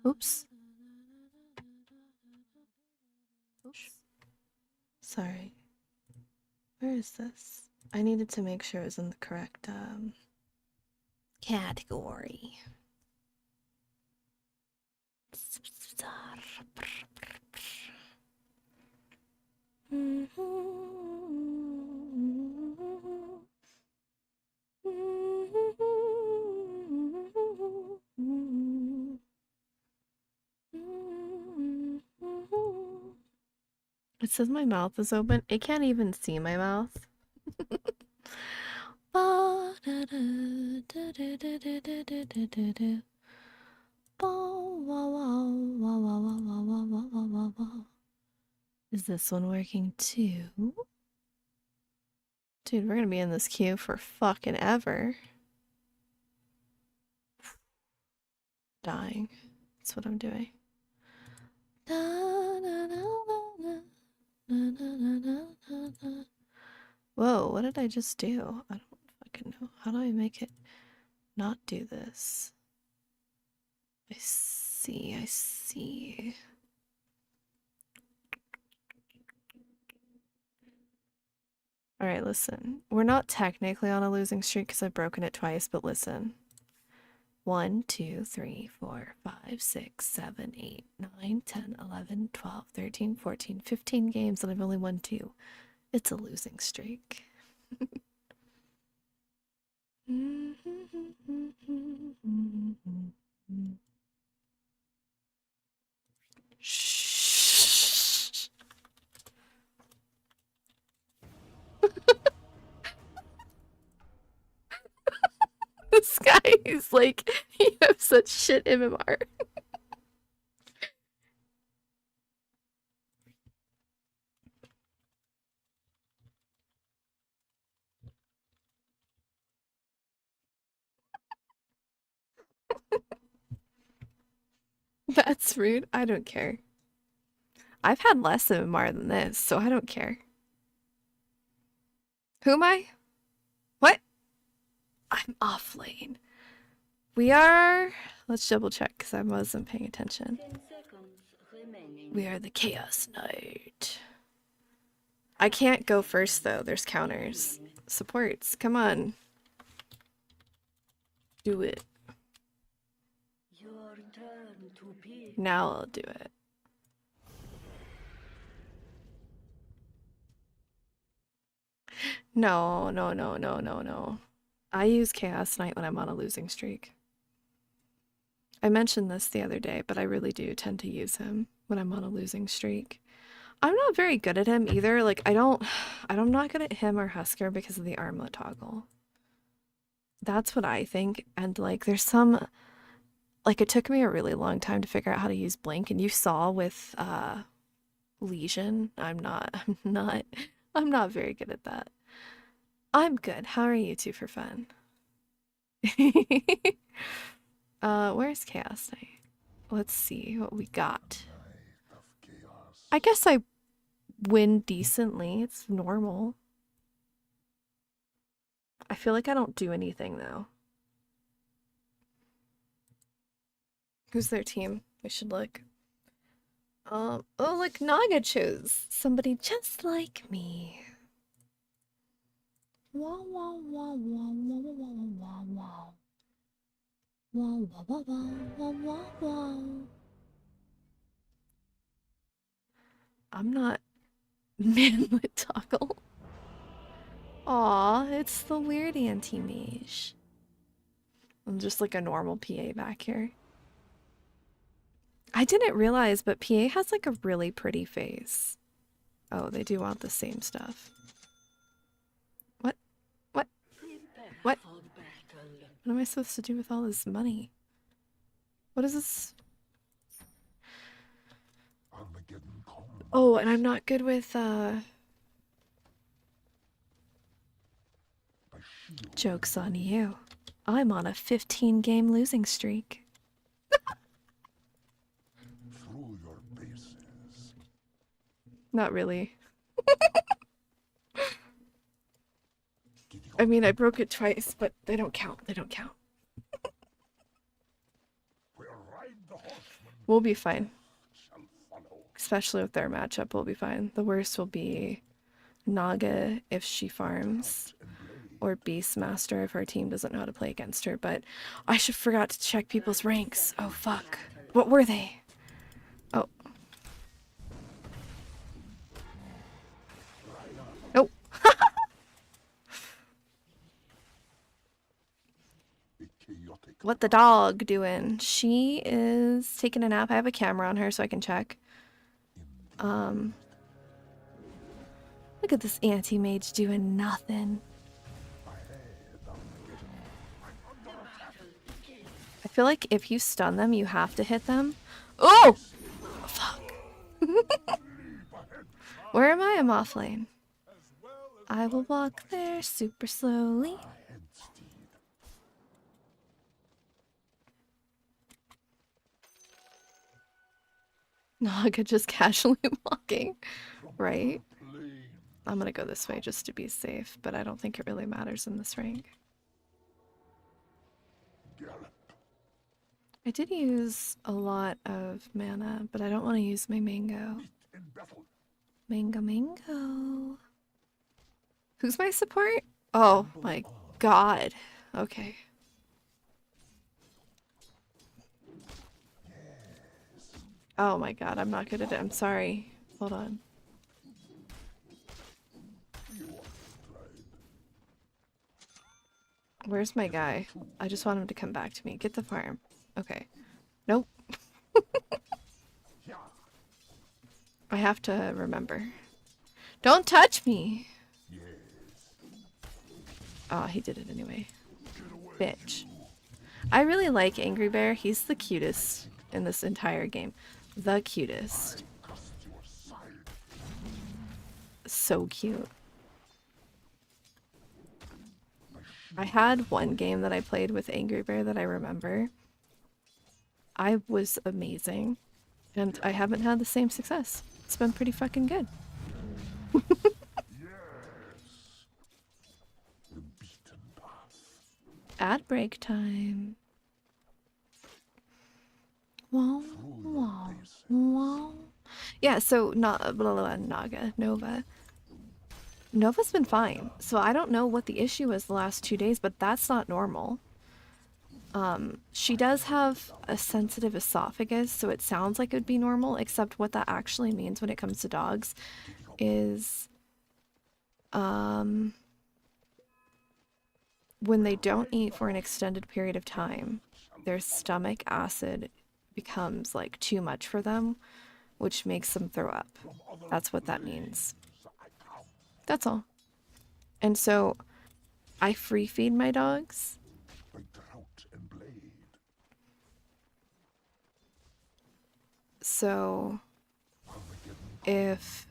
Oops. Sorry. Where is this? I needed to make sure it was in the correct category. It says my mouth is open. It can't even see my mouth. Is this one working too? Dude, we're gonna be in this queue for fucking ever. Dying. That's what I'm doing. Whoa, what did I just do? I don't fucking know. How do I make it not do this? I see, I see. Alright, listen. We're not technically on a losing streak because I've broken it twice, but listen. 1, 2, 3, 4, 5, 6, 7, 8, 9, 10, 11, 12, 13, 14, 15 games and I've only won 2. It's a losing streak. Shh. This guy is like, you have such shit MMR. That's rude. I don't care. I've had less MMR than this, so I don't care. Who am I? What? I'm off lane. We are... Let's double check because I wasn't paying attention. We are the Chaos Knight. I can't go first though. There's counters. Supports. Come on. Do it. Now I'll do it. No, no, no, no, no, no. I use Chaos Knight when I'm on a losing streak. I mentioned this the other day, but I really do tend to use him when I'm on a losing streak. I'm not very good at him either. Like, I'm not good at him or Husker because of the armlet toggle. That's what I think. And like, there's some, like, it took me a really long time to figure out how to use Blink. And you saw with, Legion, I'm not very good at that. I'm good. How are you two for fun? Where's Chaos Knight? Let's see what we got. I guess I win decently. It's normal. I feel like I don't do anything though. Who's their team? We should look. Oh, look, Naga chose somebody just like me. Wow, wow, wow, wow, wow, wow, wow, wow. Wow, wow, wow, wow, wow, wow. I'm not manlet toggle. Aw, it's the weird anti-mage. I'm just like a normal PA back here. I didn't realize, but PA has like a really pretty face. Oh, they do want the same stuff. What? What? What? What am I supposed to do with all this money? What is this? Oh, and I'm not good with, Joke's on you. I'm on a 15-game losing streak. Not really. I mean, I broke it twice, but they don't count. They don't count. We'll be fine. Especially with their matchup, we'll be fine. The worst will be Naga if she farms, or Beastmaster if our team doesn't know how to play against her. But I should forgot to check people's ranks. Oh fuck. What were they? Oh. Oh. What the dog doing? She is taking a nap. I have a camera on her so I can check. Look at this anti-mage doing nothing. I feel like if you stun them, you have to hit them. Oh! Fuck. Where am I? I'm offlane. I will walk there super slowly. Naga just casually walking, right? I'm gonna go this way just to be safe, but I don't think it really matters in this rank. I did use a lot of mana, but I don't want to use my mango. Mango. Who's my support? Oh my god. Okay. Oh my god, I'm not good at it. I'm sorry. Hold on. Where's my guy? I just want him to come back to me. Get the farm. Okay. Nope. I have to remember. Don't touch me! Oh, he did it anyway. Bitch. I really like Angry Bear. He's the cutest in this entire game. The cutest. So cute. I had one game that I played with Angry Bear that I remember. I was amazing. And I haven't had the same success. It's been pretty fucking good. Ad break time. Wow, wow, wow. Yeah, so Naga, Nova. Nova's been fine. So I don't know what the issue was the last 2 days, but that's not normal. She does have a sensitive esophagus, so it sounds like it would be normal, except what that actually means when it comes to dogs is when they don't eat for an extended period of time, their stomach acid becomes like too much for them, which makes them throw up. That's what that means. That's all. And so I free feed my dogs. So if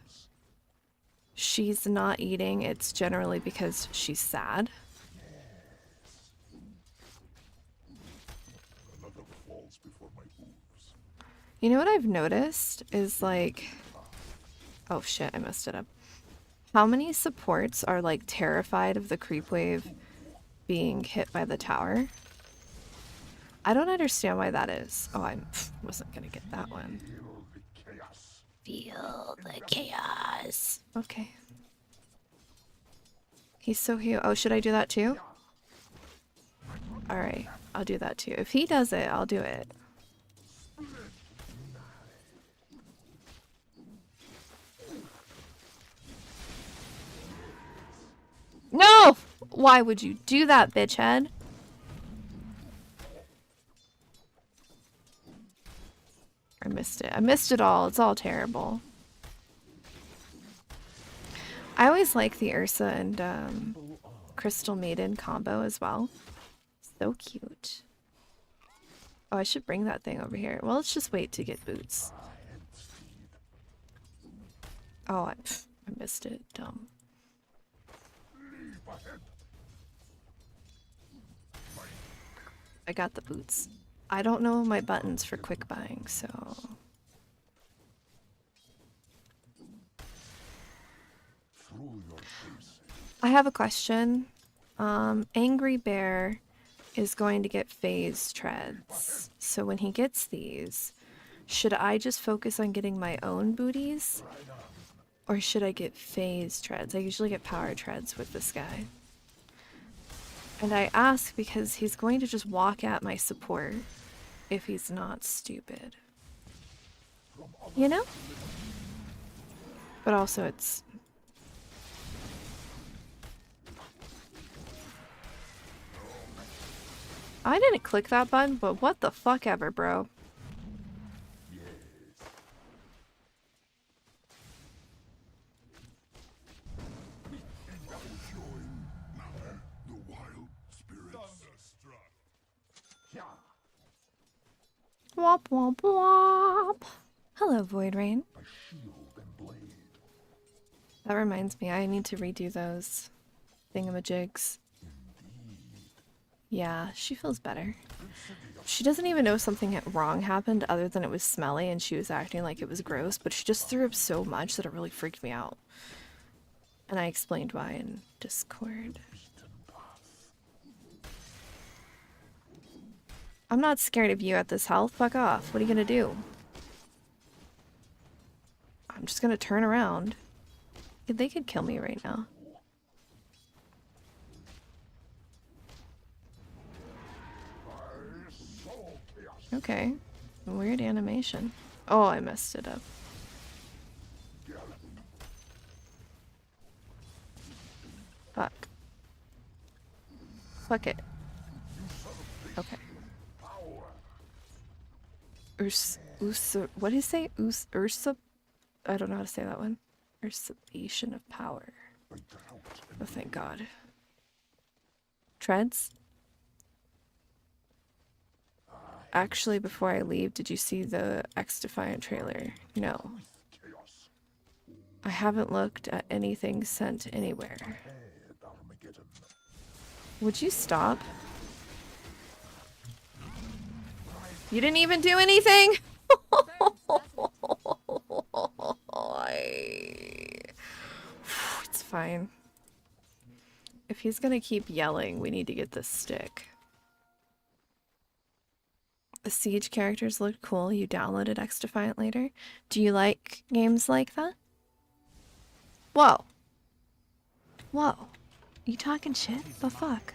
she's not eating, it's generally because she's sad. You know what I've noticed is like, oh shit, I messed it up. How many supports are like terrified of the creep wave being hit by the tower? I don't understand why that is. Oh, I wasn't gonna get that one. Feel the chaos. Okay. He's so cute. Oh, should I do that too? Alright, I'll do that too. If he does it, I'll do it. No! Why would you do that, bitch head? I missed it. I missed it all. It's all terrible. I always like the Ursa and Crystal Maiden combo as well. So cute. Oh, I should bring that thing over here. Well, let's just wait to get boots. Oh, I missed it. Dumb. I got the boots. I don't know my buttons for quick buying, so... I have a question. Angry Bear is going to get phase treads. So when he gets these, should I just focus on getting my own booties? Or should I get phase treads? I usually get power treads with this guy. And I ask because he's going to just walk at my support if he's not stupid. You know? But also it's... I didn't click that button, but what the fuck ever, bro. Womp womp womp. Hello, Void Rain. That reminds me, I need to redo those thingamajigs. Yeah, she feels better. She doesn't even know something wrong happened other than it was smelly and she was acting like it was gross, but she just threw up so much that it really freaked me out. And I explained why in Discord. I'm not scared of you at this health. Fuck off. What are you gonna do? I'm just gonna turn around. They could kill me right now. Okay. Weird animation. Oh, I messed it up. Fuck. Fuck it. Okay. What did he say? Ursa? I don't know how to say that one. Usurpation of power. Oh, thank God. Treads? Actually, before I leave, did you see the X-Defiant trailer? No. I haven't looked at anything sent anywhere. Would you stop? You didn't even do anything? It's fine. If he's gonna keep yelling, we need to get this stick. The Siege characters looked cool. You downloaded X-Defiant later. Do you like games like that? Whoa. Whoa. You talking shit? The fuck?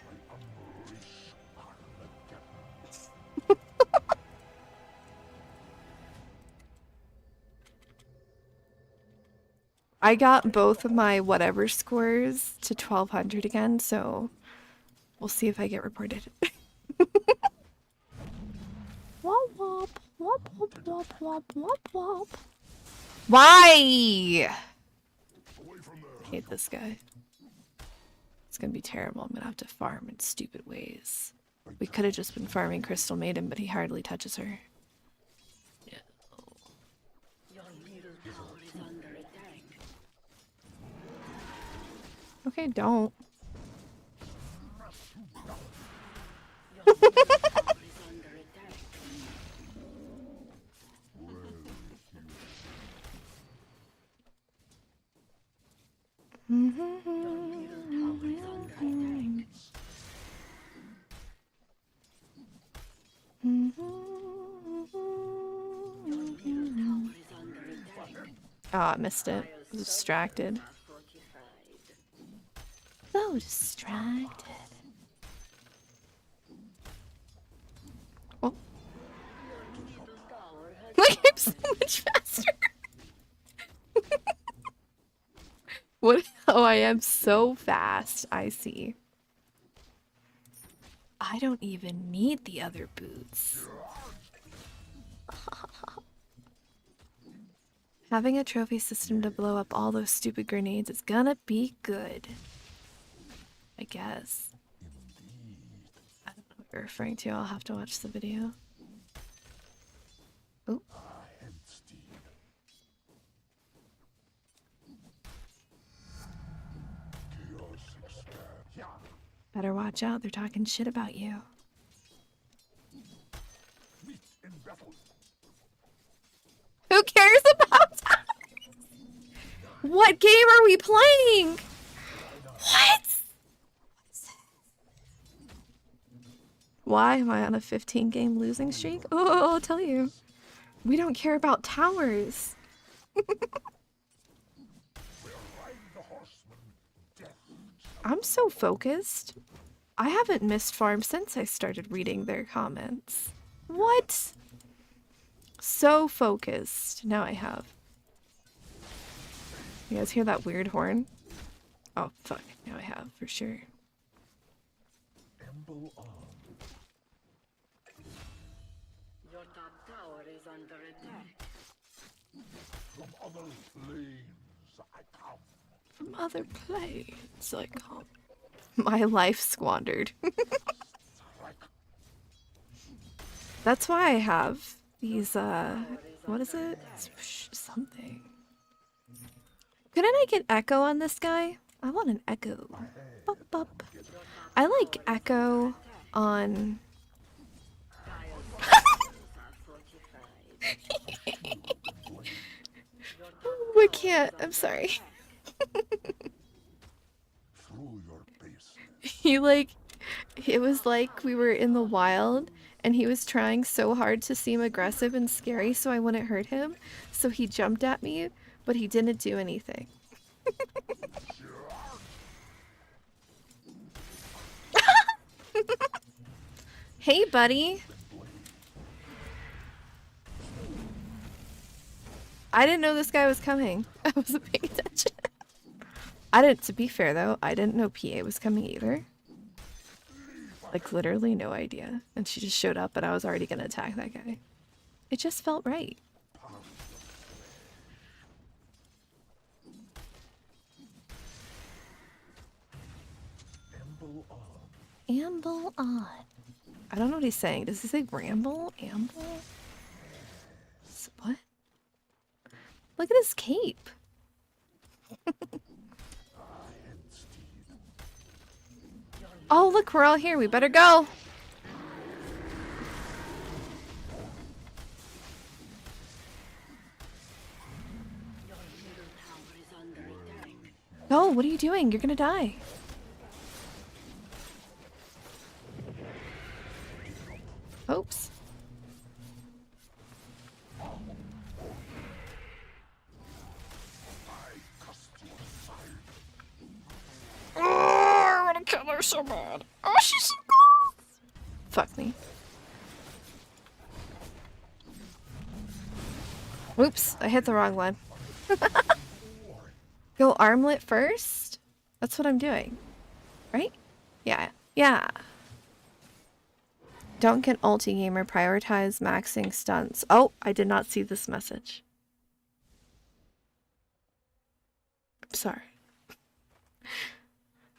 I got both of my whatever scores to 1200 again, so we'll see if I get reported. Womp womp, womp womp womp womp womp womp. Why? I hate this guy. It's gonna be terrible. I'm gonna have to farm in stupid ways. We could have just been farming Crystal Maiden, but he hardly touches her. Yeah. Okay, don't. Oh, I missed it. I was distracted. So distracted. Oh. Like, I'm so much faster. What? Oh, I am so fast. I see. I don't even need the other boots. Having a trophy system to blow up all those stupid grenades is gonna be good. I guess. I don't know what you're referring to. I'll have to watch the video. Oh. Better watch out. They're talking shit about you. Who cares about that? What game are we playing? What? Why am I on a 15-game losing streak? Oh, I'll tell you. We don't care about towers. I'm so focused. I haven't missed farm since I started reading their comments. What? So focused. Now I have. You guys hear that weird horn? Oh, fuck. Now I have, for sure. Your top tower is under attack. From other planes I come. From other planes I come. My life squandered. That's why I have these, what is it? Something. Couldn't I get echo on this guy? I want an echo. Bup, bup. I like echo on... We can't. I'm sorry. It was like we were in the wild and he was trying so hard to seem aggressive and scary so I wouldn't hurt him. So he jumped at me, but he didn't do anything. Hey, buddy. I didn't know this guy was coming. I wasn't paying attention. To be fair though, I didn't know PA was coming either. Like literally no idea. And she just showed up and I was already gonna attack that guy. It just felt right. Amble on. I don't know what he's saying. Does he say ramble? Amble? What? Look at his cape. Oh, look, we're all here. We better go. No, what are you doing? You're gonna die. Oops. Oh, I want to kill her so bad. Oh, she's so close. Fuck me. Oops, I hit the wrong one. Go armlet first? That's what I'm doing. Right? Yeah. Yeah. Don't get ulti gamer. Prioritize maxing stunts. Oh, I did not see this message. Sorry.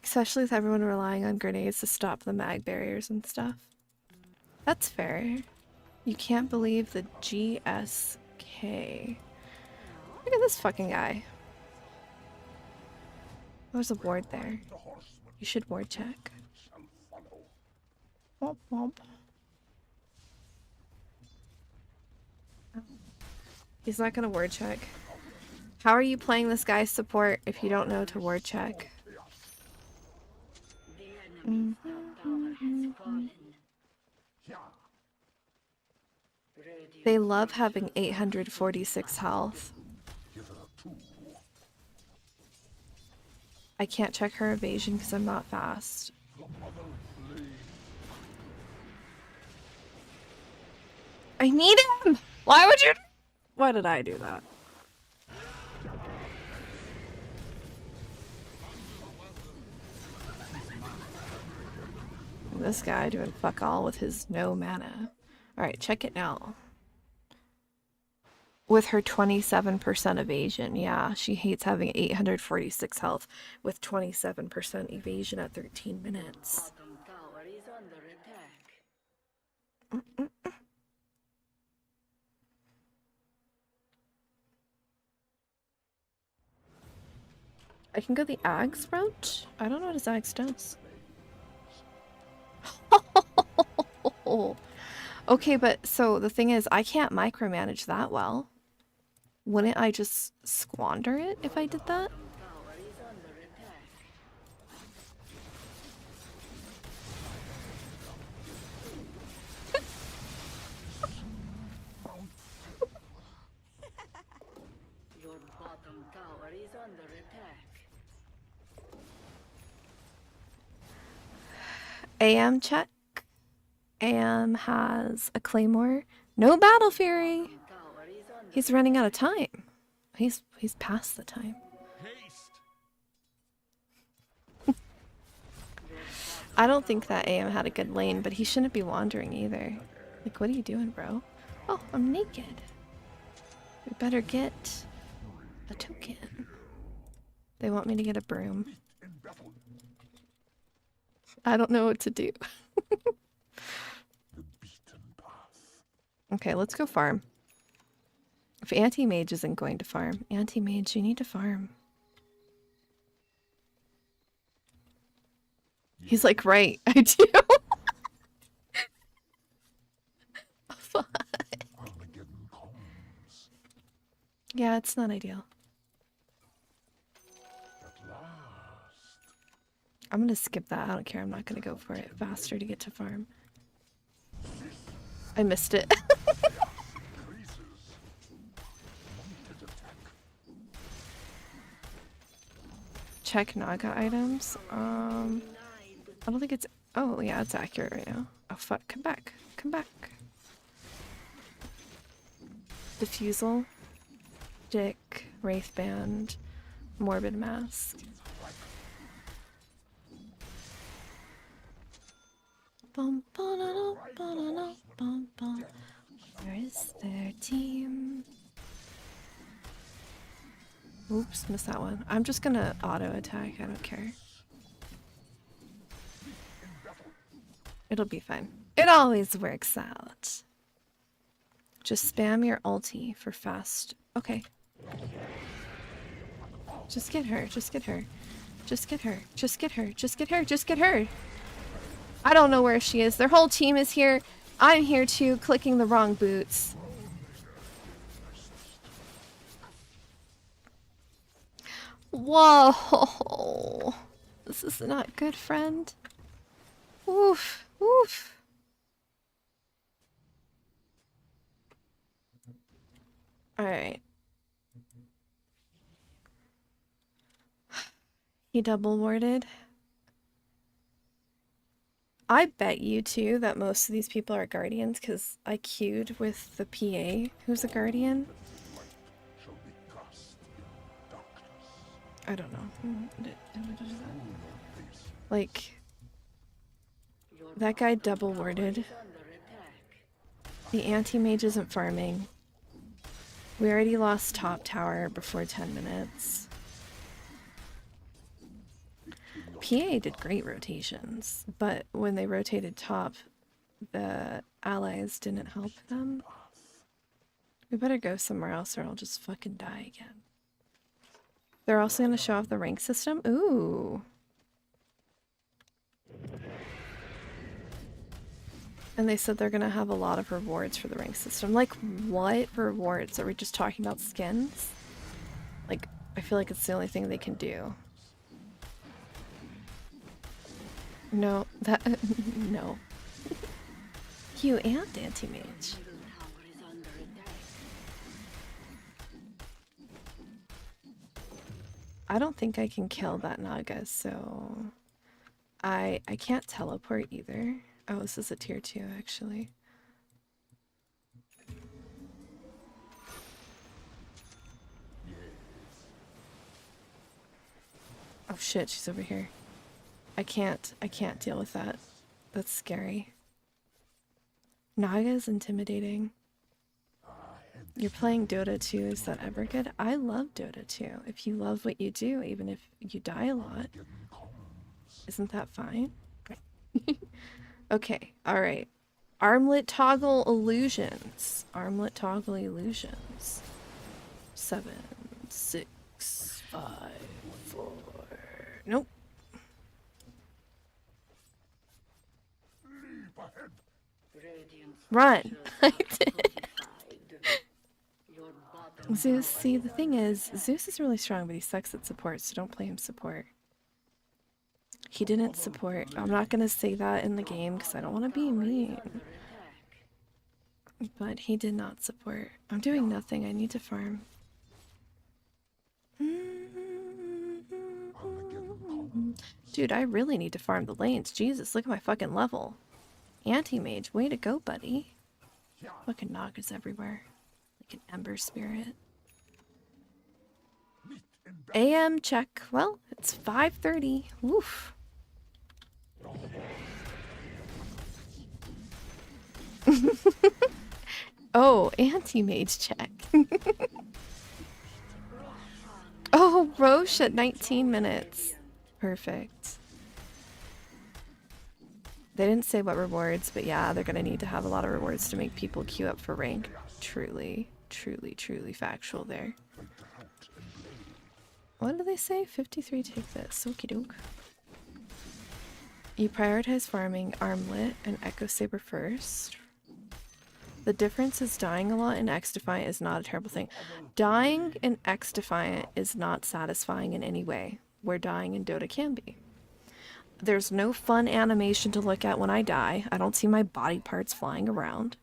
Especially with everyone relying on grenades to stop the mag barriers and stuff. That's fair. You can't believe the GSK. Look at this fucking guy. There's a ward there. You should ward check. Womp womp. He's not gonna ward check. How are you playing this guy's support if you don't know to ward check? They love having 846 health. I can't check her evasion because I'm not fast. I need him! Why would you? Why did I do that? This guy doing fuck all with his no mana. Alright, check it now. With her 27% evasion, yeah, she hates having 846 health with 27% evasion at 13 minutes. I can go the Ags route? I don't know what his Ags does. Okay, but so the thing is, I can't micromanage that well. Wouldn't I just squander it if I did that? AM check. AM has a claymore. No battle fury. Tower is under He's running out of time. He's past the time. Haste! I don't think that AM had a good lane, but he shouldn't be wandering either. Like, what are you doing, bro? Oh, I'm naked. We better get a token. They want me to get a broom. I don't know what to do. Okay, let's go farm. If anti-mage isn't going to farm, anti-mage, you need to farm. He's like, right, I do. Fuck. Yeah, it's not ideal. I'm gonna skip that. I don't care. I'm not gonna go for it. Faster to get to farm. I missed it. Check Naga items. I don't think it's. Oh yeah, it's accurate right now. Oh fuck! Come back! Come back! Diffusal, Dick, Wraithband, Morbid Mask. Bum, ba-da-da, ba-da-da, bum, bum. Where is their team? Oops, missed that one. I'm just gonna auto attack. I don't care. It'll be fine. It always works out. Just spam your ulti for fast. Okay. Just get her. Just get her. Just get her. Just get her. Just get her. Just get her. I don't know where she is. Their whole team is here. I'm here too, clicking the wrong boots. Whoa. This is not good, friend. Oof. Oof. Alright. He double warded. I bet you too that most of these people are guardians because I queued with the PA who's a guardian. I don't know. Like, that guy double warded. The anti-mage isn't farming. We already lost top tower before 10 minutes. PA did great rotations, but when they rotated top, the allies didn't help them. We better go somewhere else or I'll just fucking die again. They're also going to show off the rank system. Ooh. And they said they're going to have a lot of rewards for the rank system. Like, what rewards? Are we just talking about skins? Like, I feel like it's the only thing they can do. No, that... no. You and anti-mage. I don't think I can kill that Naga, so... I can't teleport either. Oh, this is a tier 2, actually. Oh shit, she's over here. I can't deal with that. That's scary. Naga is intimidating. You're playing Dota 2, is that ever good? I love Dota 2. If you love what you do, even if you die a lot, isn't that fine? Okay, alright. Armlet toggle illusions. Armlet toggle illusions. 7, 6, 5, 4. Nope. Run! I did. Zeus, see, the thing is, Zeus is really strong, but he sucks at support, so don't play him support. He didn't support. I'm not gonna say that in the game because I don't want to be mean. But he did not support. I'm doing nothing. I need to farm. Dude, I really need to farm the lanes. Jesus, look at my fucking level. Anti-mage, way to go, buddy. Fucking Naga's everywhere. Like an ember spirit. AM check. Well, it's 5:30. Woof. Oh, anti-mage check. Oh, Roche at 19 minutes. Perfect. They didn't say what rewards, but yeah, they're gonna need to have a lot of rewards to make people queue up for rank. Truly, truly, truly factual there. What do they say? 53, take this. Okie doke. You prioritize farming Armlet and Echo Saber first. The difference is dying a lot in X Defiant is not a terrible thing. Dying in X Defiant is not satisfying in any way, where dying in Dota can be. There's no fun animation to look at when I die. I don't see my body parts flying around.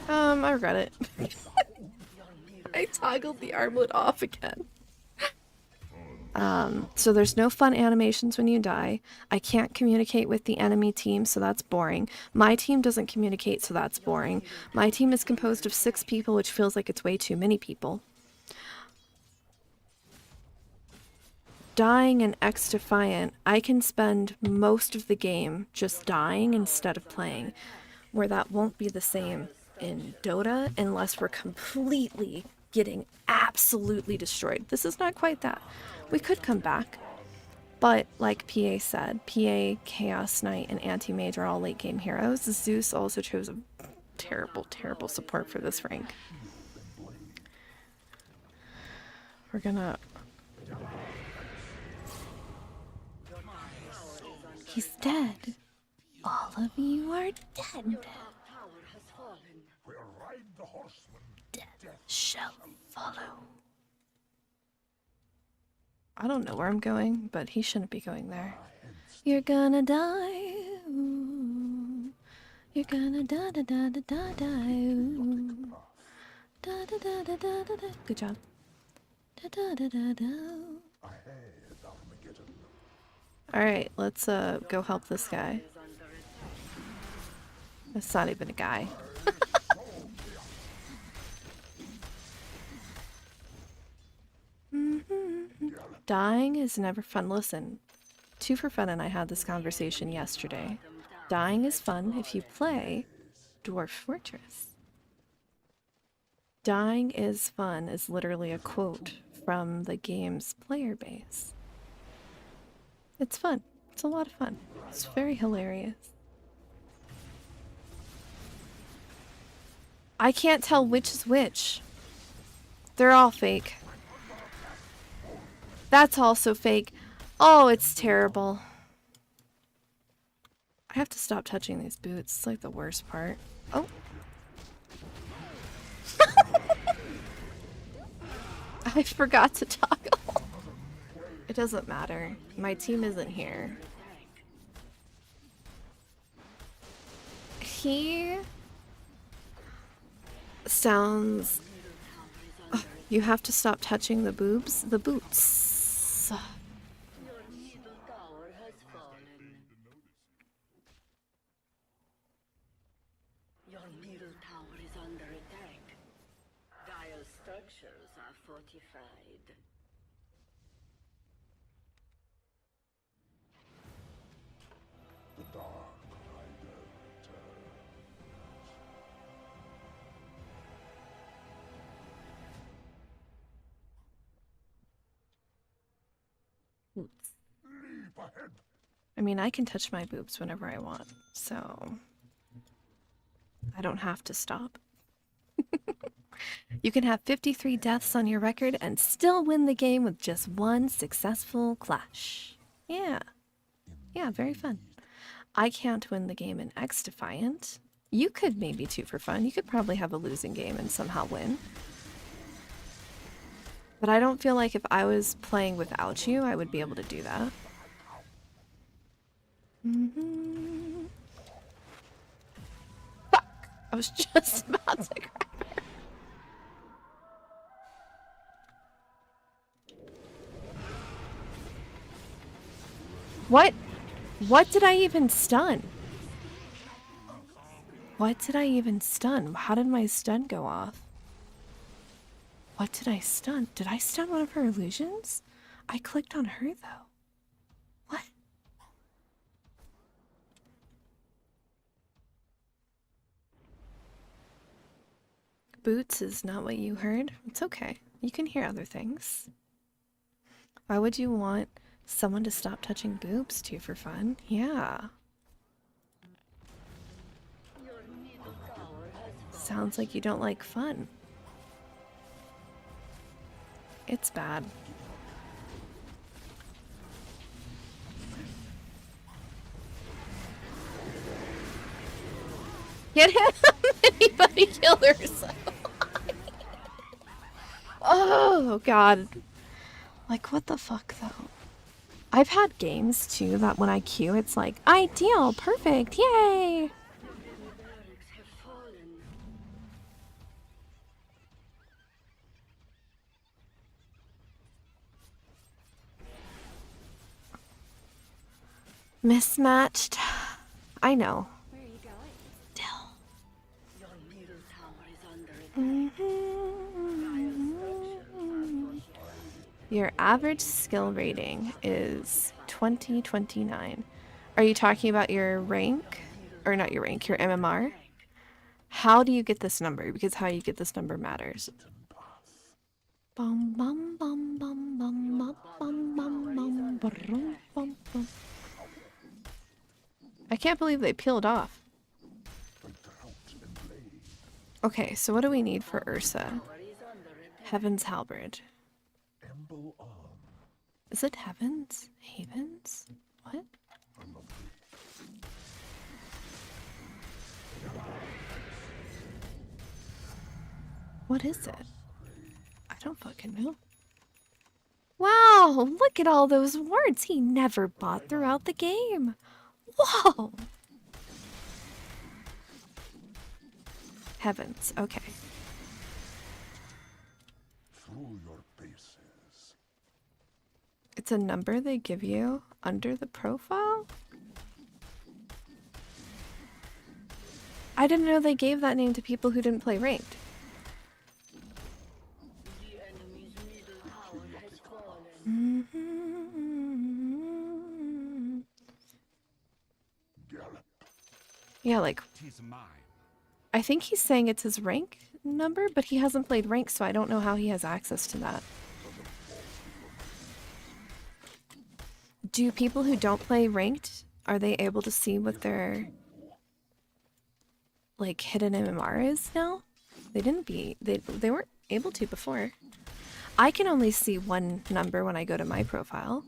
I regret it. I toggled the armlet off again. So there's no fun animations when you die. I can't communicate with the enemy team, so that's boring. My team doesn't communicate, so that's boring. My team is composed of 6 people, which feels like it's way too many people. Dying in X Defiant, I can spend most of the game just dying instead of playing, where that won't be the same in Dota unless we're completely getting absolutely destroyed. This is not quite that. We could come back, but like PA said, PA, Chaos Knight, and Anti-Mage are all late game heroes. Zeus also chose a terrible, terrible support for this rank. We're gonna... He's dead. All of you are dead. Death shall follow. I don't know where I'm going, but he shouldn't be going there. You're gonna die. Ooh. You're gonna da da da da da die. Ooh. Da da da da da da da. Good job. Da da da da da. Alright, let's go help this guy. That's not even a guy. Dying is never fun. Listen, 2 for Fun and I had this conversation yesterday. Dying is fun if you play Dwarf Fortress. Dying is fun is literally a quote from the game's player base. It's fun. It's a lot of fun. It's very hilarious. I can't tell which is which. They're all fake. That's also fake. Oh, it's terrible. I have to stop touching these boots. It's like the worst part. Oh. I forgot to toggle. It doesn't matter. My team isn't here. He sounds... Oh, you have to stop touching the boobs. The boots. Your middle tower is under attack. Dire structures are fortified. The Dark Rider returns. Boots. Leap ahead. I mean, I can touch my boobs whenever I want, so I don't have to stop. You can have 53 deaths on your record and still win the game with just 1 successful clash. Yeah. Yeah, very fun. I can't win the game in X Defiant. You could maybe 2 for Fun. You could probably have a losing game and somehow win. But I don't feel like if I was playing without you, I would be able to do that. Fuck! I was just about to grab her. What? What did I even stun? What did I even stun? How did my stun go off? What did I stun? Did I stun one of her illusions? I clicked on her though. What? Boots is not what you heard. It's okay. You can hear other things. Why would you want someone to stop touching boobs too for fun? Yeah. Sounds like you don't like fun. It's bad. Get him! Anybody kill herself? Oh, God. Like, what the fuck, though? I've had games, too, that when I queue, it's like, ideal, perfect, yay! Mismatched. I know. Where are you going? Dill. Your middle tower is under attack. Your average skill rating is 2029. Are you talking about your rank? Or not your rank, your MMR? How do you get this number? Because how you get this number matters. Bum bum bum bum bum bum bum bum bum bum bum bum. I can't believe they peeled off. Okay, so what do we need for Ursa? Heaven's Halberd. Is it Heavens? Havens? What? What is it? I don't fucking know. Wow, look at all those words he never bought throughout the game. Whoa! Heavens, okay. Through your bases. It's a number they give you under the profile? I didn't know they gave that name to people who didn't play ranked. The enemy's middle tower has fallen. Yeah, like, I think he's saying it's his rank number, but he hasn't played rank, so I don't know how he has access to that. Do people who don't play ranked, are they able to see what their, like, hidden MMR is now? They weren't able to before. I can only see one number when I go to my profile.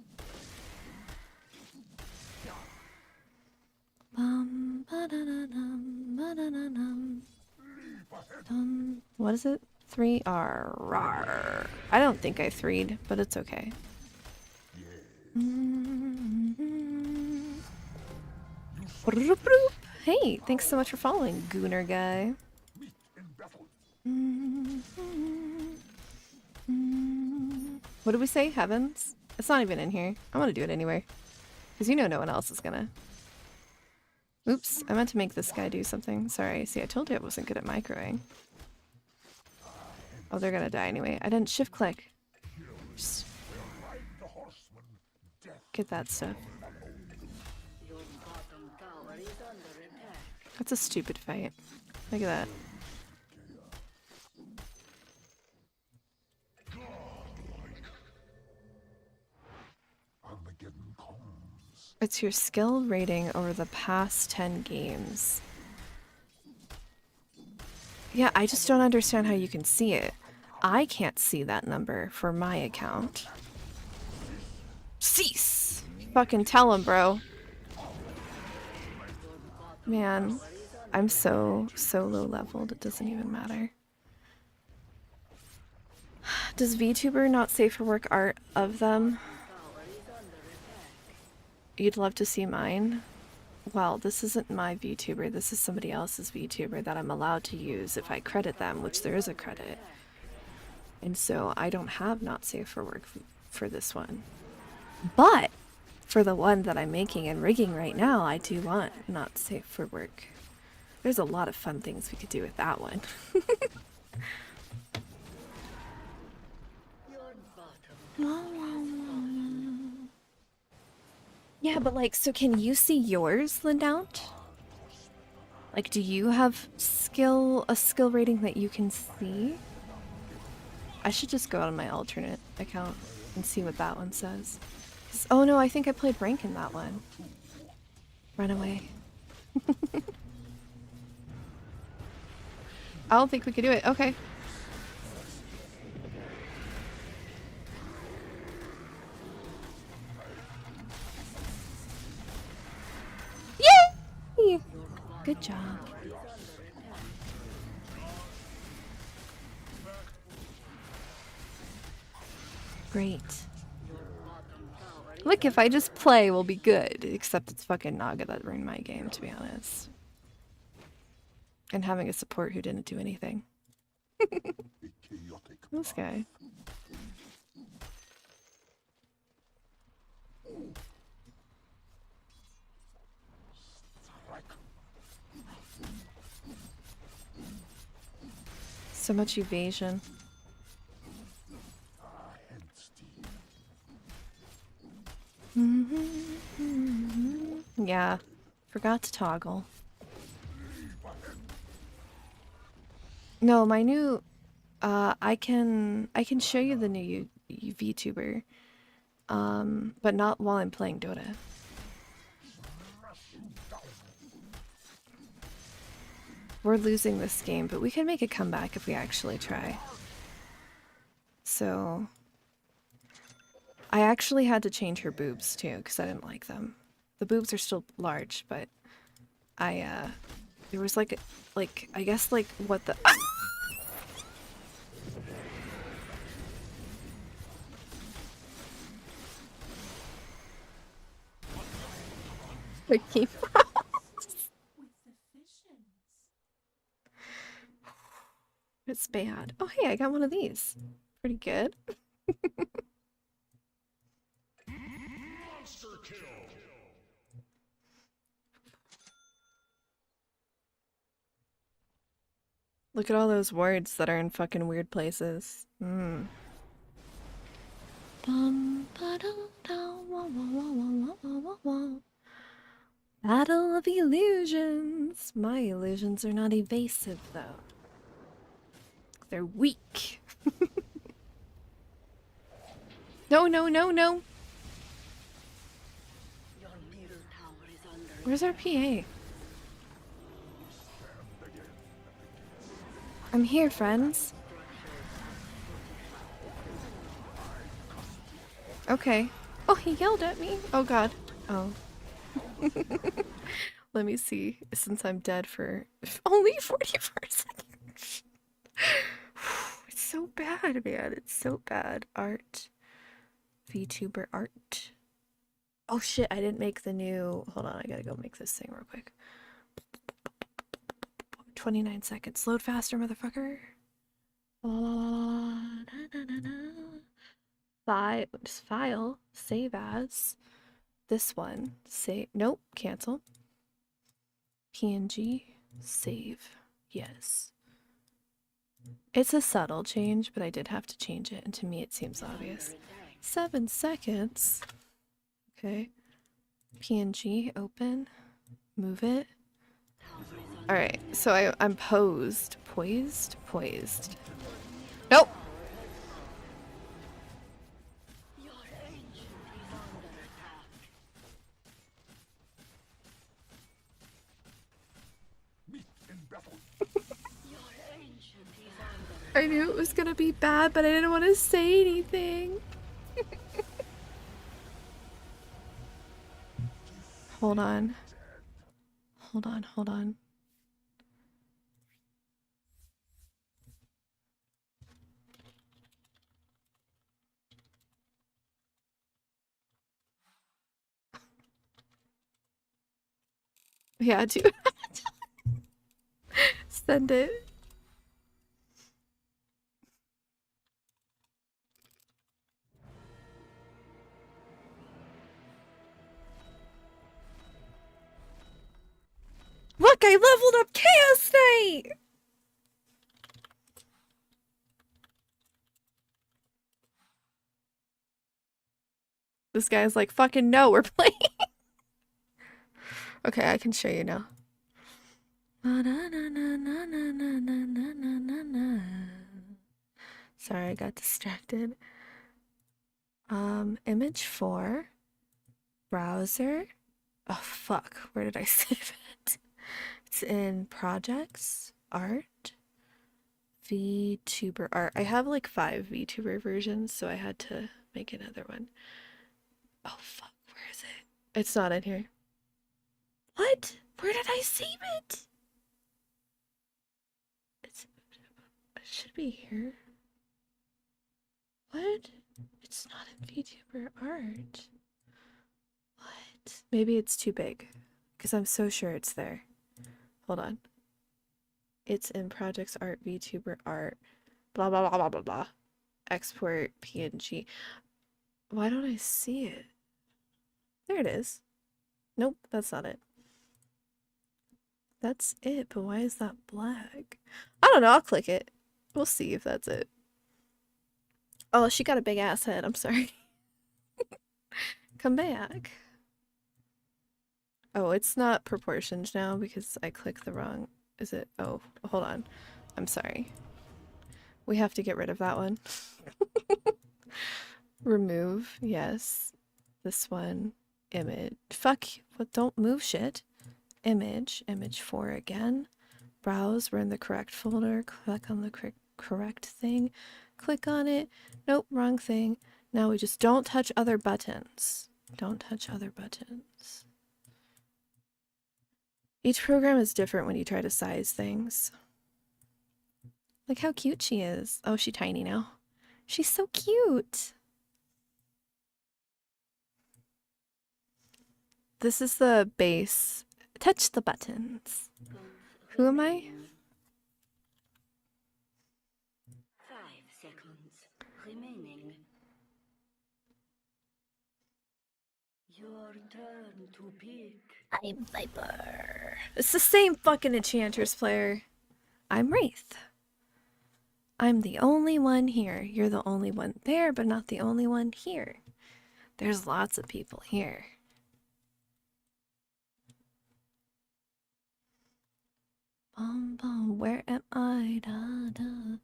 What is it? 3R. I don't think I 3'd, but it's okay. Hey, thanks so much for following, Gooner guy. What did we say? Heavens? It's not even in here. I want to do it anyway. Because you know no one else is gonna. Oops, I meant to make this guy do something. Sorry. See, I told you I wasn't good at microing. Oh, they're gonna die anyway. I didn't shift click. Just get that stuff. Your bottom tower is under attack. That's a stupid fight. Look at that. It's your skill rating over the past 10 games. Yeah, I just don't understand how you can see it. I can't see that number for my account. Cease! Fucking tell him, bro. Man, I'm so low leveled, it doesn't even matter. Does VTuber not safe for work art of them? You'd love to see mine? Well, this isn't my VTuber, this is somebody else's VTuber that I'm allowed to use if I credit them, which there is a credit. And so I don't have not safe for work for this one. But for the one that I'm making and rigging right now, I do want not safe for work. There's a lot of fun things we could do with that one. Yeah, but like, so can you see yours, Lindout? Like, do you have a skill rating that you can see? I should just go on my alternate account and see what that one says. Oh no, I think I played rank in that one. Run away. I don't think we could do it. Okay. Yay! Good job. Great. Look, if I just play, we'll be good. Except it's fucking Naga that ruined my game, to be honest. And having a support who didn't do anything. This guy. So much evasion. Yeah, forgot to toggle. No, my new I can show you the new VTuber. But not while I'm playing Dota. We're losing this game, but we can make a comeback if we actually try. So I actually had to change her boobs too, because I didn't like them. The boobs are still large, but there was like I guess like what the Mickey Mouse. It's bad. Oh hey, I got one of these. Pretty good. Monster kill. Look at all those words that are in fucking weird places. Battle of illusions. My illusions are not evasive, though. They're weak. No, no, no, no. Where's our PA? I'm here, friends. Okay. Oh, he yelled at me. Oh, God. Oh. Let me see. Since I'm dead for only 44 seconds. It's so bad, man. It's so bad. Art. VTuber art. Oh, shit. I didn't make the new... Hold on. I gotta go make this thing real quick. 29 seconds. Load faster, motherfucker. File, save as. This one, save. Nope, cancel. PNG, save. Yes. It's a subtle change, but I did have to change it, and to me it seems obvious. 7 seconds. Okay. PNG, open. Move it. Alright, so I'm posed. Poised? Poised. Nope! I knew it was gonna be bad, but I didn't want to say anything. Hold on. Hold on, hold on. Yeah, dude. Send it. I leveled up Chaos Knight! This guy's like, fucking no, we're playing. Okay, I can show you now. Sorry, I got distracted. Image 4. Browser. Oh, fuck. Where did I save it? It's in projects, art, vtuber art. I have like 5 vtuber versions, so I had to make another one. Oh, fuck. Where is it? It's not in here. What? Where did I save it? It should be here. What? It's not in VTuber art. What? Maybe it's too big. Because I'm so sure it's there. Hold on. It's in projects art, VTuber art. Blah, blah, blah, blah, blah, blah. Export PNG. Why don't I see it? There it is. Nope, that's not it. That's it, but why is that black? I don't know, I'll click it. We'll see if that's it. Oh, she got a big ass head, I'm sorry. Come back. Oh, it's not proportioned now because I clicked the wrong... Is it? Oh, hold on. I'm sorry. We have to get rid of that one. Remove, yes. This one. Image. Fuck, what? Don't move shit. Image. Image 4 again. Browse, we're in the correct folder. Click on the correct thing. Click on it. Nope, wrong thing. Now we just don't touch other buttons. Don't touch other buttons. Each program is different when you try to size things. Look how cute she is. Oh, she's tiny now. She's so cute. This is the base. Touch the buttons. Who am I? 5 seconds remaining. Your turn to pick. I'm Viper. It's the same fucking Enchantress player. I'm Wraith. I'm the only one here. You're the only one there, but not the only one here. There's lots of people here. Bum, bum, where am I? Da, da.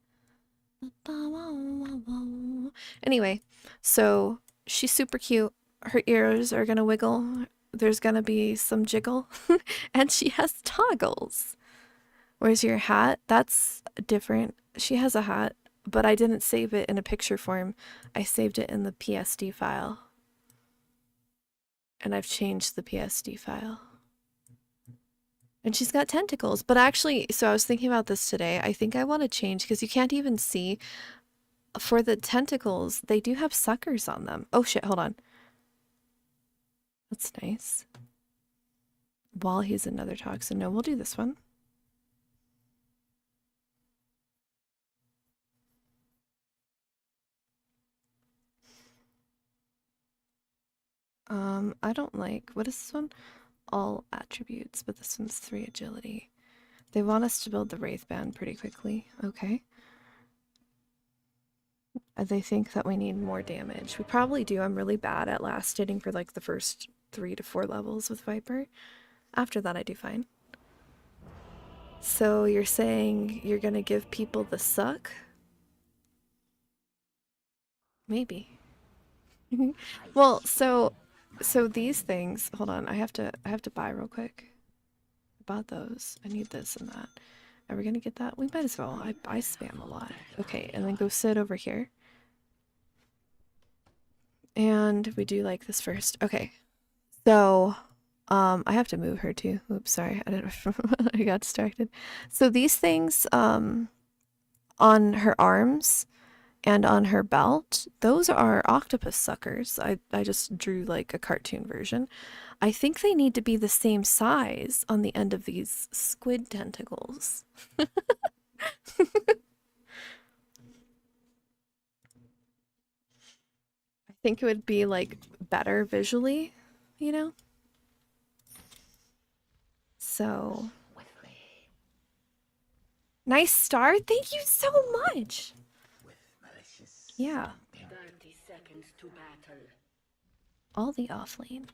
Anyway, so she's super cute. Her ears are gonna wiggle. There's gonna be some jiggle. And she has toggles. Where's your hat? That's different. She has a hat, but I didn't save it in a picture form. I saved it in the PSD file. And I've changed the PSD file. And she's got tentacles. But actually, so I was thinking about this today. I think I want to change because you can't even see. For the tentacles, they do have suckers on them. Oh shit, hold on. That's nice. While he's another toxin. No, we'll do this one. I don't like, what is this one? All attributes, but this one's 3 agility. They want us to build the Wraith Band pretty quickly. Okay. They think that we need more damage. We probably do. I'm really bad at last hitting for like the first 3 to 4 levels with Viper. After that, I do fine. So you're saying you're gonna give people the suck? Maybe. Well, so these things, hold on, I have to buy real quick. I bought those. I need this and that. Are we gonna get that? We might as well. I spam a lot. Okay, and then go sit over here. And we do like this first. Okay. So I have to move her too. Oops, sorry. I didn't I got distracted. So these things on her arms and on her belt, those are octopus suckers. I just drew like a cartoon version. I think they need to be the same size on the end of these squid tentacles. I think it would be like better visually, you know? So Nice star. Thank you so much. Yeah. 30 seconds to battle. All the offlane.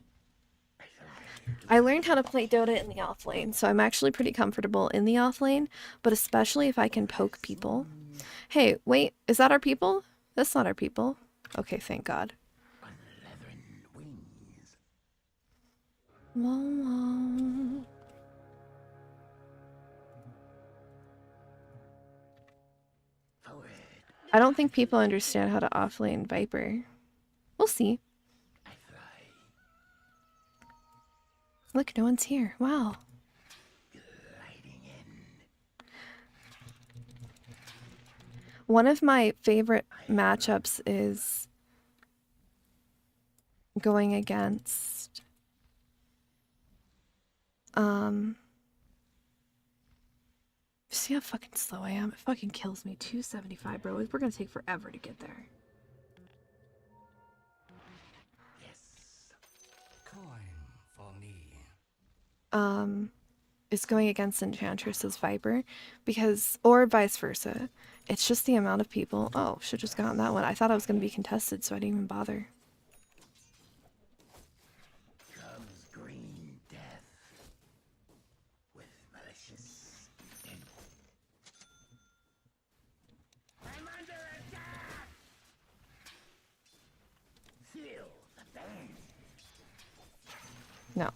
I learned how to play Dota in the offlane, so I'm actually pretty comfortable in the offlane, but especially if I can poke people. Hey, wait, is that our people? That's not our people. Okay, thank God. Whoa. I don't think people understand how to offlane Viper. We'll see. Look, no one's here. Wow. One of my favorite matchups is going against see how fucking slow I am? It fucking kills me. 275, bro. We're gonna take forever to get there. Is going against Enchantress's Viper because, or vice versa. It's just the amount of people. Oh, should just gotten that one. I thought I was gonna be contested, so I didn't even bother. Comes green death with malicious intent. I'm under attack! Feel the pain. No.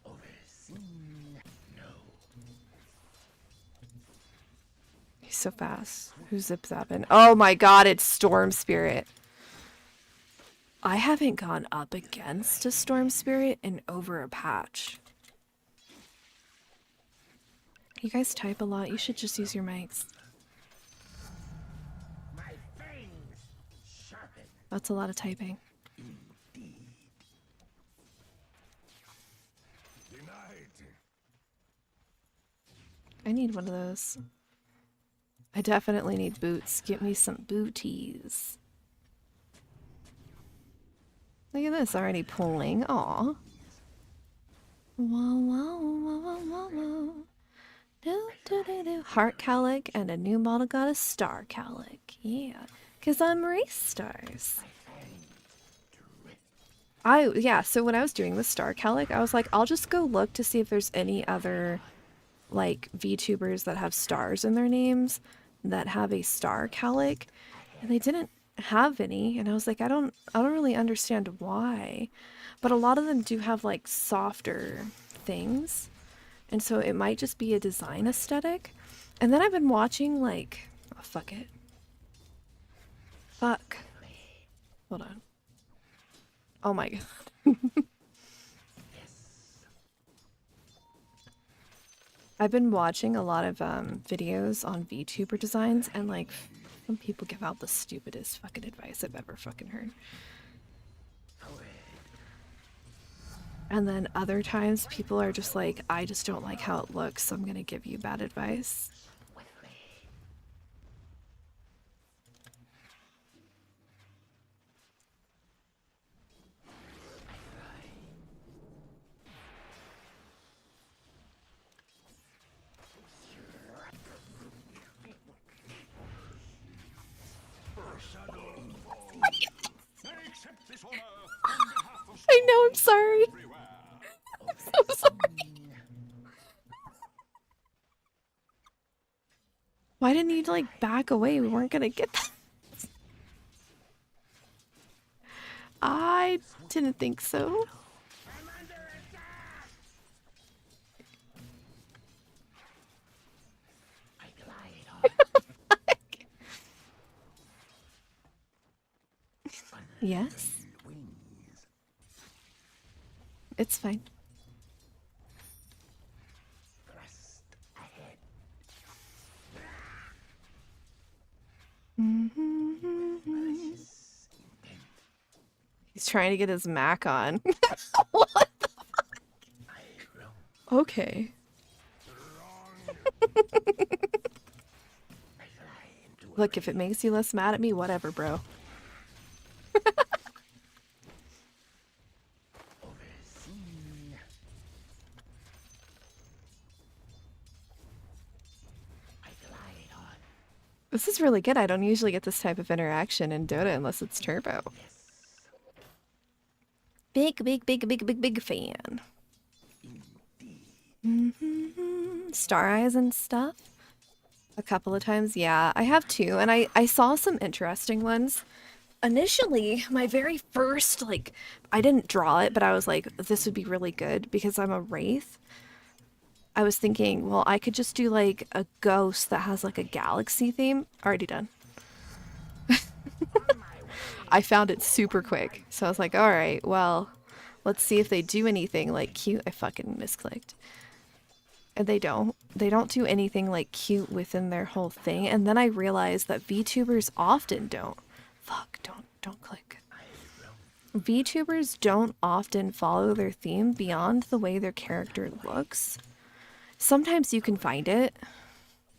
Overseen? No. He's so fast. Who's zip zapping? Oh my god, it's Storm Spirit. I haven't gone up against a Storm Spirit in over a patch. You guys type a lot. You should just use your mics. My fangs sharpen. That's a lot of typing. I need one of those. I definitely need boots. Get me some booties. Look at this, already pulling. Aw. Whoa, whoa, whoa, whoa, whoa, whoa. Do, do, do, do. Heart Calic and a new model got a Star Calic. Yeah. Because I'm WraithStars. Yeah, so when I was doing the Star Calic, I was like, I'll just go look to see if there's any other like VTubers that have stars in their names that have a Star Calic, and they didn't have any, and I was like, I don't really understand why, but a lot of them do have like softer things, and so it might just be a design aesthetic. And then I've been watching like, oh, fuck it, fuck, hold on, oh my god. I've been watching a lot of videos on VTuber designs, and like some people give out the stupidest fucking advice I've ever fucking heard. And then other times people are just like, I just don't like how it looks, so I'm gonna give you bad advice. I know, I'm sorry. I'm so sorry. Why didn't you like back away? We weren't gonna get that. I didn't think so. Yes. It's fine. He's trying to get his Mac on. What the fuck? Okay. Look, if it makes you less mad at me, whatever, bro. This is really good. I don't usually get this type of interaction in Dota unless it's turbo. Big fan. Star Eyes and stuff. A couple of times, yeah. I have two, and I saw some interesting ones. Initially, my very first, like, I didn't draw it, but I was like, this would be really good because I'm a Wraith. I was thinking, well, I could just do, like, a ghost that has, like, a galaxy theme. Already done. I found it super quick, so I was like, alright, well, let's see if they do anything, like, cute. I fucking misclicked. And they don't. They don't do anything, like, cute within their whole thing, and then I realized that VTubers often don't. Fuck, don't click. VTubers don't often follow their theme beyond the way their character looks. Sometimes you can find it.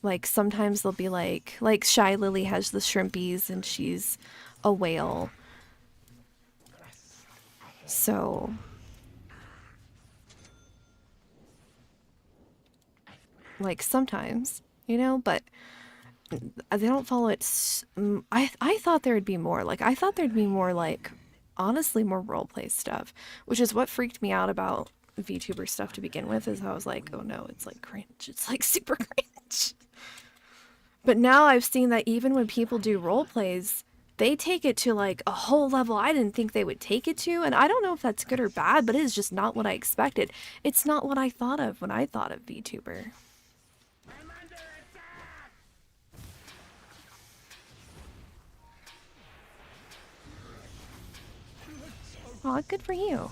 Like, sometimes they'll be like Shy Lily has the shrimpies and she's a whale. So... like, sometimes, you know, but they don't follow it. I thought there would be more. Like, I thought there'd be more, like, honestly, more roleplay stuff, which is what freaked me out about VTuber stuff to begin with, is I was like, oh no, it's like cringe. It's like super cringe. But now I've seen that even when people do roleplays, they take it to like a whole level I didn't think they would take it to, and I don't know if that's good or bad, but it is just not what I expected. It's not what I thought of when I thought of VTuber. I'm under attack! Aw, good for you.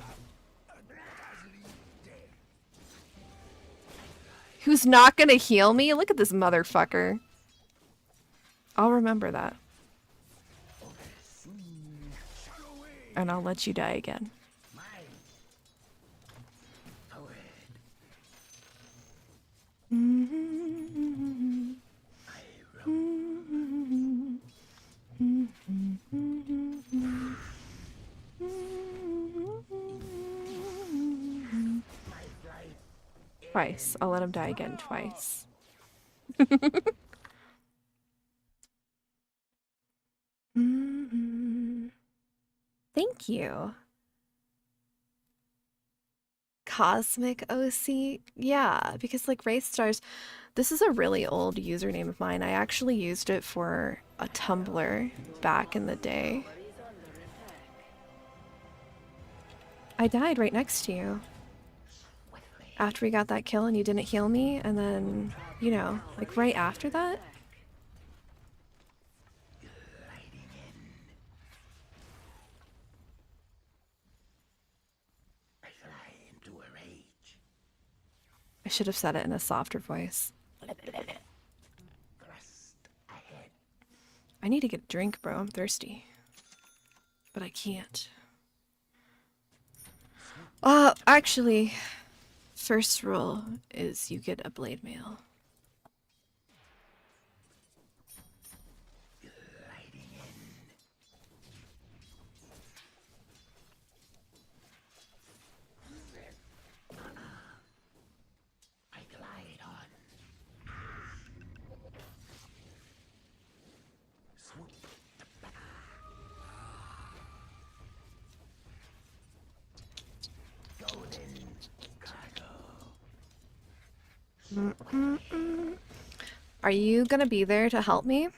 Who's not gonna heal me? Look at this motherfucker. I'll remember that. And I'll let you die again. Twice. I'll let him die again twice. Thank you. Cosmic OC? Yeah, because like WraithStars, this is a really old username of mine. I actually used it for a Tumblr back in the day. I died right next to you. After we got that kill and you didn't heal me, and then, you know, like right after that. I should have said it in a softer voice. I need to get a drink, bro. I'm thirsty. But I can't. Actually, first rule is you get a blade mail. Are you gonna be there to help me?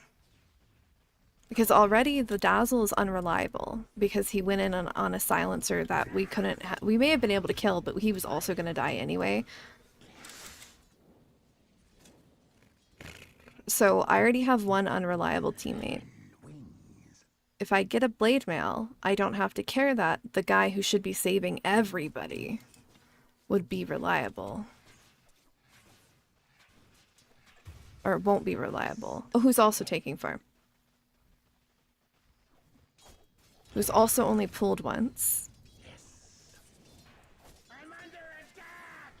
Because already the Dazzle is unreliable because he went in on a silencer that we couldn't we may have been able to kill, but he was also gonna die anyway. So I already have one unreliable teammate. If I get a blade mail, I don't have to care that the guy who should be saving everybody would be reliable. Or won't be reliable. Oh, who's also taking farm. Who's also only pulled once. I'm under attack!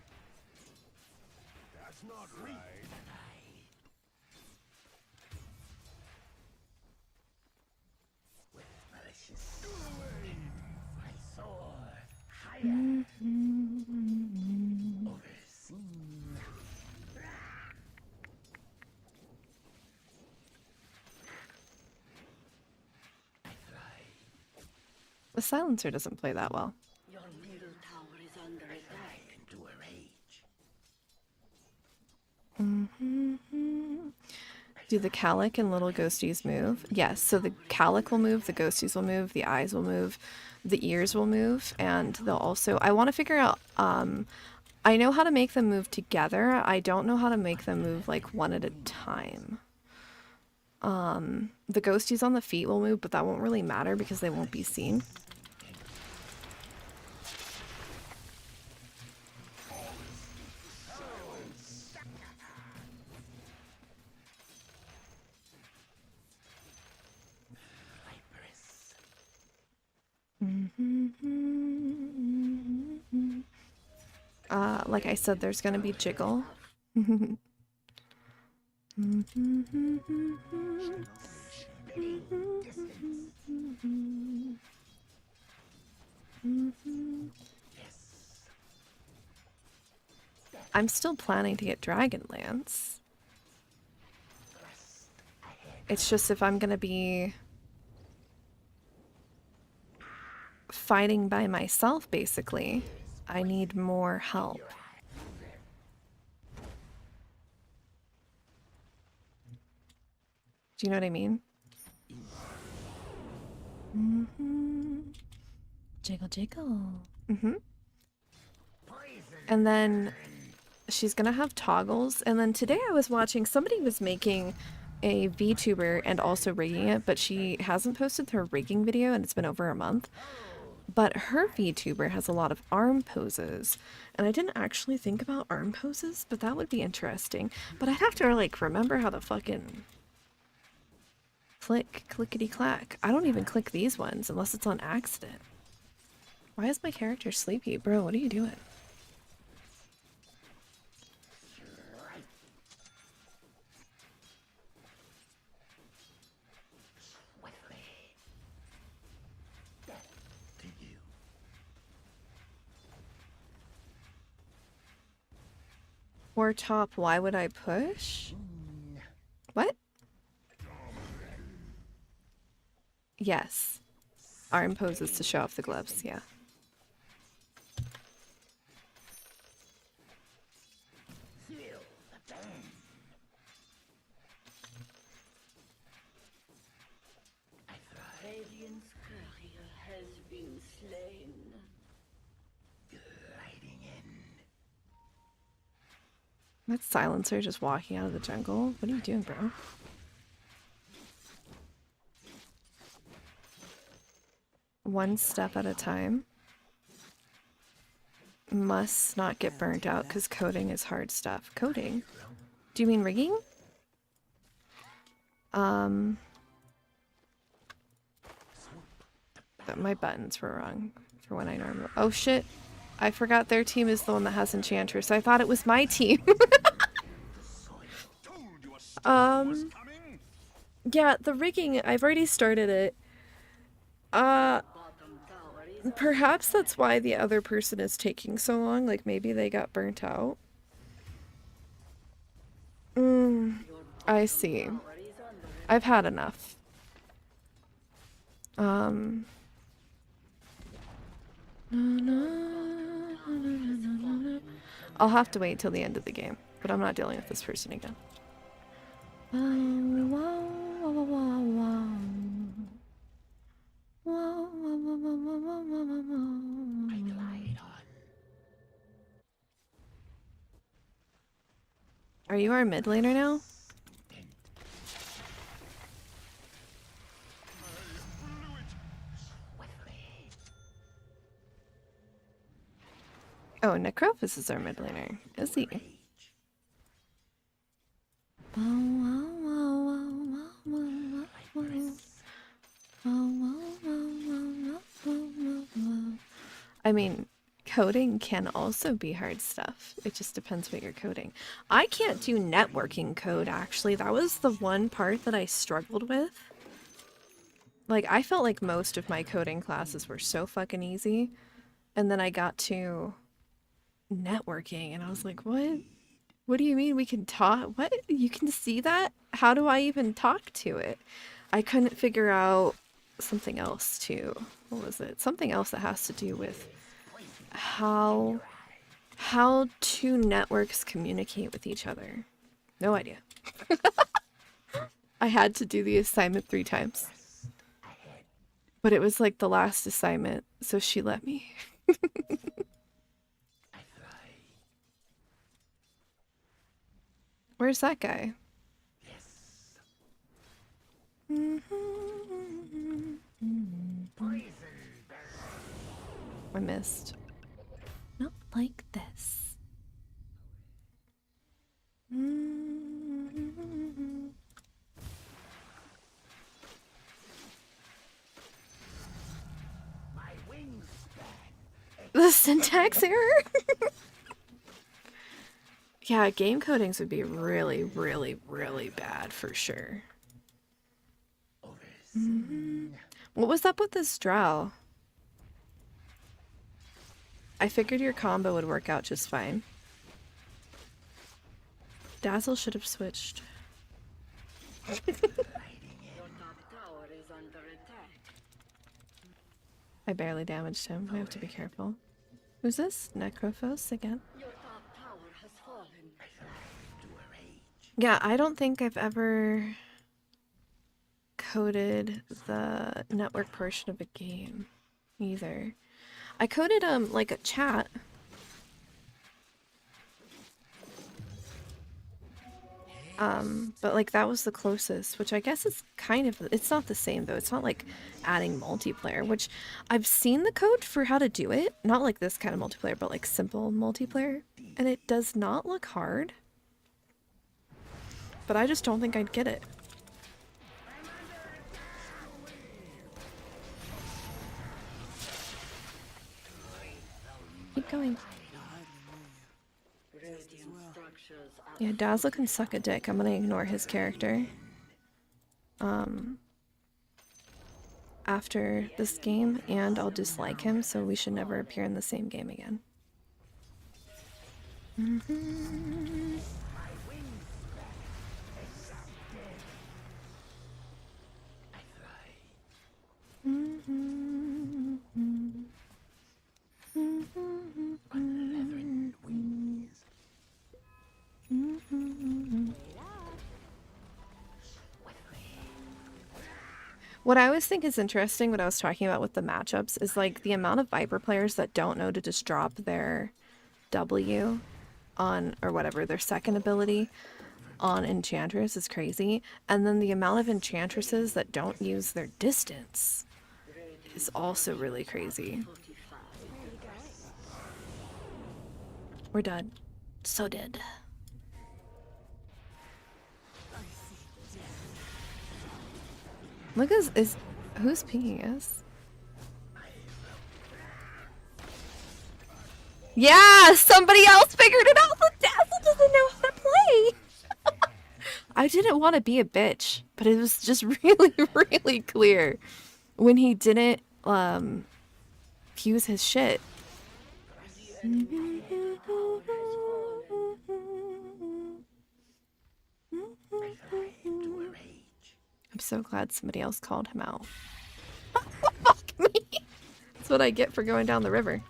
That's not right. With malicious I soar higher. Overseen. The silencer doesn't play that well. Your middle tower is under attack. Into a rage. Do the Calic and little ghosties move? Yes, so the Calic will move, the ghosties will move, the eyes will move, the ears will move, and they'll also... I want to figure out... I know how to make them move together. I don't know how to make them move, like, one at a time. The ghosties on the feet will move, but that won't really matter because they won't be seen. Like I said, there's gonna be jiggle. I'm still planning to get Dragonlance. It's just if I'm gonna be fighting by myself, basically, I need more help. Do you know what I mean? Jiggle, jiggle. And then she's gonna have toggles. And then today I was watching, somebody was making a VTuber and also rigging it, but she hasn't posted her rigging video and it's been over a month. But her VTuber has a lot of arm poses. And I didn't actually think about arm poses, but that would be interesting. But I'd have to, like, remember how to fucking click, clickety-clack. I don't even click these ones unless it's on accident. Why is my character sleepy? Bro, what are you doing? Or top, why would I push? What? Yes. Arm poses to show off the gloves, yeah. Radiant's courier has been slain. Gliding in. That silencer just walking out of the jungle. What are you doing, bro? One step at a time. Must not get burnt out because coding is hard stuff. Coding? Do you mean rigging? My buttons were wrong for when I normally... Oh shit! I forgot their team is the one that has Enchantress. I thought it was my team. Yeah, the rigging, I've already started it. Perhaps that's why the other person is taking so long. Like, maybe they got burnt out. I see. I've had enough. I'll have to wait till the end of the game, but I'm not dealing with this person again. Are you our mid laner now? Oh, Necrophis is our mid laner, is he? I mean, coding can also be hard stuff. It just depends what you're coding. I can't do networking code, actually. That was the one part that I struggled with. Like, I felt like most of my coding classes were so fucking easy. And then I got to networking and I was like, what? What do you mean we can talk? What? You can see that? How do I even talk to it? I couldn't figure out something else too. What was it? Something else that has to do with how two networks communicate with each other. No idea. I had to do the assignment 3 times. But it was like the last assignment, so she let me. Where's that guy? I missed. Not like this. The syntax error? Yeah, game codings would be really, really, really bad for sure. What was up with this drow? I figured your combo would work out just fine. Dazzle should have switched. Your top tower is under attack. I barely damaged him. I have to be careful. Who's this? Necrophos again? Your top tower has fallen. Yeah, I don't think I've ever coded the network portion of a game either. I coded like a chat. But like that was the closest, which I guess is kind of, it's not the same though. It's not like adding multiplayer, which I've seen the code for how to do it. Not like this kind of multiplayer, but like simple multiplayer. And it does not look hard. But I just don't think I'd get it. Keep going. Yeah, Dazzle can suck a dick. I'm gonna ignore his character. After this game, and I'll dislike him, so we should never appear in the same game again. What I always think is interesting, what I was talking about with the matchups, is like the amount of Viper players that don't know to just drop their W on, or whatever, their second ability on Enchantress is crazy. And then the amount of Enchantresses that don't use their distance is also really crazy. We're done. So dead. Look, who's pinging us? Yeah, somebody else figured it out. The Dazzle doesn't know how to play. I didn't want to be a bitch, but it was just really, really clear when he didn't use his shit. I'm so glad somebody else called him out. Fuck me. That's what I get for going down the river.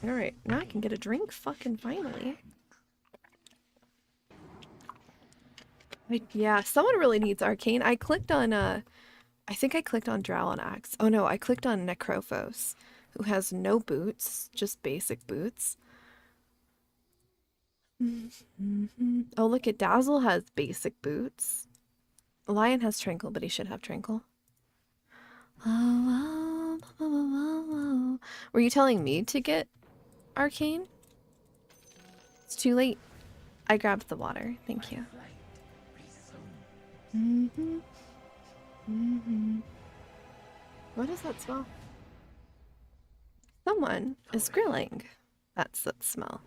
Alright, now I can get a drink fucking finally. Yeah, someone really needs Arcane. I clicked on, I think I clicked on Drow on Axe. Oh no, I clicked on Necrophos, who has no boots, just basic boots. Oh, look at Dazzle has basic boots. Lion has Tranquil, but he should have Tranquil. Were you telling me to get Arcane? It's too late. I grabbed the water. Thank you. What does that smell? Someone is grilling. That's that smell.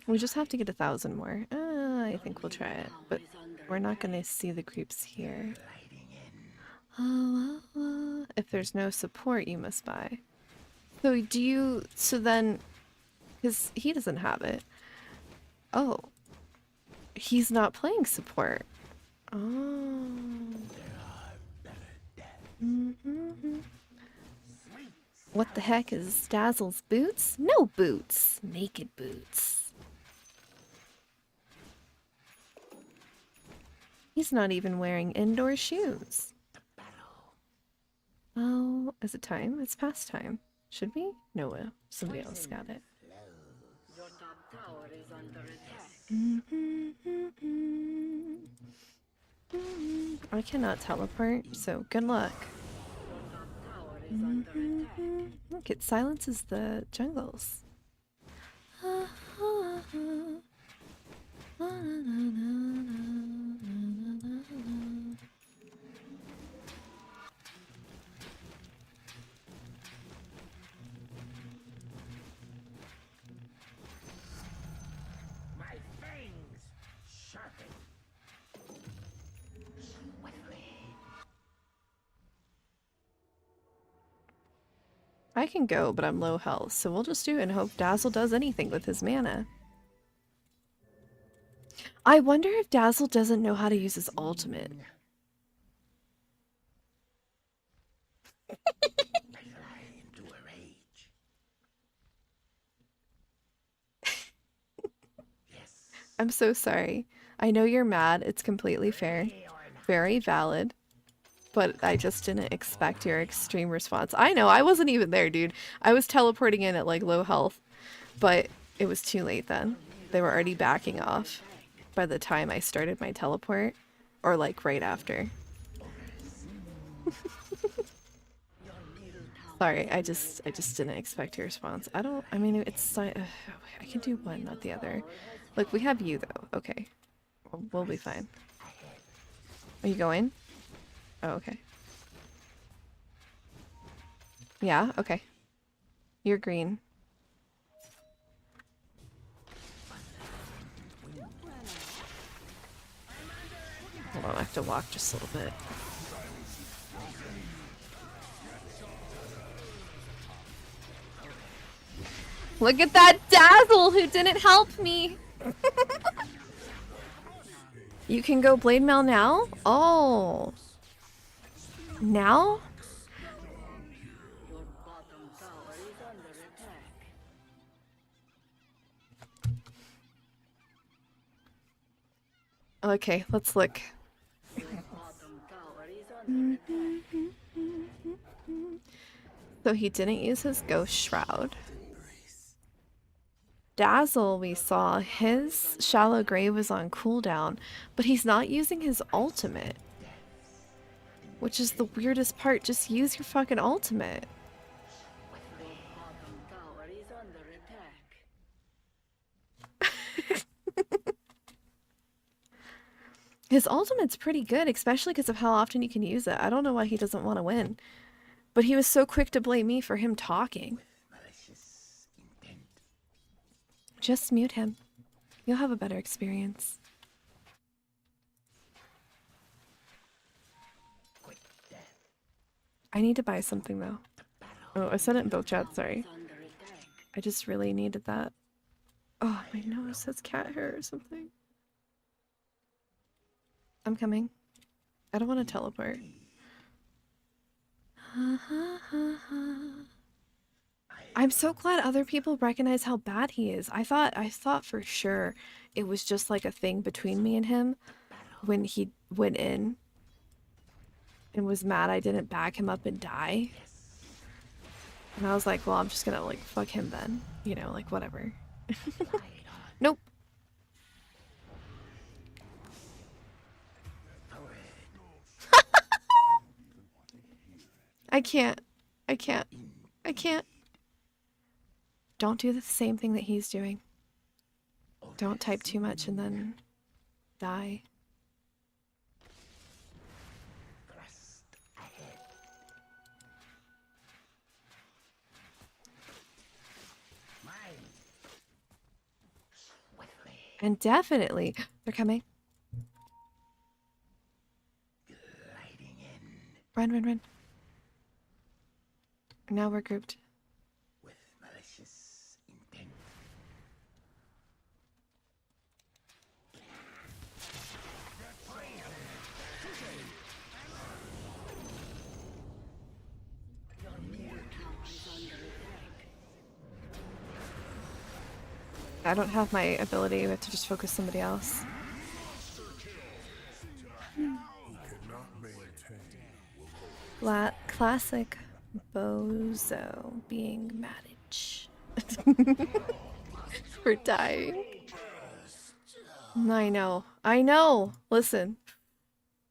We just have to get 1,000 more. I think we'll try it, but we're not gonna see the creeps here. If there's no support, you must buy. So do you? So then, because he doesn't have it. Oh, he's not playing support. Oh. Mm-hmm. What the heck is Dazzle's boots? No boots. Naked boots. He's not even wearing indoor shoes. Oh, is it time? It's past time. Should we? No, somebody else got it. Your top tower is under attack. I cannot teleport, so good luck. Your top tower is under attack. Look, it silences the jungles. My fangs sharpen. Swiftly. I can go, but I'm low health, so we'll just do it and hope Dazzle does anything with his mana. I wonder if Dazzle doesn't know how to use his ultimate. I fly into a rage. Yes. I'm so sorry. I know you're mad. It's completely fair. Very valid. But I just didn't expect your extreme response. I know, I wasn't even there, dude. I was teleporting in at like low health. But it was too late then. They were already backing off by the time I started my teleport. Or like right after. Sorry, I just didn't expect your response. I mean, it's I can do one, not the other. Look, we have you though. Okay. We'll be fine. Are you going? Oh, okay. Yeah, okay. You're green. Hold on, I have to walk just a little bit. Look at that Dazzle who didn't help me! You can go Blade Mail now? Oh. Now? Your bottom tower is under attack. Okay, let's look. Your bottom tower is under attack. So he didn't use his Ghost Shroud. Dazzle, we saw, his Shallow Grave was on cooldown, but he's not using his ultimate. Which is the weirdest part. Just use your fucking ultimate. Your bottom tower is under attack. His ultimate's pretty good, especially because of how often you can use it. I don't know why he doesn't want to win. But he was so quick to blame me for him talking. Malicious intent. Just mute him. You'll have a better experience. Quick death. I need to buy something though. Oh, I said it in both chats, sorry. Is under attack. I just really needed that. Oh, my nose has cat hair or something. I'm coming. I don't want to teleport. I'm so glad other people recognize how bad he is. I thought for sure it was just like a thing between me and him when he went in and was mad I didn't back him up and die. And I was like, well, I'm just gonna like fuck him then. You know, like whatever. Nope. I can't. I can't. I can't. Don't do the same thing that he's doing. Don't type too much and then die. Thrust ahead. Mine. Swiftly. And definitely, they're coming. Gliding in. Run, run, run. Now we're grouped. With malicious intent. I don't have my ability. We have to just focus somebody else. Classic bozo being managed. We're dying. I know. I know. Listen.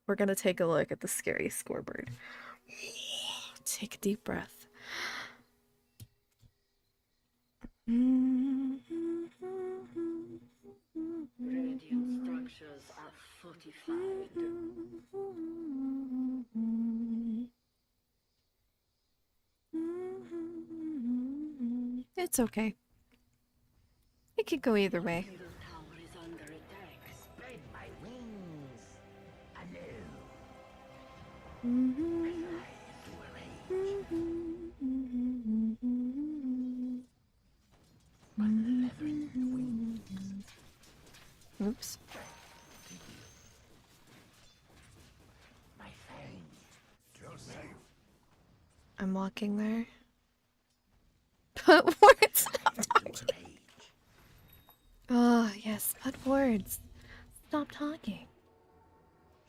We're gonna take a look at the scary scoreboard. Take a deep breath. Radiant structures are fortified. It's okay. It could go either way. Middle tower is under attack. Spread my wings anew. To a rage. Malevolent wings. Oops. My fangs. You're safe. I'm walking there. Put words. Stop talking. To a rage. Oh, yes. Put words. Stop talking.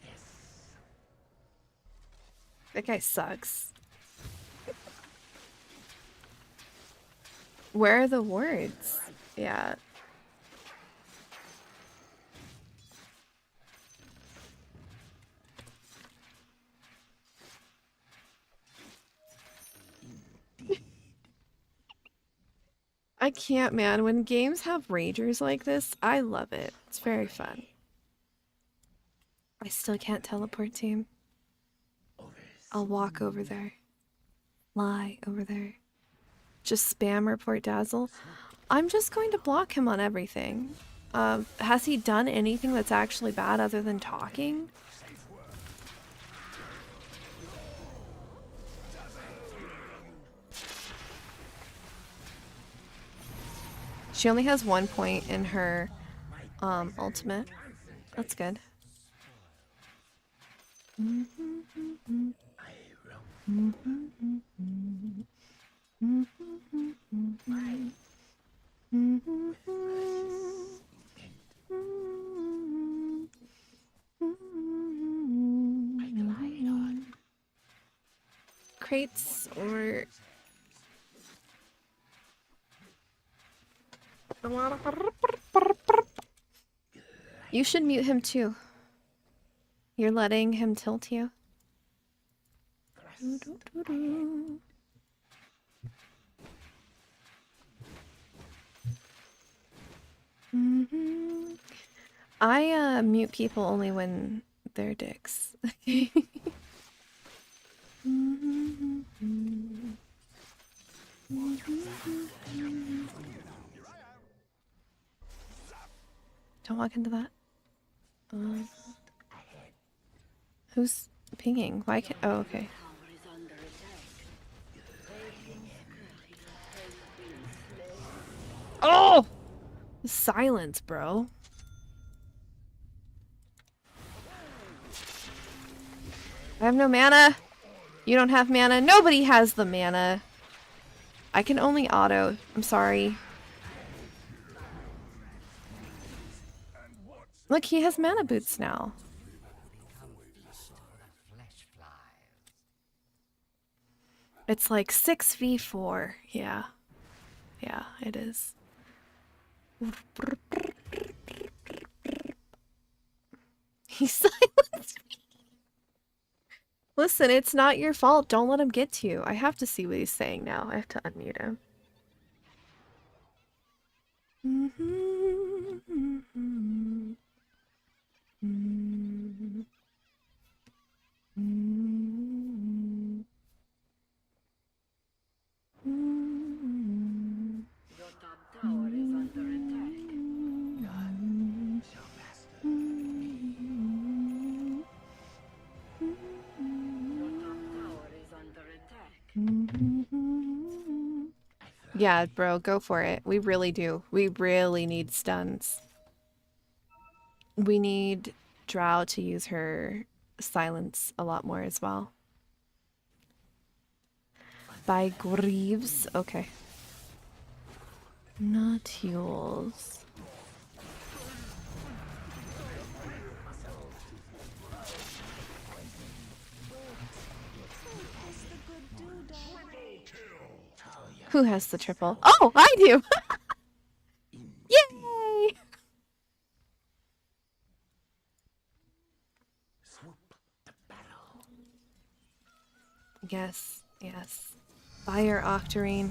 Yes. That guy sucks. Where are the words? Yeah. I can't, man. When games have ragers like this, I love it. It's very fun. I still can't teleport to him. I'll walk over there. Fly over there. Just spam report dazzle. I'm just going to block him on everything. Has he done anything that's actually bad other than talking? She only has 1 point in her ultimate. That's good. Crates or you should mute him too. You're letting him tilt you. I mute people only when they're dicks. Don't walk into that. Who's pinging? Why can't? Oh, okay. Tower is under attack. Oh! Silence, bro. I have no mana. You don't have mana. Nobody has the mana. I can only auto. I'm sorry. Look, he has mana boots now. It's like 6v4. Yeah. Yeah, it is. He silenced me. Listen, it's not your fault. Don't let him get to you. I have to see what he's saying now. I have to unmute him. Your top tower is under attack. Shall master. Your top tower is under attack. Yeah, bro, go for it. We really do. We really need stuns. We need Drow to use her silence a lot more as well. By Greaves. Okay. Notules. Who has the triple? Oh, I do! Yay! Yes, yes. Fire Octarine.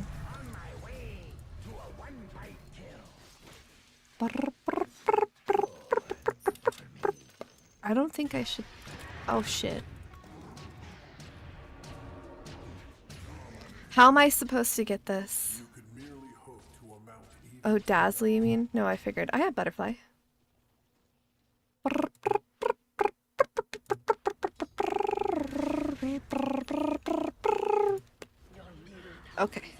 I don't think I should... Oh, shit. How am I supposed to get this? Oh, Dazzle, you mean? No, I figured. I have Butterfly. Okay.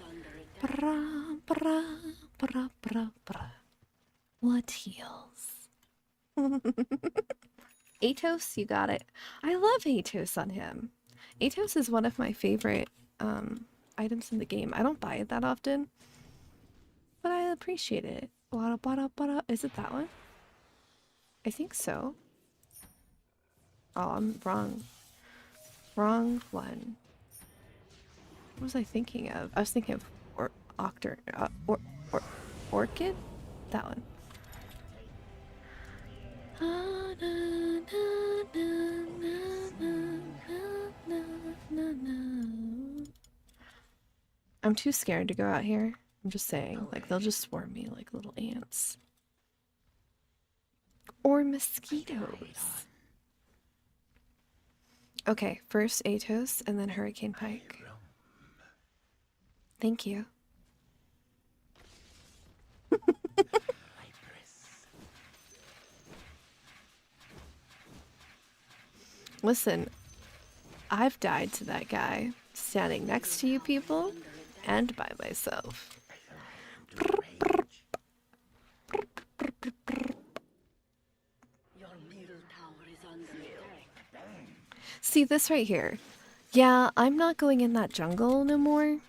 What heals? Atos, you got it. I love Atos on him. Atos is one of my favorite items in the game. I don't buy it that often, but I appreciate it. Is it that one? I think so. Oh, I'm wrong. Wrong one. What was I thinking of? I was thinking of Orchid? That one. I'm too scared to go out here. I'm just saying, like, they'll just swarm me like little ants. Or mosquitoes. Okay, first Atos and then Hurricane Pike. Thank you. Listen, I've died to that guy standing next to you people and by myself. See this right here. Yeah, I'm not going in that jungle no more.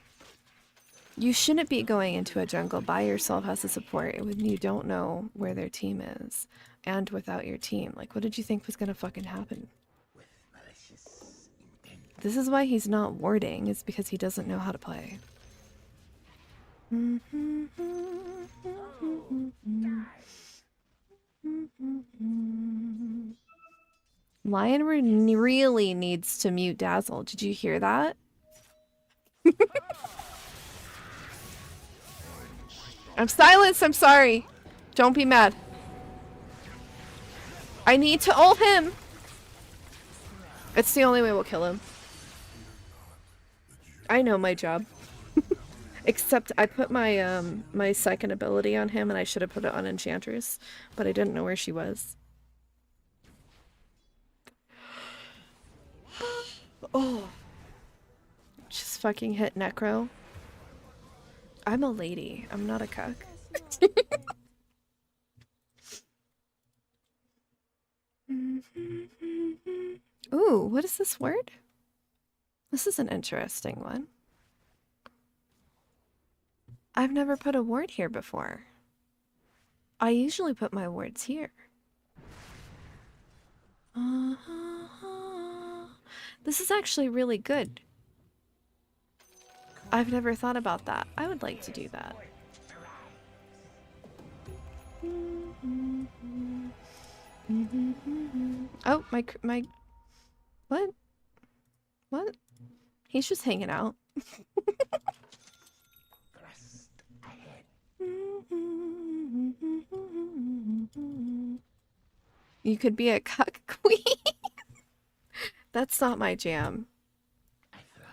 You shouldn't be going into a jungle by yourself as a support when you don't know where their team is. And without your team. Like, what did you think was gonna fucking happen? This is why he's not warding, is because he doesn't know how to play. Lion really needs to mute Dazzle. Did you hear that? I'm silenced, I'm sorry. Don't be mad. I need to ult him. It's the only way we'll kill him. I know my job. Except I put my my second ability on him and I should have put it on Enchantress, but I didn't know where she was. Oh. Just fucking hit Necro. I'm a lady. I'm not a cuck. Ooh, what is this word? This is an interesting one. I've never put a word here before. I usually put my words here. This is actually really good. I've never thought about that. I would like to do that. Oh, my what? What? He's just hanging out. You could be a cuck queen. That's not my jam.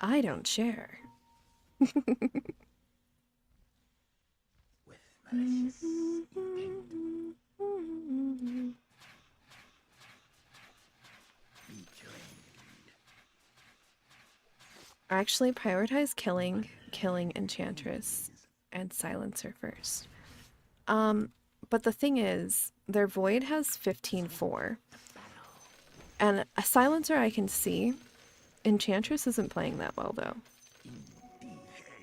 I don't share. Actually, prioritize killing Enchantress and Silencer first. But the thing is, their Void has 15-4. And a Silencer I can see. Enchantress isn't playing that well, though.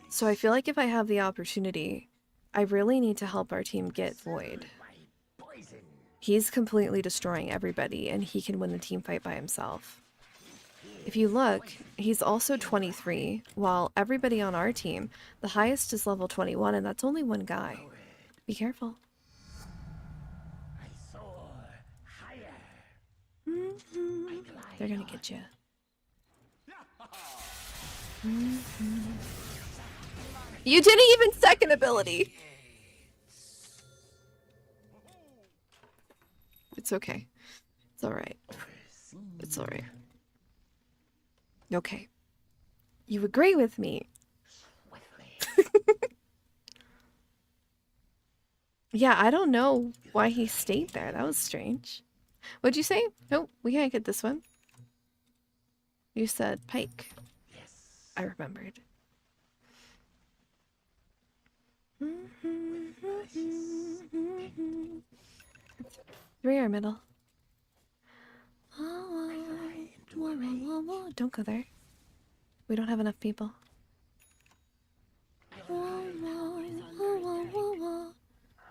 So I feel like if I have the opportunity, I really need to help our team get Void. My poison. He's completely destroying everybody, and he can win the team fight by himself. If you look, he's also 23, while everybody on our team, the highest is level 21, and that's only one guy. Be careful. I soar higher. They're gonna get you. You didn't even second ability! It's okay. It's alright. It's alright. Okay. You agree with me. Yeah, I don't know why he stayed there. That was strange. What'd you say? Nope, we can't get this one. You said Pike. Yes. I remembered. Three are middle. Don't go there. We don't have enough people.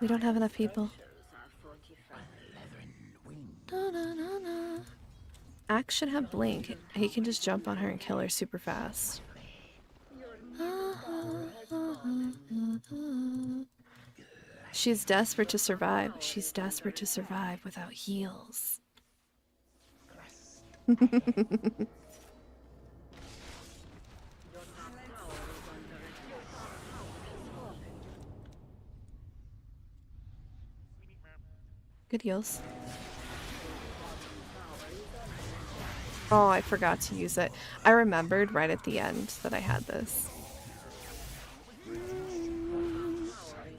We don't have enough people. Axe should have blink. He can just jump on her and kill her super fast. She's desperate to survive. She's desperate to survive without heals. Good heals. Oh, I forgot to use it. I remembered right at the end that I had this.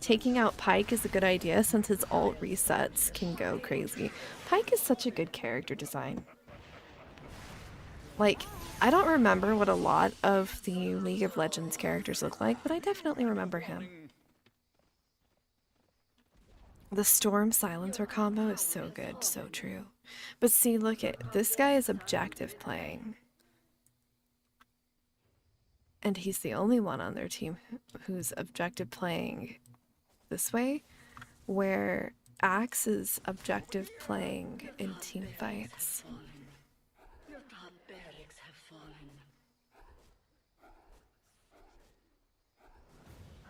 Taking out Pike is a good idea since his ult resets can go crazy. Pike is such a good character design. Like, I don't remember what a lot of the League of Legends characters look like, but I definitely remember him. The Storm Silencer combo is so good, so true. But see, look at this guy is objective playing. And he's the only one on their team who's objective playing this way, where Axe is objective playing in team fights. Your top barracks have fallen.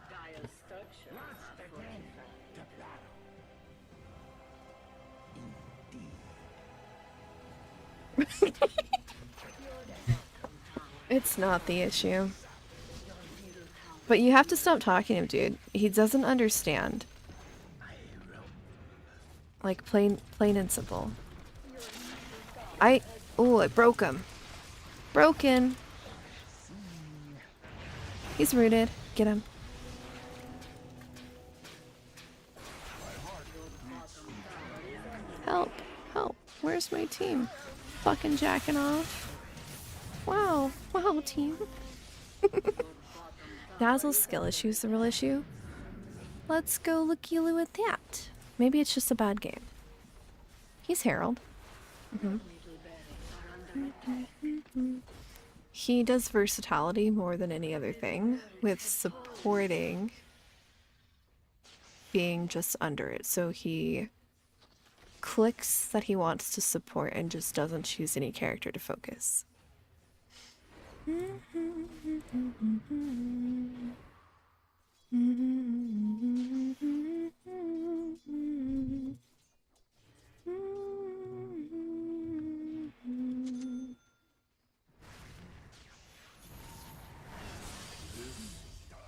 Dire structures are fortified. It's not the issue. But you have to stop talking to him, dude. He doesn't understand. Like, plain and simple. Oh, it broke him. Broken. He's rooted. Get him. Help. Help. Where's my team? Fucking jacking off. Wow. Wow, team. Dazzle's skill issue's the real issue. Let's go looky-loo at that. Maybe it's just a bad game. He's Herald. He does versatility more than any other thing, with supporting being just under it. So he clicks that he wants to support and just doesn't choose any character to focus.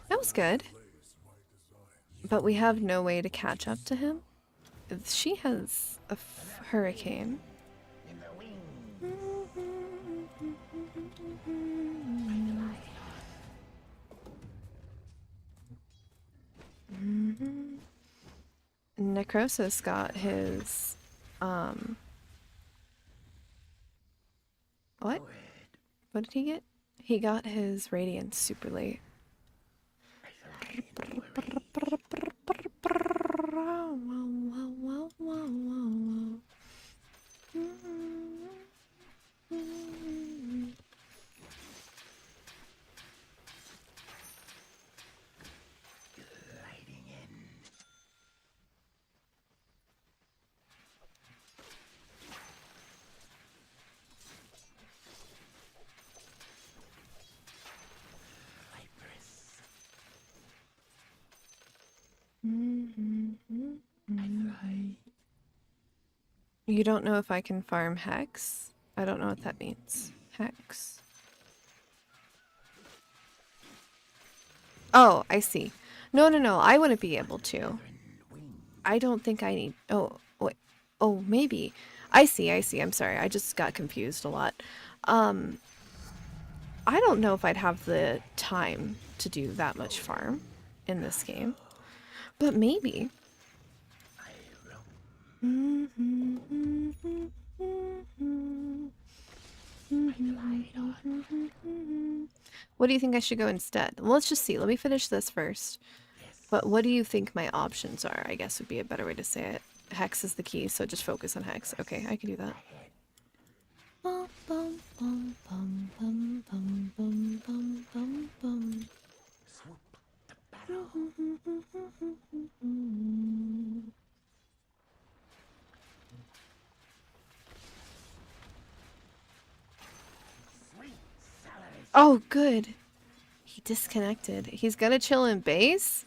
That was good. But we have no way to catch up to him. She has a hurricane. In the wings. Necrosis got his what? What did he get? He got his radiance super late. Gliding in. You don't know if I can farm Hex? I don't know what that means. Hex. Oh, I see. No, no, no. I wouldn't be able to. I don't think I need... Oh, wait. Oh, maybe. I see, I see. I'm sorry. I just got confused a lot. I don't know if I'd have the time to do that much farm in this game. But maybe. What do you think I should go instead? Well, let's just see. Let me finish this first. But what do you think my options are? I guess would be a better way to say it. Hex is the key, so just focus on Hex. Okay, I can do that. Bum, bum, bum, bum, bum, bum, bum, bum, bum, bum. Swoop the barrel. Sweet salad. Oh, good. He disconnected. He's gonna chill in base?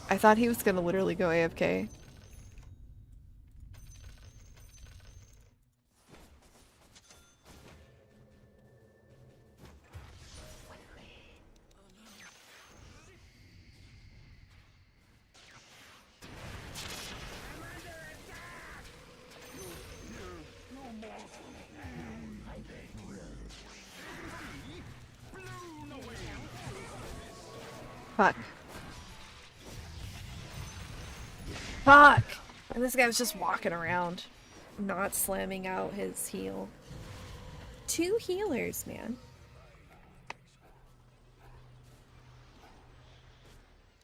I thought he was gonna literally go AFK. Fuck. Fuck! And this guy was just walking around, not slamming out his heal. 2 healers, man.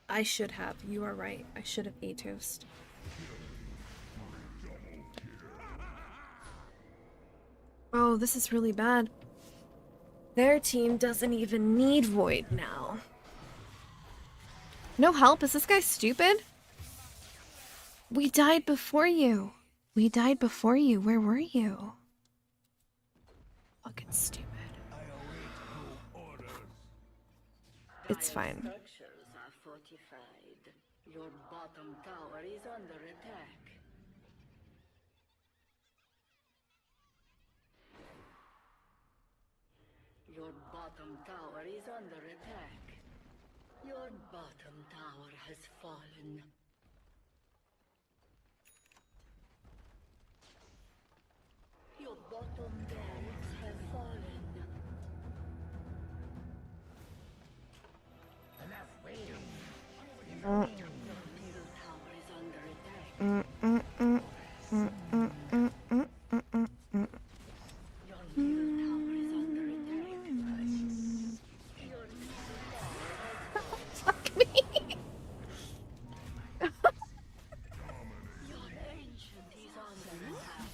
I should have. You are right. I should have A-toast. Oh, this is really bad. Their team doesn't even need Void now. No help? Is this guy stupid? We died before you. We died before you. Where were you? Fucking stupid. It's fine. Structures are fortified. Your bottom tower is under attack. Your bottom tower is under attack. Your bottom tower has fallen. Your bottom barracks have fallen. Enough waiting. Your middle tower is under attack. Your middle tower is under attack. Your Fuck me. Your ancient is under attack.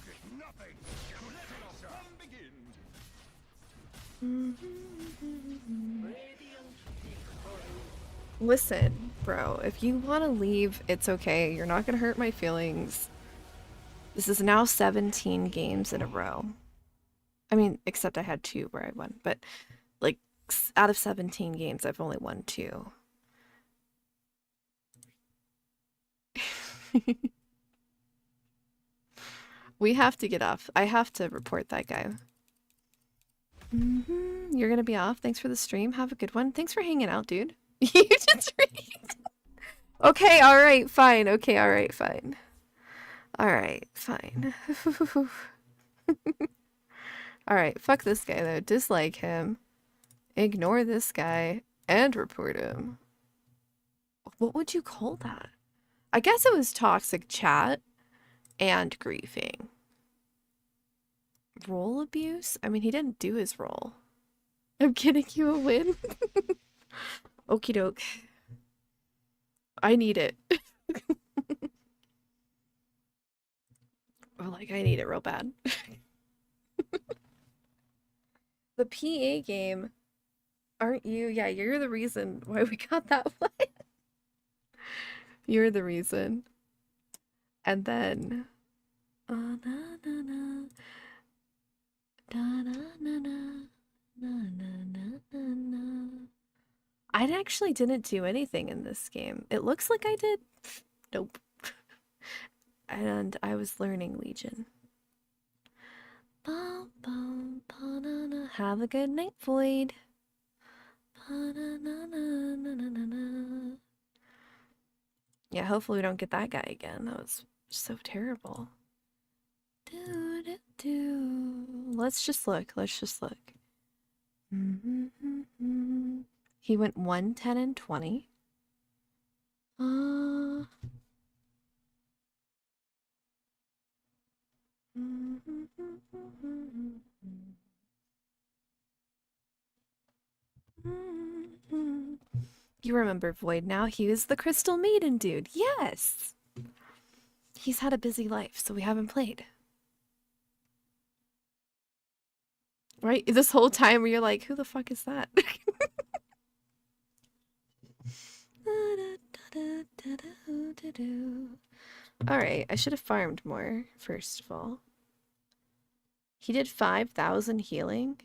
Radiant victory. Listen, bro, if you want to leave, it's okay. You're not going to hurt my feelings. This is now 17 games in a row. I mean, except I had 2 where I won, but like out of 17 games, I've only won 2. We have to get off. I have to report that guy. You're gonna be off. Thanks for the stream. Have a good one. Thanks for hanging out, dude. You just read. Okay, alright, fine. Okay, alright, fine. Alright, fine. Alright, fuck this guy though. Dislike him. Ignore this guy. And report him. What would you call that? I guess it was toxic chat and griefing. Role abuse? I mean, he didn't do his role. I'm getting you a win. Okie doke. I need it. Or like, I need it real bad. The PA game, aren't you? Yeah, you're the reason why we got that one. You're the reason. And then... na, na, na. Da, na, na, na. Na, na, na, na, na. I actually didn't do anything in this game. It looks like I did. Nope. and I was learning Legion. Have a good night, Void. Yeah, hopefully we don't get that guy again. That was so terrible. Let's just look. Let's just look. He went 1, 10, and 20. You remember Void now? He was the Crystal Maiden dude. Yes! He's had a busy life, so we haven't played. Right? This whole time where you're like, who the fuck is that? Alright, I should have farmed more, first of all. He did 5,000 healing.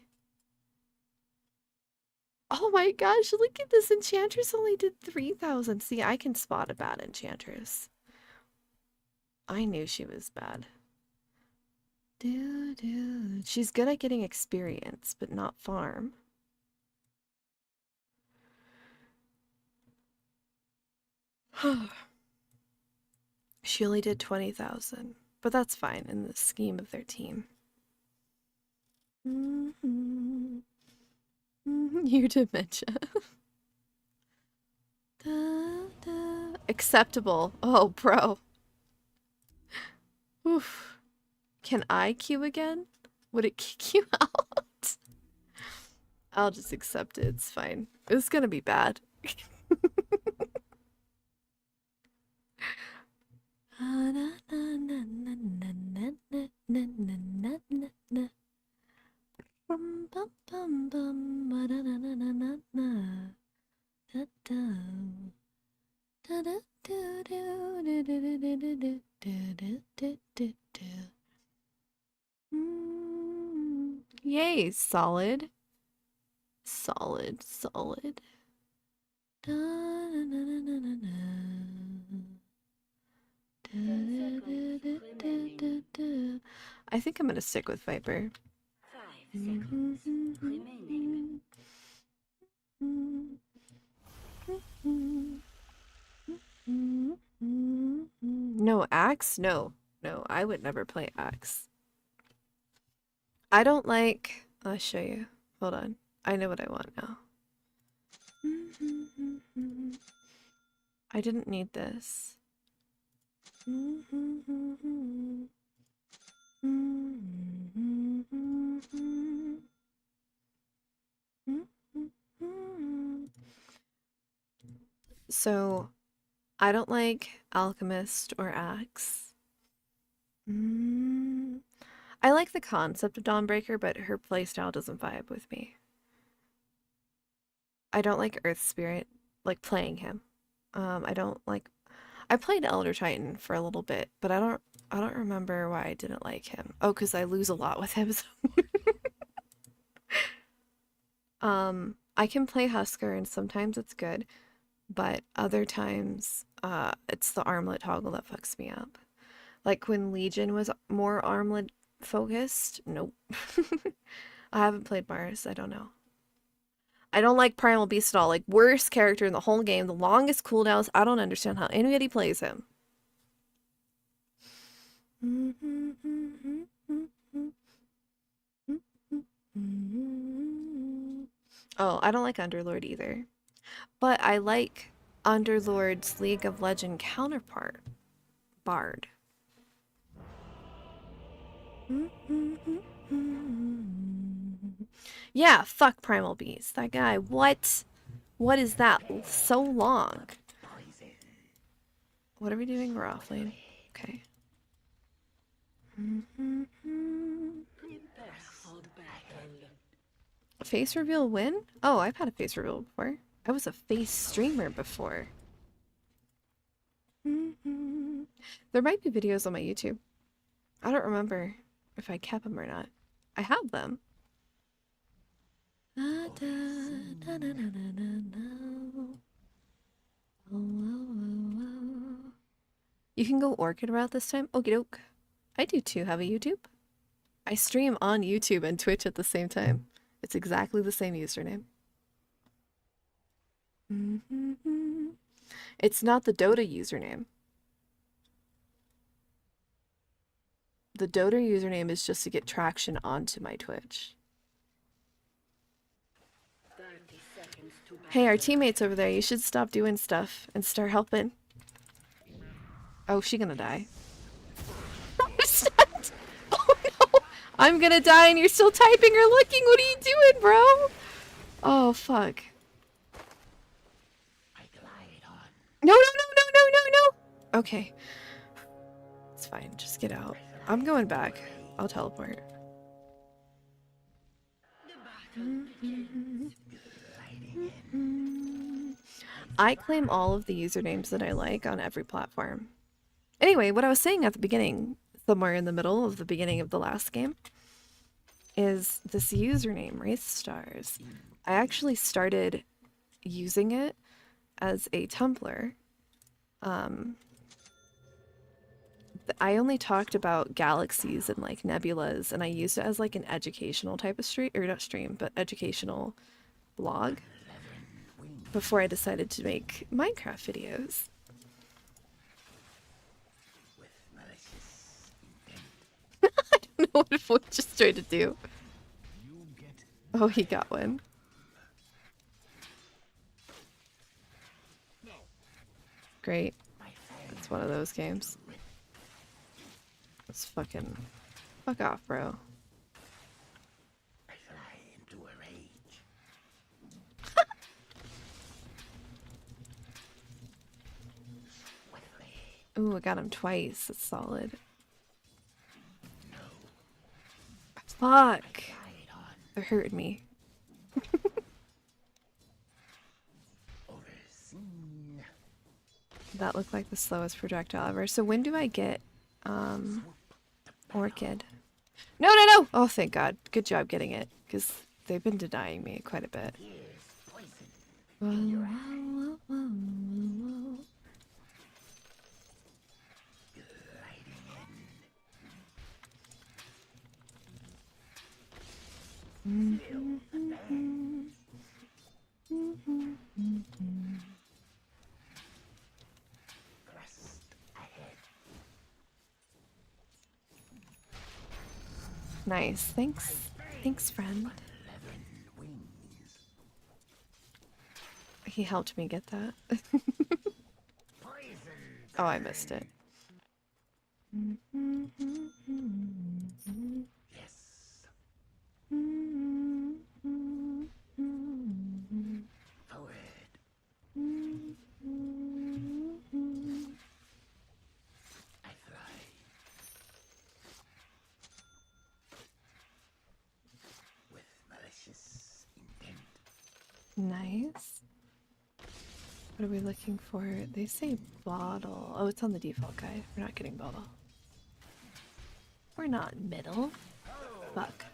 Oh my gosh, look at this. Enchantress only did 3,000. See, I can spot a bad Enchantress. I knew she was bad. She's good at getting experience, but not farm. She only did 20,000, but that's fine in the scheme of their team. Your dementia. Acceptable. Oh, bro. Oof. Can I queue again? Would it kick you out? I'll just accept it. It's fine. It's gonna be bad. Yay, solid. Solid, solid. I think I'm gonna stick with Viper. 5 seconds remaining. No, Axe? No. No, I would never play Axe. I don't like... I'll show you. Hold on. I know what I want now. I didn't need this. So, I don't like Alchemist or Axe. I like the concept of Dawnbreaker, but her playstyle doesn't vibe with me. I don't like Earth Spirit, like playing him. I don't like... I played Elder Titan for a little bit, but I don't remember why I didn't like him. Oh, because I lose a lot with him. So I can play Husker and sometimes it's good, but other times it's the armlet toggle that fucks me up. Like when Legion was more armlet focused, nope. I haven't played Mars, I don't know. I don't like Primal Beast at all. Like, worst character in the whole game, the longest cooldowns. I don't understand how anybody plays him. Oh, I don't like Underlord either. But I like Underlord's League of Legend counterpart, Bard. Yeah, fuck Primal Beast. That guy, what? What is that? So long. What are we doing? We're offlane. Okay. Prepare for battle. Face reveal win? Oh, I've had a face reveal before. I was a face streamer before. There might be videos on my YouTube. I don't remember if I kept them or not. I have them. You can go Orchid route this time? Okie doke. I do too have a YouTube. I stream on YouTube and Twitch at the same time. It's exactly the same username. It's not the Dota username. The Dota username is just to get traction onto my Twitch. 30 seconds to Hey, our teammates over there, you should stop doing stuff and start helping. Oh, she gonna die. Oh no! I'm gonna die and you're still typing or looking. What are you doing, bro? Oh, fuck. I glide on. No, no, no, no, no, no, no! Okay. It's fine, just get out. I'm going back. I'll teleport. I claim all of the usernames that I like on every platform. Anyway, what I was saying at the beginning, somewhere in the middle of the beginning of the last game, is this username, WraithStars. I actually started using it as a Tumblr. I only talked about galaxies and like nebulas, and I used it as like an educational type of stream, or not stream, but educational blog before I decided to make Minecraft videos. With malicious intent. I don't know what Void just tried to do. You get Oh, he got one. Great. It's one of those games. It's fucking... Fuck off, bro. I fly into a rage. Swiftly. Ooh, I got him twice. That's solid. Fuck. Glide on. They're hurting me. Overseen. That looked like the slowest projectile ever. So when do I get, Orchid? No, no, no! Oh, thank God. Good job getting it. Because they've been denying me quite a bit. Here's poison in your eye. Gliding in. Still advance. Thrust ahead. Nice. Thanks. Thanks, friend. 11 wings. He helped me get that. Poison. Oh, I missed it. Yes. Forward. I fly. With malicious intent. Nice. What are we looking for? They say bottle. Oh, it's on the default guide. We're not getting bottle. We're not middle. Fuck.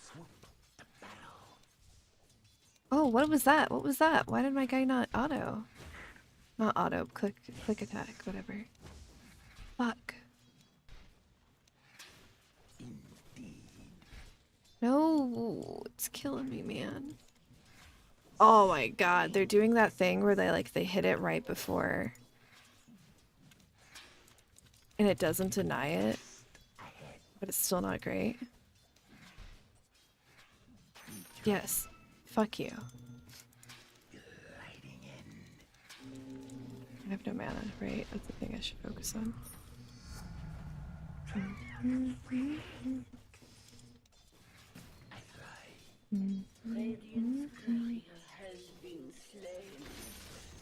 Swoop the battle. Oh, what was that? What was that? Why did my guy not auto? Not auto. Click attack. Whatever. Fuck. Indeed. No, it's killing me, man. Oh my God, they're doing that thing where they hit it right before, and it doesn't deny it, but it's still not great. Yes, fuck you. Gliding in. I have no mana, right? That's the thing I should focus on. I fly. Radiant's courier has been slain.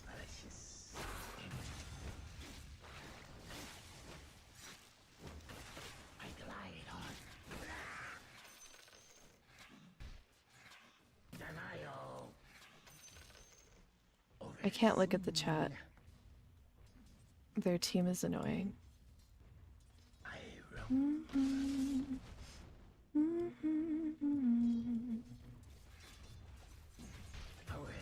Malicious intent. I glide on. Denial. I can't look at the chat. Their team is annoying. I roam. Forward.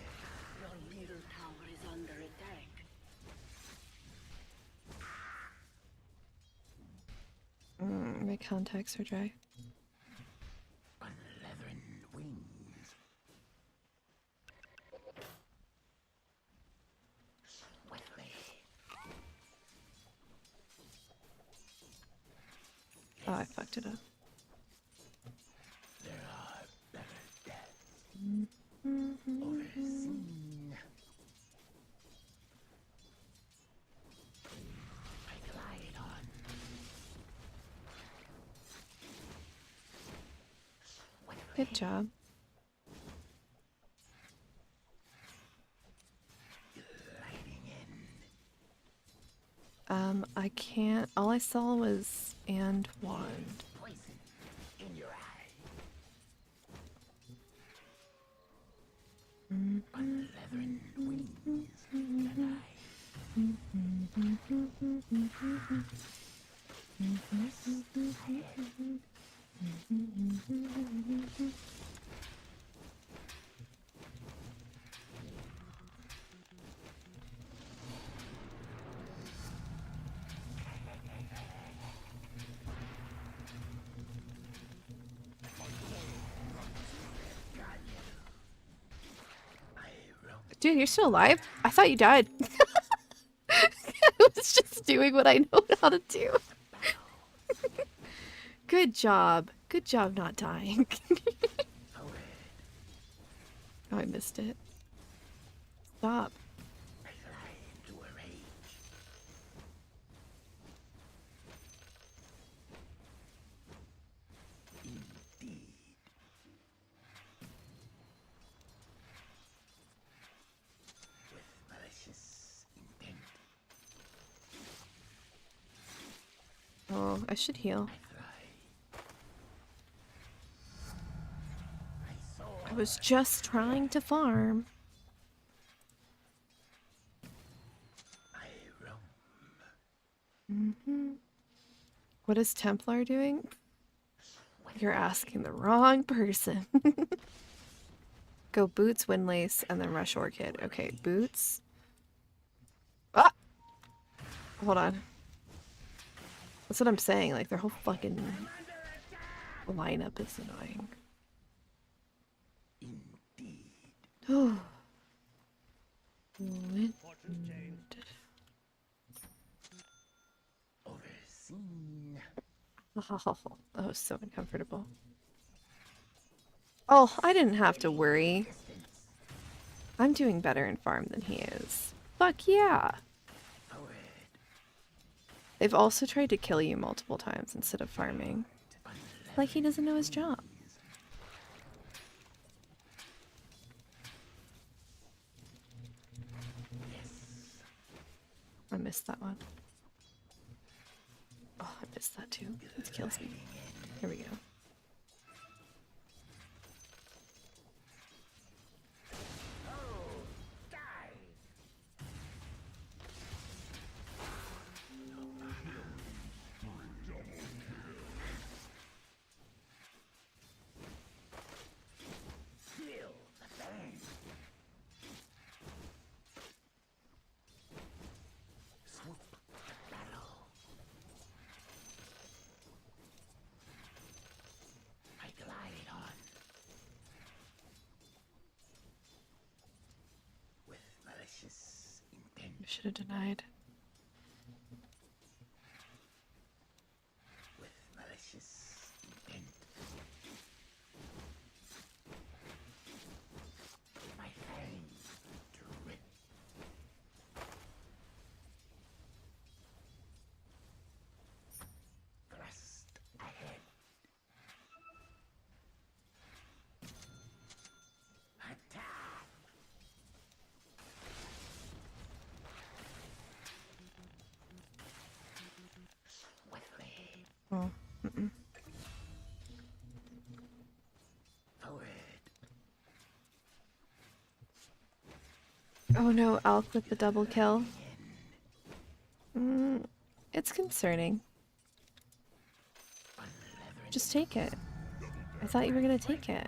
my contacts are dry. Unleathern wings. Swiftly. Oh, I fucked it up. There are better deaths. Overseen. I glide on. Good job. Gliding in. I can't. All I saw was and wand. Poison in your eye. Unleathern wings. And Dude, you're still alive? I thought you died. I was just doing what I know how to do. Good job. Good job not dying. Oh, I missed it. Stop. I glide into a rage. Indeed. With malicious intent. Oh, I should heal. I was just trying to farm. I roam. What is Templar doing? You're asking the wrong person. Go boots, windlace, and then rush orchid. Okay, boots. Ah! Hold on. That's what I'm saying. Like, their whole fucking lineup is annoying. Oh. Overseen. Oh, that was so uncomfortable. Oh, I didn't have to worry. I'm doing better in farm than he is. Fuck yeah! They've also tried to kill you multiple times instead of farming. Like he doesn't know his job. I missed that one. Oh, I missed that too. It kills me. Here we go. Should have denied. With malicious intent. My fangs drip. Thrust ahead. Attack. Oh. Forward. Oh no, Alk with the double kill. It's concerning. Just take it. I thought you were gonna take it.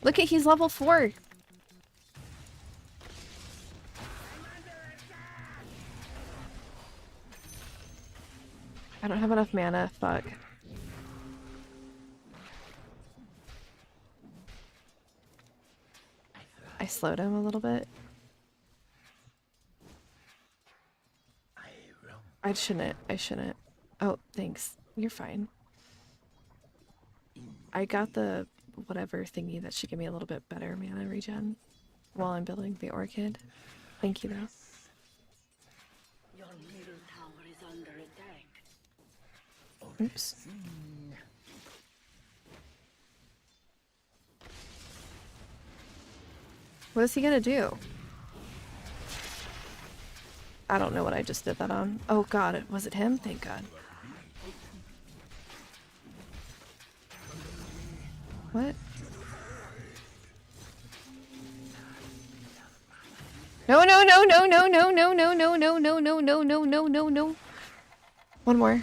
Look at, he's level 4. I don't have enough mana. Fuck. I slowed him a little bit. I shouldn't. I shouldn't. Oh, thanks. You're fine. I got the whatever thingy that should give me a little bit better mana regen while I'm building the orchid. Thank you, though. Your middle tower is under attack. Oops. What is he gonna do? I don't know what I just did that on. Oh god, was it him? Thank god. What? No, no, no, no, no, no, no, no, no, no, no, no, no, no, no, no, no. One more.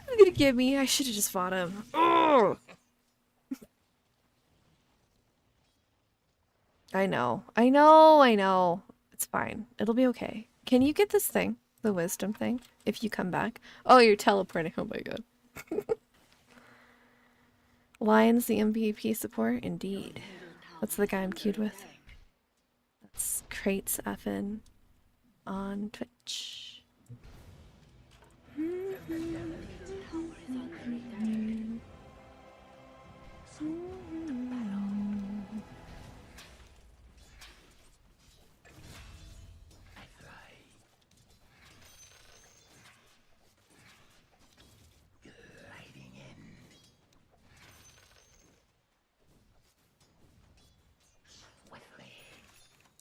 You're gonna get me. I should have just fought him. Ugh. I know. I know. I know. It's fine. It'll be okay. Can you get this thing? The wisdom thing? If you come back? Oh, you're teleporting. Oh my god. Lion's the MVP support? Indeed. That's the guy I'm queued with. That's Crates FN on Twitch.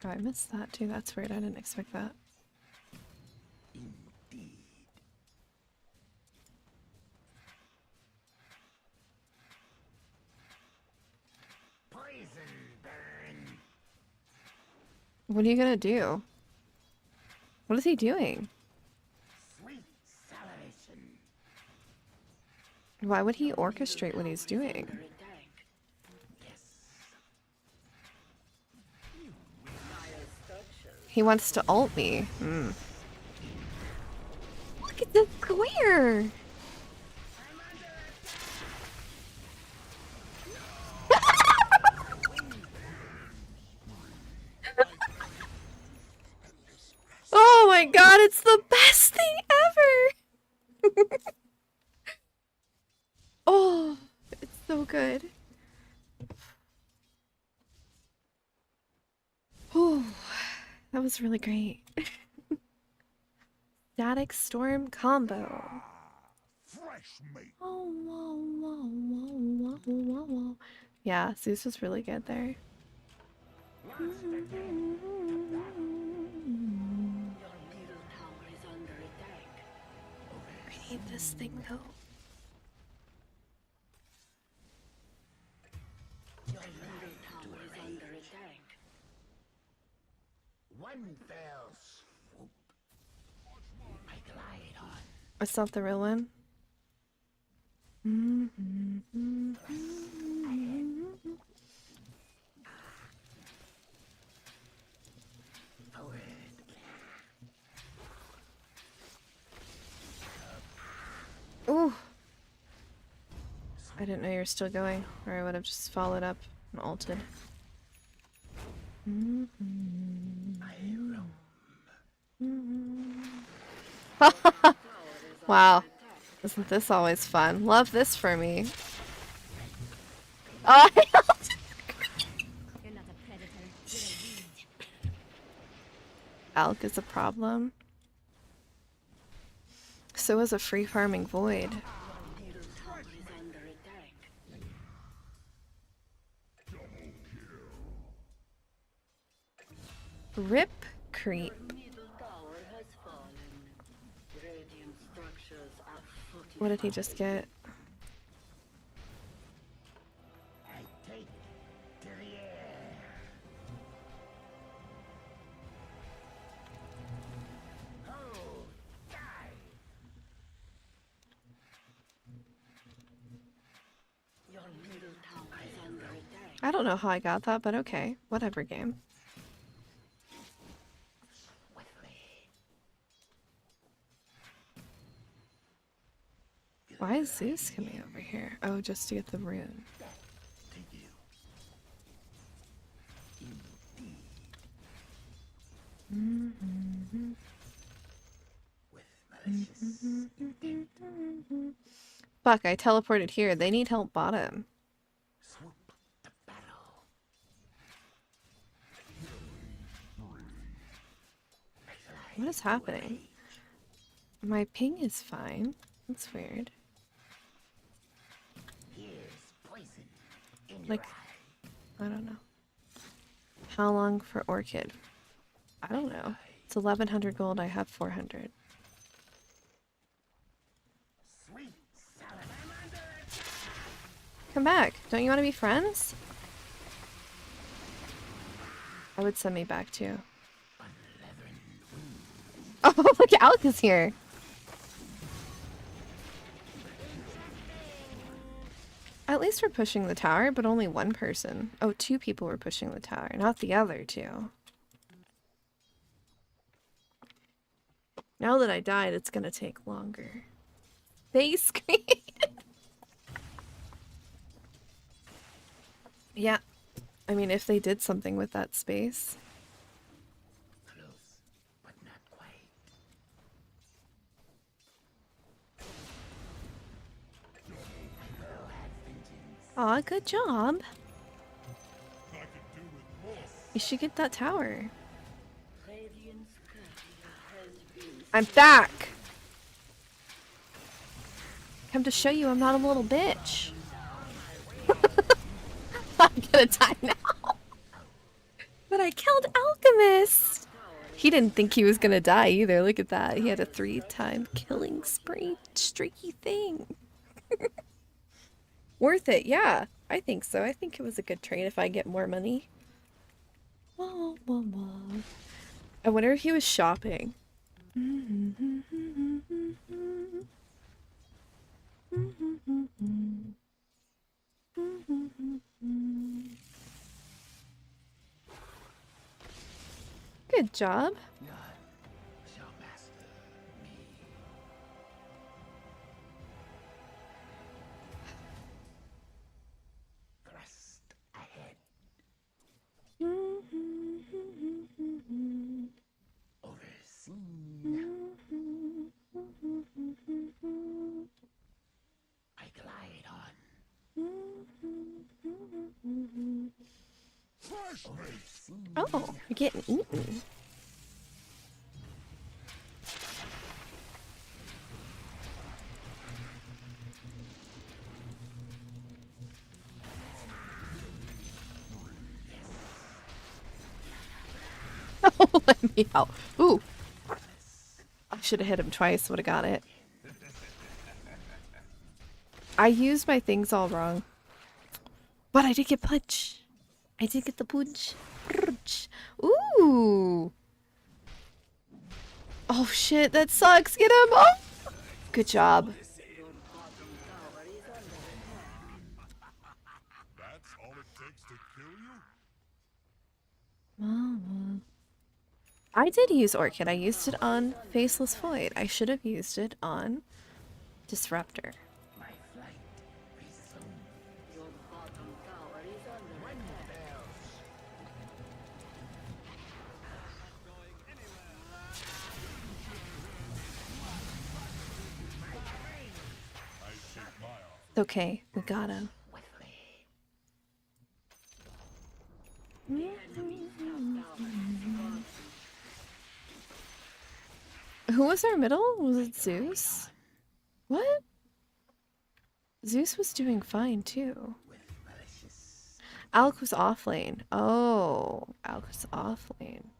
Oh, I missed that too. That's weird. I didn't expect that. Indeed. Poison burn. What are you gonna do? What is he doing? Sweet salivation. Why would he orchestrate what he's doing? He wants to ult me. Hmm. Look at the square! Oh my god, it's the best thing ever! Oh, it's so good. Oh, that was really great. Static Storm combo. Fresh meat. Oh, whoa, whoa, whoa, whoa, whoa, whoa. Yeah, Zeus was really good there. Your middle tower is under attack. I need this thing though. Your middle tower is under attack. One fell swoop. I glide on. It's not the real one. Forward. Ooh. I didn't know you were still going, or I would have just followed up and ulted. Wow. Isn't this always fun? Love this for me. Oh, You're not a predator, you're a weed. Alk is a problem. So is a free farming void. Your middle tower is under attack. Rip creep. Middle tower has fallen. Radiant structures are fortified. What did he just get? I take to the air. Oh, die. Your middle tower is under attack. I don't know how I got that, but okay. Whatever, game. Swiftly. Why is Zeus coming over here? Oh, just to get the rune. To you. With malicious intent. Fuck, I teleported here. They need help bottom. Swoop to battle. What is happening? My ping is fine. That's weird. Here's poison in Like, your eye. I don't know. How long for Orchid? I don't know. It's 1100 gold. I have 400. Sweet salamander. Come back. Don't you want to be friends? I would send me back too. Oh, look, Alec is here. At least we're pushing the tower, but only one person. Oh, two people were pushing the tower, not the other two. Now that I died, it's gonna take longer. Face screen. Yeah. I mean, if they did something with that space. Close, but not quite. Aw, good job. I could do with more. You should get that tower. Radiant's courier has been I'm back. Come to show you I'm not a little bitch. I'm gonna die now. But I killed Alchemist. He didn't think he was gonna die either. Look at that. He had a 3-time killing spree streaky thing. Worth it, yeah. I think so. I think it was a good trade if I get more money. Wah, wah, wah. I wonder if he was shopping. Good job. None shall master me. Thrust ahead. Overseen. I glide on. Fresh meat. Overseen. Oh, you're getting eaten. Oh, let me out. Ooh. I should have hit him twice, would have got it. I used my things all wrong. But I did get punch. I did get the punch. Ooh. Oh shit, that sucks. Get him. Oh. Good job. That's all it takes to kill you? Mama. I did use Orchid. I used it on Faceless Void. I should have used it on Disruptor. My flight resumes. your bottom tower is under attack. I shake my off. It's okay. We got him. Who was our middle? Was it Zeus? What? Zeus was doing fine too. Alec was off lane. Oh, Alec was off lane.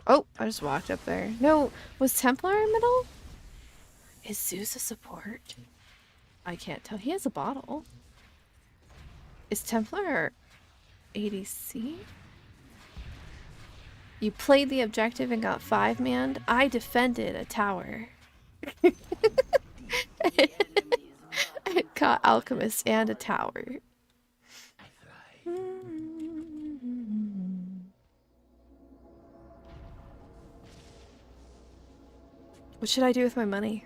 Oh, I just walked up there. No, was Templar in middle? Is Zeus a support? I can't tell. He has a bottle. Is Templar ADC? You played the objective and got 5-manned. I defended a tower. I caught Alchemist and a tower. What should I do with my money?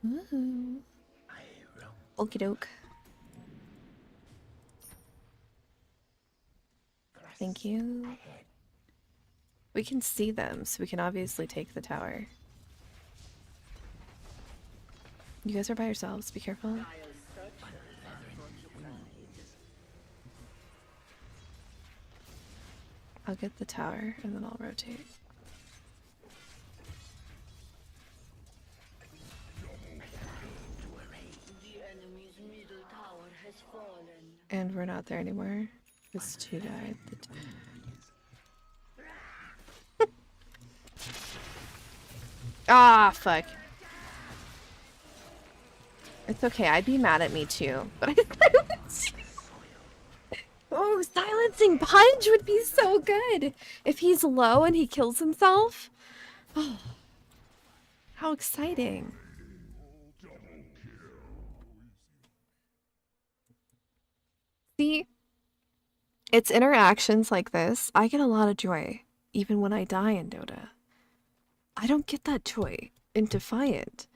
Ooh. I roam Okie doke. Thank you. ahead. We can see them, so we can obviously take the tower. You guys are by yourselves. Be careful. Dial structure is fortified. I'll get the tower and then I'll rotate. The enemy's middle tower has fallen. And we're not there anymore. This two died. Ah, fuck. It's okay. I'd be mad at me too. But oh, silencing punch would be so good if he's low and he kills himself. Oh, how exciting! See, it's interactions like this. I get a lot of joy, even when I die in Dota. I don't get that joy in Defiant.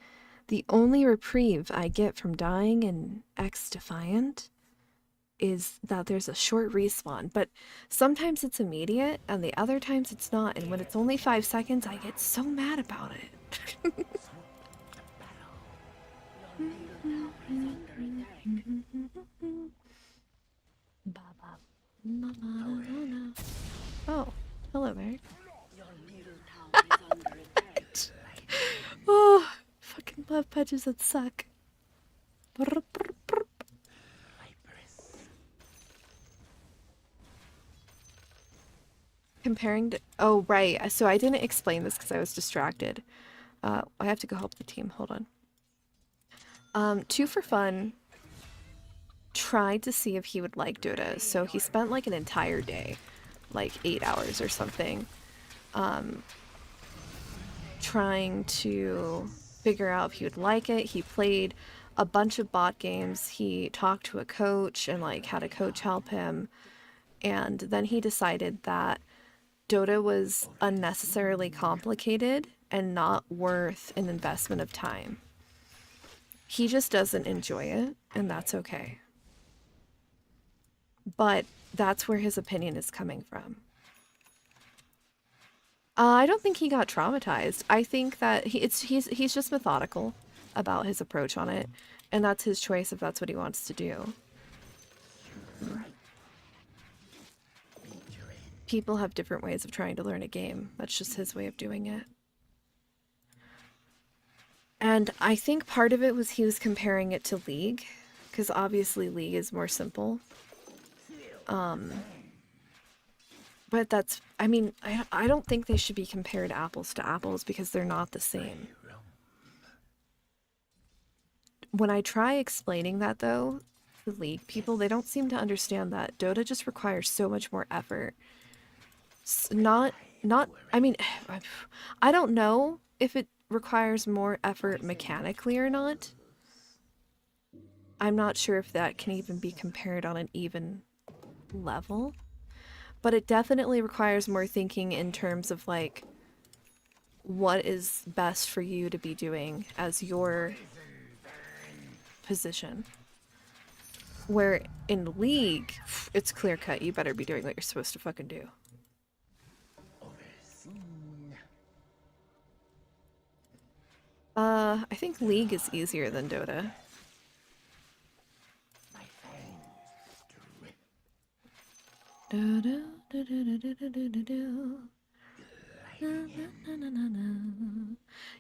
The only reprieve I get from dying in X Defiant is that there's a short respawn, but sometimes it's immediate and the other times it's not, and when it's only 5 seconds, I get so mad about it. Your middle tower is under attack. Oh, hello, Merrick. Your middle tower is under attack. Oh, fucking love patches that suck. Comparing to... Oh, right. So I didn't explain this because I was distracted. I have to go help the team. Hold on. Two for Fun tried to see if he would like Dota. So he spent like an entire day, like 8 hours or something, trying to figure out if he would like it. He played a bunch of bot games. He talked to a coach and like had a coach help him. And then he decided that Dota was unnecessarily complicated and not worth an investment of time. He just doesn't enjoy it, and that's okay. But that's where his opinion is coming from. I don't think he got traumatized. I think that he's just methodical about his approach on it, and that's his choice if that's what he wants to do. People have different ways of trying to learn a game. That's just his way of doing it. And I think part of it was he was comparing it to League, because obviously League is more simple. But that's, I mean, I don't think they should be compared apples to apples because they're not the same. When I try explaining that though, to League people, they don't seem to understand that Dota just requires so much more effort. I mean, I don't know if it requires more effort mechanically or not. I'm not sure if that can even be compared on an even level. But it definitely requires more thinking in terms of like what is best for you to be doing as your position. Where in League, it's clear cut, you better be doing what you're supposed to fucking do. I think League is easier than Dota.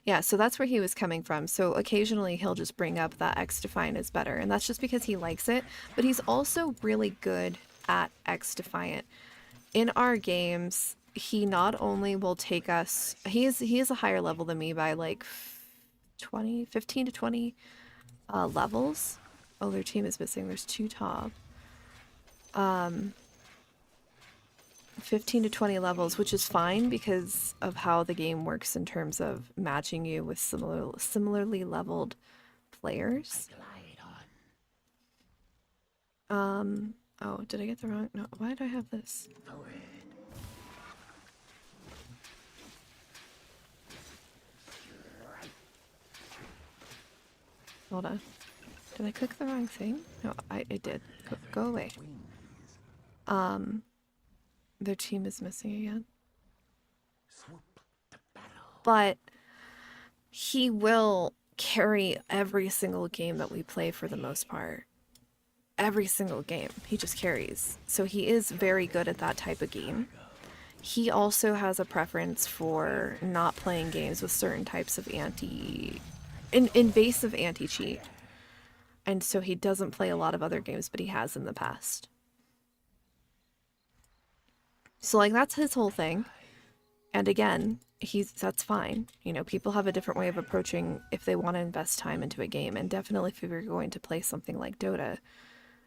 Yeah, so that's where he was coming from. So occasionally he'll just bring up that X Defiant is better, and that's just because he likes it, but he's also really good at X Defiant. In our games, he not only will take us, he is a higher level than me by like 15 to 20 levels. Oh, their team is missing. There's 2 top. 15 to 20 levels, which is fine because of how the game works in terms of matching you with similarly leveled players. Oh, did I get the wrong? No, why did I have this? Hold on. Did I click the wrong thing? No, I did. Go away. Their team is missing again. But he will carry every single game that we play for the most part. Every single game. He just carries. So he is very good at that type of game. He also has a preference for not playing games with certain types of invasive anti-cheat. And so he doesn't play a lot of other games, but he has in the past. So like that's his whole thing. And again, that's fine. You know, people have a different way of approaching if they want to invest time into a game. And definitely if you're going to play something like Dota,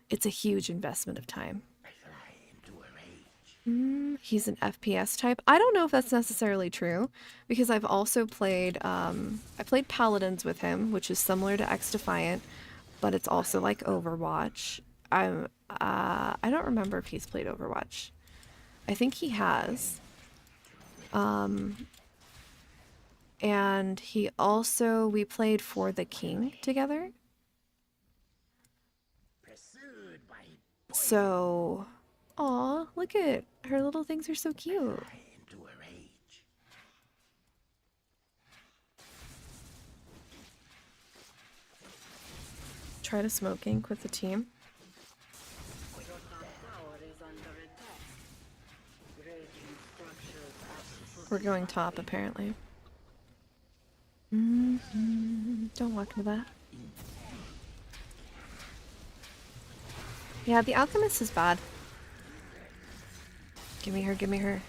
it's a huge investment of time. He's an FPS type. I don't know if that's necessarily true, because I've also played, I played Paladins with him, which is similar to X Defiant, but it's also like Overwatch. I don't remember if he's played Overwatch. I think he has. And he also, we played For the King together. So, aw, look at her little things are so cute. Try to smoke ink with the team. Your top tower is under attack. Raging structures are We're going top, apparently. Don't walk into that. Yeah, the Alchemist is bad. Give me her, give me her.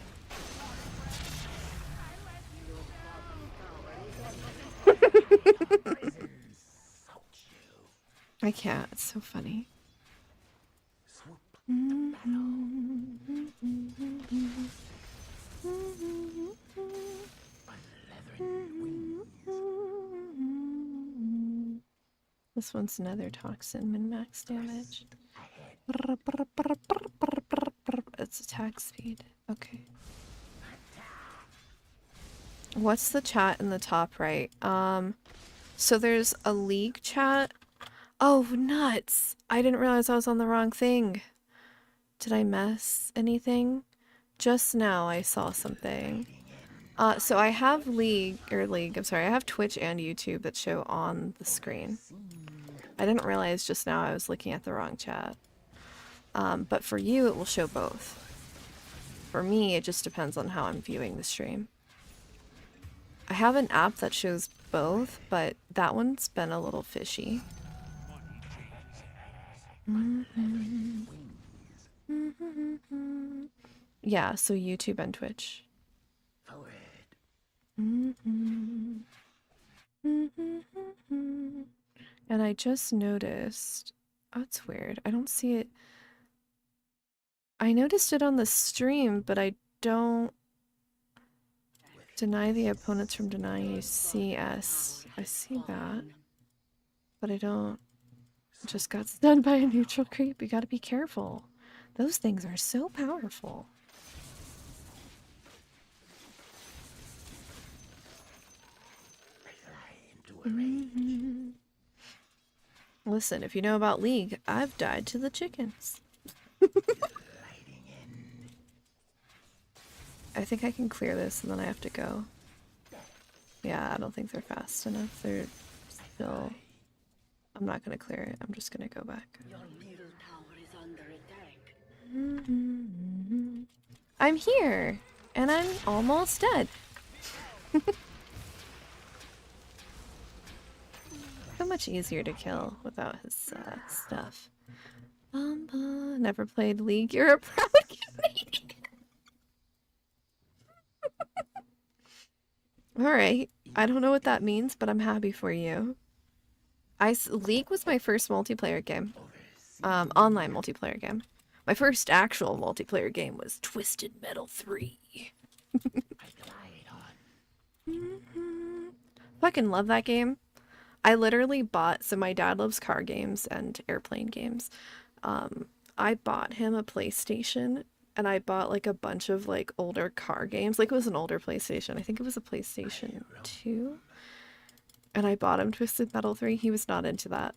I can't, it's so funny. This one's nether toxin, min-max damage. It's attack speed. Okay. What's the chat in the top right? So there's a league chat. Oh, nuts! I didn't realize I was on the wrong thing. Did I miss anything? Just now I saw something. So I have I have Twitch and YouTube that show on the screen. I didn't realize just now I was looking at the wrong chat. But for you, it will show both. For me, it just depends on how I'm viewing the stream. I have an app that shows both, but that one's been a little fishy. Yeah, so YouTube and Twitch. And I just noticed... Oh, it's weird. I don't see it... I noticed it on the stream, but I don't... Deny the opponents from denying CS. I see that. But I don't... Just got stunned by a neutral creep. You gotta be careful. Those things are so powerful. Listen, if you know about League, I've died to the chickens. I think I can clear this and then I have to go. Yeah, I don't think they're fast enough. They're still... I'm not gonna clear it. I'm just gonna go back. Your middle tower is under attack. I'm here! And I'm almost dead. So much easier to kill without his stuff. Never played League. You're a proud Canadian. Alright. I don't know what that means, but I'm happy for you. League was my first multiplayer game. Online multiplayer game. My first actual multiplayer game was Twisted Metal 3. Fucking love that game. I literally bought, so my dad loves car games and airplane games. I bought him a PlayStation and I bought like a bunch of like older car games. Like it was an older PlayStation. I think it was a PlayStation 2. And I bought him Twisted Metal 3. He was not into that.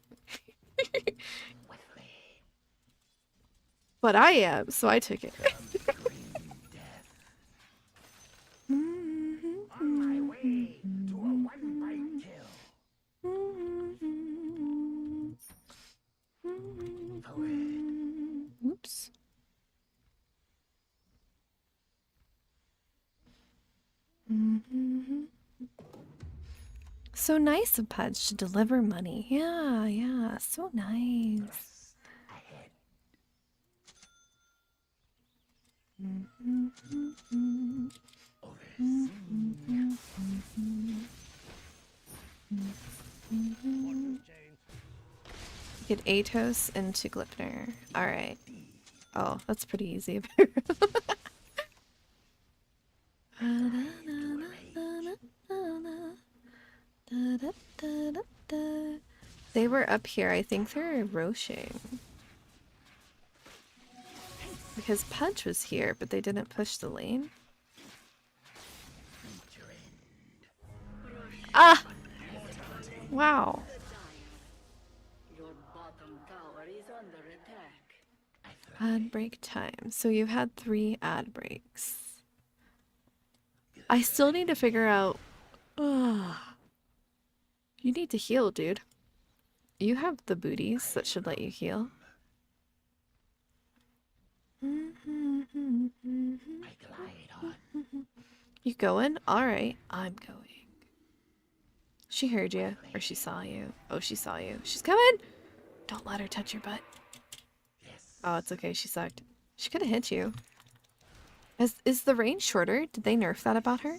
But I am, so I took it. On my way to a one-bite kill. Oops. So nice of Pudge to deliver money. Yeah, yeah, so nice. Ahead. Get Atos into Glipner. Alright. Oh, that's pretty easy. They were up here. I think they're roshing. Because Pudge was here, but they didn't push the lane. Ah! Wow. Your bottom tower is under attack. Ad break time. So you've had 3 ad breaks. I still need to figure out... You need to heal, dude. You have the booties that should let you heal. I glide on. You going? Alright, I'm going. She heard you, or she saw you. Oh, she saw you. She's coming! Don't let her touch your butt. Yes. Oh, it's okay, she sucked. She could have hit you. Is the range shorter? Did they nerf that about her?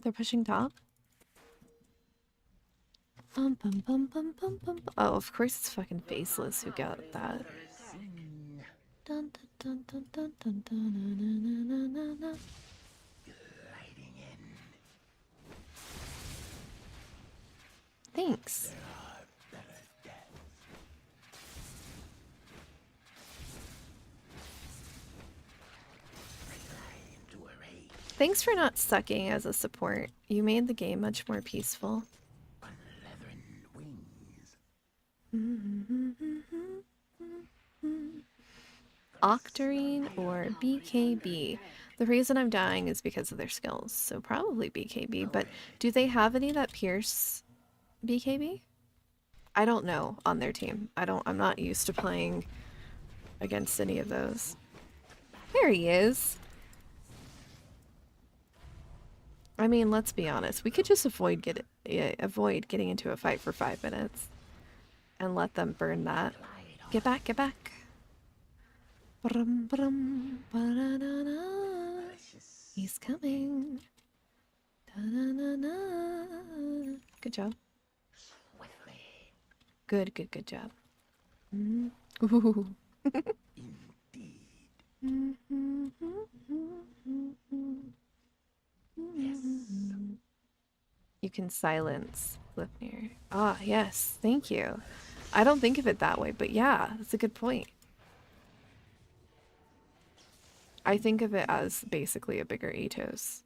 They're pushing top. Oh, of course it's fucking Faceless who got that. Thanks. Thanks for not sucking as a support. You made the game much more peaceful. Octarine or BKB. The reason I'm dying is because of their skills, so probably BKB, but do they have any that pierce BKB? I don't know on their team. I'm not used to playing against any of those. There he is. I mean, let's be honest. We could just avoid getting into a fight for 5 minutes and let them burn that. Get back, get back. Brum, brum, ba-da-da-da. He's coming. Da-da-da-da. Good job. Good, good, good job. Ooh. You can silence Lipnir. Ah, yes, thank you. I don't think of it that way, but yeah, that's a good point. I think of it as basically a bigger Atos.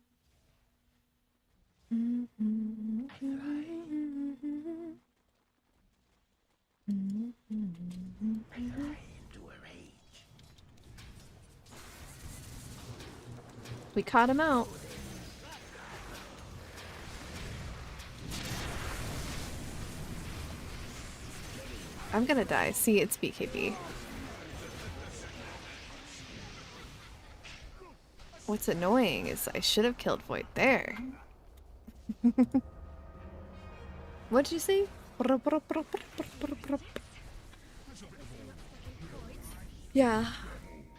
We caught him out. I'm gonna die. See, it's BKB. What's annoying is I should have killed Void there. What'd you say? Yeah.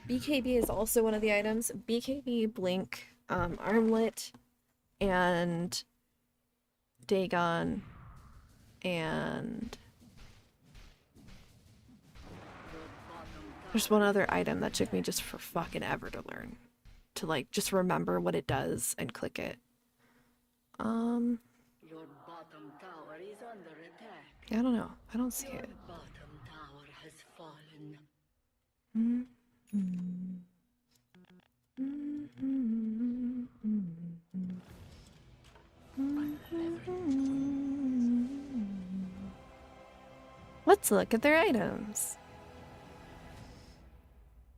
BKB is also one of the items. BKB, Blink, Armlet, and Dagon, and there's one other item that took me just for fucking ever to learn. To like just remember what it does and click it. Your bottom tower is under attack. I don't know. I don't see it. Bottom tower has fallen. Let's look at their items.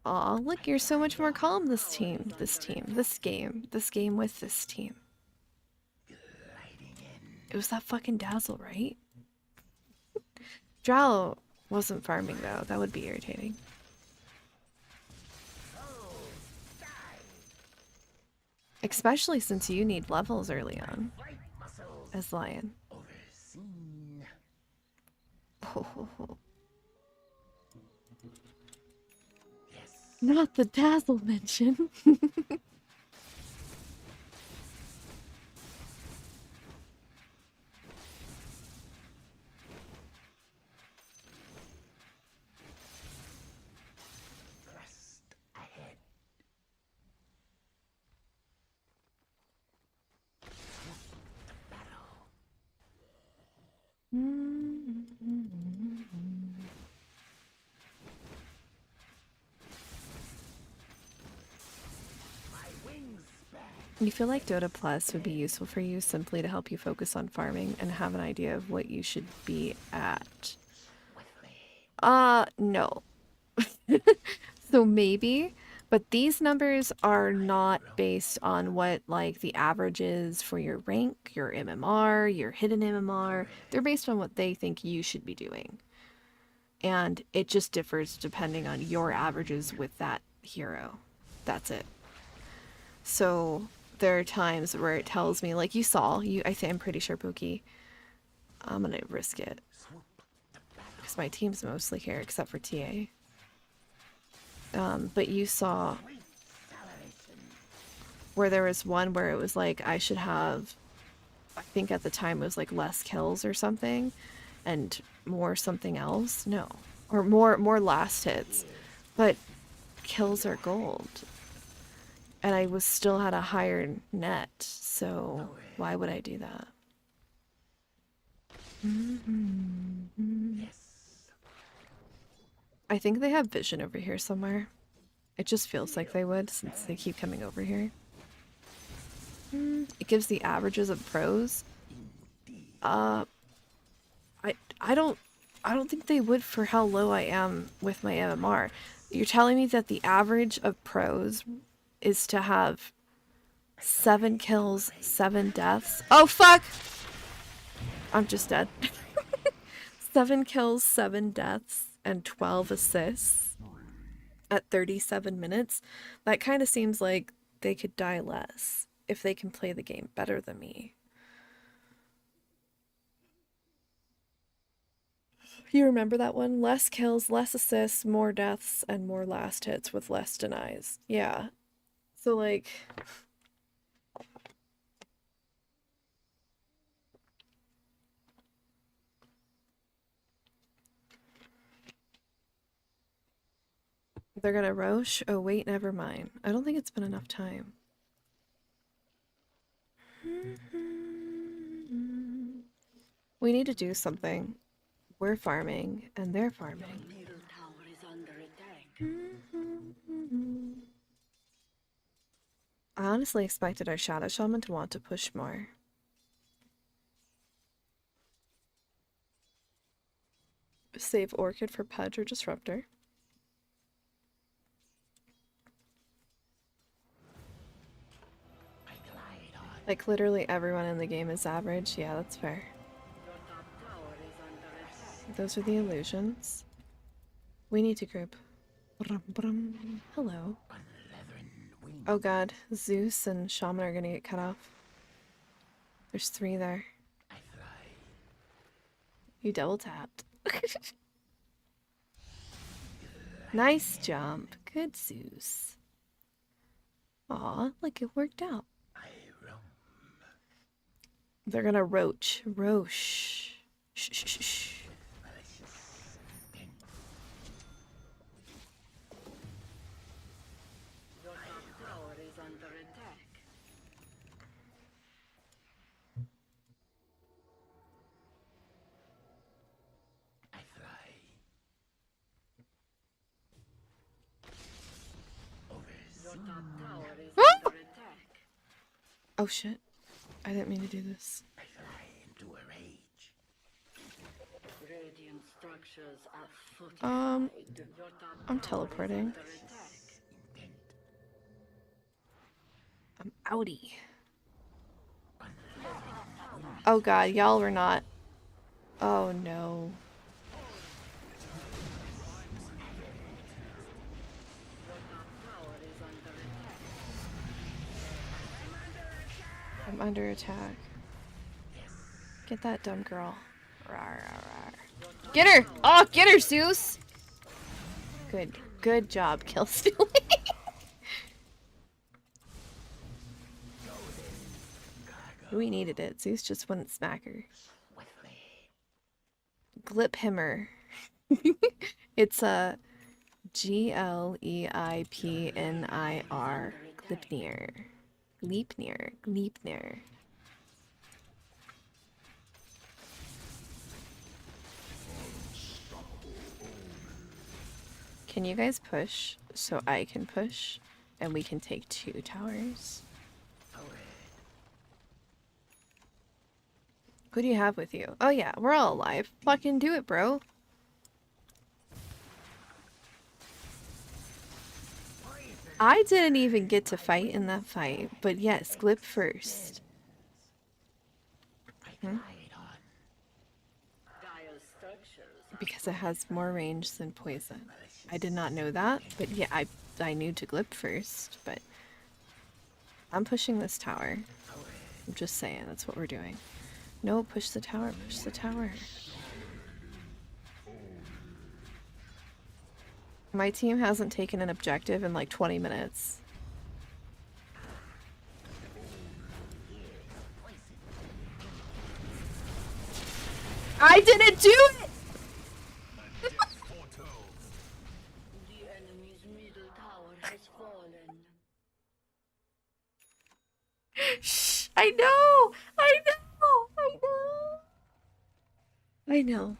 Aw, look, you're so much more calm this game with this team. It was that fucking Dazzle, right? Drow wasn't farming though, that would be irritating. Especially since you need levels early on. As Lion. Not the Dazzle mention. You feel like Dota Plus would be useful for you simply to help you focus on farming and have an idea of what you should be at? No. So maybe, but these numbers are not based on what like the average is for your rank, your MMR, your hidden MMR. They're based on what they think you should be doing. And it just differs depending on your averages with that hero. That's it. So there are times where it tells me, like you saw, I'm pretty sure, Pookie. I'm gonna risk it. Because my team's mostly here, except for TA. But you saw where there was one where it was like I should have, I think at the time it was like less kills or something, and more something else. No, or more last hits, but kills are gold, and I was still had a higher net. So why would I do that? I think they have vision over here somewhere. It just feels like they would since they keep coming over here. It gives the averages of pros. I don't think they would for how low I am with my MMR. You're telling me that the average of pros is to have 7 kills, 7 deaths. Oh fuck! I'm just dead. 7 kills, 7 deaths, and 12 assists at 37 minutes. That kind of seems like they could die less if they can play the game better than me. You remember that one? Less kills, less assists, more deaths, and more last hits with less denies. Yeah. So like... They're gonna Roche? Oh wait, never mind. I don't think it's been enough time. We need to do something. We're farming, and they're farming. Middle tower is under attack. I honestly expected our Shadow Shaman to want to push more. Save Orchid for Pudge or Disruptor. Like literally everyone in the game is average. Yeah, that's fair. Your top tower is under attack. Those are the illusions. We need to group. Brum, brum. Hello. Oh god, Zeus and Shaman are gonna get cut off. There's 3 there. You double tapped. Nice jump. Good Zeus. Aw, like it worked out. They're gonna roach. Roche. Shh, shh, shh, shh. Your top tower is under attack. Your top tower Oh shit. I didn't mean to do this. I fly into a rage. Radiant structures are fortified. I'm Your top tower is teleporting. under attack. Intent. I'm outie. Oh god, y'all were not. Oh no. Your top tower is under attack. I'm under attack. Get that dumb girl. Rawr, rawr, rawr. Get her! Oh, get her, Zeus! Good job, kill stealing. We needed it. Zeus just wouldn't smack her. Gliphimmer. It's a Gleipnir. Gleipnir. Gleipnir. Can you guys push so I can push and we can take 2 towers? Who do you have with you? Oh yeah, we're all alive. Fucking do it, bro. I didn't even get to fight in that fight, but yes, Glip first. Dire structures are Because it has more range than poison. I did not know that, but yeah, I knew to Glip first, but I'm pushing this tower. I'm just saying, that's what we're doing. No, push the tower, push the tower. My team hasn't taken an objective in like 20 minutes. I didn't do it! the enemy's middle tower has fallen. Shh, I know! I know! I know.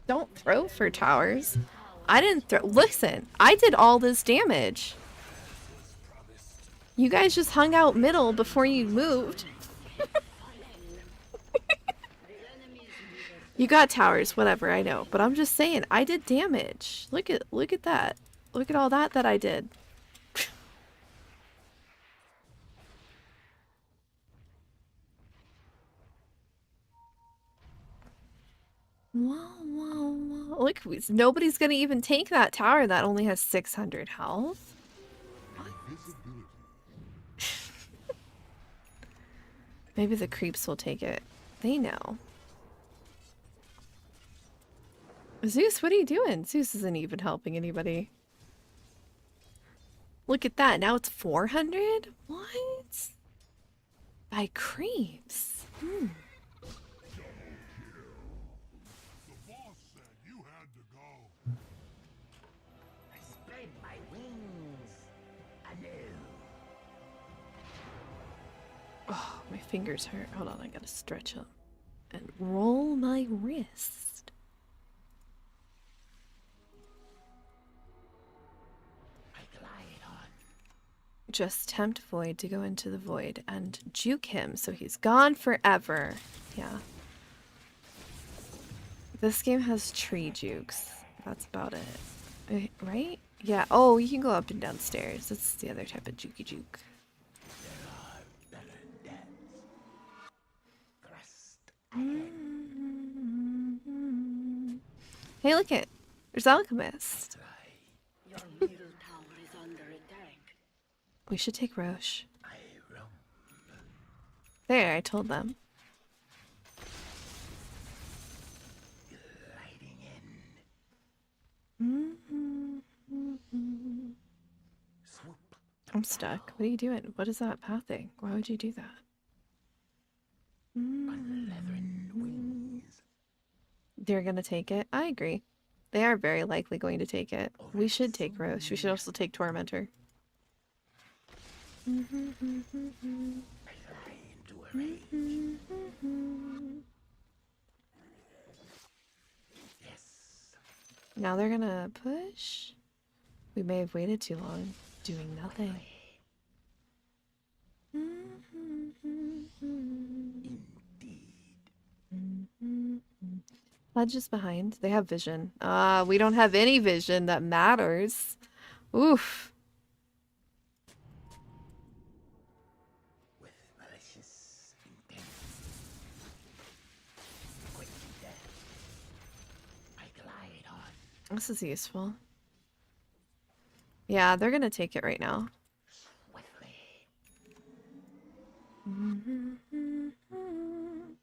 Don't throw for towers. I didn't throw. Listen, I did all this damage. You guys just hung out middle before you moved. You got towers, whatever, I know. But I'm just saying, I did damage. Look at that. Look at all that I did. Wow, wow, wow. Look, nobody's gonna even take that tower that only has 600 health. Maybe the creeps will take it. They know. Zeus, what are you doing? Zeus isn't even helping anybody. Look at that. Now it's 400? What? By creeps. The boss said you had to go. I spread my wings anew. Oh, my fingers hurt. Hold on, I gotta stretch them. And roll my wrist. I glide on. Just tempt Void to go into the void and juke him so he's gone forever. Yeah. This game has tree jukes. That's about it. Right? Yeah. Oh, you can go up and down stairs. That's the other type of jukey juke. Hey, look it. There's Alchemist. Your middle tower is under attack. We should take Roche. I roam. There, I told them. Gliding in. Swoop. I'm stuck. What are you doing? What is that pathing? Why would you do that? On leathern wings. They're gonna take it. I agree. They are very likely going to take it. We should take Roche. We should also take Tormentor. I fly into a rage. Yes. Now they're gonna push. We may have waited too long, doing nothing. Indeed. Pledge is behind. They have vision. We don't have any vision that matters. Oof. With malicious intent. Quick death. I glide on This is useful. Yeah, they're gonna take it right now. swiftly.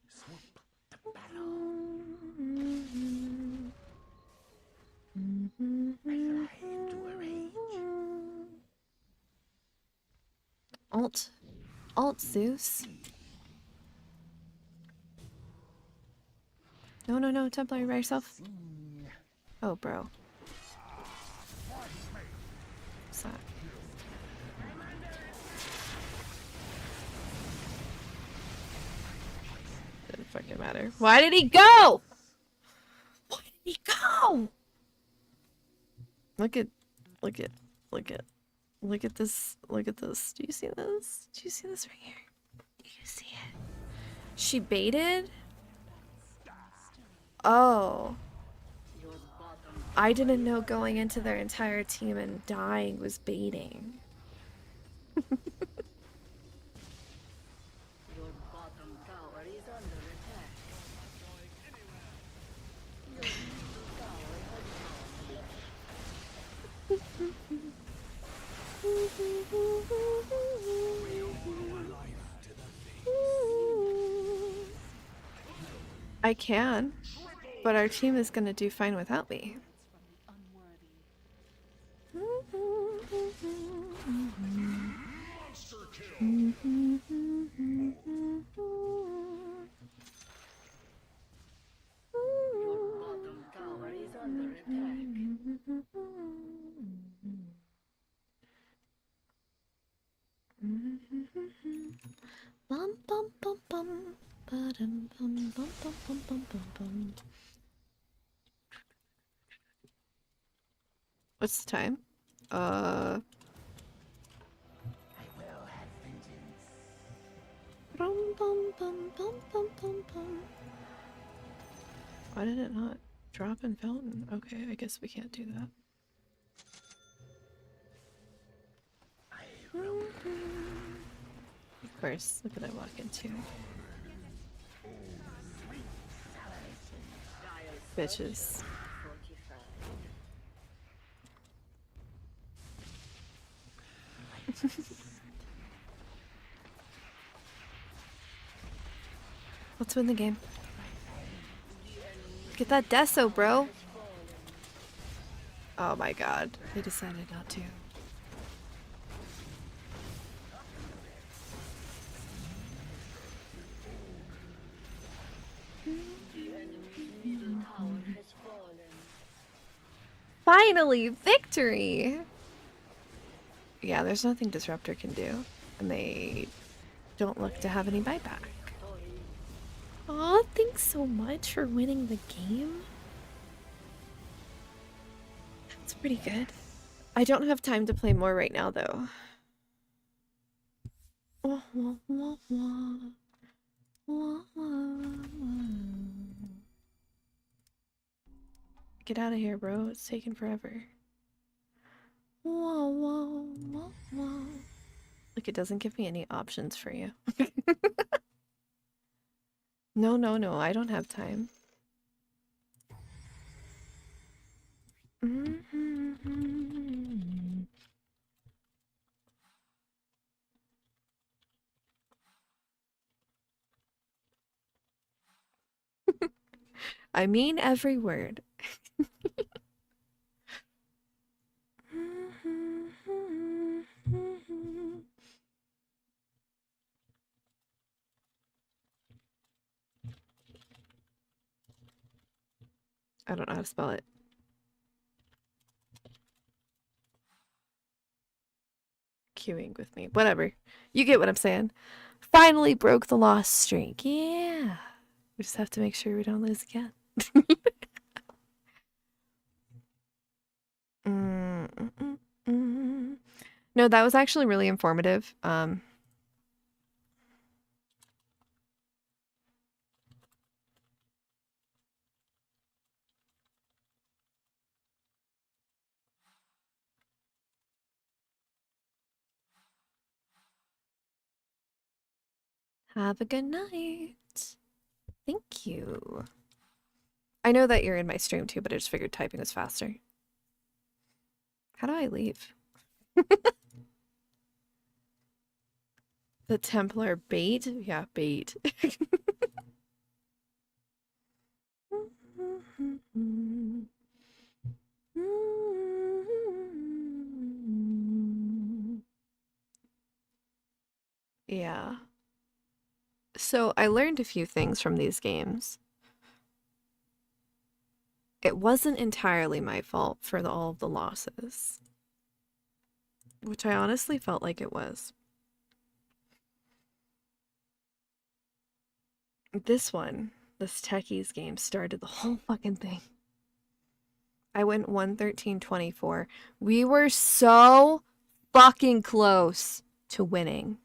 Swoop to battle. I fly into a rage. Alt Zeus. No, Templar by yourself. Oh, bro. What's that? Didn't fucking matter. Why did he go? Why did he go? Look at this. Look at this. Do you see this? Do you see this right here? Do you see it? She baited? Oh. I didn't know going into their entire team and dying was baiting. Your bottom tower is under attack. Your middle tower has I can, but our team is gonna do fine without me. Monster kill. Your bottom tower is under attack. Bum bum bum bum. Ba-dum, bum, bum, bum, bum, bum, bum, bum. What's the time? I will have vengeance. Bum, bum, bum, bum, bum, bum, bum. Why did it not drop in fountain? Okay, I guess we can't do that. I will Of course, look what I walk into. Bitches. Fortified. Let's win the game. Get that deso, bro. Oh my god. They decided not to. Middle tower has fallen. Finally, victory! Yeah, there's nothing Disruptor can do. And they don't look to have any buyback. Aw, thanks so much for winning the game. That's pretty good. I don't have time to play more right now, though. Wah, wah, wah, wah. Wah, wah, wah. Get out of here, bro. It's taking forever. Wah, wah, wah, wah. Look, it doesn't give me any options for you. No, I don't have time. I mean every word. I don't know how to spell it. Queuing with me. Whatever. You get what I'm saying. Finally broke the loss streak. Yeah. We just have to make sure we don't lose again. No, that was actually really informative. Have a good night. Thank you. I know that you're in my stream too, but I just figured typing was faster. How do I leave? The Templar bait? Yeah, bait. Yeah. So I learned a few things from these games. It wasn't entirely my fault for all of the losses, which I honestly felt like it was. This Techies game started the whole fucking thing. I went 113-24. We were so fucking close to winning.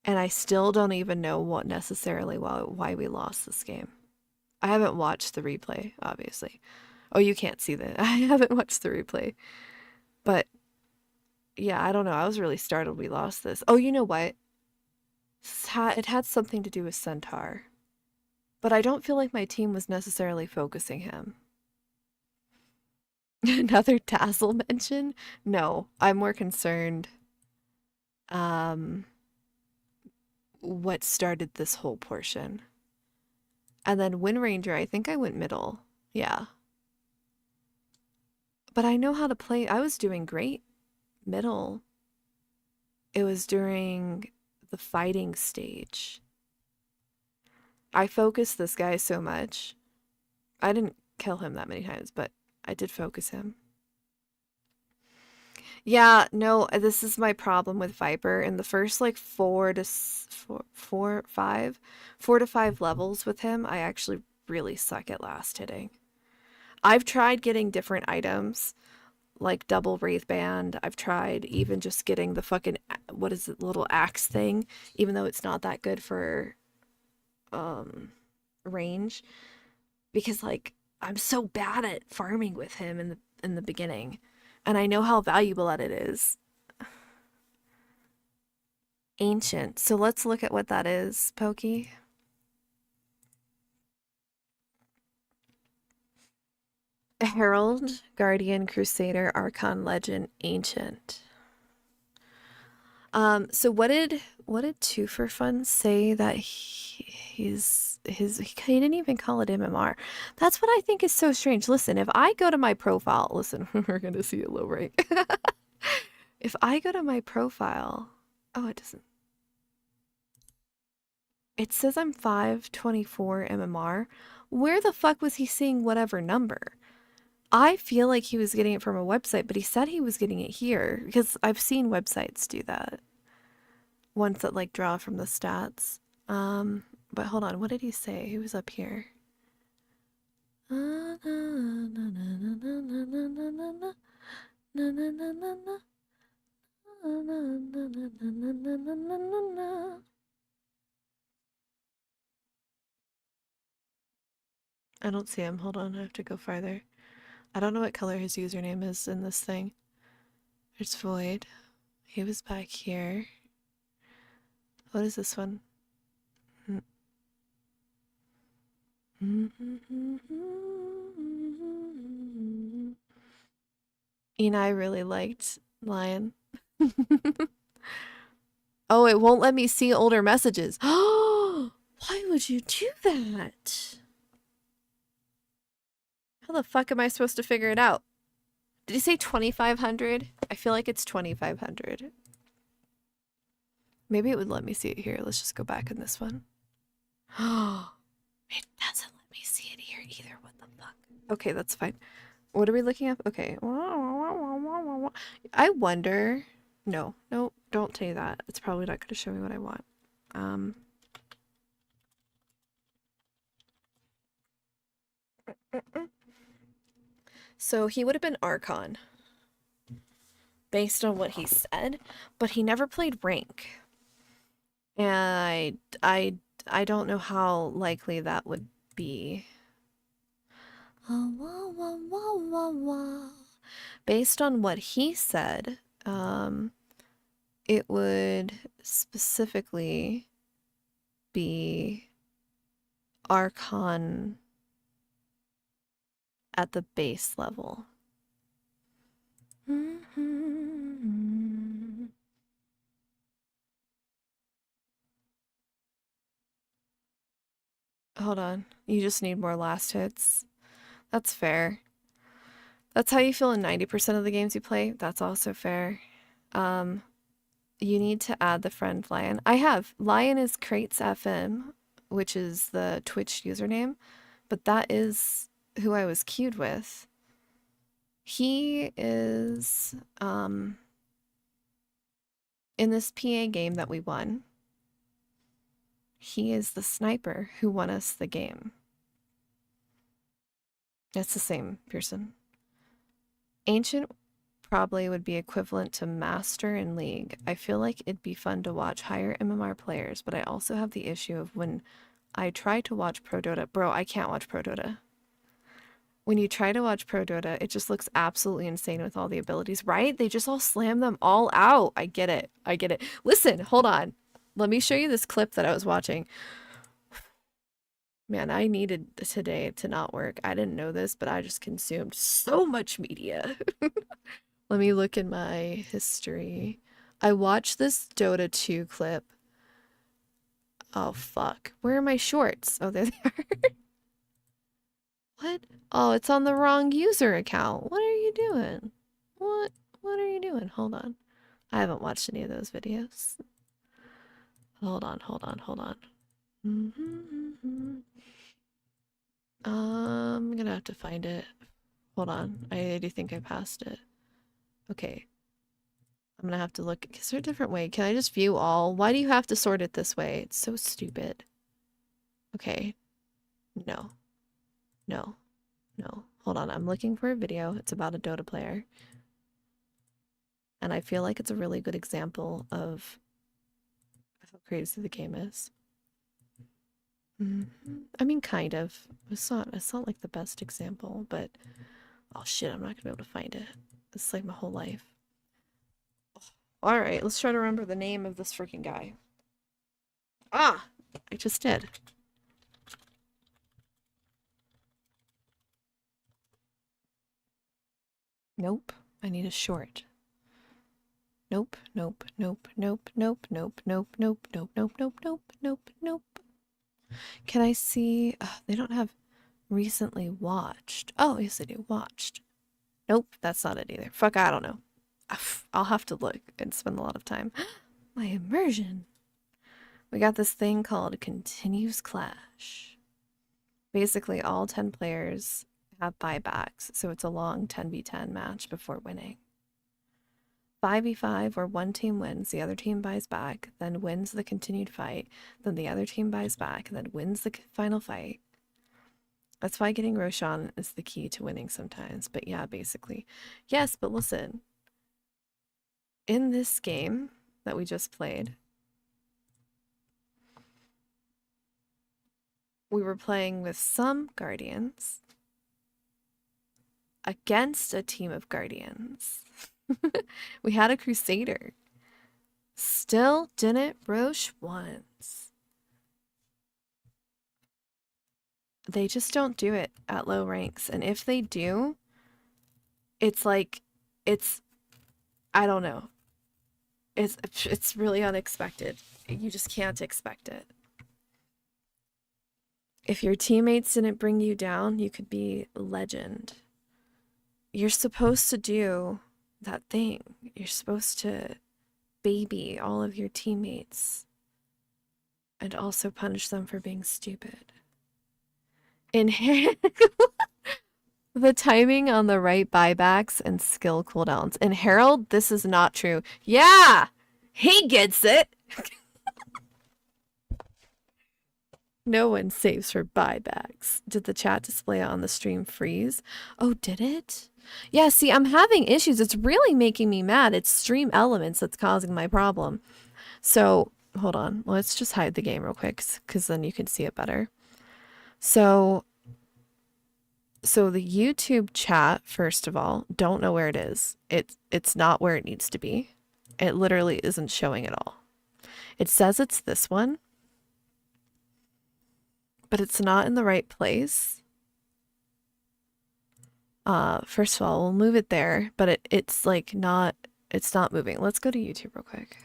And I still don't even know what necessarily why we lost this game. I haven't watched the replay, obviously. Oh, you can't see that. I haven't watched the replay. But yeah, I don't know. I was really startled we lost this. Oh, you know what? It had something to do with Centaur. But I don't feel like my team was necessarily focusing him. Another tassel mention? No, I'm more concerned what started this whole portion. And then Wind Ranger, I think I went middle. Yeah. But I know how to play. I was doing great middle. It was during the fighting stage. I focused this guy so much. I didn't kill him that many times, but I did focus him. Yeah, no, this is my problem with Viper. In the first like 4 to 5 levels with him, I actually really suck at last hitting. I've tried getting different items, like double Wraith Band. I've tried even just getting the fucking, what is it, little axe thing, even though it's not that good for range. Because like I'm so bad at farming with him in the beginning. And I know how valuable that it is. Ancient. So let's look at what that is, Pokey. Herald, Guardian, Crusader, Archon, Legend, Ancient. So what did Two for Fun say that he didn't even call it MMR. That's what I think is so strange. Listen, if I go to my profile, listen, we're gonna see it low right. If I go to my profile, oh, it doesn't. It says I'm 524 MMR. Where the fuck was he seeing whatever number? I feel like he was getting it from a website, but he said he was getting it here because I've seen websites do that. Ones that like draw from the stats. But hold on, what did he say? He was up here. I don't see him. Hold on, I have to go farther. I don't know what color his username is in this thing. It's void. He was back here. What is this one? I really liked Lion. Oh, it won't let me see older messages. Oh, why would you do that? How the fuck am I supposed to figure it out? Did he say 2,500? I feel like it's 2,500. Maybe it would let me see it here. Let's just go back in this one. Oh, it doesn't let me see it here either. What the fuck? Okay, that's fine. What are we looking up? Okay. I wonder. No, don't say that. It's probably not going to show me what I want. So he would have been Archon based on what he said, but he never played rank. And I don't know how likely that would be. Based on what he said, it would specifically be Archon at the base level. Hold on. You just need more last hits. That's fair. That's how you feel in 90% of the games you play. That's also fair. You need to add the friend Lion. I have. Lion is Crates FM, which is the Twitch username, but that is who I was queued with. He is in this PA game that we won. He is the sniper who won us the game. It's the same person. Ancient probably would be equivalent to Master in League. I feel like it'd be fun to watch higher MMR players, but I also have the issue of when I try to watch Pro Dota. Bro, I can't watch Pro Dota. When you try to watch Pro Dota, it just looks absolutely insane with all the abilities, right? They just all slam them all out. I get it. I get it. Listen, hold on. Let me show you this clip that I was watching. Man, I needed today to not work. I didn't know this, but I just consumed so much media. Let me look in my history. I watched this Dota 2 clip. Oh, fuck. Where are my shorts? Oh, there they are. What? Oh, it's on the wrong user account. What are you doing? What are you doing? Hold on. I haven't watched any of those videos. Hold on. I'm gonna have to find it. Hold on. I do think I passed it. Okay. I'm gonna have to look. Is there a different way? Can I just view all? Why do you have to sort it this way? It's so stupid. Okay. No. Hold on. I'm looking for a video. It's about a Dota player. And I feel like it's a really good example of how crazy the game is. I mean, kind of. It's not like the best example, but oh shit, I'm not gonna be able to find it. It's like my whole life. All right, let's try to remember the name of this freaking guy. Ah, I just did. Nope, I need a short. Nope. Can I see? They don't have recently watched. Oh, yes, they do. Watched. Nope, that's not it either. Fuck, I don't know. I'll have to look and spend a lot of time. My immersion. We got this thing called Continuous Clash. Basically, all 10 players have buybacks, so it's a long 10v10 match before winning. 5v5, where one team wins, the other team buys back, then wins the continued fight, then the other team buys back, and then wins the final fight. That's why getting Roshan is the key to winning sometimes. But yeah, basically. Yes, but listen. In this game that we just played, we were playing with some Guardians against a team of Guardians. We had a Crusader. Still didn't Roche once. They just don't do it at low ranks. And if they do, it's like, I don't know. It's really unexpected. You just can't expect it. If your teammates didn't bring you down, you could be legend. You're supposed to do that thing. You're supposed to baby all of your teammates and also punish them for being stupid. The timing on the right buybacks and skill cooldowns. In Herald, this is not true. Yeah! He gets it! No one saves for buybacks. Did the chat display on the stream freeze? Oh, did it? Yeah, see, I'm having issues. It's really making me mad. It's stream elements that's causing my problem. So, hold on. Let's just hide the game real quick, because then you can see it better. So the YouTube chat, first of all, don't know where it is. It's not where it needs to be. It literally isn't showing at all. It says it's this one, but it's not in the right place. First of all, we'll move it there, but it's like not, it's not moving. Let's go to YouTube real quick.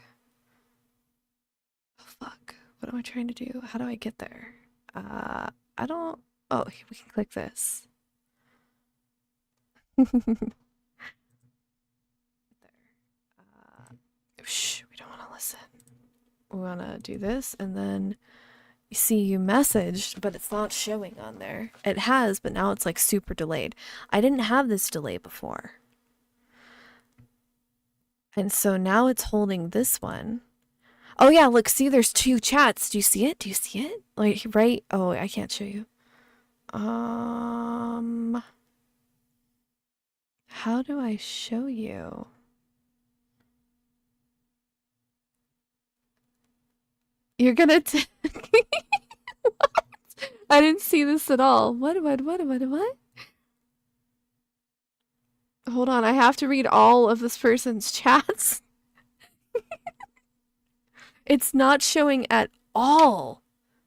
Oh, fuck. What am I trying to do? How do I get there? I don't, oh, we can click this. Shh, we don't want to listen. We want to do this, and then you see you messaged, but it's not showing on there. It has, but now it's like super delayed. I didn't have this delay before. And so now it's holding this one. Oh yeah, look, see there's 2 chats. Do you see it? Do you see it? Like, right? Oh, I can't show you. How do I show you? You're gonna what? I didn't see this at all. What? Hold on, I have to read all of this person's chats. It's not showing at all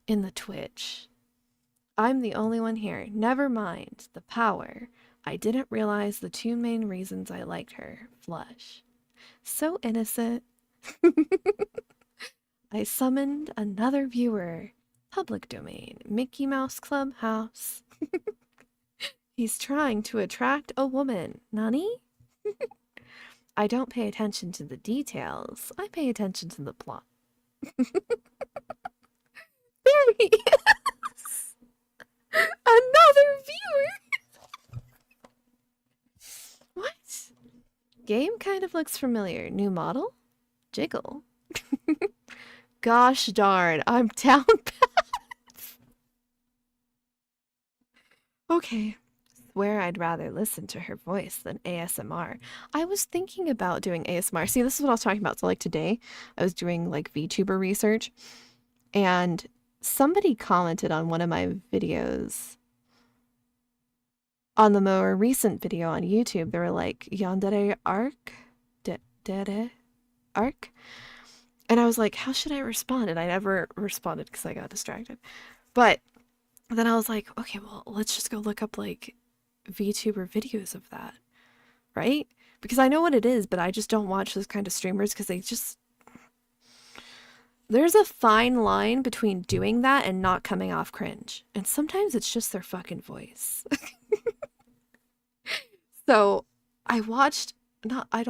in the Twitch. I'm the only one here. Never mind. The power. I didn't realize the 2 main reasons I liked her. Flush. So innocent. I summoned another viewer. Public domain. Mickey Mouse Clubhouse. He's trying to attract a woman. Nani? I don't pay attention to the details. I pay attention to the plot. There he is! Another viewer! What? Game kind of looks familiar. New model? Jiggle. Gosh darn, I'm down bad. Okay. Swear I'd rather listen to her voice than ASMR. I was thinking about doing ASMR. See, this is what I was talking about. So like today, I was doing like VTuber research, and somebody commented on one of my videos. On the more recent video on YouTube, they were like, Yandere arc? Dere arc? And I was like, how should I respond? And I never responded because I got distracted. But then I was like, okay, well, let's just go look up like VTuber videos of that, right? Because I know what it is, but I just don't watch those kind of streamers because they just... There's a fine line between doing that and not coming off cringe. And sometimes it's just their fucking voice. So I watched... I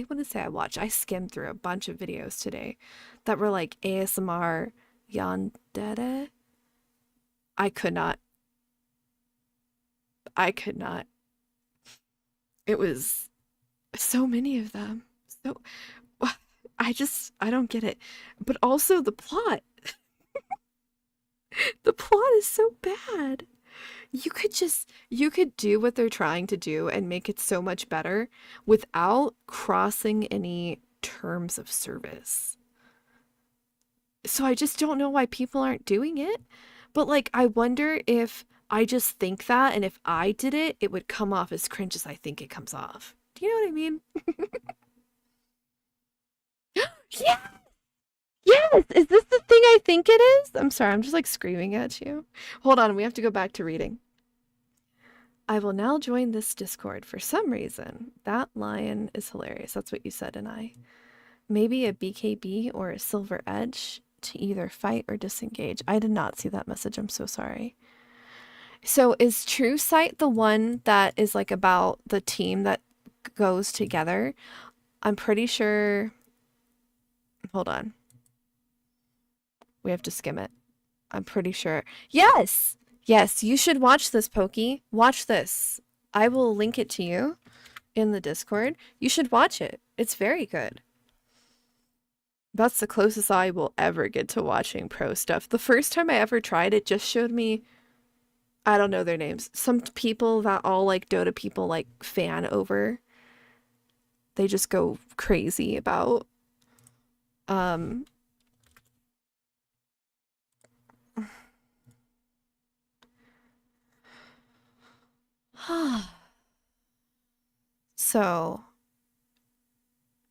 wouldn't say I watched. I skimmed through a bunch of videos today that were like ASMR yandere. I could not. It was so many of them. So I don't get it. But also the plot. The plot is so bad. You could do what they're trying to do and make it so much better without crossing any terms of service. So I just don't know why people aren't doing it. But like, I wonder if I just think that, and if I did it, it would come off as cringe as I think it comes off. Do you know what I mean? Yeah! Yes! Is this the thing I think it is? I'm sorry, I'm just like screaming at you. Hold on, we have to go back to reading. I will now join this Discord for some reason. That lion is hilarious. That's what you said, and I. Maybe a BKB or a Silver Edge to either fight or disengage. I did not see that message. I'm so sorry. So is True Sight the one that is like about the team that goes together? I'm pretty sure... Hold on. We have to skim it. I'm pretty sure. Yes! Yes, you should watch this, Pokey. Watch this. I will link it to you in the Discord. You should watch it. It's very good. That's the closest I will ever get to watching pro stuff. The first time I ever tried it just showed me, I don't know their names, some people that all like Dota people like fan over. They just go crazy about so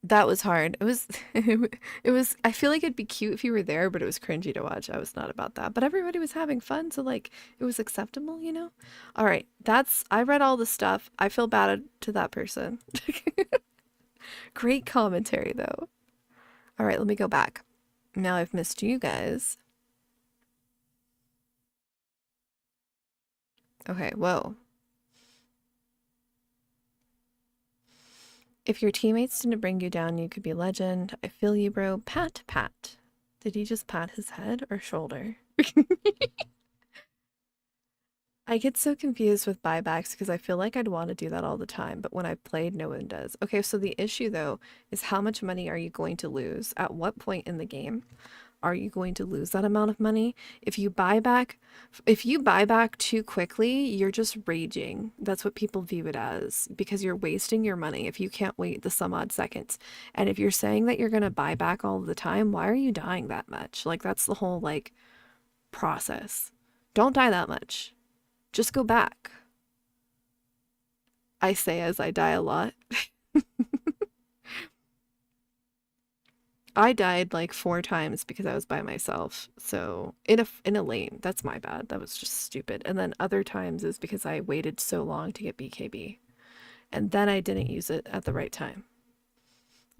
That was hard. It was, it was, I feel like it'd be cute if you were there, but it was cringy to watch. I was not about that. But everybody was having fun, so like it was acceptable, you know? All right, I read all the stuff. I feel bad to that person. Great commentary though. All right, let me go back. Now I've missed you guys. Okay, whoa. If your teammates didn't bring you down, you could be legend. I feel you, bro. Pat, pat. Did he just pat his head or shoulder? I get so confused with buybacks because I feel like I'd want to do that all the time, but when I've played, no one does. Okay, so the issue though is how much money are you going to lose? At what point in the game are you going to lose that amount of money? If you buy back too quickly, you're just raging. That's what people view it as, because you're wasting your money if you can't wait the some odd seconds. And if you're saying that you're going to buy back all the time, why are you dying that much? Like, that's the whole like process. Don't die that much. Just go back. I say as I die a lot. I died like 4 times because I was by myself. So in a lane, that's my bad. That was just stupid. And then other times is because I waited so long to get BKB. And then I didn't use it at the right time.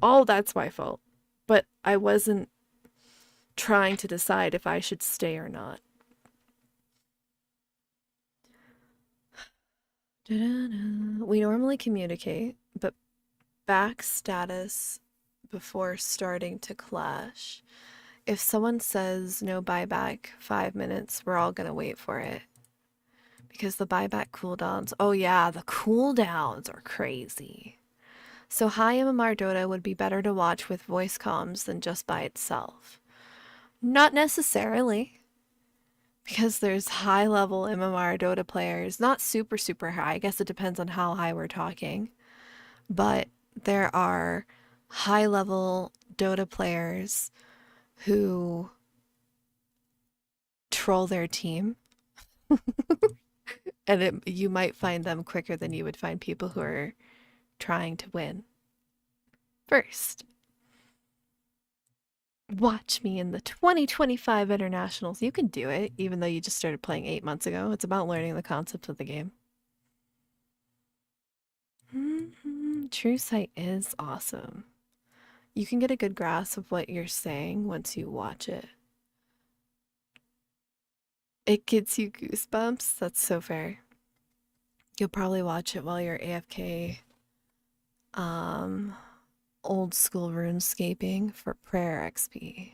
All that's my fault. But I wasn't trying to decide if I should stay or not. We normally communicate, but back status before starting to clash. If someone says no buyback 5 minutes, we're all gonna wait for it. Because the buyback cooldowns, oh yeah, the cooldowns are crazy. So high MMR Dota would be better to watch with voice comms than just by itself. Not necessarily. Because there's high level MMR Dota players, not super, super high. I guess it depends on how high we're talking. But there are high level Dota players who troll their team. And you might find them quicker than you would find people who are trying to win first. Watch me in the 2025 internationals. You can do it, even though you just started playing 8 months ago. It's about learning the concept of the game. True sight is awesome. You can get a good grasp of what you're saying once you watch it. It gives you goosebumps. That's so fair. You'll probably watch it while you're AFK. Old school runescaping for prayer XP.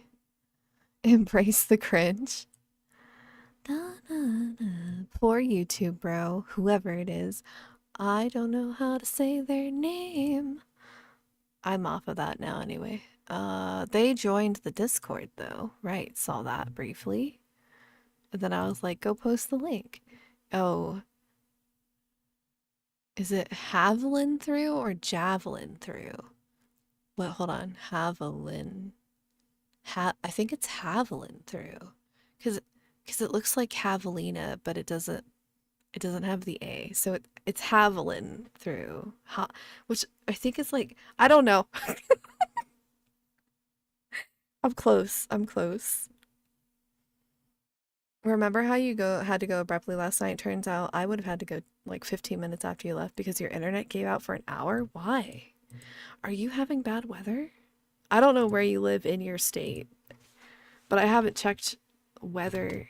Embrace the cringe. Poor YouTube bro, whoever it is. I don't know how to say their name. I'm off of that now anyway. They joined the Discord though, right? Saw that briefly. And then I was like, go post the link. Oh. Is it Haviland through or Javelin through? Wait, hold on. Haviland. I think it's Haviland through. Because it looks like Javelina, but it doesn't have the A. So it's Haviland through. Which I think is like, I don't know. I'm close. I'm close. Remember how you had to go abruptly last night? Turns out I would have had to go like 15 minutes after you left because your internet gave out for an hour? Why? Are you having bad weather? I don't know where you live in your state, but I haven't checked weather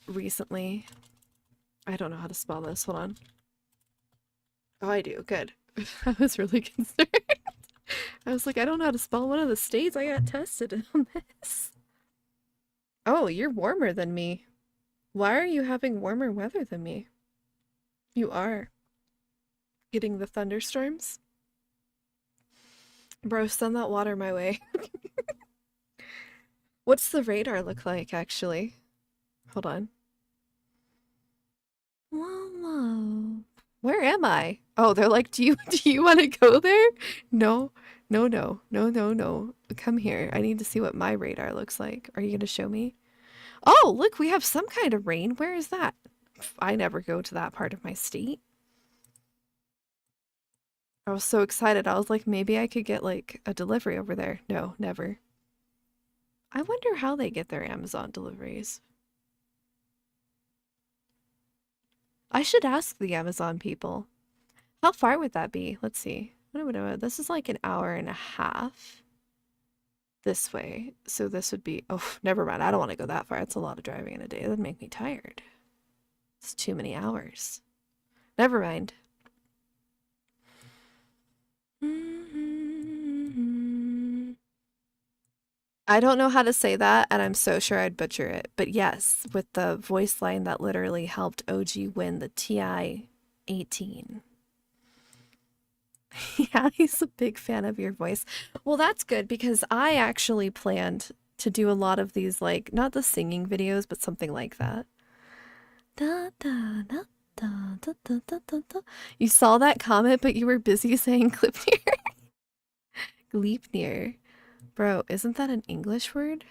recently. I don't know how to spell this. Hold on. Oh, I do. Good. I was really concerned. I was like, I don't know how to spell one of the states. I got tested on this. Oh, you're warmer than me. Why are you having warmer weather than me? You are. Getting the thunderstorms? Bro, send that water my way. What's the radar look like, actually? Hold on. Whoa. Where am I? Oh, they're like, do you want to go there? No. No. Come here. I need to see what my radar looks like. Are you going to show me? Oh, look, we have some kind of rain. Where is that? I never go to that part of my state. I was so excited. I was like, maybe I could get like a delivery over there. No, never. I wonder how they get their Amazon deliveries. I should ask the Amazon people. How far would that be? Let's see. This is like an hour and a half this way. So this would be, oh, never mind. I don't want to go that far. It's a lot of driving in a day. That would make me tired. It's too many hours. Never mind. I don't know how to say that, and I'm so sure I'd butcher it. But yes, with the voice line that literally helped OG win the TI 18. Yeah, he's a big fan of your voice. Well, that's good because I actually planned to do a lot of these, like, not the singing videos, but something like that. Da, da, da, da, da, da, da, da, da. You saw that comment, but you were busy saying Glipnir. Gleipnir. Bro, isn't that an English word?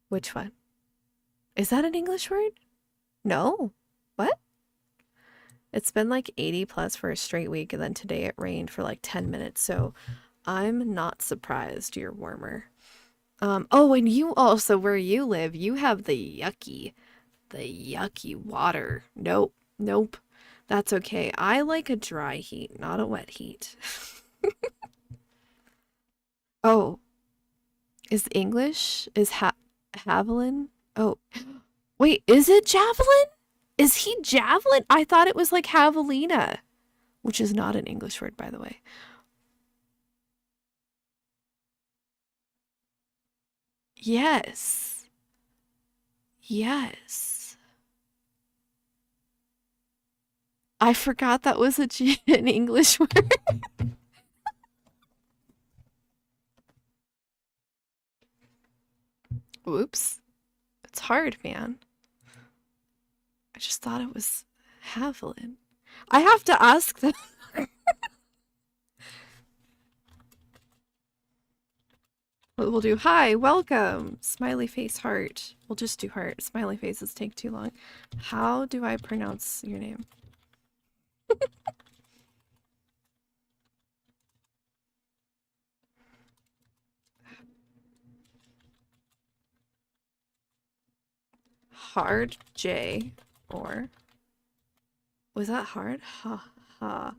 Which one? Is that an English word? No. What? It's been like 80 plus for a straight week, and then today it rained for like 10 minutes, so I'm not surprised you're warmer. Oh, and you also, where you live, you have the yucky water. Nope, nope. That's okay. I like a dry heat, not a wet heat. Oh, is English? Is Javelin? Oh, wait, is it Javelin? Is he Javelin? I thought it was like Javelina, which is not an English word, by the way. Yes. Yes. I forgot that was an English word. Whoops. It's hard, man. I just thought it was Haviland. I have to ask them. We'll do hi, welcome, smiley face, heart. We'll just do heart. Smiley faces take too long. How do I pronounce your name? Hard J, or was that hard? Ha ha.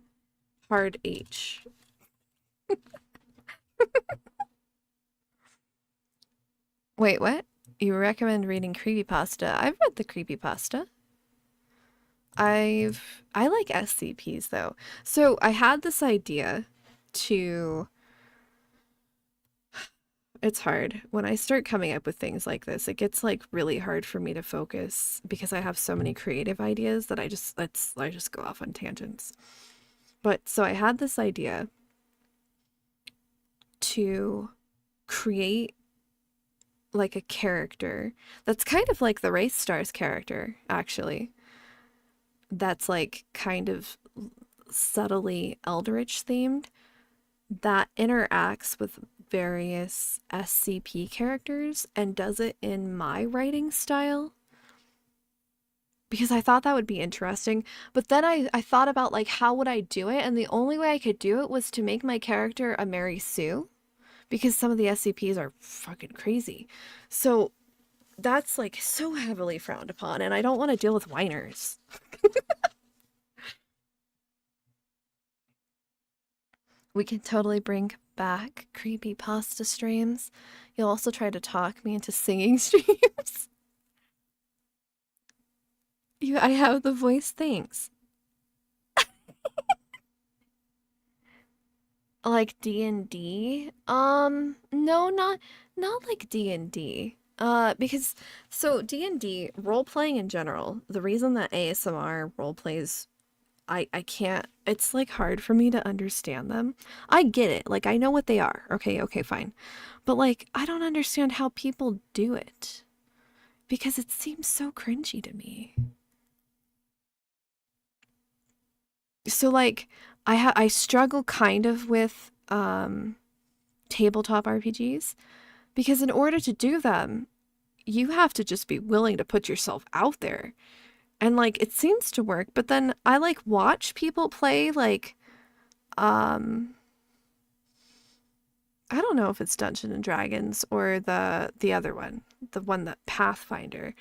Hard H. Wait, what? You recommend reading creepypasta? I've read the creepypasta. I like SCPs though. So I had this idea to. It's hard. When I start coming up with things like this, it gets like really hard for me to focus because I have so many creative ideas that I just go off on tangents. But so I had this idea to create like a character that's kind of like the WraithStars character, actually. That's like kind of subtly eldritch themed that interacts with various SCP characters and does it in my writing style. Because I thought that would be interesting. But then I thought about like how would I do it? And the only way I could do it was to make my character a Mary Sue. Because some of the SCPs are fucking crazy. So that's like so heavily frowned upon. And I don't want to deal with whiners. We can totally bring back creepypasta streams. You'll also try to talk me into singing streams. I have the voice, thanks. Like D&D? No, not like D&D. Because so D&D role playing in general, the reason that ASMR role plays I can't, it's like hard for me to understand them. I get it. Like I know what they are. Okay, fine. But like I don't understand how people do it because it seems so cringy to me. So like I struggle kind of with tabletop RPGs because in order to do them, you have to just be willing to put yourself out there. And like it seems to work, but then I like watch people play like I don't know if it's Dungeons and Dragons or the other one, the one that Pathfinder.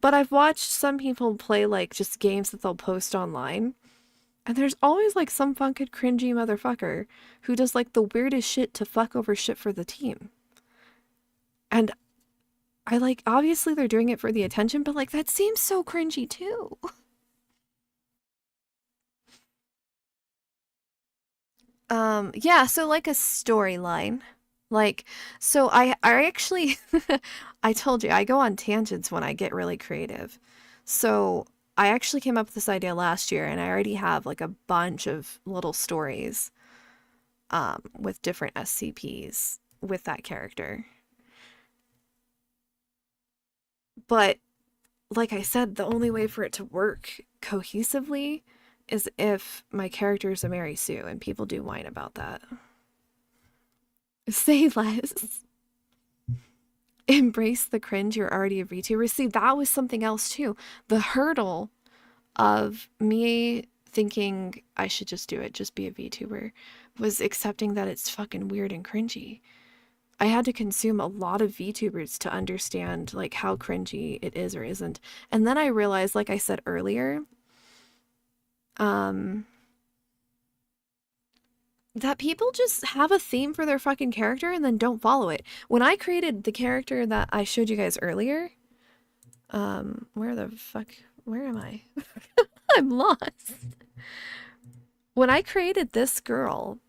But I've watched some people play like just games that they'll post online. And there's always like some fucking cringy motherfucker who does like the weirdest shit to fuck over shit for the team. And I like, obviously they're doing it for the attention, but like that seems so cringy too. Yeah, so like a storyline. Like, so I actually, I told you, I go on tangents when I get really creative. So I actually came up with this idea last year and I already have like a bunch of little stories, with different SCPs with that character. But like I said, the only way for it to work cohesively is if my character is a Mary Sue, and people do whine about that. Say less. Embrace the cringe, you're already a VTuber. See, that was something else too. The hurdle of me thinking I should just do it, just be a VTuber, was accepting that it's fucking weird and cringy. I had to consume a lot of VTubers to understand like how cringy it is or isn't. And then I realized, like I said earlier, that people just have a theme for their fucking character and then don't follow it. When I created the character that I showed you guys earlier, where am I? I'm lost. When I created this girl,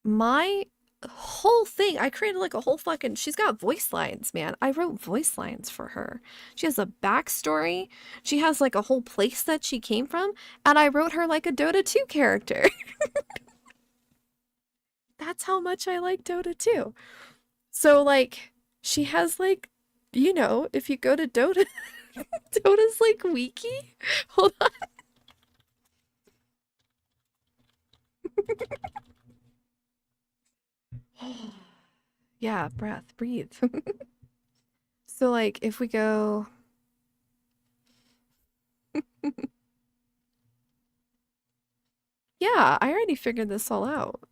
my whole thing, I created like a whole fucking, she's got voice lines, man. I wrote voice lines for her. She has a backstory. She has like a whole place that she came from, and I wrote her like a Dota 2 character. That's how much I like Dota 2. So like, she has like, you know, if you go to Dota, Dota's like wiki. Hold on. Yeah, breathe. So like, if we go, yeah, I already figured this all out.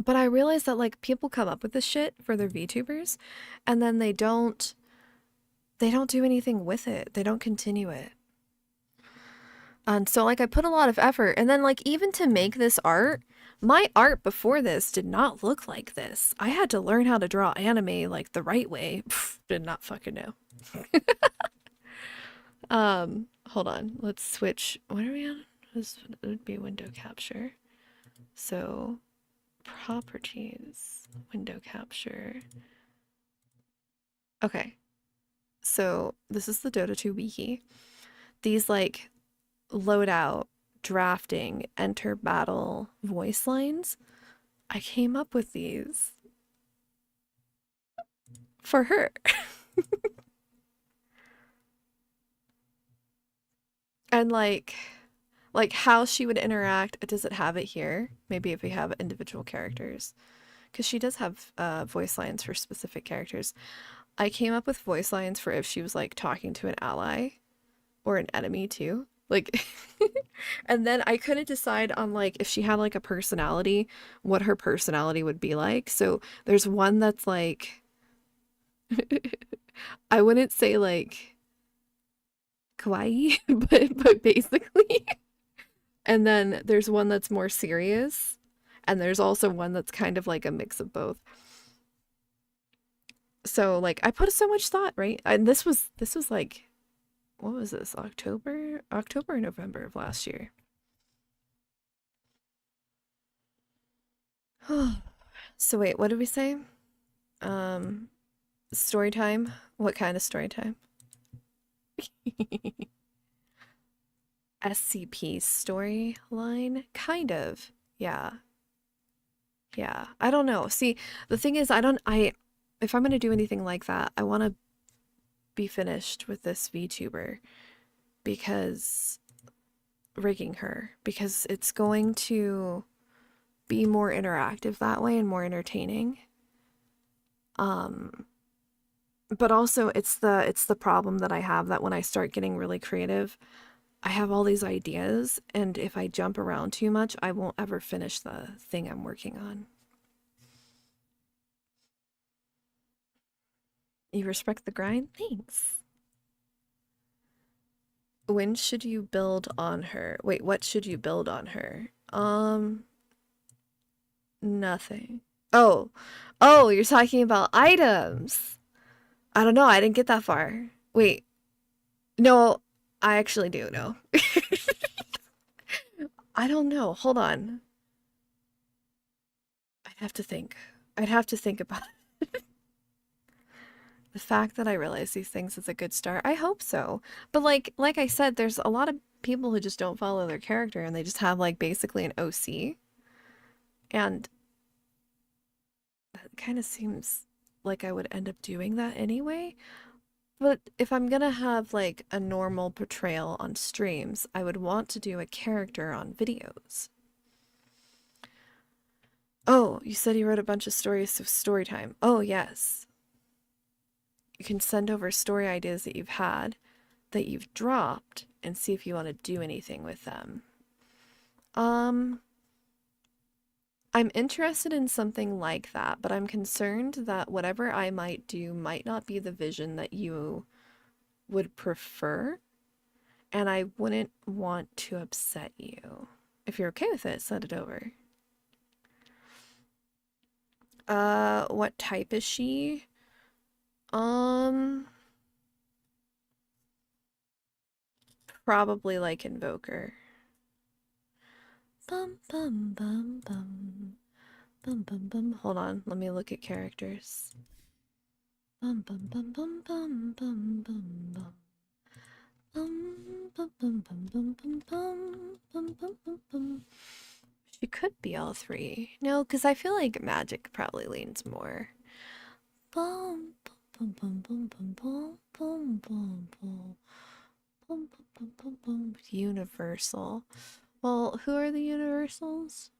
But I realized that like people come up with this shit for their VTubers and then they don't do anything with it. They don't continue it. And so like I put a lot of effort, and then like even to make this art, my art before this did not look like this. I had to learn how to draw anime like the right way. Pff, did not fucking know. Hold on. Let's switch. What are we on? This would be window capture. So properties, window capture. Okay. So this is the Dota 2 wiki. These like loadout, drafting, enter battle voice lines. I came up with these for her. And like how she would interact. Does it have it here? Maybe if we have individual characters, because she does have voice lines for specific characters. I came up with voice lines for if she was like talking to an ally or an enemy too. Like, and then I couldn't decide on like if she had like a personality, what her personality would be like. So there's one that's like, I wouldn't say like kawaii, but basically. And then there's one that's more serious, and there's also one that's kind of like a mix of both. So like I put so much thought, right? And this was like, what was this? October or November of last year. So wait, what did we say? Story time? What kind of story time? SCP storyline? Kind of. Yeah. Yeah. I don't know. See, the thing is, if I'm going to do anything like that, I want to be finished with this VTuber because rigging her, because it's going to be more interactive that way and more entertaining. But also it's the problem that I have that when I start getting really creative, I have all these ideas, and if I jump around too much, I won't ever finish the thing I'm working on. You respect the grind? Thanks. When should you build on her? Wait, what should you build on her? Nothing. Oh, you're talking about items. I don't know. I didn't get that far. Wait, no, I actually do know. I don't know. Hold on. I'd have to think. I'd have to think about it. The fact that I realize these things is a good start. I hope so. But like I said, there's a lot of people who just don't follow their character and they just have like basically an OC. And that kind of seems like I would end up doing that anyway. But if I'm gonna have like a normal portrayal on streams, I would want to do a character on videos. Oh, you said you wrote a bunch of stories of story time. Oh, yes. You can send over story ideas that you've had, that you've dropped, and see if you want to do anything with them. I'm interested in something like that, but I'm concerned that whatever I might do might not be the vision that you would prefer, and I wouldn't want to upset you. If you're okay with it, send it over. What type is she? Probably like Invoker. Bum bum bum bum. Bum bum bum. Hold on, let me look at characters. Bum bum bum bum bum bum bum bum. Bum bum bum bum bum bum bum bum bum bum bum. She could be all three. No, because I feel like magic probably leans more. Bum bum bum bum bum bum bum bum bum. Bum, bum, bum, bum, bum. Universal. Well, who are the universals?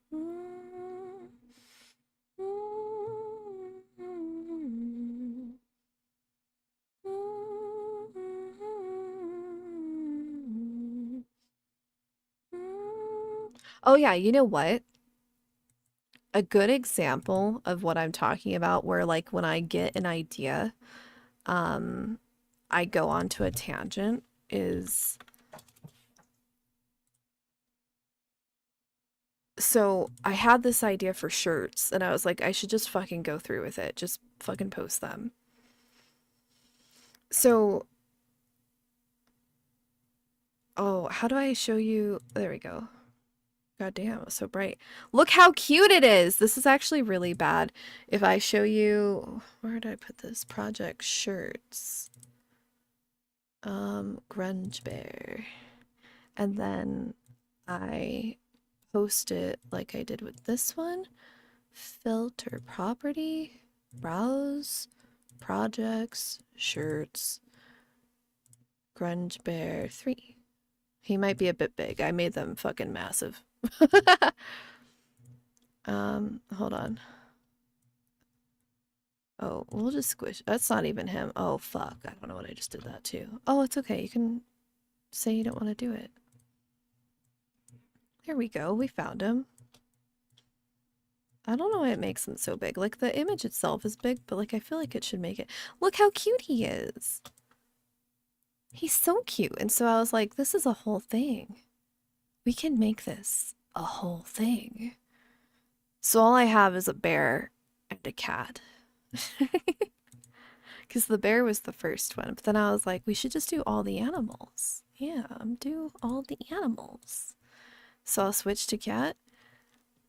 Oh yeah, you know what? A good example of what I'm talking about where like when I get an idea, I go onto a tangent is so I had this idea for shirts and I was like, I should just fucking go through with it. Just fucking post them. So, oh, how do I show you? There we go. God damn, it was so bright. Look how cute it is. This is actually really bad. If I show you, where did I put this? Project shirts. Grunge Bear. And then I post it like I did with this one. Filter property, browse, projects, shirts, Grunge Bear 3. He might be a bit big. I made them fucking massive. Hold on. Oh, we'll just squish. That's not even him. Oh, fuck. I don't know what I just did that to. Oh, it's okay. You can say you don't want to do it. There we go. We found him. I don't know why it makes him so big. Like, the image itself is big, but, like, I feel like it should make it... Look how cute he is! He's so cute. And so I was like, this is a whole thing. We can make this a whole thing. So all I have is a bear and a cat. Because the bear was the first one. But then I was like, we should just do all the animals. Yeah, do all the animals. So I'll switch to cat.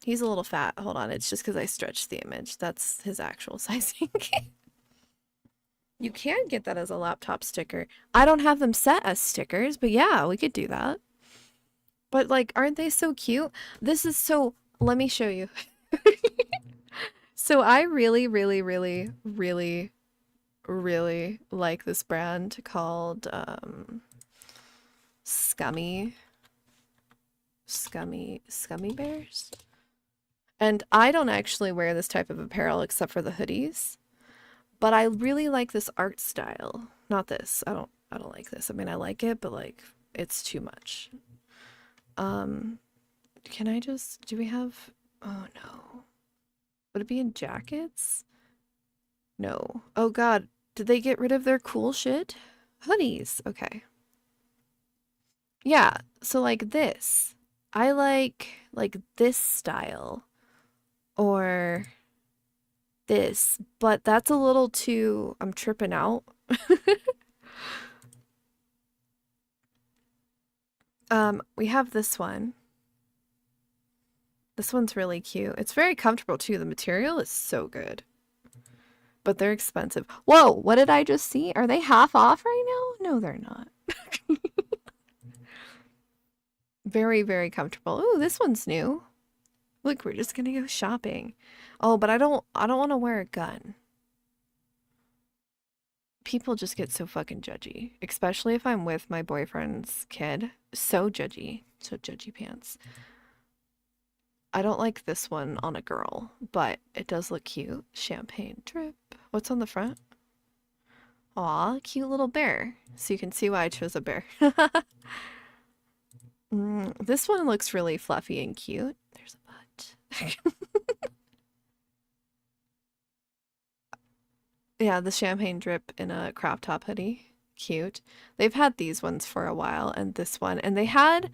He's a little fat. Hold on, it's just because I stretched the image. That's his actual sizing. You can get that as a laptop sticker. I don't have them set as stickers, but yeah, we could do that. But like, aren't they so cute? This is so... Let me show you. So I really, really, really, really, really like this brand called Scummy Bears. And I don't actually wear this type of apparel except for the hoodies. But I really like this art style. Not this. I don't like this. I mean, I like it, but like it's too much. Can I just, do we have, oh no. Would it be in jackets? No. Oh god, did they get rid of their cool shit? Hoodies, okay. Yeah, so like this. I like this style. Or this, but that's a little too, I'm tripping out. We have this one. This one's really cute. It's very comfortable too. The material is so good. But they're expensive. Whoa, what did I just see? Are they half off right now? No, they're not. Very, very comfortable. Ooh, this one's new. Look, we're just gonna go shopping. Oh, but I don't want to wear a gun. People just get so fucking judgy, especially if I'm with my boyfriend's kid. So judgy. So judgy pants. I don't like this one on a girl, but it does look cute. Champagne drip. What's on the front? Aw, cute little bear. So you can see why I chose a bear. This one looks really fluffy and cute. There's a butt. Yeah, the champagne drip in a crop top hoodie. Cute. They've had these ones for a while and this one. And they had,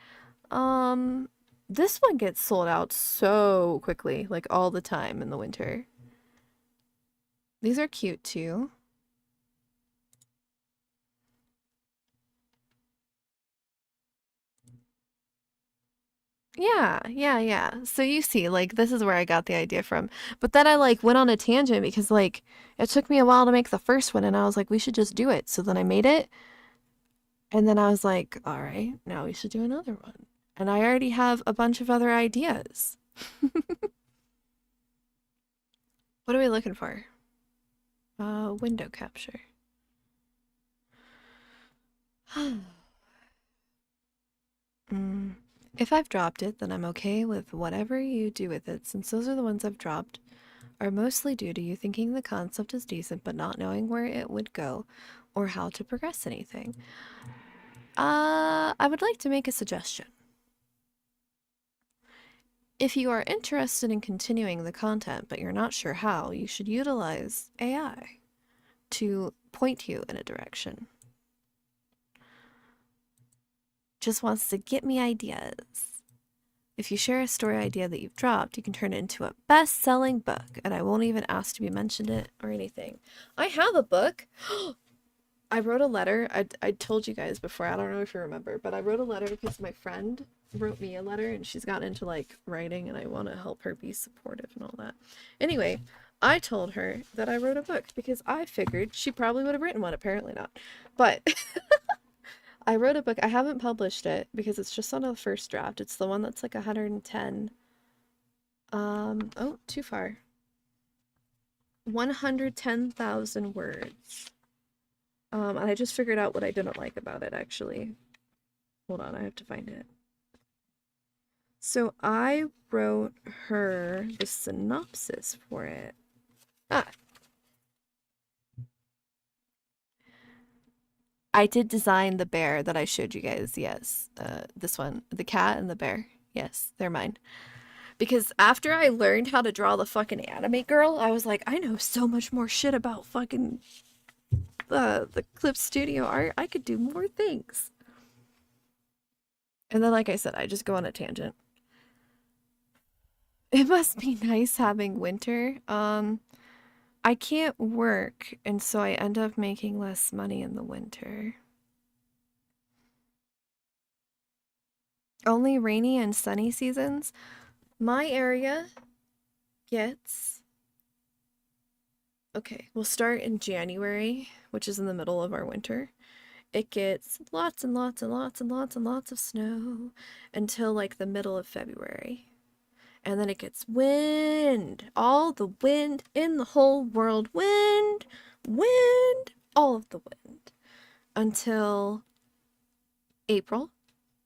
this one gets sold out so quickly, like all the time in the winter. These are cute too. Yeah. So you see, like, this is where I got the idea from. But then I, like, went on a tangent because, like, it took me a while to make the first one, and I was like, we should just do it. So then I made it, and then I was like, all right, now we should do another one. And I already have a bunch of other ideas. What are we looking for? Window capture. If I've dropped it, then I'm okay with whatever you do with it, since those are the ones I've dropped, are mostly due to you thinking the concept is decent but not knowing where it would go or how to progress anything. I would like to make a suggestion. If you are interested in continuing the content but you're not sure how, you should utilize AI to point you in a direction. Just wants to get me ideas. If you share a story idea that you've dropped, you can turn it into a best-selling book, and I won't even ask to be mentioned it or anything. I have a book. I wrote a letter. I told you guys before, I don't know if you remember, but I wrote a letter because my friend wrote me a letter and she's gotten into like writing and I want to help her be supportive and all that. Anyway, I told her that I wrote a book because I figured she probably would have written one. Apparently not. But I wrote a book. I haven't published it because it's just on the first draft. It's the one that's like 110. Oh, too far. 110,000 words. And I just figured out what I didn't like about it, actually. Hold on, I have to find it. So I wrote her the synopsis for it. I did design the bear that I showed you guys, yes. This one, the cat and the bear. Yes, they're mine. Because after I learned how to draw the fucking anime girl, I was like, I know so much more shit about fucking the Clip Studio art. I could do more things. And then, like I said, I just go on a tangent. It must be nice having winter. I can't work, and so I end up making less money in the winter. Only rainy and sunny seasons. My area gets... Okay, we'll start in January, which is in the middle of our winter. It gets lots and lots and lots and lots and lots of snow until like the middle of February. And then it gets wind. All the wind in the whole world. Wind, wind, all of the wind. Until April.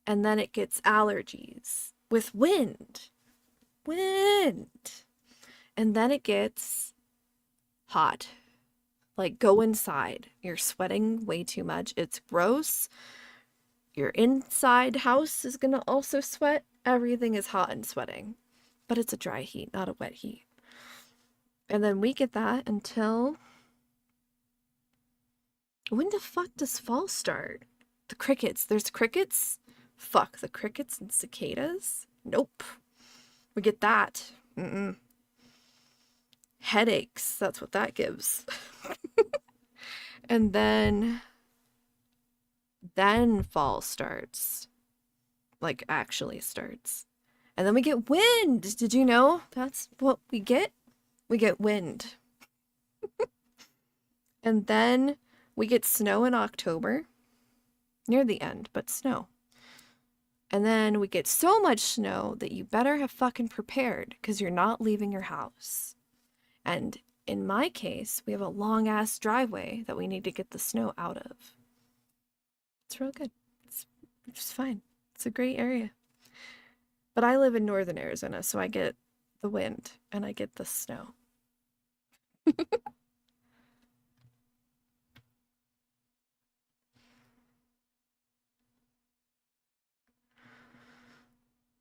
And then it gets allergies with wind. Wind. And then it gets hot. Like, go inside. You're sweating way too much. It's gross. Your inside house is gonna also sweat. Everything is hot and sweating. But it's a dry heat, not a wet heat. And then we get that until... When the fuck does fall start? The crickets. There's crickets? Fuck, the crickets and cicadas? Nope. We get that. Mm-mm. Headaches. That's what that gives. And then fall starts. Like, actually starts. And then we get wind. Did you know that's what we get? We get wind. And then we get snow in October. Near the end, but snow. And then we get so much snow that you better have fucking prepared because you're not leaving your house. And in my case, we have a long ass driveway that we need to get the snow out of. It's real good. It's just fine. It's a great area. But I live in northern Arizona, so I get the wind and I get the snow.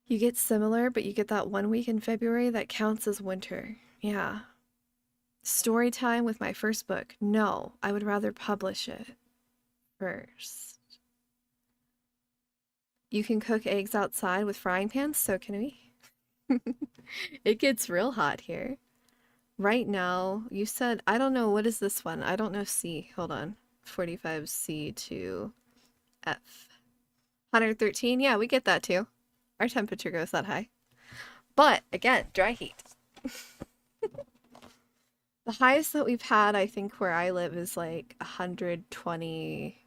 You get similar, but you get that 1 week in February that counts as winter. Yeah. Story time with my first book. No, I would rather publish it first. You can cook eggs outside with frying pans, so can we. It gets real hot here. Right now, you said, I don't know, what is this one? I don't know C. Hold on. 45C to F. 113, yeah, we get that too. Our temperature goes that high. But, again, dry heat. The highest that we've had, I think, where I live is like 120.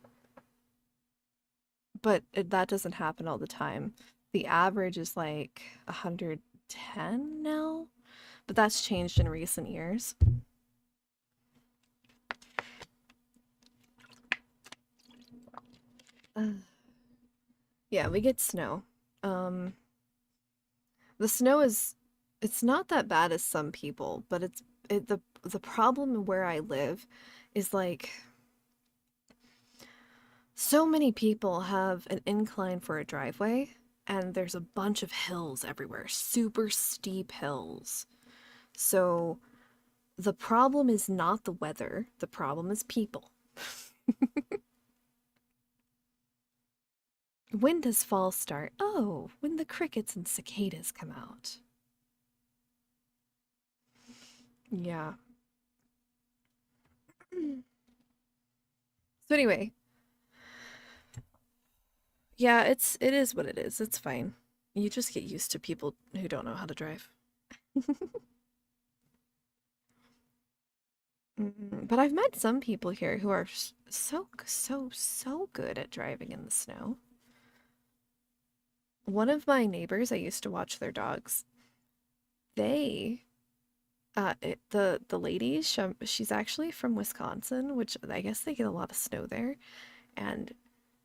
But that doesn't happen all the time. The average is like 110 now. But that's changed in recent years. Yeah, we get snow. The snow it's not that bad as some people, but the problem where I live is like so many people have an incline for a driveway and there's a bunch of hills everywhere, super steep hills. So the problem is not the weather, the problem is people. When does fall start? Oh, when the crickets and cicadas come out. Yeah. So anyway. Yeah, it is what it is. It's fine. You just get used to people who don't know how to drive. But I've met some people here who are so good at driving in the snow. One of my neighbors, I used to watch their dogs. The lady, she's actually from Wisconsin, which I guess they get a lot of snow there, and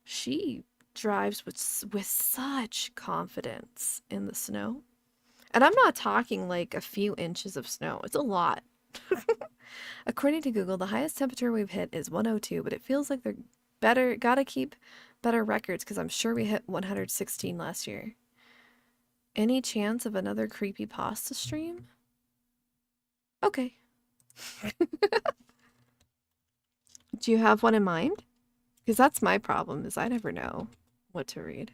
she drives with such confidence in the snow. And I'm not talking like a few inches of snow. It's a lot. According to Google, the highest temperature we've hit is 102, but it feels like they're gotta keep better records because I'm sure we hit 116 last year. Any chance of another creepy pasta stream? Okay. Do you have one in mind? Because that's my problem, is I never know what to read.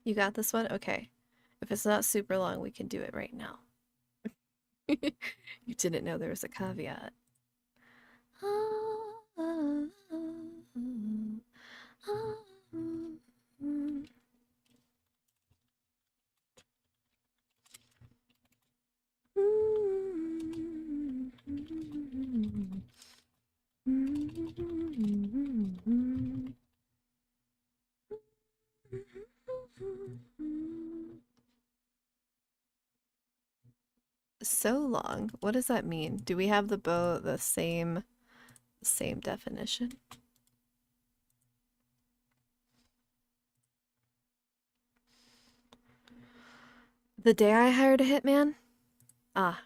You got this one? Okay. If it's not super long, we can do it right now. You didn't know there was a caveat. So long. What does that mean? Do we have the same definition? The day I hired a hitman? Ah.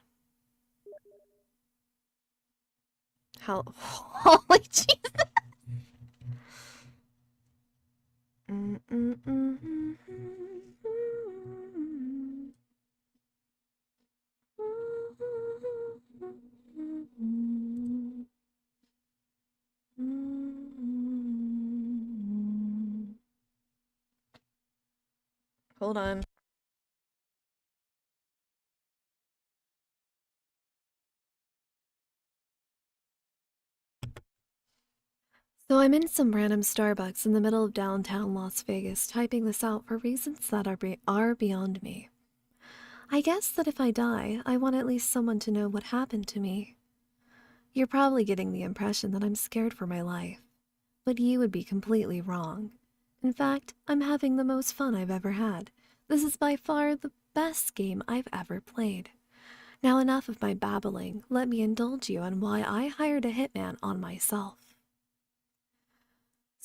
How? Holy Jesus! Hold on. So I'm in some random Starbucks in the middle of downtown Las Vegas typing this out for reasons that are beyond me. I guess that if I die, I want at least someone to know what happened to me. You're probably getting the impression that I'm scared for my life, but you would be completely wrong. In fact, I'm having the most fun I've ever had. This is by far the best game I've ever played. Now enough of my babbling, let me indulge you on why I hired a hitman on myself.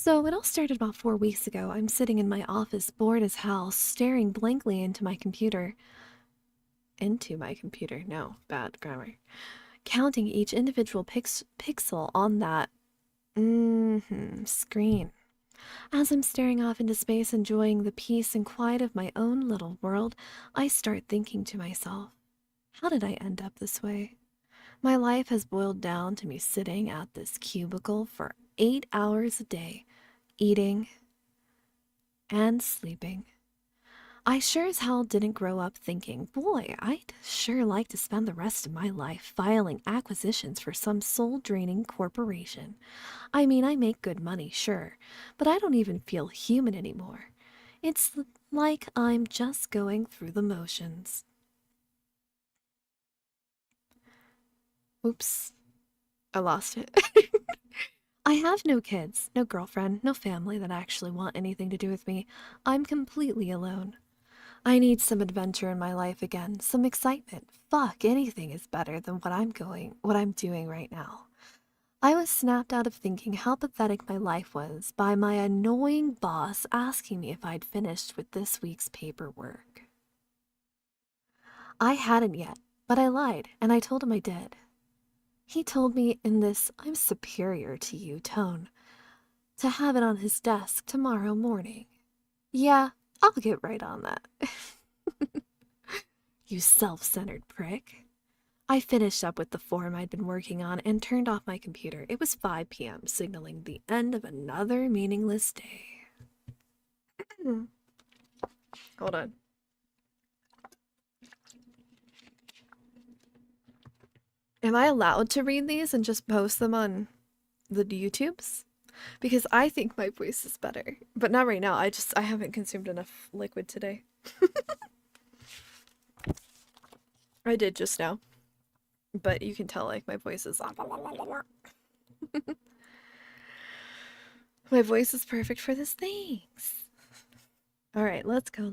So it all started about 4 weeks ago. I'm sitting in my office, bored as hell, staring blankly into my computer. No, bad grammar. Counting each individual pixel on that screen. As I'm staring off into space, enjoying the peace and quiet of my own little world, I start thinking to myself, how did I end up this way? My life has boiled down to me sitting at this cubicle for 8 hours a day, eating and sleeping. I sure as hell didn't grow up thinking, boy, I'd sure like to spend the rest of my life filing acquisitions for some soul-draining corporation. I mean, I make good money, sure, but I don't even feel human anymore. It's like I'm just going through the motions. Oops, I lost it. I have no kids, no girlfriend, no family that actually want anything to do with me. I'm completely alone. I need some adventure in my life again, some excitement. Fuck, anything is better than what I'm doing right now. I was snapped out of thinking how pathetic my life was by my annoying boss asking me if I'd finished with this week's paperwork. I hadn't yet, but I lied, and I told him I did. He told me in this I'm superior to you tone to have it on his desk tomorrow morning. Yeah, I'll get right on that. You self-centered prick. I finished up with the form I'd been working on and turned off my computer. It was 5 p.m., signaling the end of another meaningless day. Hold on. Am I allowed to read these and just post them on the YouTubes? Because I think my voice is better. But not right now. I haven't consumed enough liquid today. I did just now. But you can tell like my voice is my voice is perfect for this. Thanks. Alright, let's go.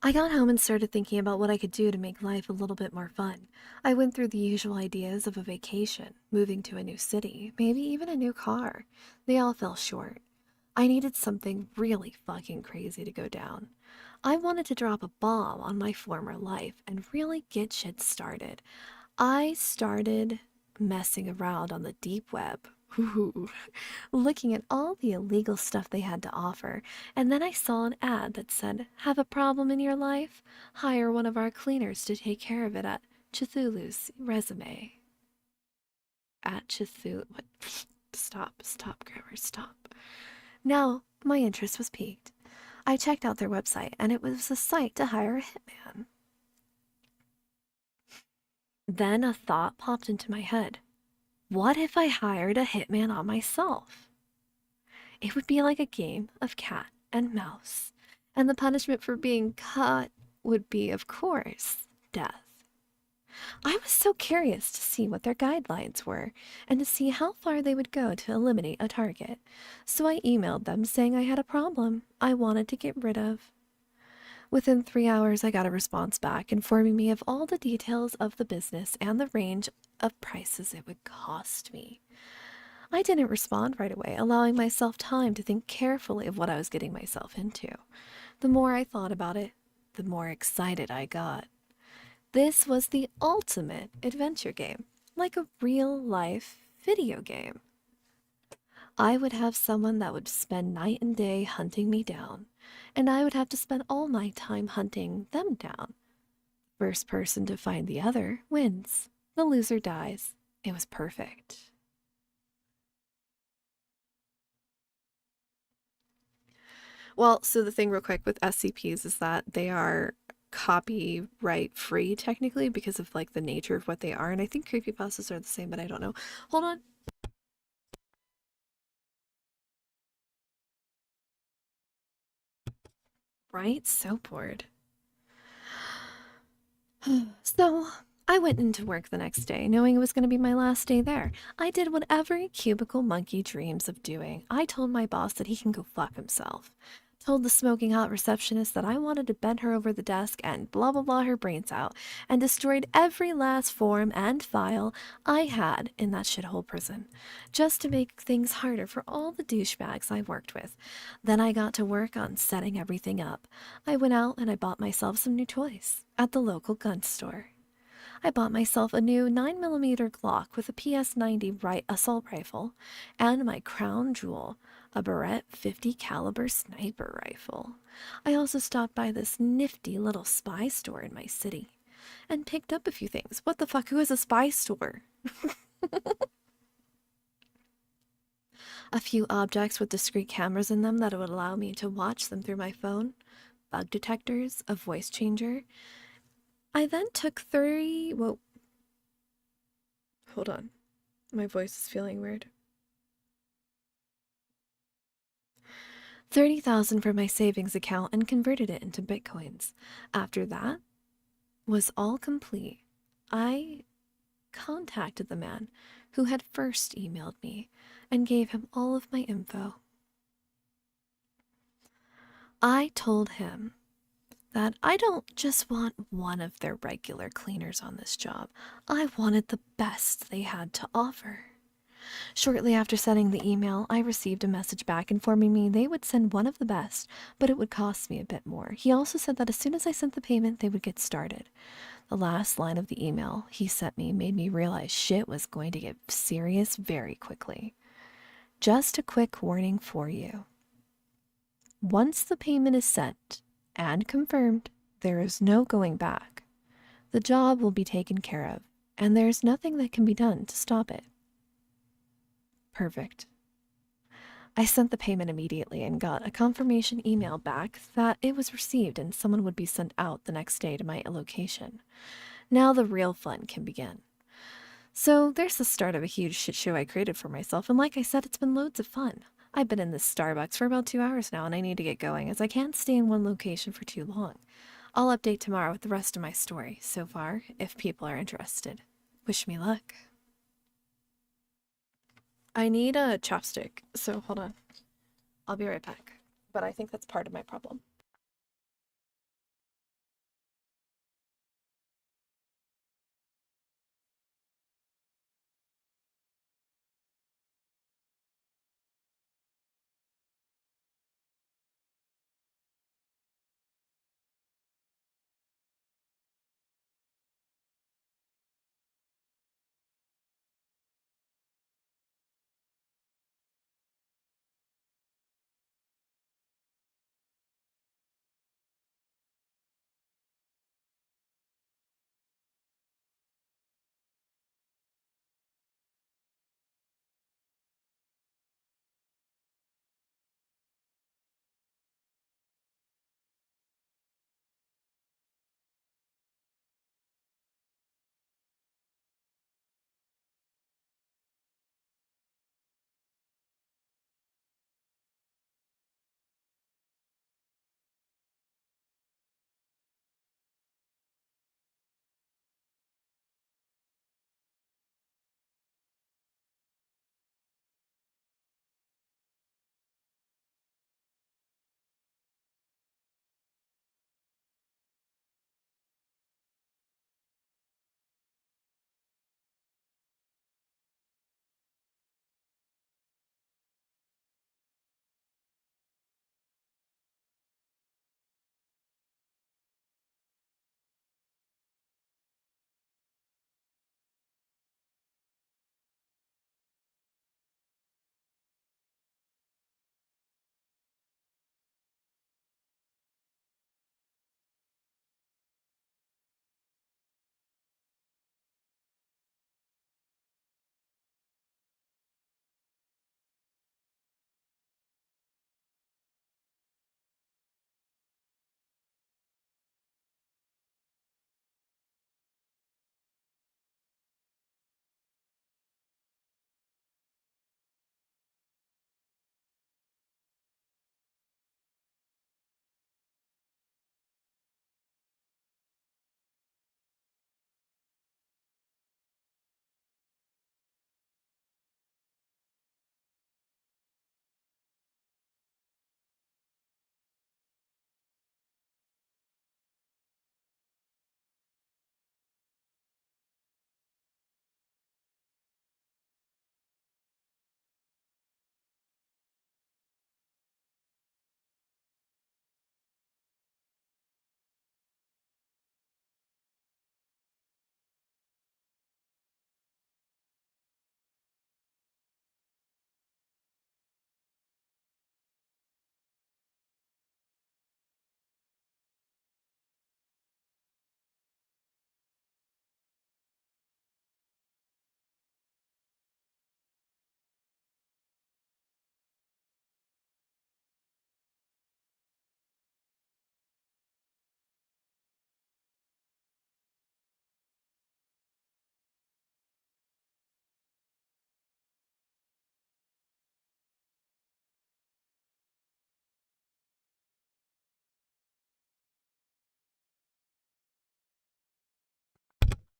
I got home and started thinking about what I could do to make life a little bit more fun. I went through the usual ideas of a vacation, moving to a new city, maybe even a new car. They all fell short. I needed something really fucking crazy to go down. I wanted to drop a bomb on my former life and really get shit started. I started messing around on the deep web. Ooh, looking at all the illegal stuff they had to offer, and then I saw an ad that said, have a problem in your life? Hire one of our cleaners to take care of it at Cthulhu's resume. At Cthulhu... What? Stop, grammar, stop. Now, my interest was piqued. I checked out their website, and it was a site to hire a hitman. Then a thought popped into my head. What if I hired a hitman on myself? It would be like a game of cat and mouse, and the punishment for being caught would be, of course, death. I was so curious to see what their guidelines were and to see how far they would go to eliminate a target, so I emailed them saying I had a problem I wanted to get rid of. Within 3 hours, I got a response back informing me of all the details of the business and the range of prices it would cost me. I didn't respond right away, allowing myself time to think carefully of what I was getting myself into. The more I thought about it, the more excited I got. This was the ultimate adventure game, like a real-life video game. I would have someone that would spend night and day hunting me down, and I would have to spend all my time hunting them down. First person to find the other wins. The loser dies. It was perfect. Well, so the thing real quick with SCPs is that they are copyright free technically because of like the nature of what they are, and I think creepypastas are the same, but I don't know. Hold on. Right? So bored. So, I went into work the next day, knowing it was going to be my last day there. I did what every cubicle monkey dreams of doing. I told my boss that he can go fuck himself. Told the smoking hot receptionist that I wanted to bend her over the desk and blah blah blah her brains out, and destroyed every last form and file I had in that shithole prison, just to make things harder for all the douchebags I worked with. Then I got to work on setting everything up. I went out and I bought myself some new toys at the local gun store. I bought myself a new 9mm Glock with a PS90 assault rifle and my crown jewel, a Barrett 50 caliber sniper rifle. I also stopped by this nifty little spy store in my city and picked up a few things. What the fuck? Who has a spy store? A few objects with discrete cameras in them that would allow me to watch them through my phone, bug detectors, a voice changer. I then took 30. Whoa. Hold on. My voice is feeling weird. 30,000 from my savings account and converted it into bitcoins. After that was all complete, I contacted the man who had first emailed me and gave him all of my info. I told him that I don't just want one of their regular cleaners on this job. I wanted the best they had to offer. Shortly after sending the email, I received a message back informing me they would send one of the best, but it would cost me a bit more. He also said that as soon as I sent the payment, they would get started. The last line of the email he sent me made me realize shit was going to get serious very quickly. Just a quick warning for you. Once the payment is sent and confirmed, there is no going back. The job will be taken care of, and there's nothing that can be done to stop it. Perfect. I sent the payment immediately and got a confirmation email back that it was received and someone would be sent out the next day to my location. Now the real fun can begin. So there's the start of a huge shit show I created for myself, and like I said, it's been loads of fun. I've been in this Starbucks for about 2 hours now, and I need to get going as I can't stay in one location for too long. I'll update tomorrow with the rest of my story so far, if people are interested. Wish me luck. I need a chopstick, so hold on. I'll be right back. But I think that's part of my problem.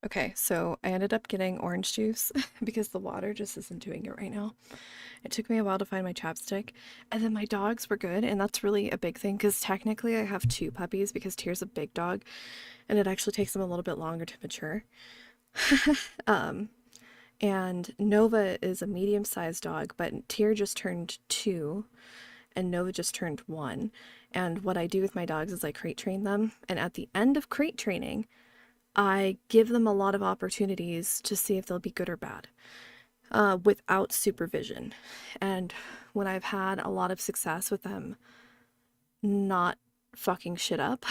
Okay, so I ended up getting orange juice because the water just isn't doing it right now. It took me a while to find my chapstick, and then my dogs were good, and that's really a big thing because technically I have 2 puppies because Tier's a big dog, and it actually takes them a little bit longer to mature. And Nova is a medium-sized dog, but Tier just turned 2, and Nova just turned 1. And what I do with my dogs is I crate train them, and at the end of crate training, I give them a lot of opportunities to see if they'll be good or bad, without supervision. And when I've had a lot of success with them not fucking shit up,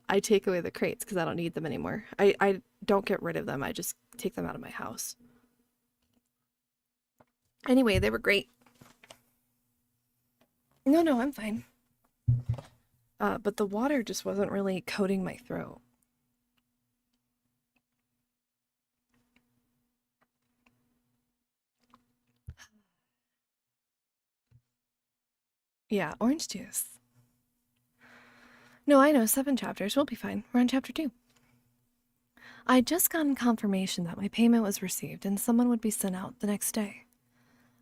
I take away the crates because I don't need them anymore. I don't get rid of them, I just take them out of my house. Anyway, they were great. No, I'm fine. But the water just wasn't really coating my throat. Yeah, orange juice. No, I know, 7 chapters. We'll be fine. We're on chapter 2. I'd just gotten confirmation that my payment was received and someone would be sent out the next day.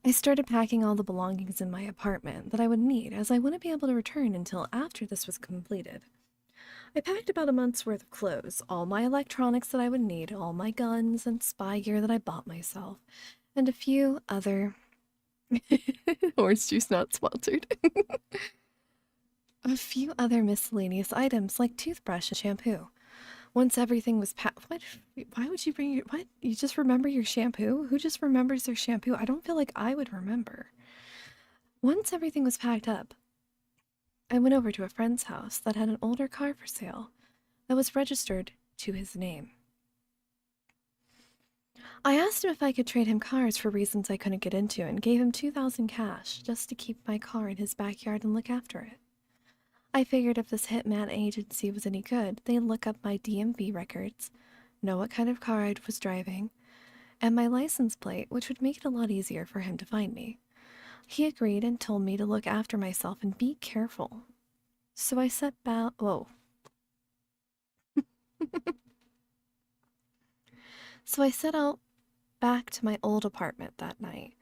I started packing all the belongings in my apartment that I would need, as I wouldn't be able to return until after this was completed. I packed about a month's worth of clothes, all my electronics that I would need, all my guns and spy gear that I bought myself, and a few other... Orange juice not sponsored. A few other miscellaneous items like toothbrush and shampoo. Once everything was packed... What? Why would you bring your... What? You just remember your shampoo? Who just remembers their shampoo? I don't feel like I would remember. Once everything was packed up, I went over to a friend's house that had an older car for sale that was registered to his name. I asked him if I could trade him cars for reasons I couldn't get into and gave him 2,000 cash just to keep my car in his backyard and look after it. I figured if this hitman agency was any good, they'd look up my DMV records, know what kind of car I was driving, and my license plate, which would make it a lot easier for him to find me. He agreed and told me to look after myself and be careful. So I set out... Whoa. So I set out back to my old apartment that night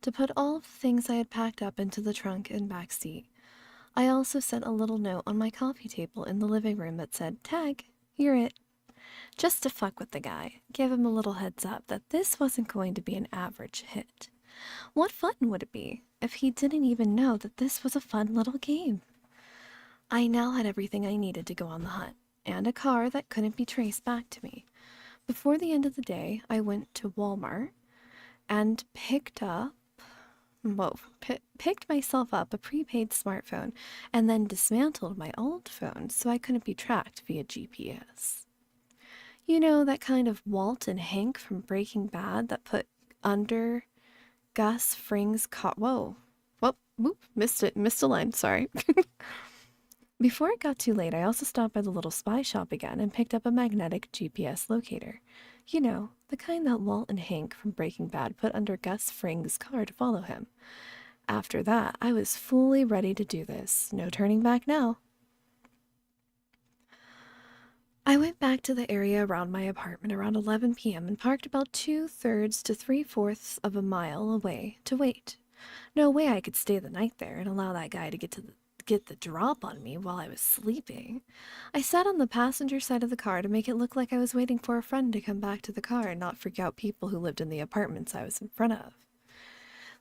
to put all of the things I had packed up into the trunk and back seat. I also set a little note on my coffee table in the living room that said, "Tag, you're it." Just to fuck with the guy, give him a little heads up that this wasn't going to be an average hit. What fun would it be if he didn't even know that this was a fun little game? I now had everything I needed to go on the hunt, and a car that couldn't be traced back to me. Before the end of the day, I went to Walmart and picked myself up a prepaid smartphone and then dismantled my old phone so I couldn't be tracked via GPS. You know, that kind of Walt and Hank from Breaking Bad that put under Gus Fring's car. Whoa. Whoop, missed a line, sorry. Before it got too late, I also stopped by the little spy shop again and picked up a magnetic GPS locator. You know, the kind that Walt and Hank from Breaking Bad put under Gus Fring's car to follow him. After that, I was fully ready to do this. No turning back now. I went back to the area around my apartment around 11 p.m. and parked about 2/3 to 3/4 of a mile away to wait. No way I could stay the night there and allow that guy to get the drop on me while I was sleeping. I sat on the passenger side of the car to make it look like I was waiting for a friend to come back to the car and not freak out people who lived in the apartments I was in front of.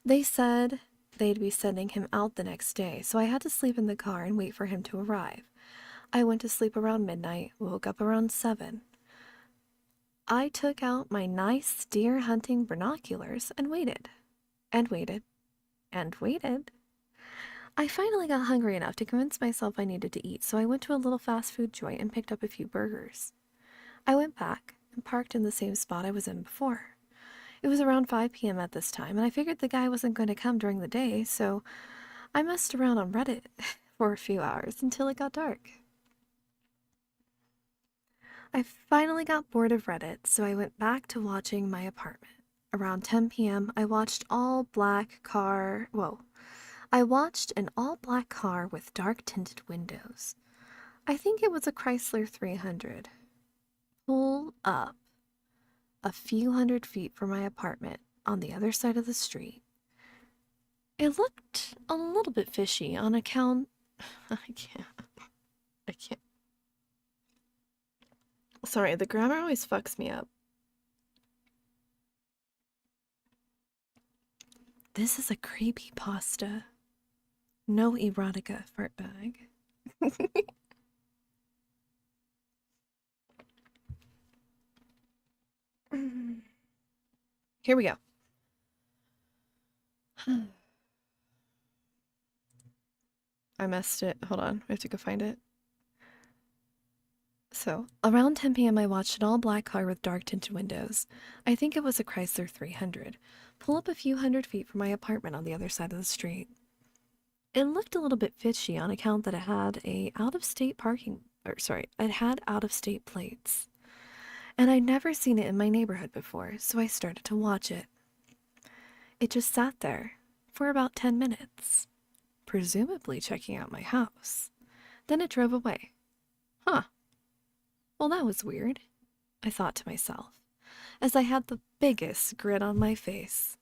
They said they'd be sending him out the next day, so I had to sleep in the car and wait for him to arrive. I went to sleep around midnight, woke up around 7. I took out my nice deer hunting binoculars and waited, and waited, and waited. I finally got hungry enough to convince myself I needed to eat, so I went to a little fast food joint and picked up a few burgers. I went back and parked in the same spot I was in before. It was around 5 p.m. at this time, and I figured the guy wasn't going to come during the day, so I messed around on Reddit for a few hours until it got dark. I finally got bored of Reddit, so I went back to watching my apartment. Around 10 p.m., I watched an all-black car with dark-tinted windows. I think it was a Chrysler 300. Pull up a few hundred feet from my apartment on the other side of the street. It looked a little bit fishy on account. I can't. Sorry, the grammar always fucks me up. This is a creepy pasta. No erotica, fart bag. Here we go. I messed it. Hold on. We have to go find it. So, around 10 p.m. I watched an all-black car with dark tinted windows. I think it was a Chrysler 300. Pull up a few hundred feet from my apartment on the other side of the street. It looked a little bit fishy on account that it had it had out-of-state plates. And I'd never seen it in my neighborhood before, so I started to watch it. It just sat there for about 10 minutes, presumably checking out my house. Then it drove away. Huh. Well, that was weird, I thought to myself, as I had the biggest grin on my face.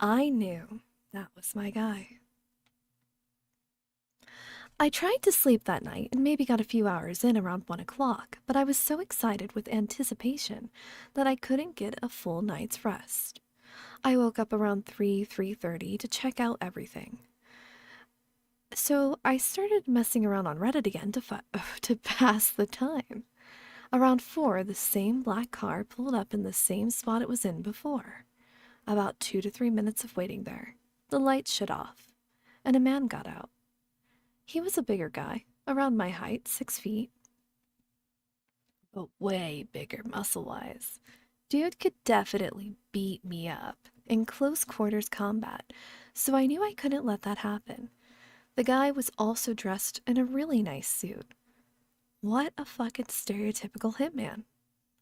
I knew that was my guy. I tried to sleep that night and maybe got a few hours in around 1 o'clock, but I was so excited with anticipation that I couldn't get a full night's rest. I woke up around 3:30 to check out everything. So I started messing around on Reddit again to pass the time. Around 4, the same black car pulled up in the same spot it was in before. About 2 to 3 minutes of waiting there, the lights shut off, and a man got out. He was a bigger guy, around my height, 6 feet. But way bigger muscle-wise. Dude could definitely beat me up in close quarters combat, so I knew I couldn't let that happen. The guy was also dressed in a really nice suit. What a fucking stereotypical hitman,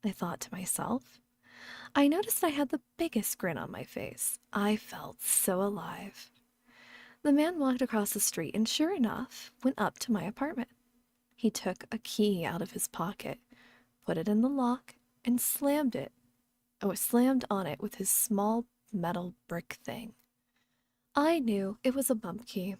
I thought to myself. I noticed I had the biggest grin on my face. I felt so alive. The man walked across the street and sure enough, went up to my apartment. He took a key out of his pocket, put it in the lock, and slammed on it with his small metal brick thing. I knew it was a bump key.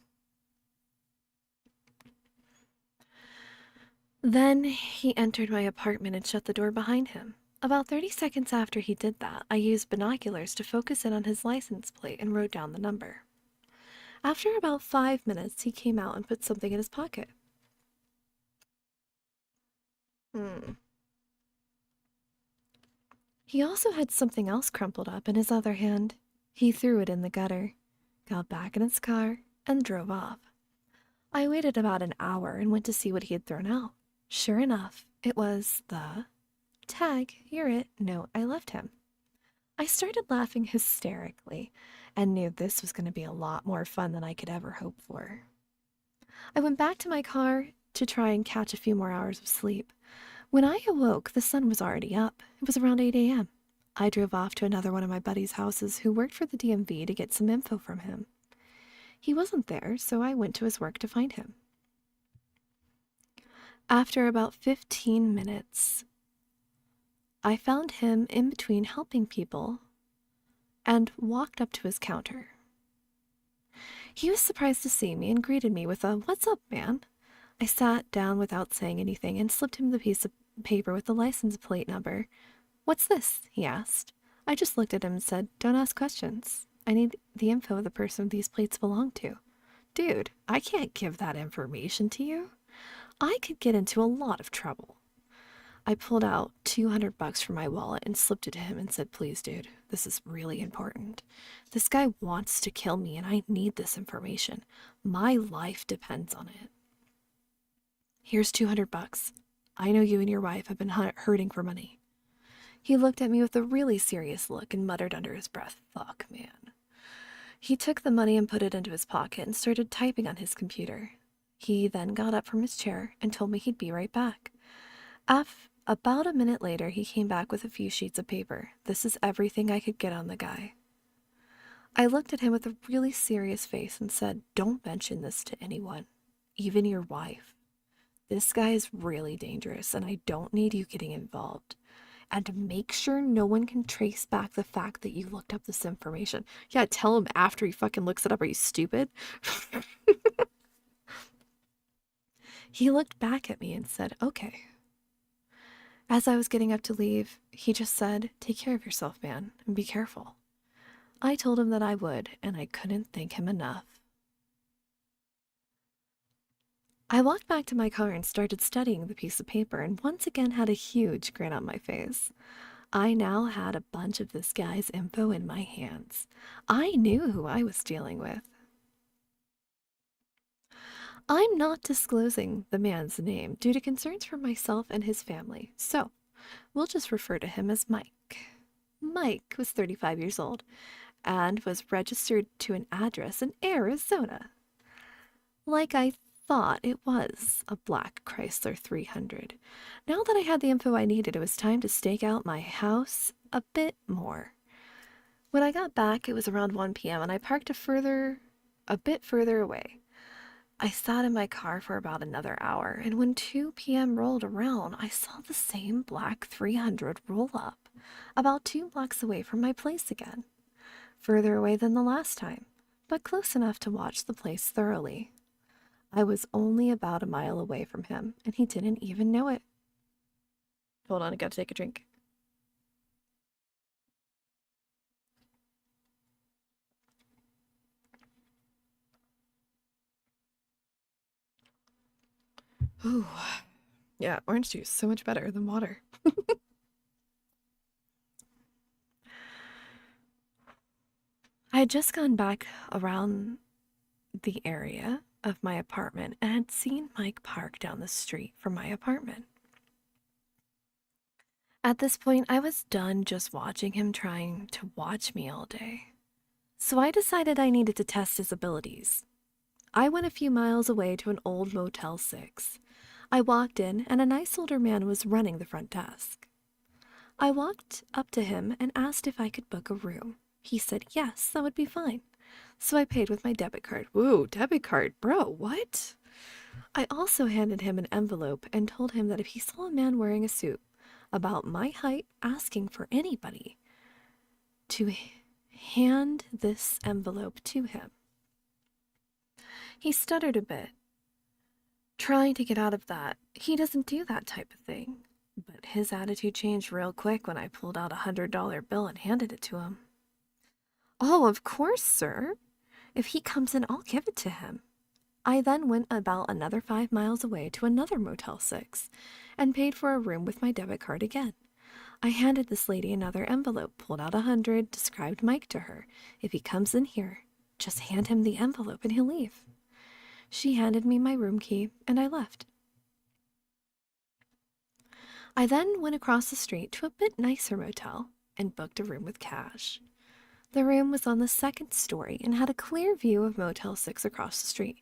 Then he entered my apartment and shut the door behind him. About 30 seconds after he did that, I used binoculars to focus in on his license plate and wrote down the number. After about 5 minutes, he came out and put something in his pocket. He also had something else crumpled up in his other hand. He threw it in the gutter, got back in his car, and drove off. I waited about an hour and went to see what he had thrown out. Sure enough, it was the "Tag, you're it" note I left him. I started laughing hysterically and knew this was going to be a lot more fun than I could ever hope for. I went back to my car to try and catch a few more hours of sleep. When I awoke, the sun was already up. It was around 8 a.m. I drove off to another one of my buddy's houses who worked for the DMV to get some info from him. He wasn't there, so I went to his work to find him. After about 15 minutes, I found him in between helping people and walked up to his counter. He was surprised to see me and greeted me with a "What's up, man?" I sat down without saying anything and slipped him the piece of paper with the license plate number. "What's this?" he asked. I just looked at him and said, "Don't ask questions. I need the info of the person these plates belong to." "Dude, I can't give that information to you. I could get into a lot of trouble." I pulled out $200 from my wallet and slipped it to him and said, "Please, dude, this is really important. This guy wants to kill me and I need this information. My life depends on it. Here's $200. I know you and your wife have been hurting for money." He looked at me with a really serious look and muttered under his breath, "Fuck, man." He took the money and put it into his pocket and started typing on his computer. He then got up from his chair and told me he'd be right back. About a minute later, he came back with a few sheets of paper. This is everything I could get on the guy. I looked at him with a really serious face and said, "Don't mention this to anyone, even your wife. This guy is really dangerous and I don't need you getting involved. and make sure no one can trace back the fact that you looked up this information. Yeah, tell him after he fucking looks it up. Are you stupid? He looked back at me and said, okay. As I was getting up to leave, he just said, take care of yourself, man, and be careful. I told him that I would, and I couldn't thank him enough. I walked back to my car and started studying the piece of paper and once again had a huge grin on my face. I now had a bunch of this guy's info in my hands. I knew who I was dealing with. I'm not disclosing the man's name due to concerns for myself and his family, so we'll just refer to him as Mike. Mike was 35 years old and was registered to an address in Arizona. Like I thought it was a black Chrysler 300. Now that I had the info I needed, it was time to stake out my house a bit more. When I got back, it was around 1 p.m. and I parked a bit further away. I sat in my car for about another hour, and when 2 p.m. rolled around, I saw the same black 300 roll up, about 2 blocks away from my place again. Further away than the last time, but close enough to watch the place thoroughly. I was only about a mile away from him, and he didn't even know it. Hold on, I gotta take a drink. Ooh, yeah, orange juice, so much better than water. I had just gone back around the area of my apartment and had seen Mike park down the street from my apartment. At this point, I was done just watching him trying to watch me all day. So I decided I needed to test his abilities. I went a few miles away to an old Motel 6. I walked in, and a nice older man was running the front desk. I walked up to him and asked if I could book a room. He said yes, that would be fine. So I paid with my debit card. Whoa, debit card, bro, what? I also handed him an envelope and told him that if he saw a man wearing a suit about my height asking for anybody, to hand this envelope to him. He stuttered a bit, trying to get out of that. He doesn't do that type of thing. But his attitude changed real quick when I pulled out a $100 bill and handed it to him. Oh, of course, sir. If he comes in, I'll give it to him. I then went about another 5 miles away to another Motel 6 and paid for a room with my debit card again. I handed this lady another envelope, pulled out 100, described Mike to her. If he comes in here, just hand him the envelope and he'll leave. She handed me my room key and I left. I then went across the street to a bit nicer motel and booked a room with cash. The room was on the 2nd story and had a clear view of Motel 6 across the street.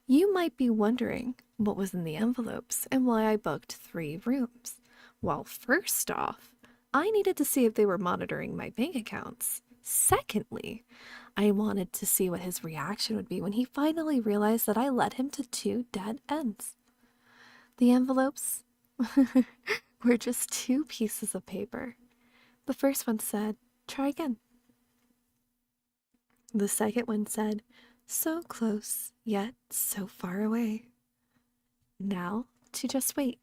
You might be wondering what was in the envelopes and why I booked 3 rooms. Well, first off, I needed to see if they were monitoring my bank accounts. Secondly, I wanted to see what his reaction would be when he finally realized that I led him to 2 dead ends. The envelopes were just 2 pieces of paper. The first one said, try again. The second one said, so close, yet so far away. Now to just wait.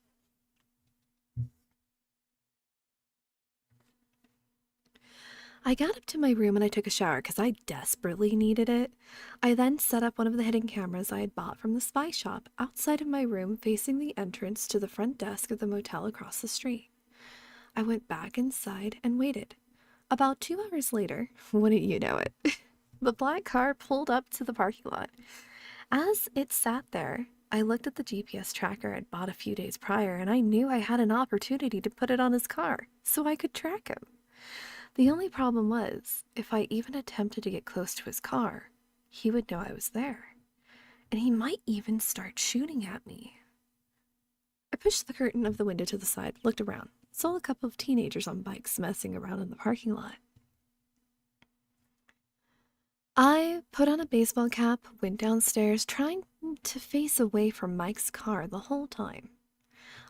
I got up to my room and I took a shower because I desperately needed it. I then set up one of the hidden cameras I had bought from the spy shop outside of my room facing the entrance to the front desk of the motel across the street. I went back inside and waited. About 2 hours later, wouldn't you know it, the black car pulled up to the parking lot. As it sat there, I looked at the GPS tracker I'd bought a few days prior and I knew I had an opportunity to put it on his car so I could track him. The only problem was, if I even attempted to get close to his car, he would know I was there, and he might even start shooting at me. I pushed the curtain of the window to the side, looked around, saw a couple of teenagers on bikes messing around in the parking lot. I put on a baseball cap, went downstairs, trying to face away from Mike's car the whole time.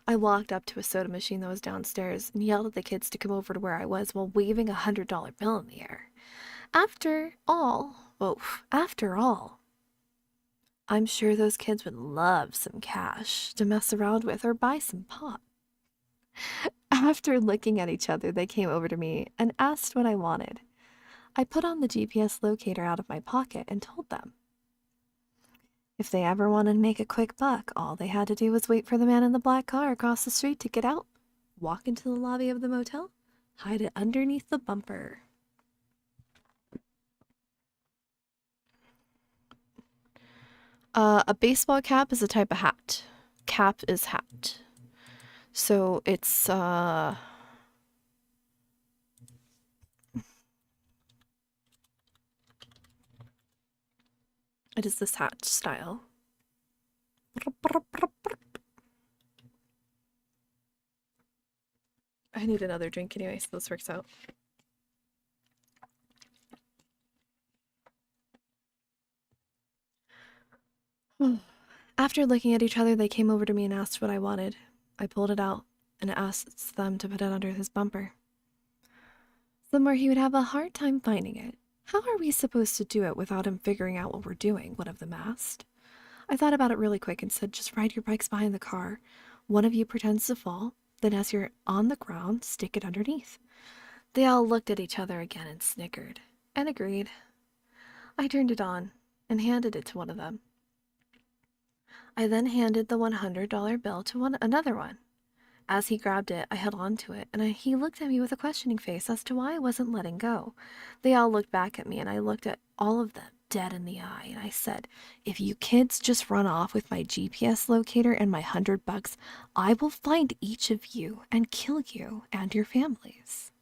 I walked up to a soda machine that was downstairs and yelled at the kids to come over to where I was while waving a $100 bill in the air. After all, I'm sure those kids would love some cash to mess around with or buy some pop. After looking at each other, they came over to me and asked what I wanted. I put on the GPS locator out of my pocket and told them. If they ever wanted to make a quick buck, all they had to do was wait for the man in the black car across the street to get out, walk into the lobby of the motel, hide it underneath the bumper. A baseball cap is a type of hat. Cap is hat. So it's, it is this hat style. I need another drink anyway, so this works out. After looking at each other, they came over to me and asked what I wanted. I pulled it out and asked them to put it under his bumper. Somewhere he would have a hard time finding it. How are we supposed to do it without him figuring out what we're doing? One of them asked. I thought about it really quick and said, just ride your bikes behind the car. One of you pretends to fall, then as you're on the ground, stick it underneath. They all looked at each other again and snickered, and agreed. I turned it on and handed it to one of them. I then handed the $100 bill to another one. As he grabbed it, I held on to it, and he looked at me with a questioning face as to why I wasn't letting go. They all looked back at me, and I looked at all of them dead in the eye, and I said, if you kids just run off with my GPS locator and my $100, I will find each of you and kill you and your families.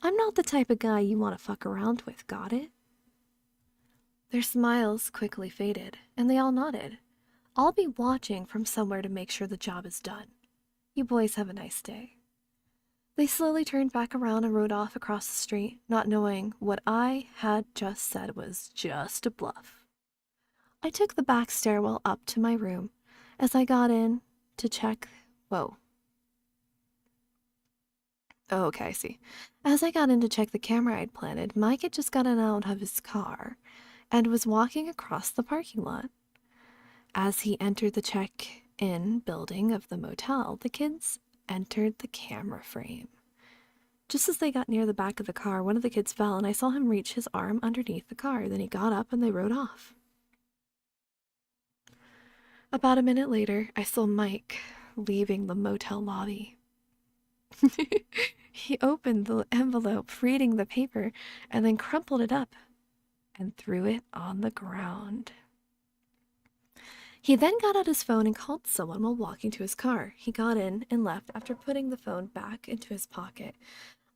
I'm not the type of guy you want to fuck around with, got it? Their smiles quickly faded, and they all nodded. I'll be watching from somewhere to make sure the job is done. You boys have a nice day. They slowly turned back around and rode off across the street, not knowing what I had just said was just a bluff. I took the back stairwell up to my room. As I got in to check... Whoa. Oh, okay, I see. As I got in to check the camera I'd planted, Mike had just gotten out of his car and was walking across the parking lot. As he entered the check-in building of the motel, the kids entered the camera frame. Just as they got near the back of the car, one of the kids fell, and I saw him reach his arm underneath the car. Then he got up and they rode off. About a minute later, I saw Mike leaving the motel lobby. He opened the envelope, reading the paper, and then crumpled it up and threw it on the ground. He then got out his phone and called someone while walking to his car. He got in and left after putting the phone back into his pocket.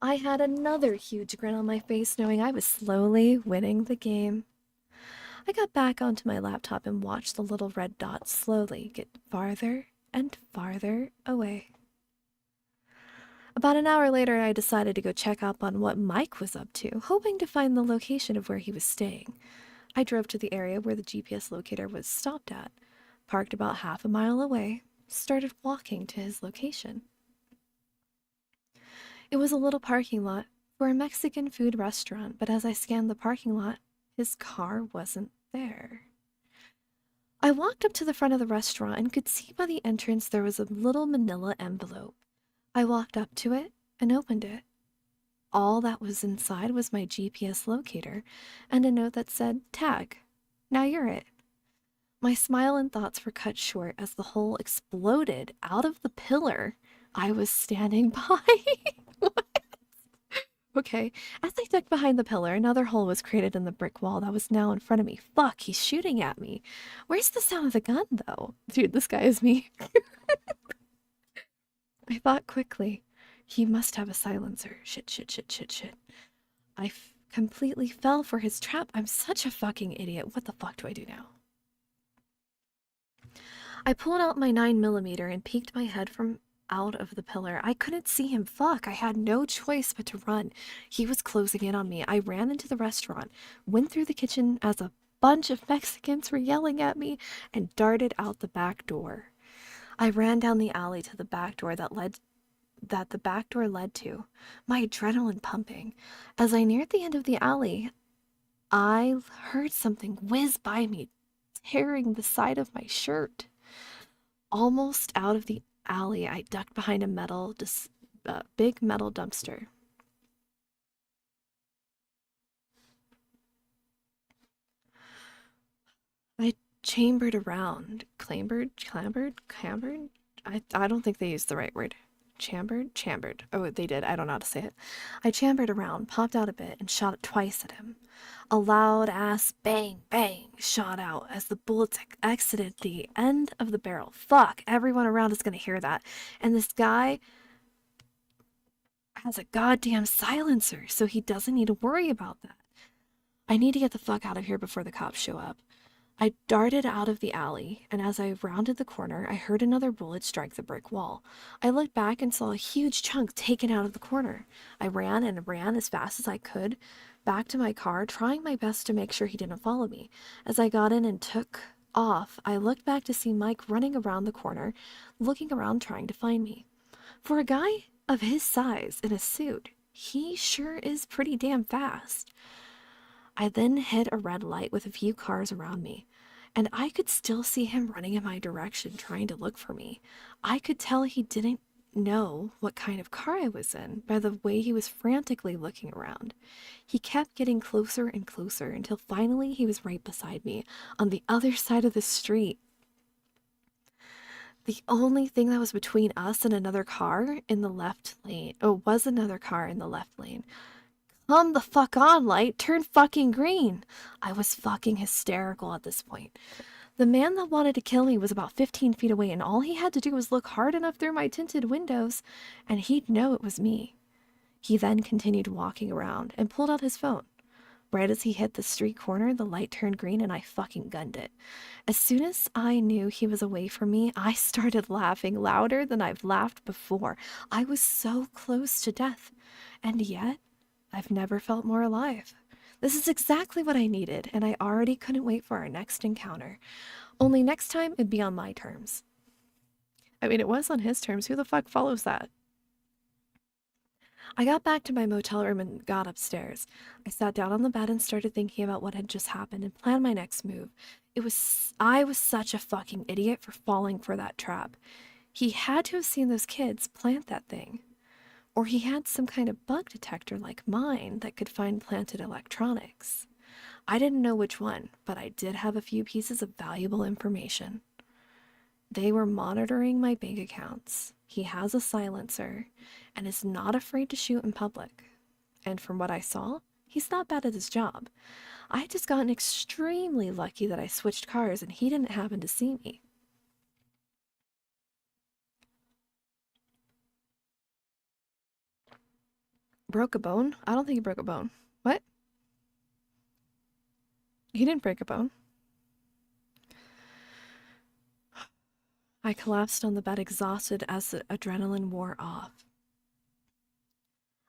I had another huge grin on my face, knowing I was slowly winning the game. I got back onto my laptop and watched the little red dots slowly get farther and farther away. About an hour later, I decided to go check up on what Mike was up to, hoping to find the location of where he was staying. I drove to the area where the GPS locator was stopped at, parked about half a mile away, started walking to his location. It was a little parking lot for a Mexican food restaurant, but as I scanned the parking lot, his car wasn't there. I walked up to the front of the restaurant and could see by the entrance there was a little manila envelope. I walked up to it and opened it. All that was inside was my GPS locator and a note that said, "Tag, now you're it." My smile and thoughts were cut short as the hole exploded out of the pillar I was standing by. What? Okay, as I ducked behind the pillar, another hole was created in the brick wall that was now in front of me. Fuck, he's shooting at me. Where's the sound of the gun, though? Dude, this guy is me. I thought quickly. He must have a silencer. Shit. I completely fell for his trap. I'm such a fucking idiot. What the fuck do I do now? I pulled out my 9mm and peeked my head from out of the pillar. I couldn't see him. Fuck, I had no choice but to run. He was closing in on me. I ran into the restaurant, went through the kitchen as a bunch of Mexicans were yelling at me, and darted out the back door. I ran down the alley to the back door that the back door led to, my adrenaline pumping. As I neared the end of the alley, I heard something whiz by me, tearing the side of my shirt. Almost out of the alley, I ducked behind a big metal dumpster. I chambered around. Clambered? I don't think they used the right word. Chambered. Oh, they did. I don't know how to say it. I chambered around, popped out a bit, and shot it twice at him. A loud ass bang, bang shot out as the bullets exited the end of the barrel. Fuck, everyone around is gonna hear that. And this guy has a goddamn silencer, so he doesn't need to worry about that. I need to get the fuck out of here before the cops show up. I darted out of the alley, and as I rounded the corner, I heard another bullet strike the brick wall. I looked back and saw a huge chunk taken out of the corner. I ran and ran as fast as I could back to my car, trying my best to make sure he didn't follow me. As I got in and took off, I looked back to see Mike running around the corner, looking around trying to find me. For a guy of his size in a suit, he sure is pretty damn fast. I then hit a red light with a few cars around me, and I could still see him running in my direction trying to look for me. I could tell he didn't know what kind of car I was in by the way he was frantically looking around. He kept getting closer and closer until finally he was right beside me on the other side of the street. The only thing that was between us and another car in the left lane, was another car in the left lane. Come the fuck on, light. Turn fucking green. I was fucking hysterical at this point. The man that wanted to kill me was about 15 feet away, and all he had to do was look hard enough through my tinted windows, and he'd know it was me. He then continued walking around and pulled out his phone. Right as he hit the street corner, the light turned green, and I fucking gunned it. As soon as I knew he was away from me, I started laughing louder than I've laughed before. I was so close to death, and yet I've never felt more alive. This is exactly what I needed, and I already couldn't wait for our next encounter. Only next time it'd be on my terms. I mean, it was on his terms. Who the fuck follows that? I got back to my motel room and got upstairs. I sat down on the bed and started thinking about what had just happened and planned my next move. I was such a fucking idiot for falling for that trap. He had to have seen those kids plant that thing. Or he had some kind of bug detector like mine that could find planted electronics. I didn't know which one, but I did have a few pieces of valuable information. They were monitoring my bank accounts. He has a silencer and is not afraid to shoot in public. And from what I saw, he's not bad at his job. I had just gotten extremely lucky that I switched cars and he didn't happen to see me. Broke a bone? I don't think he broke a bone. What? He didn't break a bone. I collapsed on the bed exhausted as the adrenaline wore off.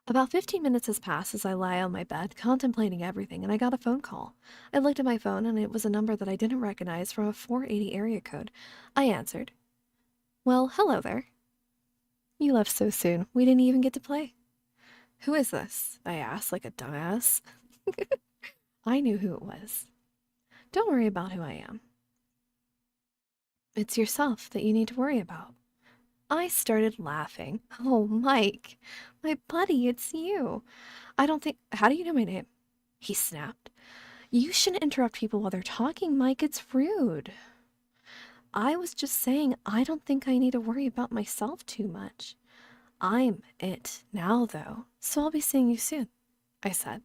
About 15 minutes has passed as I lie on my bed, contemplating everything, and I got a phone call. I looked at my phone, and it was a number that I didn't recognize from a 480 area code. I answered. Well, hello there. You left so soon. We didn't even get to play. Who is this? I asked like a dumbass. I knew who it was. Don't worry about who I am. It's yourself that you need to worry about. I started laughing. Oh, Mike, my buddy, it's you. How do you know my name? He snapped. You shouldn't interrupt people while they're talking, Mike. It's rude. I was just saying I don't think I need to worry about myself too much. I'm it now, though, so I'll be seeing you soon, I said.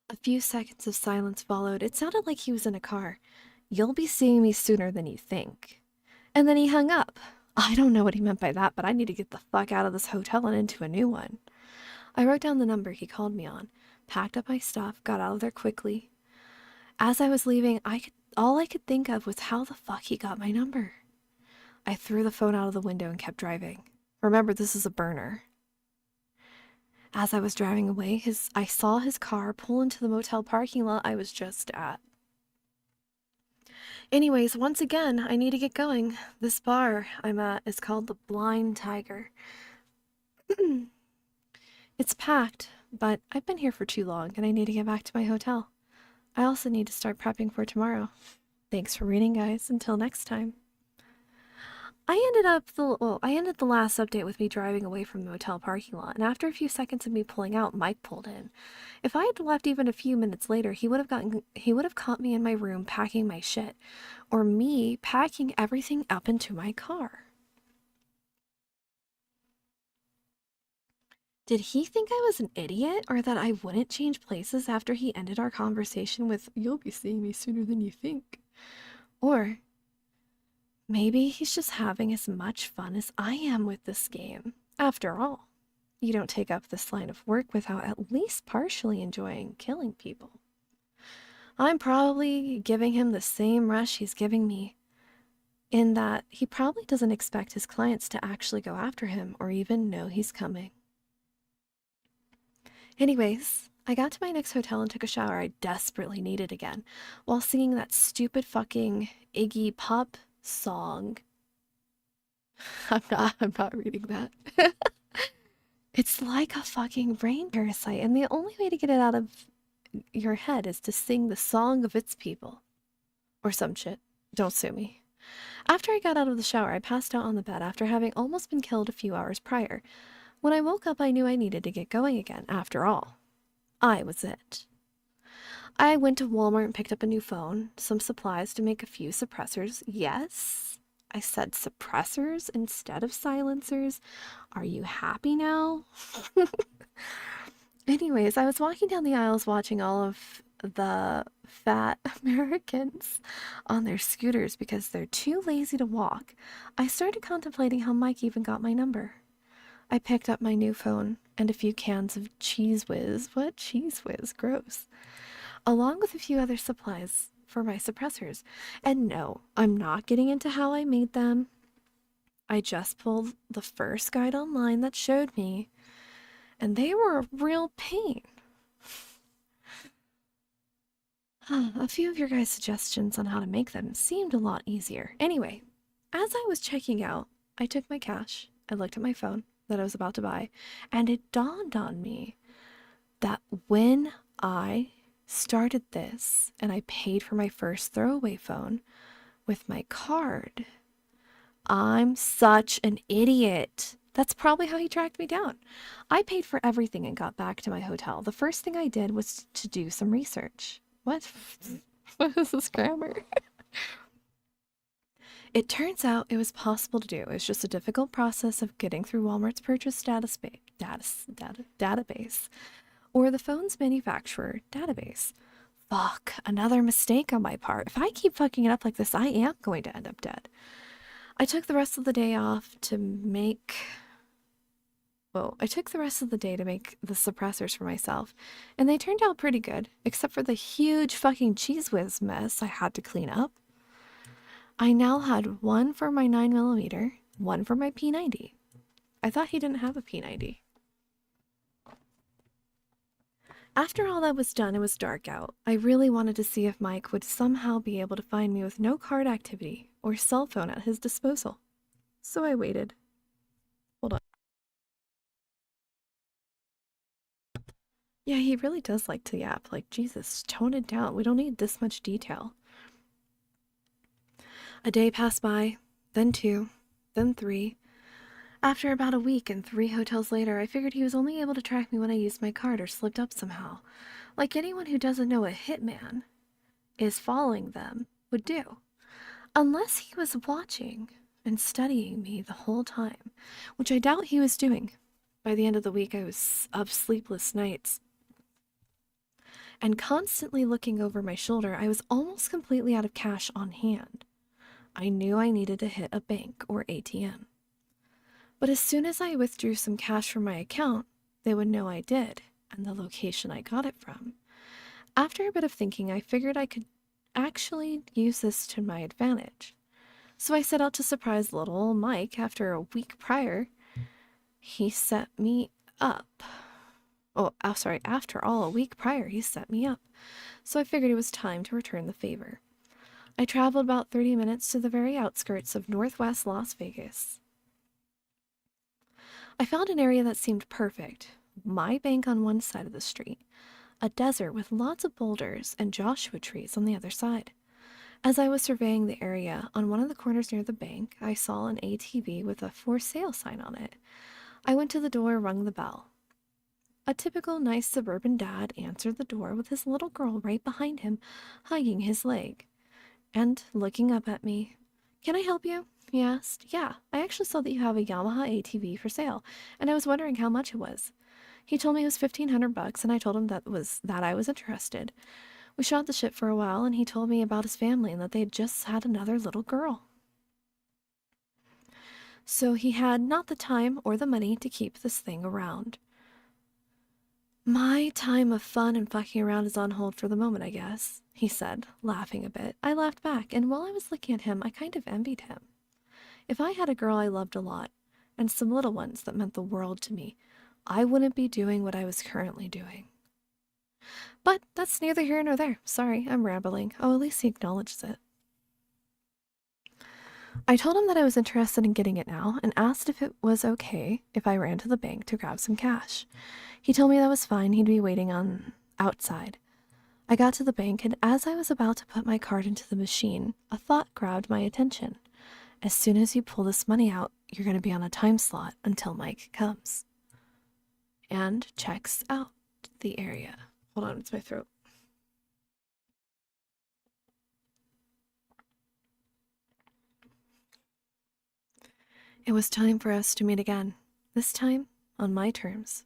A few seconds of silence followed. It sounded like he was in a car. You'll be seeing me sooner than you think. And then he hung up. I don't know what he meant by that, but I need to get the fuck out of this hotel and into a new one. I wrote down the number he called me on, packed up my stuff, got out of there quickly. As I was leaving, all I could think of was how the fuck he got my number. I threw the phone out of the window and kept driving. Remember, this is a burner. As I was driving away, I saw his car pull into the motel parking lot I was just at. Anyways, once again, I need to get going. This bar I'm at is called the Blind Tiger. It's packed, but I've been here for too long and I need to get back to my hotel. I also need to start prepping for tomorrow. Thanks for reading, guys. Until next time. I ended the last update with me driving away from the hotel parking lot, and after a few seconds of me pulling out, Mike pulled in. If I had left even a few minutes later, he would have caught me in my room packing my shit, or me packing everything up into my car. Did he think I was an idiot, or that I wouldn't change places after he ended our conversation with, "You'll be seeing me sooner than you think"? Or maybe he's just having as much fun as I am with this game. After all, you don't take up this line of work without at least partially enjoying killing people. I'm probably giving him the same rush he's giving me, in that he probably doesn't expect his clients to actually go after him or even know he's coming. Anyways, I got to my next hotel and took a shower I desperately needed again, while singing that stupid fucking Iggy Pop song. I'm not reading that. It's like a fucking brain parasite, and the only way to get it out of your head is to sing the song of its people. Or some shit. Don't sue me. After I got out of the shower, I passed out on the bed after having almost been killed a few hours prior. When I woke up, I knew I needed to get going again. After all, I was it. I went to Walmart and picked up a new phone, some supplies to make a few suppressors. Yes, I said suppressors instead of silencers. Are you happy now? Anyways, I was walking down the aisles watching all of the fat Americans on their scooters because they're too lazy to walk. I started contemplating how Mike even got my number. I picked up my new phone and a few cans of Cheese Whiz. What? Cheese Whiz? Gross. Along with a few other supplies for my suppressors. And no, I'm not getting into how I made them. I just pulled the first guide online that showed me, and they were a real pain. A few of your guys' suggestions on how to make them seemed a lot easier. Anyway, as I was checking out, I took my cash, I looked at my phone that I was about to buy, and it dawned on me that when I started this and I paid for my first throwaway phone with my card, I'm such an idiot. That's probably how he tracked me down. I paid for everything and got back to my hotel. The first thing I did was to do some research. What? What is this grammar? It turns out it was possible to do. It's just a difficult process of getting through Walmart's purchase database or the phone's manufacturer database. Fuck, another mistake on my part. If I keep fucking it up like this, I am going to end up dead. I took the rest of the day to make the suppressors for myself, and they turned out pretty good, except for the huge fucking Cheese Whiz mess I had to clean up. I now had one for my 9mm, one for my P90. I thought he didn't have a P90. After all that was done, it was dark out. I really wanted to see if Mike would somehow be able to find me with no card activity or cell phone at his disposal. So I waited. Hold on. Yeah, he really does like to yap. Like, Jesus, tone it down. We don't need this much detail. A day passed by, then 2, then 3. After about a week and 3 hotels later, I figured he was only able to track me when I used my card or slipped up somehow. Like anyone who doesn't know a hitman is following them would do. Unless he was watching and studying me the whole time, which I doubt he was doing. By the end of the week, I was up sleepless nights and constantly looking over my shoulder. I was almost completely out of cash on hand. I knew I needed to hit a bank or ATM. But as soon as I withdrew some cash from my account, they would know I did, and the location I got it from. After a bit of thinking, I figured I could actually use this to my advantage. So I set out to surprise little old Mike. After a week prior, he set me up. After all, a week prior, he set me up. So I figured it was time to return the favor. I traveled about 30 minutes to the very outskirts of northwest Las Vegas. I found an area that seemed perfect. My bank on one side of the street, a desert with lots of boulders and Joshua trees on the other side. As I was surveying the area, on one of the corners near the bank, I saw an ATV with a for sale sign on it. I went to the door, rung the bell. A typical nice suburban dad answered the door with his little girl right behind him, hugging his leg, and looking up at me. "Can I help you?" he asked. "Yeah, I actually saw that you have a Yamaha ATV for sale, and I was wondering how much it was." He told me it was $1,500, and I told him that I was interested. We shot the shit for a while, and he told me about his family and that they had just had another little girl. So he had not the time or the money to keep this thing around. "My time of fun and fucking around is on hold for the moment, I guess," he said, laughing a bit. I laughed back, and while I was looking at him, I kind of envied him. If I had a girl I loved a lot, and some little ones that meant the world to me, I wouldn't be doing what I was currently doing. But that's neither here nor there. Sorry, I'm rambling. Oh, at least he acknowledges it. I told him that I was interested in getting it now and asked if it was okay if I ran to the bank to grab some cash. He told me that was fine, he'd be waiting on outside. I got to the bank, and as I was about to put my card into the machine, a thought grabbed my attention. As soon as you pull this money out, you're going to be on a time slot until Mike comes and checks out the area. Hold on, it's my throat. It was time for us to meet again, this time on my terms.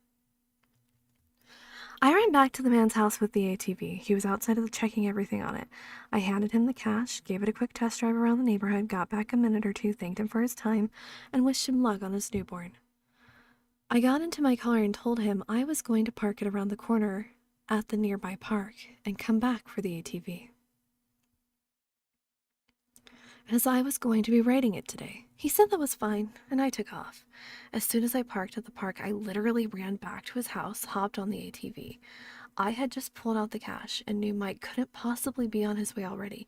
I ran back to the man's house with the ATV. He was outside of checking everything on it. I handed him the cash, gave it a quick test drive around the neighborhood, got back a minute or two, thanked him for his time, and wished him luck on his newborn. I got into my car and told him I was going to park it around the corner at the nearby park and come back for the ATV, as I was going to be riding it today. He said that was fine, and I took off. As soon as I parked at the park, I literally ran back to his house, hopped on the ATV. I had just pulled out the cash and knew Mike couldn't possibly be on his way already,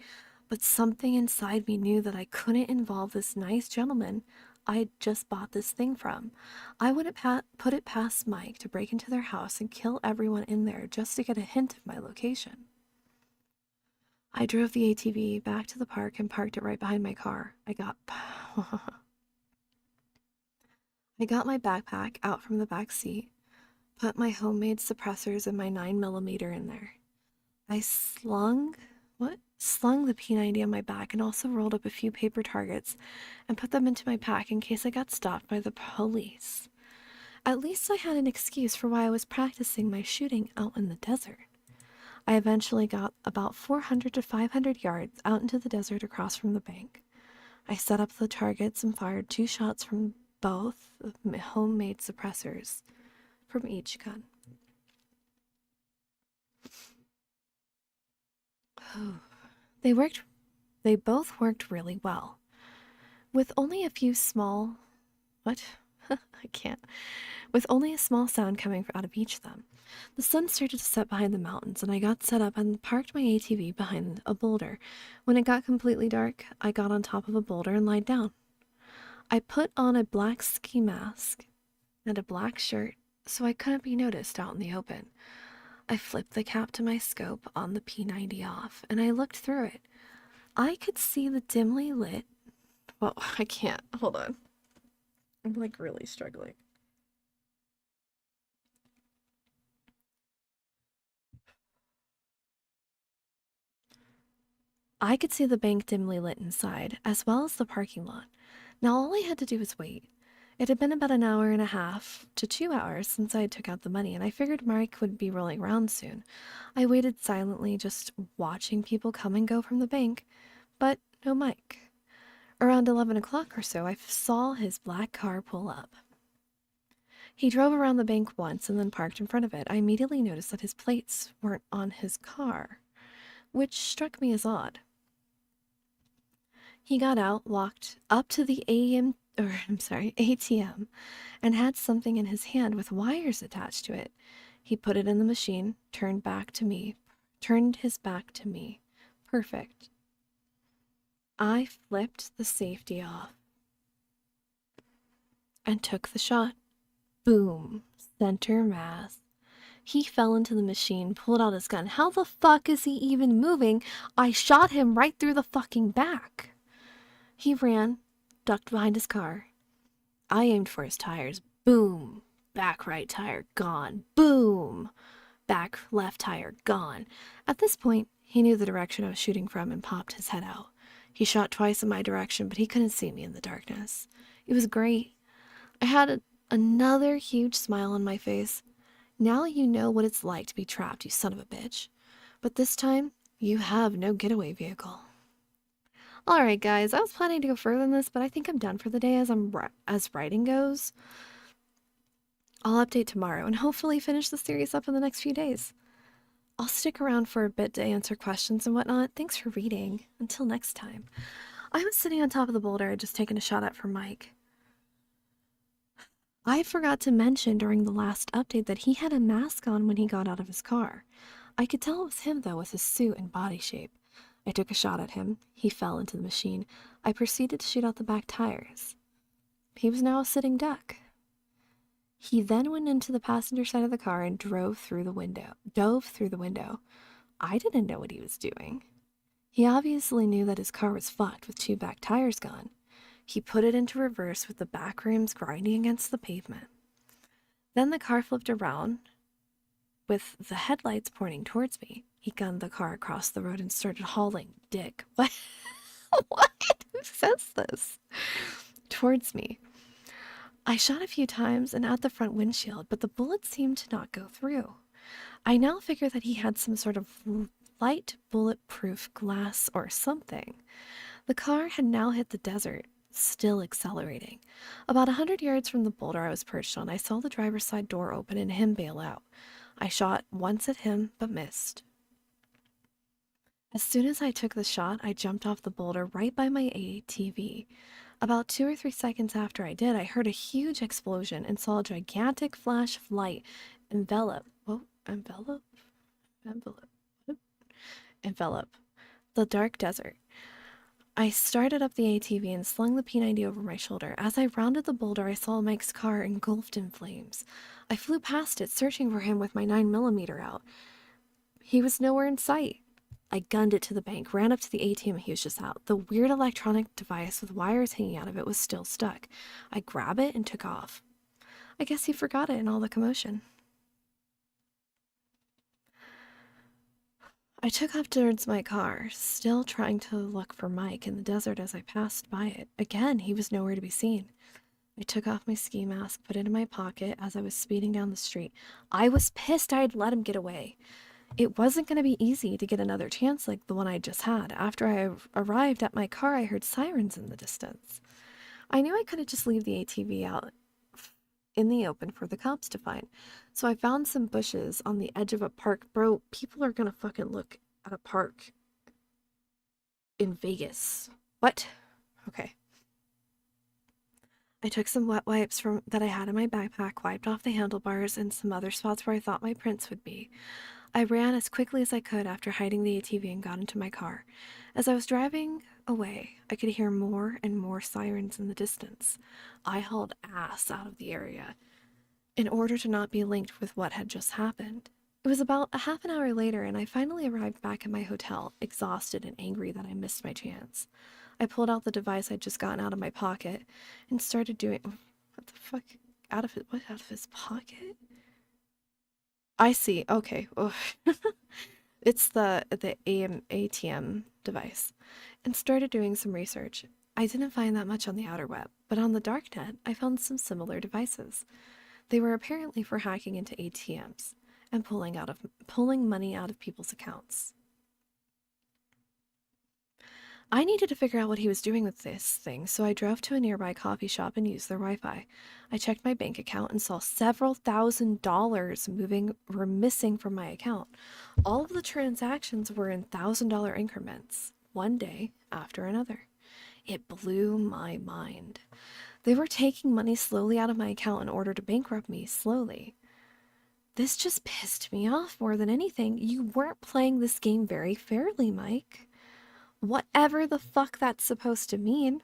but something inside me knew that I couldn't involve this nice gentleman I had just bought this thing from. I wouldn't put it past Mike to break into their house and kill everyone in there just to get a hint of my location. I drove the ATV back to the park and parked it right behind my car. I got my backpack out from the back seat, put my homemade suppressors and my 9mm in there. I slung the P90 on my back and also rolled up a few paper targets and put them into my pack in case I got stopped by the police. At least I had an excuse for why I was practicing my shooting out in the desert. I eventually got about 400 to 500 yards out into the desert across from the bank. I set up the targets and fired 2 shots from both of my homemade suppressors from each gun. They both worked really well. With only a few small... With only a small sound coming out of each of them. The sun started to set behind the mountains, and I got set up and parked my ATV behind a boulder. When it got completely dark, I got on top of a boulder and lied down. I put on a black ski mask and a black shirt so I couldn't be noticed out in the open. I flipped the cap to my scope on the P90 off, and I looked through it. I could see the dimly lit... Well, I can't. Hold on. I'm like really struggling. I could see the bank dimly lit inside, as well as the parking lot. Now all I had to do was wait. It had been about an hour and a half to 2 hours since I took out the money, and I figured Mike would be rolling around soon. I waited silently, just watching people come and go from the bank, but no Mike. Around 11 o'clock or so, I saw his black car pull up. He drove around the bank once and then parked in front of it. I immediately noticed that his plates weren't on his car, which struck me as odd. He got out, walked up to the ATM, and had something in his hand with wires attached to it. He put it in the machine, turned his back to me. Perfect. I flipped the safety off and took the shot. Boom. Center mass. He fell into the machine, pulled out his gun. How the fuck is he even moving? I shot him right through the fucking back. He ran, ducked behind his car. I aimed for his tires. Boom. Back right tire gone. Boom. Back left tire gone. At this point, he knew the direction I was shooting from and popped his head out. He shot twice in my direction, but he couldn't see me in the darkness. It was great. I had another huge smile on my face. Now you know what it's like to be trapped, you son of a bitch. But this time, you have no getaway vehicle. Alright guys, I was planning to go further than this, but I think I'm done for the day as writing goes. I'll update tomorrow and hopefully finish the series up in the next few days. I'll stick around for a bit to answer questions and whatnot. Thanks for reading. Until next time. I was sitting on top of the boulder I'd just taken a shot at for Mike. I forgot to mention during the last update that he had a mask on when he got out of his car. I could tell it was him though with his suit and body shape. I took a shot at him. He fell into the machine. I proceeded to shoot out the back tires. He was now a sitting duck. He then went into the passenger side of the car and dove through the window. I didn't know what he was doing. He obviously knew that his car was fucked with 2 back tires gone. He put it into reverse with the back rims grinding against the pavement. Then the car flipped around with the headlights pointing towards me. He gunned the car across the road and started hauling dick. What? What? Who says this? Towards me. I shot a few times and at the front windshield, but the bullets seemed to not go through. I now figure that he had some sort of light bulletproof glass or something. The car had now hit the desert, still accelerating. About 100 yards from the boulder I was perched on, I saw the driver's side door open and him bail out. I shot once at him, but missed. As soon as I took the shot, I jumped off the boulder right by my ATV. About 2 or 3 seconds after I did, I heard a huge explosion and saw a gigantic flash of light envelop the dark desert. I started up the ATV and slung the P90 over my shoulder. As I rounded the boulder, I saw Mike's car engulfed in flames. I flew past it, searching for him with my 9mm out. He was nowhere in sight. I gunned it to the bank, ran up to the ATM, he was just out. The weird electronic device with wires hanging out of it was still stuck. I grabbed it and took off. I guess he forgot it in all the commotion. I took off towards my car, still trying to look for Mike in the desert as I passed by it. Again, he was nowhere to be seen. I took off my ski mask, put it in my pocket as I was speeding down the street. I was pissed I had let him get away. It wasn't going to be easy to get another chance like the one I just had. After I arrived at my car, I heard sirens in the distance. I knew I couldn't just leave the ATV out in the open for the cops to find. So I found some bushes on the edge of a park. Bro, people are gonna fucking look at a park in Vegas. What? Okay. I took some wet wipes that I had in my backpack, wiped off the handlebars and some other spots where I thought my prints would be. I ran as quickly as I could after hiding the ATV and got into my car. As I was driving away, I could hear more and more sirens in the distance. I hauled ass out of the area in order to not be linked with what had just happened. It was about a half an hour later, and I finally arrived back at my hotel, exhausted and angry that I missed my chance. I pulled out the device I'd just gotten out of my pocket and started doing... What the fuck? Out of his pocket? I see. Okay. Oh. It's the ATM device. And started doing some research. I didn't find that much on the outer web, but on the darknet, I found some similar devices. They were apparently for hacking into ATMs and pulling money out of people's accounts. I needed to figure out what he was doing with this thing, so I drove to a nearby coffee shop and used their Wi-Fi. I checked my bank account and saw several $1,000s were missing from my account. All of the transactions were in $1,000 increments, one day after another. It blew my mind. They were taking money slowly out of my account in order to bankrupt me slowly. This just pissed me off more than anything. You weren't playing this game very fairly, Mike. whatever the fuck that's supposed to mean.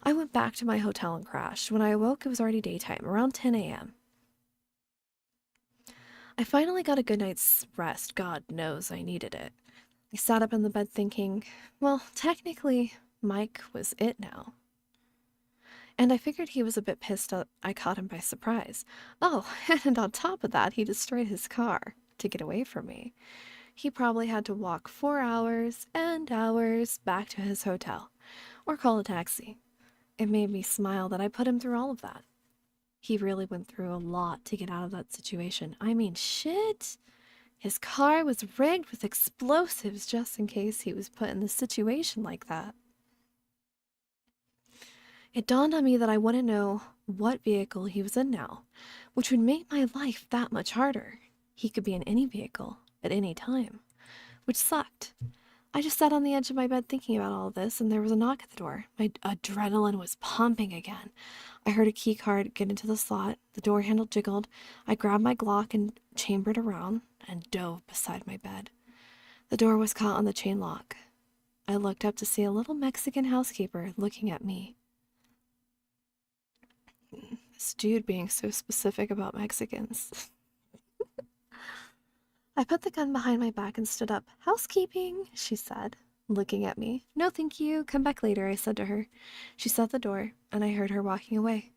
I went back to my hotel and crashed. When I awoke, it was already daytime, around 10 a.m. I finally got a good night's rest. God knows I needed it. I sat up in the bed thinking, well, technically, Mike was it now. And I figured he was a bit pissed that I caught him by surprise. Oh, and on top of that, he destroyed his car to get away from me. He probably had to walk 4 hours and hours back to his hotel, or call a taxi. It made me smile that I put him through all of that. He really went through a lot to get out of that situation. I mean, shit. His car was rigged with explosives just in case he was put in the situation like that. It dawned on me that I wouldn't know what vehicle he was in now, which would make my life that much harder. He could be in any vehicle at any time, which sucked. I just sat on the edge of my bed thinking about all of this, and there was a knock at the door. My adrenaline was pumping again. I heard a key card get into the slot. The door handle jiggled. I grabbed my Glock and chambered around and dove beside my bed. The door was caught on the chain lock. I looked up to see a little Mexican housekeeper looking at me. This dude being so specific about Mexicans. I put the gun behind my back and stood up. Housekeeping, she said, looking at me. No, thank you. Come back later, I said to her. She shut the door, and I heard her walking away.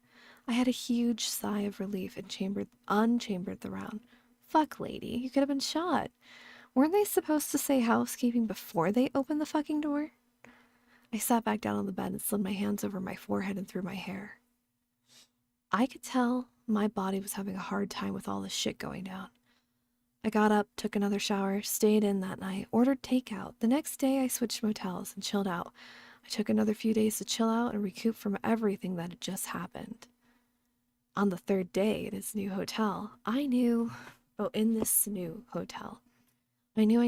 I had a huge sigh of relief and unchambered the round. Fuck, lady, you could have been shot. Weren't they supposed to say housekeeping before they opened the fucking door? I sat back down on the bed and slid my hands over my forehead and through my hair. I could tell my body was having a hard time with all this shit going down. I got up, took another shower, stayed in that night, ordered takeout. The next day, I switched motels and chilled out. I took another few days to chill out and recoup from everything that had just happened. On the third day at his new hotel, I knew I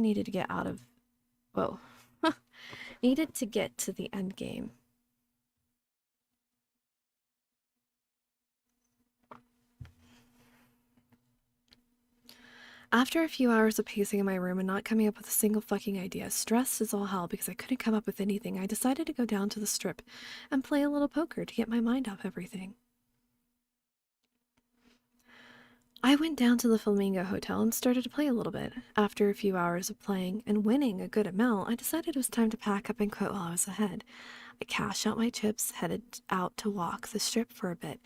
needed to get out of, needed to get to the end game. After a few hours of pacing in my room and not coming up with a single fucking idea, stressed as all hell because I couldn't come up with anything, I decided to go down to the strip and play a little poker to get my mind off everything. I went down to the Flamingo Hotel and started to play a little bit. After a few hours of playing and winning a good amount, I decided it was time to pack up and quit while I was ahead. I cashed out my chips, headed out to walk the strip for a bit.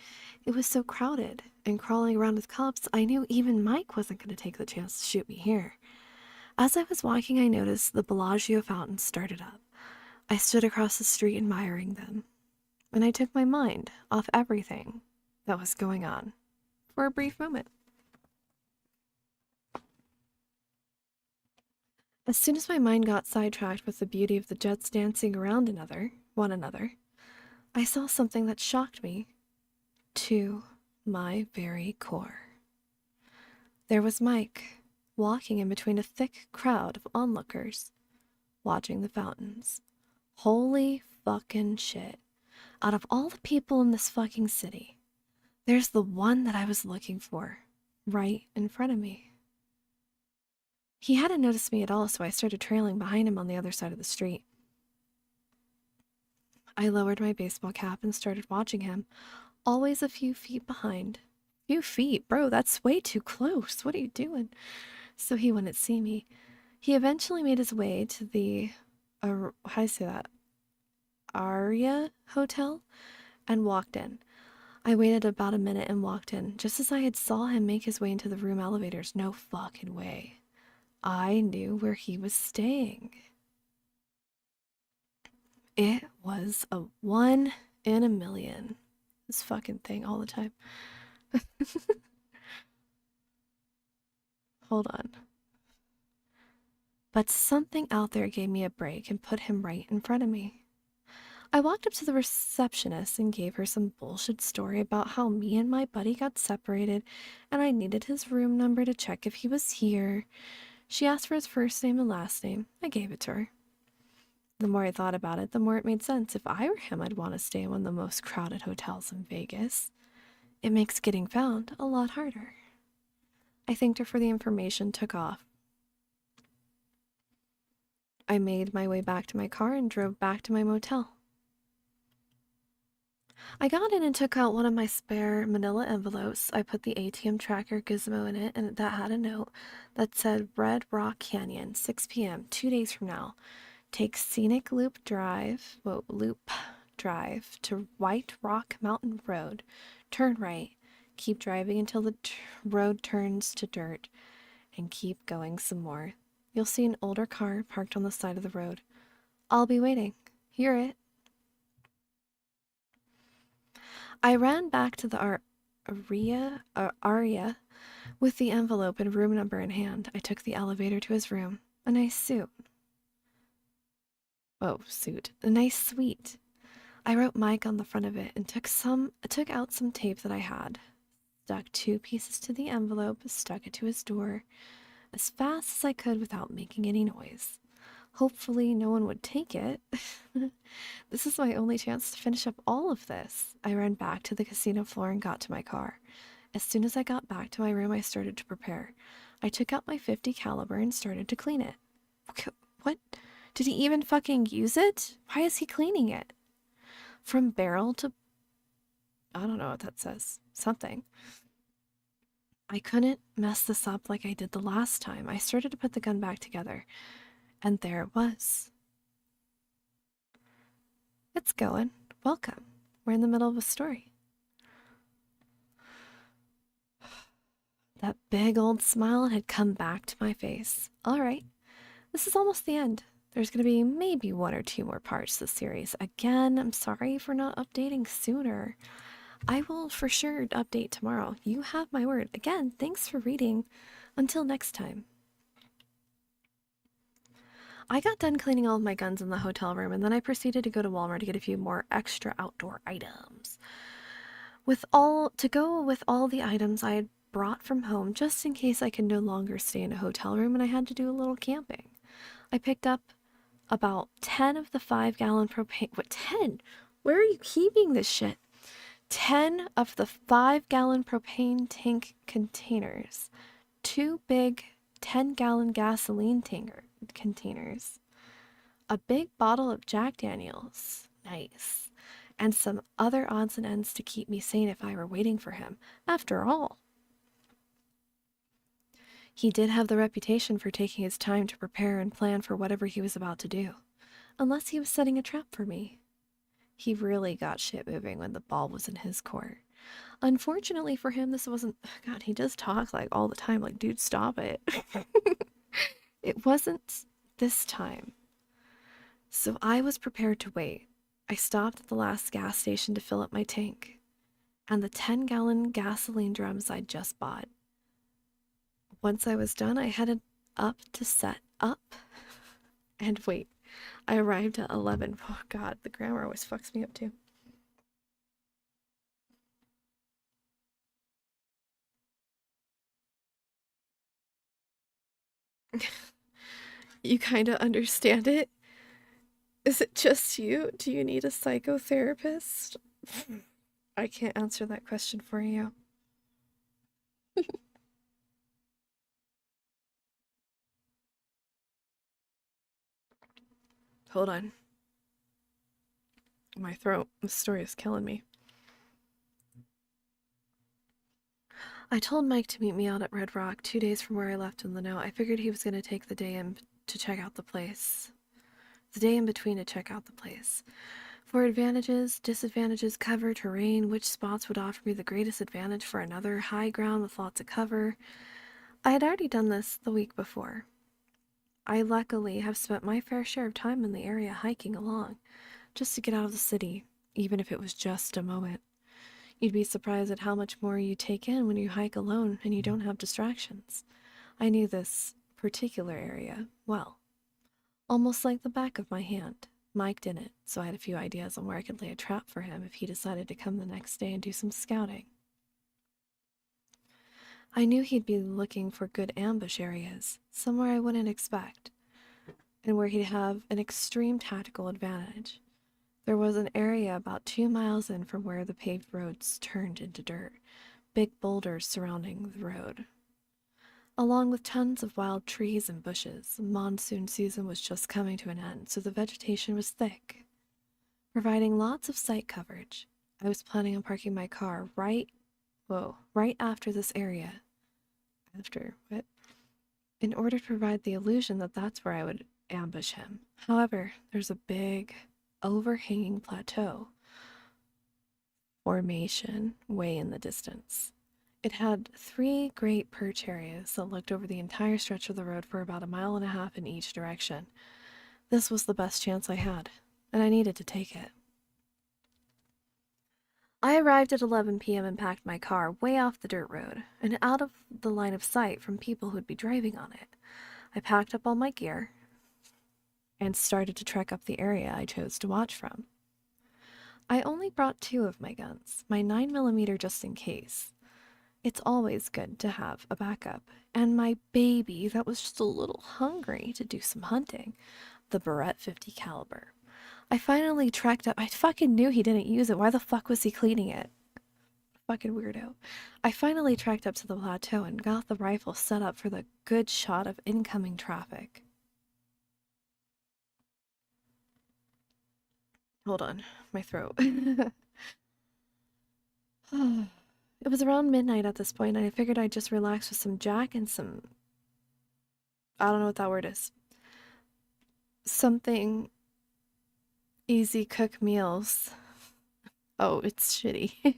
It was so crowded, and crawling around with cops, I knew even Mike wasn't going to take the chance to shoot me here. As I was walking, I noticed the Bellagio fountains started up. I stood across the street admiring them, and I took my mind off everything that was going on for a brief moment. As soon as my mind got sidetracked with the beauty of the jets dancing around one another, I saw something that shocked me to my very core. There was Mike, walking in between a thick crowd of onlookers, watching the fountains. Holy fucking shit. Out of all the people in this fucking city, there's the one that I was looking for, right in front of me. He hadn't noticed me at all, so I started trailing behind him on the other side of the street. I lowered my baseball cap and started watching him, always a few feet behind. Few feet? Bro, that's way too close. What are you doing? So he wouldn't see me. He eventually made his way to the, how do I say that? Aria Hotel and walked in. I waited about a minute and walked in. Just as I had saw him make his way into the room elevators, no fucking way. I knew where he was staying. It was a 1 in a million. This fucking thing all the time. Hold on. But something out there gave me a break and put him right in front of me. I walked up to the receptionist and gave her some bullshit story about how me and my buddy got separated and I needed his room number to check if he was here. She asked for his first name and last name. I gave it to her. The more I thought about it, the more it made sense. If I were him, I'd want to stay in one of the most crowded hotels in Vegas. It makes getting found a lot harder. I thanked her for the information, took off. I made my way back to my car and drove back to my motel. I got in and took out one of my spare manila envelopes. I put the ATM tracker gizmo in it, and that had a note that said Red Rock Canyon, 6 p.m., 2 days from now. Take scenic loop drive to White Rock Mountain Road. Turn right. Keep driving until the road turns to dirt, and keep going some more. You'll see an older car parked on the side of the road. I'll be waiting. Hear it. I ran back to the Aria with the envelope and room number in hand. I took the elevator to his room. A nice suit. Oh, suit. A nice suite. I wrote Mike on the front of it and took out some tape that I had. Stuck 2 pieces to the envelope, stuck it to his door as fast as I could without making any noise. Hopefully no one would take it. This is my only chance to finish up all of this. I ran back to the casino floor and got to my car. As soon as I got back to my room, I started to prepare. I took out my .50 caliber and started to clean it. What? Did he even fucking use it? Why is he cleaning it? From barrel to... I don't know what that says. Something. I couldn't mess this up like I did the last time. I started to put the gun back together. And there it was. It's going. Welcome. We're in the middle of a story. That big old smile had come back to my face. All right. This is almost the end. There's going to be maybe 1 or 2 more parts to the series. Again, I'm sorry for not updating sooner. I will for sure update tomorrow. You have my word. Again, thanks for reading. Until next time. I got done cleaning all of my guns in the hotel room, and then I proceeded to go to Walmart to get a few more extra outdoor items. To go with all the items I had brought from home, just in case I could no longer stay in a hotel room and I had to do a little camping. I picked up about 10 of the 5-gallon propane... What, 10? Where are you keeping this shit? 10 of the 5-gallon propane tank containers. 2 big 10-gallon gasoline containers. A big bottle of Jack Daniels. Nice. And some other odds and ends to keep me sane if I were waiting for him. After all, he did have the reputation for taking his time to prepare and plan for whatever he was about to do. Unless he was setting a trap for me. He really got shit moving when the ball was in his court. Unfortunately for him, this wasn't... God, he does talk like all the time, like, dude, stop it. It wasn't this time. So I was prepared to wait. I stopped at the last gas station to fill up my tank. And the 10-gallon gasoline drums I'd just bought. Once I was done, I headed up to set up. And wait, I arrived at 11. Oh god, the grammar always fucks me up too. You kinda understand it? Is it just you? Do you need a psychotherapist? I can't answer that question for you. Hold on. My throat. This story is killing me. I told Mike to meet me out at Red Rock 2 days from where I left him the note. I figured he was going to take the day in to check out the place. The day in between to check out the place. For advantages, disadvantages, cover, terrain, which spots would offer me the greatest advantage for another, high ground with lots of cover. I had already done this the week before. I luckily have spent my fair share of time in the area hiking along, just to get out of the city, even if it was just a moment. You'd be surprised at how much more you take in when you hike alone and you don't have distractions. I knew this particular area well, almost like the back of my hand. Mike didn't, so I had a few ideas on where I could lay a trap for him if he decided to come the next day and do some scouting. I knew he'd be looking for good ambush areas, somewhere I wouldn't expect, and where he'd have an extreme tactical advantage. There was an area about 2 miles in from where the paved roads turned into dirt, big boulders surrounding the road. along with tons of wild trees and bushes. Monsoon season was just coming to an end, so the vegetation was thick, providing lots of sight coverage. I was planning on parking my car right after this area. After what? In order to provide the illusion that that's where I would ambush him. However, there's a big, overhanging plateau formation way in the distance. It had 3 great perch areas that looked over the entire stretch of the road for about 1.5 miles in each direction. This was the best chance I had, and I needed to take it. I arrived at 11 p.m. and packed my car way off the dirt road and out of the line of sight from people who'd be driving on it. I packed up all my gear and started to trek up the area I chose to watch from. I only brought 2 of my guns, my 9mm just in case. It's always good to have a backup, and my baby that was just a little hungry to do some hunting, the Barrett 50 caliber. I finally tracked up. I fucking knew he didn't use it. Why the fuck was he cleaning it? Fucking weirdo. I finally tracked up to the plateau and got the rifle set up for the good shot of incoming traffic. Hold on, my throat. It was around midnight at this point, and I figured I'd just relax with some Jack and some... I don't know what that word is. Something... easy cook meals. Oh, it's shitty.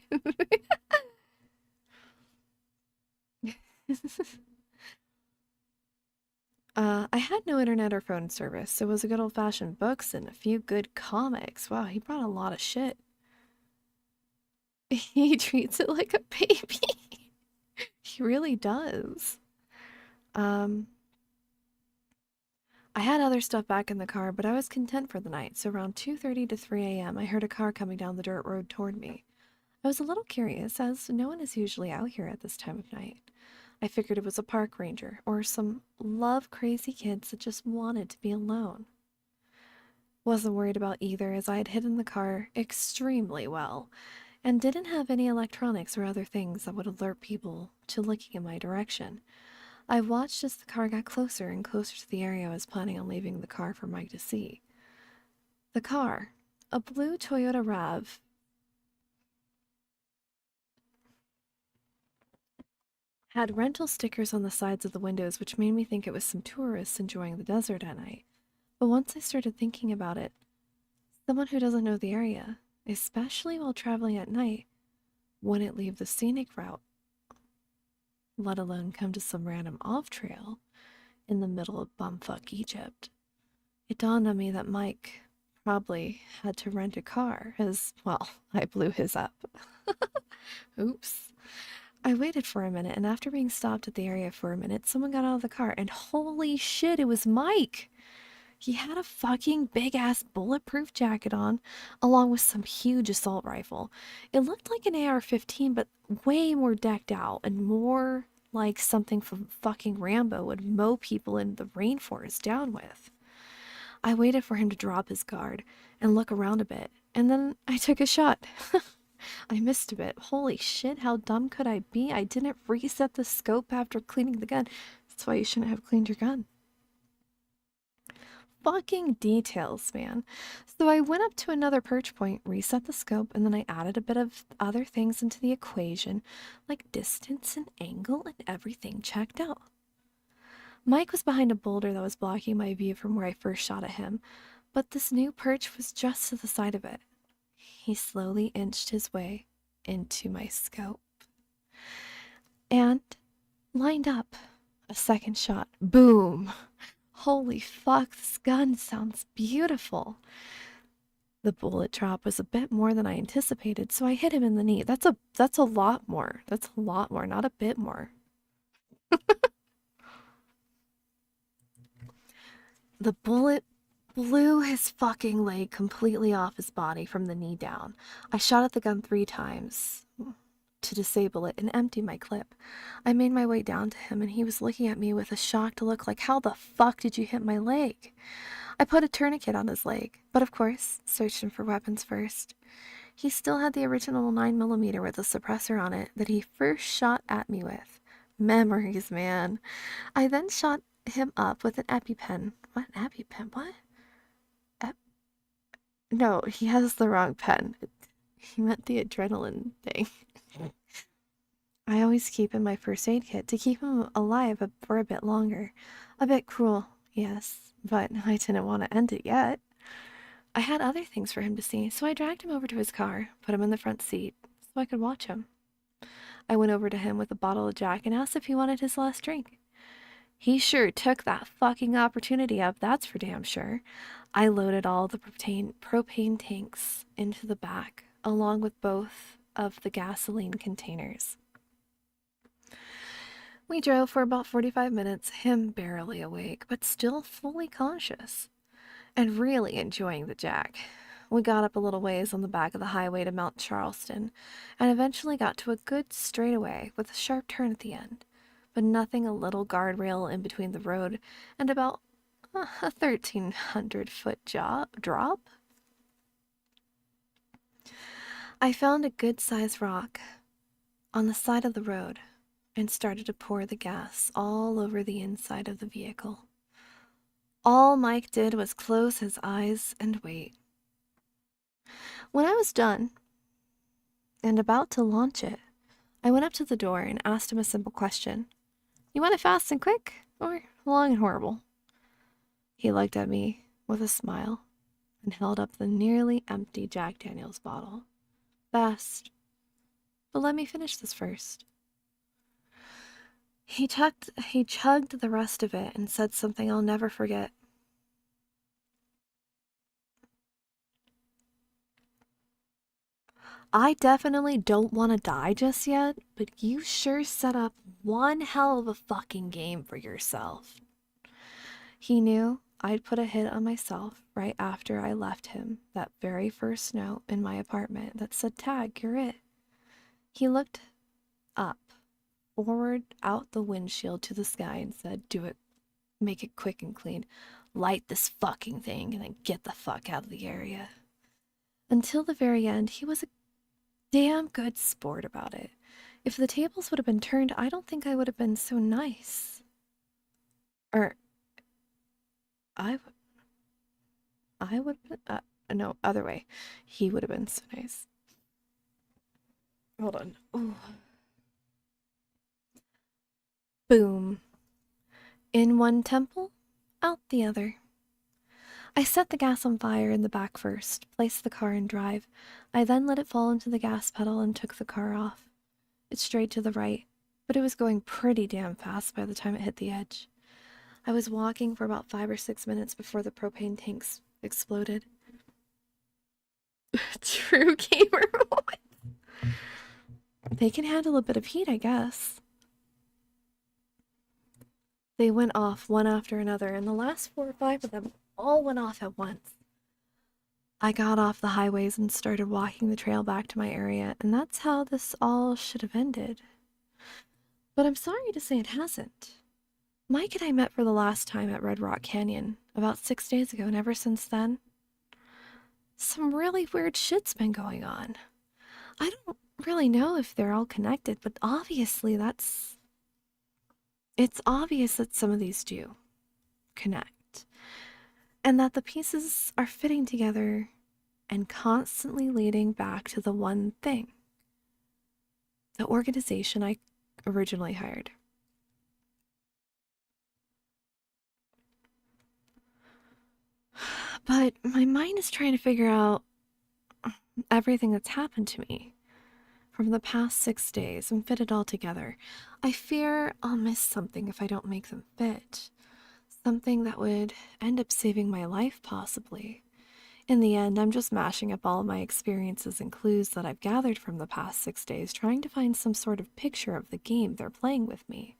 I had no internet or phone service, so it was a good old-fashioned books and a few good comics. Wow, he brought a lot of shit. He treats it like a baby. He really does. I had other stuff back in the car, but I was content for the night, so around 2:30 to 3 a.m. I heard a car coming down the dirt road toward me. I was a little curious, as no one is usually out here at this time of night. I figured it was a park ranger, or some love-crazy kids that just wanted to be alone. Wasn't worried about either, as I had hidden the car extremely well, and didn't have any electronics or other things that would alert people to looking in my direction. I watched as the car got closer and closer to the area I was planning on leaving the car for Mike to see. The car, a blue Toyota RAV, had rental stickers on the sides of the windows, which made me think it was some tourists enjoying the desert at night. But once I started thinking about it, someone who doesn't know the area, especially while traveling at night, wouldn't leave the scenic route, let alone come to some random off-trail in the middle of bumfuck Egypt. It dawned on me that Mike probably had to rent a car, as, well, I blew his up. Oops. I waited for a minute, and after being stopped at the area for a minute, someone got out of the car, and holy shit, it was Mike! He had a fucking big-ass bulletproof jacket on, along with some huge assault rifle. It looked like an AR-15, but way more decked out, and more like something from fucking Rambo would mow people in the rainforest down with. I waited for him to drop his guard and look around a bit, and then I took a shot. I missed a bit. Holy shit, how dumb could I be? I didn't reset the scope after cleaning the gun. That's why you shouldn't have cleaned your gun. Fucking details, man. So I went up to another perch point, reset the scope, and then I added a bit of other things into the equation, like distance and angle, and everything checked out. Mike was behind a boulder that was blocking my view from where I first shot at him, but this new perch was just to the side of it. He slowly inched his way into my scope and lined up a second shot. Boom! Holy fuck, this gun sounds beautiful. The bullet drop was a bit more than I anticipated, so I hit him in the knee. That's a lot more. That's a lot more, not a bit more. The bullet blew his fucking leg completely off his body from the knee down. I shot at the gun 3 times to disable it and empty my clip. I made my way down to him, and he was looking at me with a shocked look like, how the fuck did you hit my leg? I put a tourniquet on his leg, but of course, searched him for weapons first. He still had the original 9mm with a suppressor on it that he first shot at me with, Memories, man. I then shot him up with an EpiPen. What? EpiPen? What? Ep- no, he has the wrong pen. He meant the adrenaline thing. I always keep in my first aid kit to keep him alive for a bit longer. A bit cruel, yes, but I didn't want to end it yet. I had other things for him to see, so I dragged him over to his car, put him in the front seat, so I could watch him. I went over to him with a bottle of Jack and asked if he wanted his last drink. He sure took that fucking opportunity up, that's for damn sure. I loaded all the propane tanks into the back, along with both of the gasoline containers. We drove for about 45 minutes, him barely awake, but still fully conscious, and really enjoying the Jack. We got up a little ways on the back of the highway to Mount Charleston, and eventually got to a good straightaway with a sharp turn at the end, but nothing a little guardrail in between the road and about a 1,300-foot drop. I found a good-sized rock on the side of the road and started to pour the gas all over the inside of the vehicle. All Mike did was close his eyes and wait. When I was done and about to launch it, I went up to the door and asked him a simple question. You want it fast and quick, or long and horrible? He looked at me with a smile and held up the nearly empty Jack Daniels bottle. Fast. But let me finish this first. He chugged the rest of it and said something I'll never forget. I definitely don't want to die just yet, but you sure set up one hell of a fucking game for yourself. He knew I'd put a hit on myself right after I left him that very first note in my apartment that said, "Tag, you're it." He looked up, forward out the windshield to the sky and said, "Do it. Make it quick and clean. Light this fucking thing and then get the fuck out of the area." Until the very end, he was a damn good sport about it. If the tables would have been turned, I don't think I would have been so nice. Or I would no, other way. He would have been so nice. Hold on. Ooh. Boom. In one temple, out the other. I set the gas on fire in the back first, placed the car in drive. I then let it fall into the gas pedal and took the car off. It strayed to the right, but it was going pretty damn fast by the time it hit the edge. I was walking for about 5 or 6 minutes before the propane tanks exploded. True gamer moment. They can handle a bit of heat, I guess. They went off one after another, and the last 4 or 5 of them all went off at once. I got off the highways and started walking the trail back to my area, and that's how this all should have ended. But I'm sorry to say it hasn't. Mike and I met for the last time at Red Rock Canyon about 6 days ago, and ever since then, some really weird shit's been going on. I don't really know if they're all connected, but obviously it's obvious that some of these do connect, and that the pieces are fitting together and constantly leading back to the one thing: the organization I originally hired. But my mind is trying to figure out everything that's happened to me from the past 6 days and fit it all together. I fear I'll miss something if I don't make them fit. Something that would end up saving my life, possibly. In the end, I'm just mashing up all of my experiences and clues that I've gathered from the past 6 days, trying to find some sort of picture of the game they're playing with me.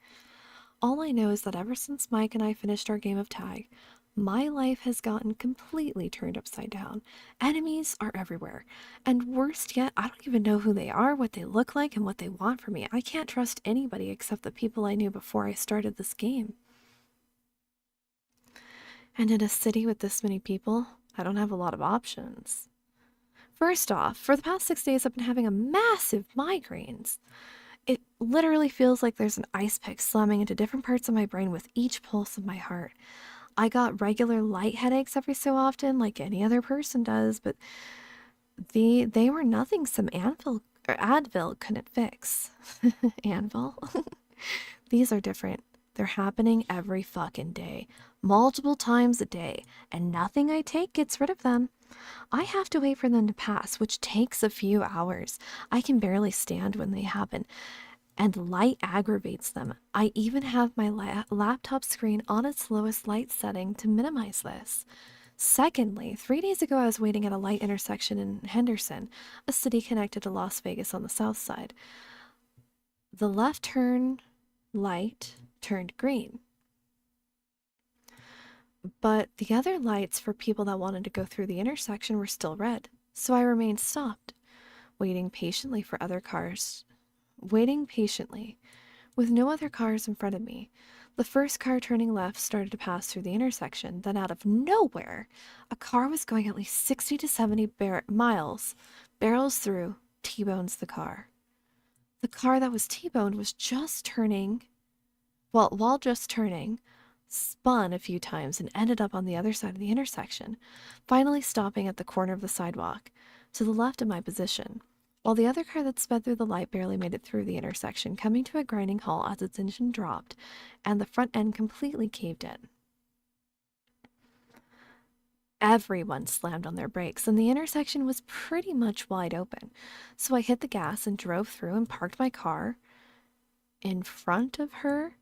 All I know is that ever since Mike and I finished our game of tag, my life has gotten completely turned upside down. Enemies are everywhere. And worst yet, I don't even know who they are, what they look like, and what they want from me. I can't trust anybody except the people I knew before I started this game. And in a city with this many people, I don't have a lot of options. First off, for the past 6 days, I've been having a massive migraines. It literally feels like there's an ice pick slamming into different parts of my brain with each pulse of my heart. I got regular light headaches every so often, like any other person does, but they were nothing some Advil couldn't fix. Anvil. These are different. They're happening every fucking day, multiple times a day, and nothing I take gets rid of them. I have to wait for them to pass, which takes a few hours. I can barely stand when they happen, and light aggravates them. I even have my laptop screen on its lowest light setting to minimize this. Secondly, 3 days ago I was waiting at a light intersection in Henderson, a city connected to Las Vegas on the south side. The left turn light turned green, but the other lights for people that wanted to go through the intersection were still red, so I remained stopped, waiting patiently, with no other cars in front of me. The first car turning left started to pass through the intersection. Then out of nowhere, a car was going at least 60 to 70 miles, barrels through, T-bones the car. The car that was T-boned was just turning, while just turning, spun a few times and ended up on the other side of the intersection, finally stopping at the corner of the sidewalk, to the left of my position, while the other car that sped through the light barely made it through the intersection, coming to a grinding halt as its engine dropped, and the front end completely caved in. Everyone slammed on their brakes, and the intersection was pretty much wide open, so I hit the gas and drove through and parked my car in front of her.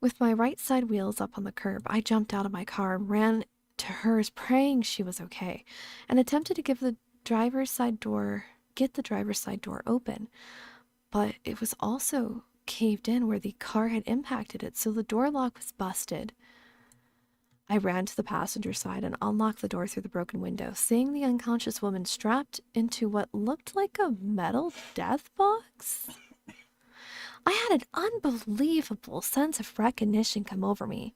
With my right side wheels up on the curb, I jumped out of my car and ran to hers, praying she was okay, and attempted to get the driver's side door open, but it was also caved in where the car had impacted it, so the door lock was busted. I ran to the passenger side and unlocked the door through the broken window, seeing the unconscious woman strapped into what looked like a metal death box. I had an unbelievable sense of recognition come over me.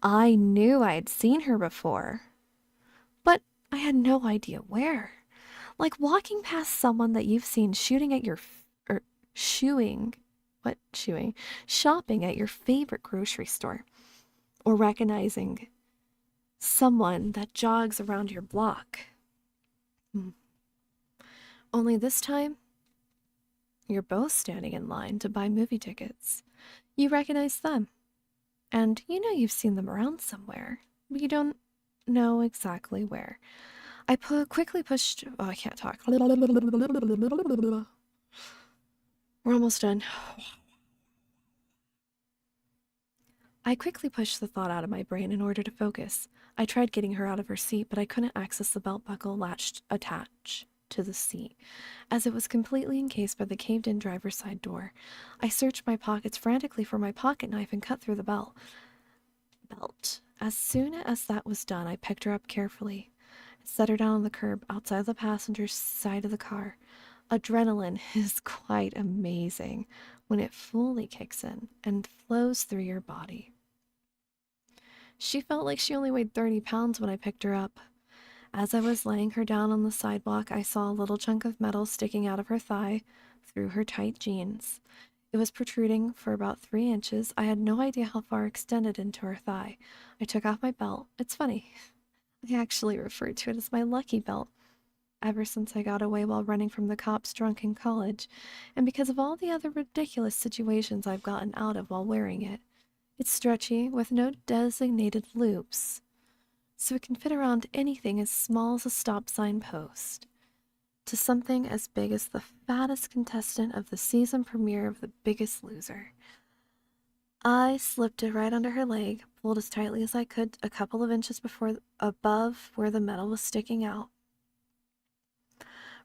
I knew I had seen her before, but I had no idea where. Like walking past someone that you've seen shopping at your favorite grocery store, or recognizing someone that jogs around your block. Only this time, you're both standing in line to buy movie tickets. You recognize them, and you know you've seen them around somewhere, but you don't know exactly where. I quickly pushed... Oh, I can't talk. We're almost done. I quickly pushed the thought out of my brain in order to focus. I tried getting her out of her seat, but I couldn't access the belt buckle attached to the seat, as it was completely encased by the caved-in driver's side door. I searched my pockets frantically for my pocket knife and cut through the belt. As soon as that was done, I picked her up carefully and set her down on the curb outside the passenger side of the car. Adrenaline is quite amazing when it fully kicks in and flows through your body. She felt like she only weighed 30 pounds when I picked her up. As I was laying her down on the sidewalk, I saw a little chunk of metal sticking out of her thigh through her tight jeans. It was protruding for about 3 inches. I had no idea how far extended into her thigh. I took off my belt. It's funny. I actually referred to it as my lucky belt ever since I got away while running from the cops drunk in college, and because of all the other ridiculous situations I've gotten out of while wearing it. It's stretchy, with no designated loops, so it can fit around anything as small as a stop sign post, to something as big as the fattest contestant of the season premiere of The Biggest Loser. I slipped it right under her leg, pulled as tightly as I could a couple of inches above where the metal was sticking out.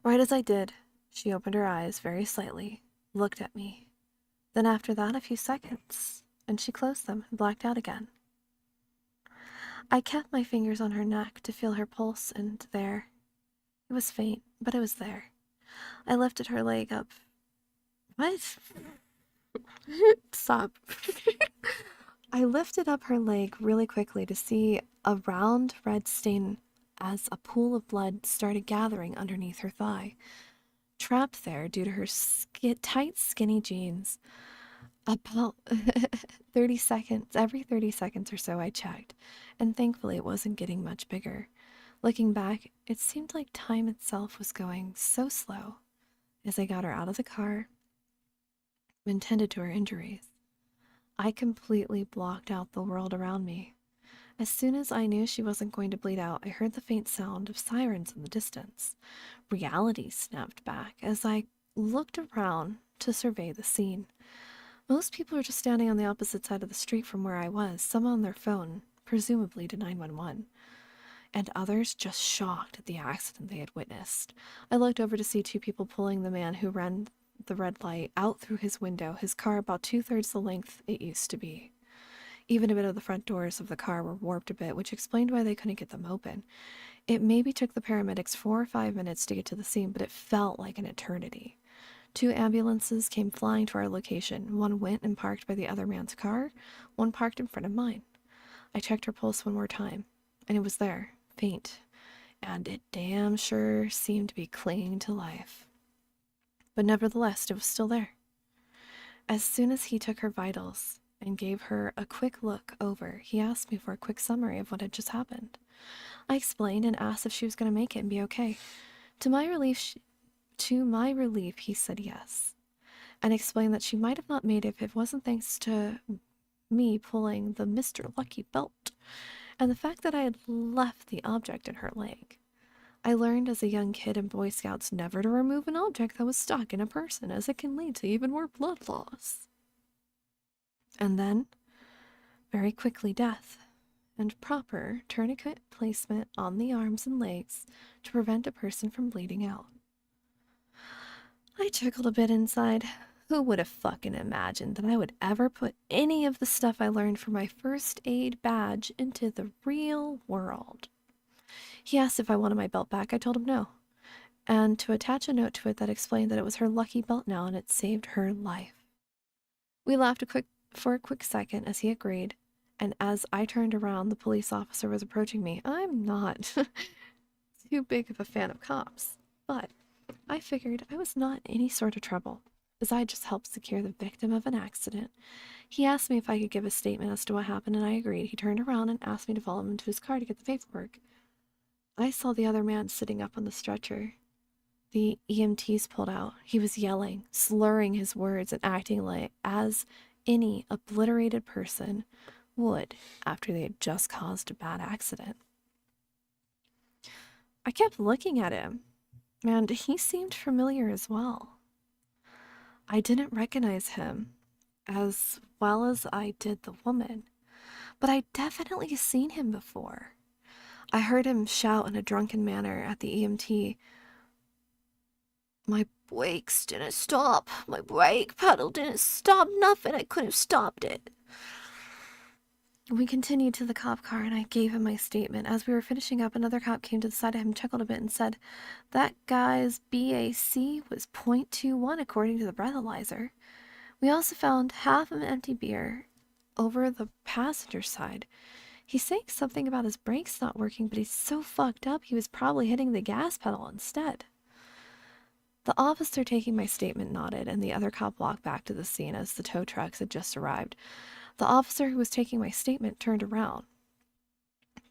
Right as I did, she opened her eyes very slightly, looked at me. Then after that, a few seconds, and she closed them and blacked out again. I kept my fingers on her neck to feel her pulse, and there. It was faint, but it was there. I lifted her leg up. What? Stop. I lifted up her leg really quickly to see a round red stain as a pool of blood started gathering underneath her thigh. trapped there due to her tight, skinny jeans. About 30 seconds, every 30 seconds or so, I checked, and thankfully it wasn't getting much bigger. Looking back, it seemed like time itself was going so slow as I got her out of the car and tended to her injuries. I completely blocked out the world around me. As soon as I knew she wasn't going to bleed out, I heard the faint sound of sirens in the distance. Reality snapped back as I looked around to survey the scene. Most people were just standing on the opposite side of the street from where I was, some on their phone, presumably to 911, and others just shocked at the accident they had witnessed. I looked over to see two people pulling the man who ran the red light out through his window, his car about 2/3 the length it used to be. Even a bit of the front doors of the car were warped a bit, which explained why they couldn't get them open. It maybe took the paramedics 4 or 5 minutes to get to the scene, but it felt like an eternity. 2 ambulances came flying to our location. One went and parked by the other man's car, one parked in front of mine. I checked her pulse one more time, and it was there, faint, and it damn sure seemed to be clinging to life. But nevertheless, it was still there. As soon as he took her vitals and gave her a quick look over, he asked me for a quick summary of what had just happened. I explained and asked if she was going to make it and be okay. To my relief, he said yes, and explained that she might have not made it if it wasn't thanks to me pulling the Mr. Lucky belt, and the fact that I had left the object in her leg. I learned as a young kid in Boy Scouts never to remove an object that was stuck in a person, as it can lead to even more blood loss. And then, very quickly, death, and proper tourniquet placement on the arms and legs to prevent a person from bleeding out. I chuckled a bit inside. Who would have fucking imagined that I would ever put any of the stuff I learned for my first aid badge into the real world? He asked if I wanted my belt back. I told him no, and to attach a note to it that explained that it was her lucky belt now and it saved her life. We laughed for a quick second as he agreed, and as I turned around, the police officer was approaching me. I'm not too big of a fan of cops, but I figured I was not in any sort of trouble, as I just helped secure the victim of an accident. He asked me if I could give a statement as to what happened, and I agreed. He turned around and asked me to follow him into his car to get the paperwork. I saw the other man sitting up on the stretcher. The EMTs pulled out. He was yelling, slurring his words, and acting like as any obliterated person would after they had just caused a bad accident. I kept looking at him, and he seemed familiar as well. I didn't recognize him as well as I did the woman, but I'd definitely seen him before. I heard him shout in a drunken manner at the EMT, "My brakes didn't stop. My brake pedal didn't stop nothing. I couldn't have stopped it." We continued to the cop car, and I gave him my statement. As we were finishing up, another cop came to the side of him, chuckled a bit, and said, "That guy's BAC was .21 according to the breathalyzer." We also found half of an empty beer over the passenger side. He's saying something about his brakes not working, but he's so fucked up he was probably hitting the gas pedal instead. The officer taking my statement nodded, and the other cop walked back to the scene as the tow trucks had just arrived. The officer who was taking my statement turned around,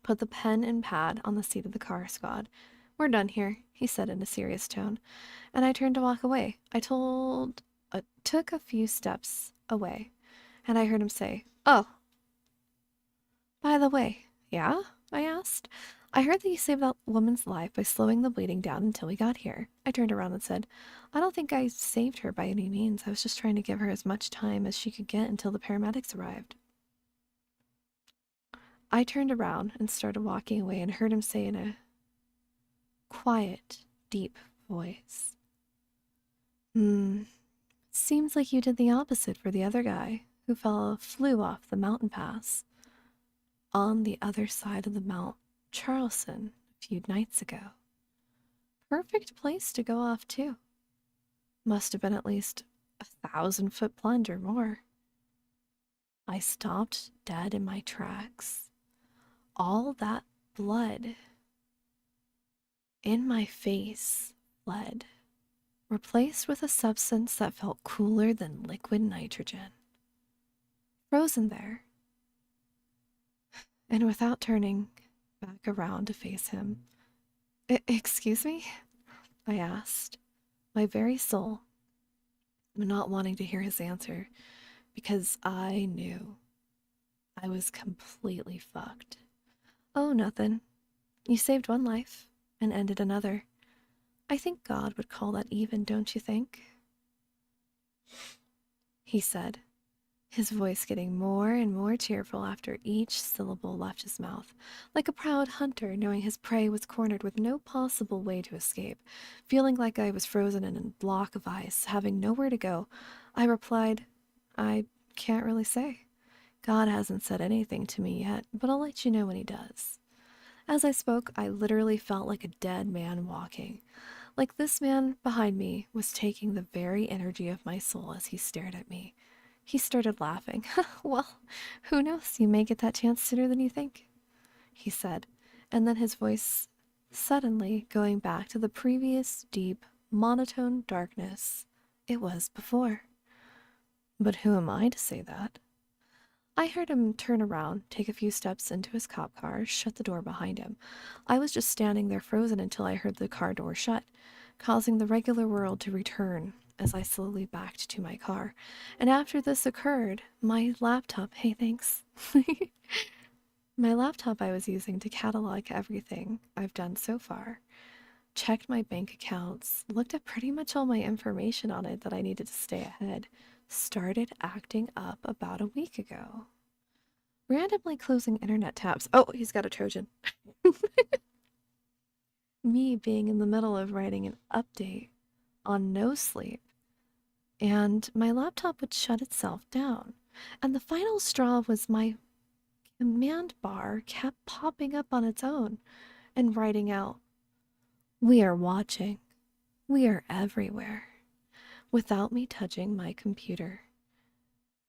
put the pen and pad on the seat of the car. "Squad, we're done here," he said in a serious tone, and I turned to walk away. I took a few steps away, and I heard him say, "Oh, by the way, yeah?" I asked. "I heard that you saved that woman's life by slowing the bleeding down until we got here." I turned around and said, "I don't think I saved her by any means. I was just trying to give her as much time as she could get until the paramedics arrived." I turned around and started walking away and heard him say in a quiet, deep voice, Seems like you did the opposite for the other guy who flew off the mountain pass on the other side of the Mount Charleston a few nights ago. Perfect place to go off to. Must have been at least 1,000-foot plunge or more." I stopped dead in my tracks. All that blood in my face fled replaced with a substance that felt cooler than liquid nitrogen. Frozen there. And without turning back around to face him, Excuse me? I asked, my very soul not wanting to hear his answer because I knew I was completely fucked. Oh, nothing. You saved one life and ended another. I think God would call that even, don't you think? He said, his voice getting more and more cheerful after each syllable left his mouth, like a proud hunter knowing his prey was cornered with no possible way to escape. Feeling like I was frozen in a block of ice, having nowhere to go, I replied, I can't really say. God hasn't said anything to me yet, but I'll let you know when he does. As I spoke, I literally felt like a dead man walking. Like this man behind me was taking the very energy of my soul as he stared at me. He started laughing. Well, who knows? You may get that chance sooner than you think, he said, and then his voice suddenly going back to the previous deep, monotone darkness it was before. But who am I to say that? I heard him turn around, take a few steps into his cop car, shut the door behind him. I was just standing there frozen until I heard the car door shut, causing the regular world to return as I slowly backed to my car. And after this occurred, my laptop, hey, thanks. My laptop I was using to catalog everything I've done so far, checked my bank accounts, looked at pretty much all my information on it that I needed to stay ahead, started acting up about a week ago. Randomly closing internet tabs. Oh, he's got a Trojan. Me being in the middle of writing an update on no sleep, and my laptop would shut itself down. And the final straw was my command bar kept popping up on its own and writing out, "We are watching. We are everywhere," without me touching my computer.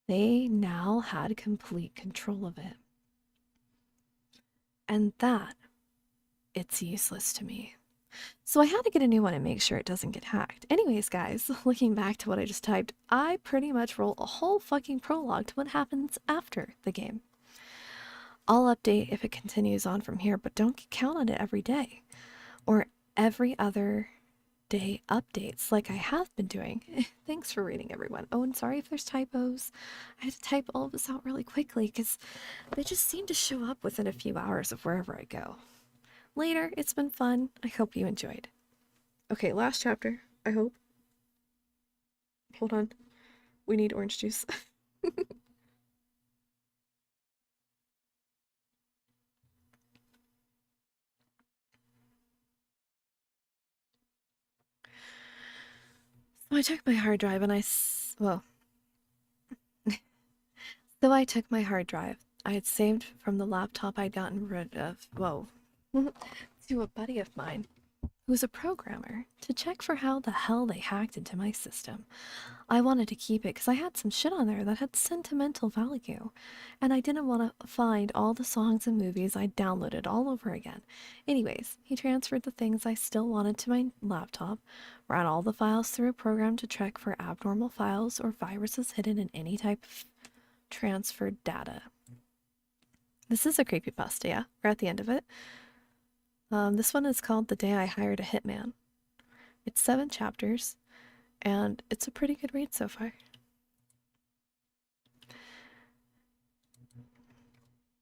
They now had complete control of it. And that, it's useless to me. So I had to get a new one and make sure it doesn't get hacked. Anyways, guys, looking back to what I just typed, I pretty much roll a whole fucking prologue to what happens after the game. I'll update if it continues on from here, but don't count on it every day or every other day updates like I have been doing. Thanks for reading, everyone. Oh, and sorry if there's typos. I had to type all of this out really quickly because they just seem to show up within a few hours of wherever I go. Later, it's been fun. I hope you enjoyed. Okay, last chapter, I hope. Hold on. We need orange juice. So I took my hard drive and so I took my hard drive I had saved from the laptop I'd gotten rid of, to a buddy of mine who was a programmer to check for how the hell they hacked into my system. I wanted to keep it because I had some shit on there that had sentimental value, and I didn't want to find all the songs and movies I downloaded all over again. Anyways, he transferred the things I still wanted to my laptop, ran all the files through a program to check for abnormal files or viruses hidden in any type of transferred data. This is a creepypasta, yeah? We're at the end of it. This one is called The Day I Hired a Hitman. It's 7 chapters, and it's a pretty good read so far.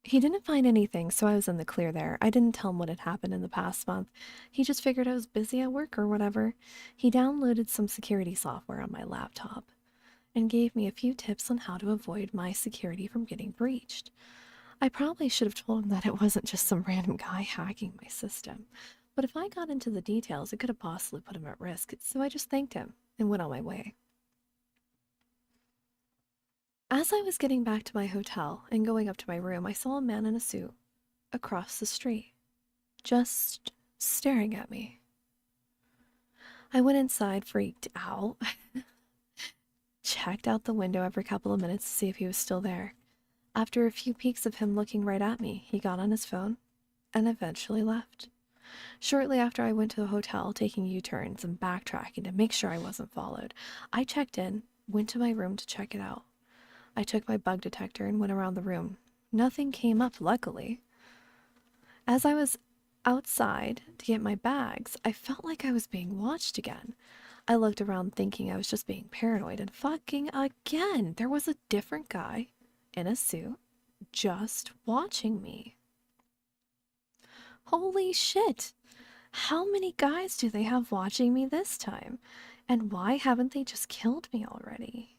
He didn't find anything, so I was in the clear there. I didn't tell him what had happened in the past month. He just figured I was busy at work or whatever. He downloaded some security software on my laptop and gave me a few tips on how to avoid my security from getting breached. I probably should have told him that it wasn't just some random guy hacking my system, but if I got into the details, it could have possibly put him at risk, so I just thanked him and went on my way. As I was getting back to my hotel and going up to my room, I saw a man in a suit across the street, just staring at me. I went inside, freaked out, checked out the window every couple of minutes to see if he was still there. After a few peeks of him looking right at me, he got on his phone and eventually left. Shortly after, I went to the hotel, taking U-turns and backtracking to make sure I wasn't followed. I checked in, went to my room to check it out. I took my bug detector and went around the room. Nothing came up, luckily. As I was outside to get my bags, I felt like I was being watched again. I looked around thinking I was just being paranoid, and fucking again, there was a different guy in a suit just watching me. Holy shit! How many guys do they have watching me this time? And why haven't they just killed me already?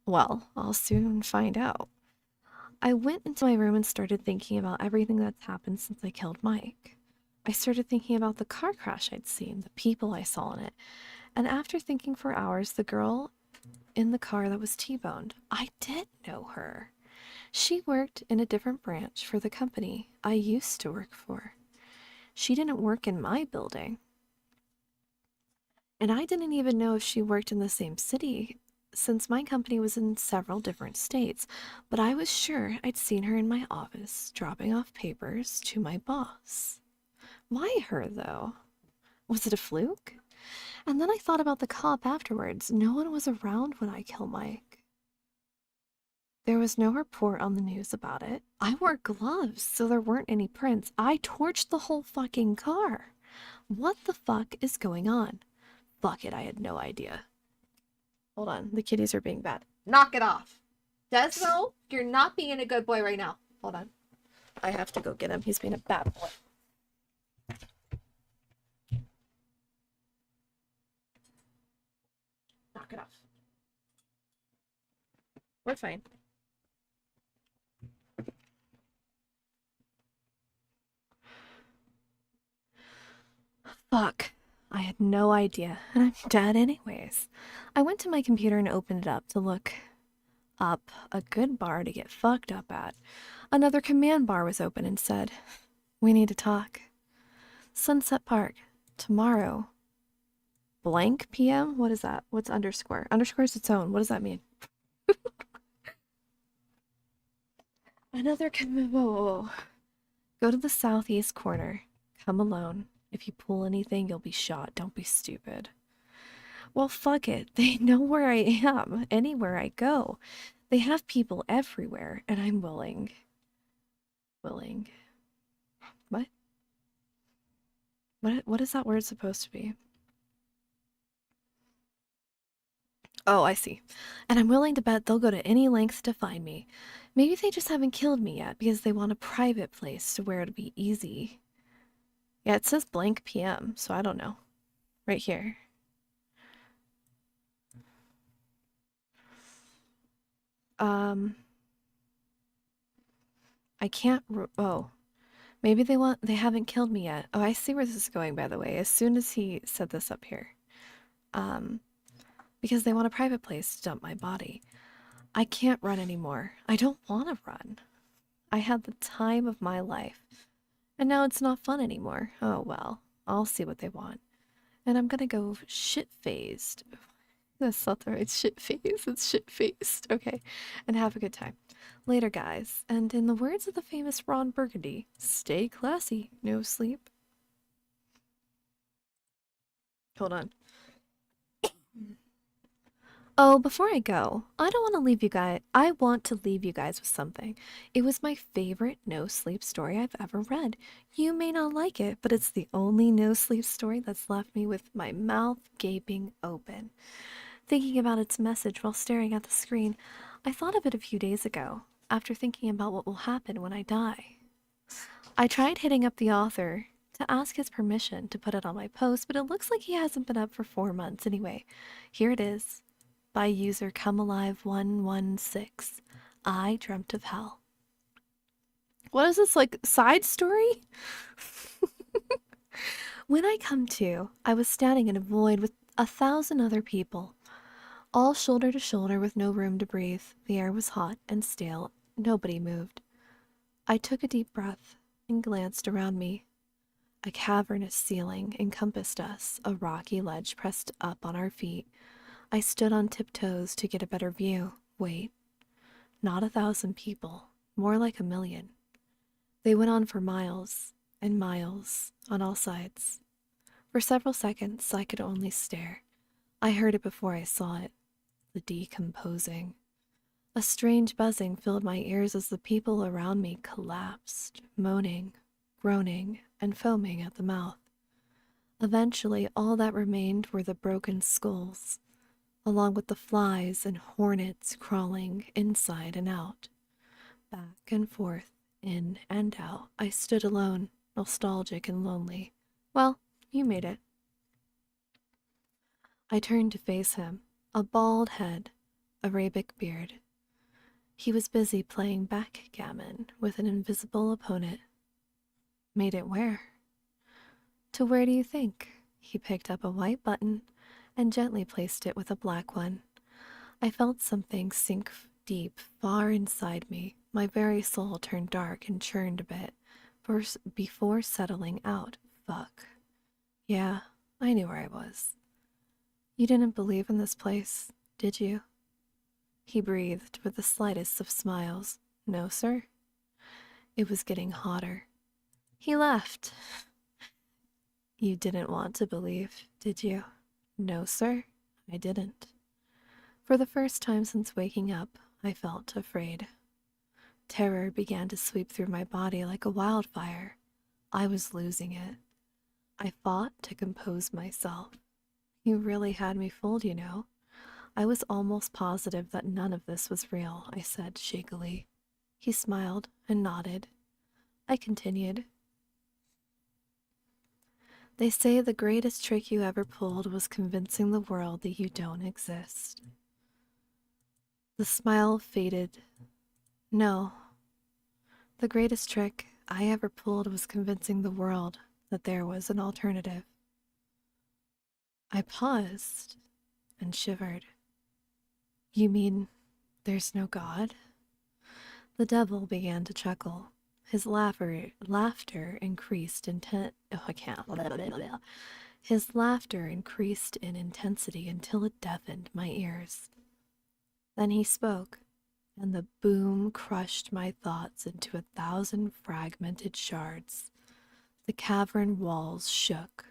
Well, I'll soon find out. I went into my room and started thinking about everything that's happened since I killed Mike. I started thinking about the car crash I'd seen, the people I saw in it, and after thinking for hours, the girl in the car that was T-boned. I did know her. She worked in a different branch for the company I used to work for. She didn't work in my building. And I didn't even know if she worked in the same city, since my company was in several different states, but I was sure I'd seen her in my office dropping off papers to my boss. Why her, though? Was it a fluke? And then I thought about the cop afterwards. No one was around when I killed Mike. There was no report on the news about it. I wore gloves, so there weren't any prints. I torched the whole fucking car. What the fuck is going on? Fuck it, I had no idea. Hold on, the kitties are being bad. Knock it off. Desmo, you're not being a good boy right now. Hold on. I have to go get him. He's being a bad boy. Knock it off. We're fine. Fuck. I had no idea, and I'm dead anyways. I went to my computer and opened it up to look up a good bar to get fucked up at. Another command bar was open and said, "We need to talk. Sunset Park, tomorrow. Blank PM? What is that? What's underscore? Underscore is its own. What does that mean?" Another command. Whoa. Go to the southeast corner. Come alone. If you pull anything, you'll be shot. Don't be stupid. Well, fuck it. They know where I am, anywhere I go. They have people everywhere, and I'm willing. Willing. What? What is that word supposed to be? Oh, I see. And I'm willing to bet they'll go to any length to find me. Maybe they just haven't killed me yet because they want a private place to where it'll be easy. Yeah, it says blank PM, so I don't know. Right here. I can't. Oh, maybe they haven't killed me yet. Oh, I see where this is going, by the way. As soon as he said this up here. Because they want a private place to dump my body. I can't run anymore. I don't want to run. I had the time of my life. And now it's not fun anymore. Oh well, I'll see what they want. And I'm gonna go shit-phased. That's not the right shit-phased, it's shit-faced. Okay, and have a good time. Later, guys. And in the words of the famous Ron Burgundy, stay classy, no sleep. Hold on. Oh, before I go, I want to leave you guys with something. It was my favorite no sleep story I've ever read. You may not like it, but it's the only no sleep story that's left me with my mouth gaping open. Thinking about its message while staring at the screen, I thought of it a few days ago, after thinking about what will happen when I die. I tried hitting up the author to ask his permission to put it on my post, but it looks like he hasn't been up for 4 months anyway. Here it is. By user ComeAlive116. I dreamt of hell. What is this, like, side story? When I come to, I was standing in a void with 1,000 other people, all shoulder to shoulder with no room to breathe. The air was hot and stale. Nobody moved. I took a deep breath and glanced around me. A cavernous ceiling encompassed us, a rocky ledge pressed up on our feet. I stood on tiptoes to get a better view. Wait, not 1,000 people, more like 1,000,000. They went on for miles, and miles on all sides. For several seconds, I could only stare. I heard it before I saw it. The decomposing. A strange buzzing filled my ears as the people around me collapsed, moaning, groaning, and foaming at the mouth. Eventually, all that remained were the broken skulls, along with the flies and hornets crawling inside and out. Back and forth, in and out, I stood alone, nostalgic and lonely. Well, you made it. I turned to face him, a bald head, Arabic beard. He was busy playing backgammon with an invisible opponent. Made it where? To where do you think? He picked up a white button and gently placed it with a black one. I felt something sink deep, far inside me. My very soul turned dark and churned a bit before settling out. Fuck. Yeah, I knew where I was. You didn't believe in this place, did you? He breathed with the slightest of smiles. No, sir. It was getting hotter. He left. You didn't want to believe, did you? No, sir, I didn't. For the first time since waking up, I felt afraid. Terror began to sweep through my body like a wildfire. I was losing it. I fought to compose myself. You really had me fooled, you know. I was almost positive that none of this was real, I said shakily. He smiled and nodded. I continued. They say the greatest trick you ever pulled was convincing the world that you don't exist. The smile faded. No. The greatest trick I ever pulled was convincing the world that there was an alternative. I paused and shivered. You mean there's no God? The devil began to chuckle. His laughter increased His laughter increased in intensity until it deafened my ears. Then he spoke, and the boom crushed my thoughts into 1,000 fragmented shards. The cavern walls shook.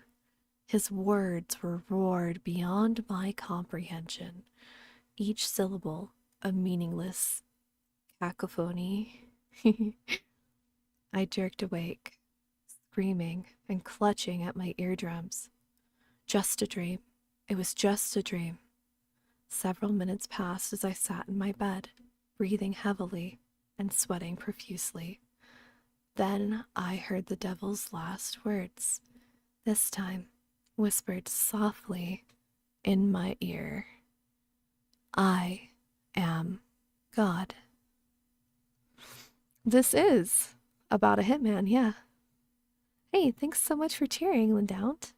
His words were roared beyond my comprehension, each syllable a meaningless cacophony. I jerked awake, screaming and clutching at my eardrums. Just a dream. It was just a dream. Several minutes passed as I sat in my bed, breathing heavily and sweating profusely. Then I heard the devil's last words, this time whispered softly in my ear. I am God. This is about a hitman, yeah. Hey, thanks so much for cheering, Lindount.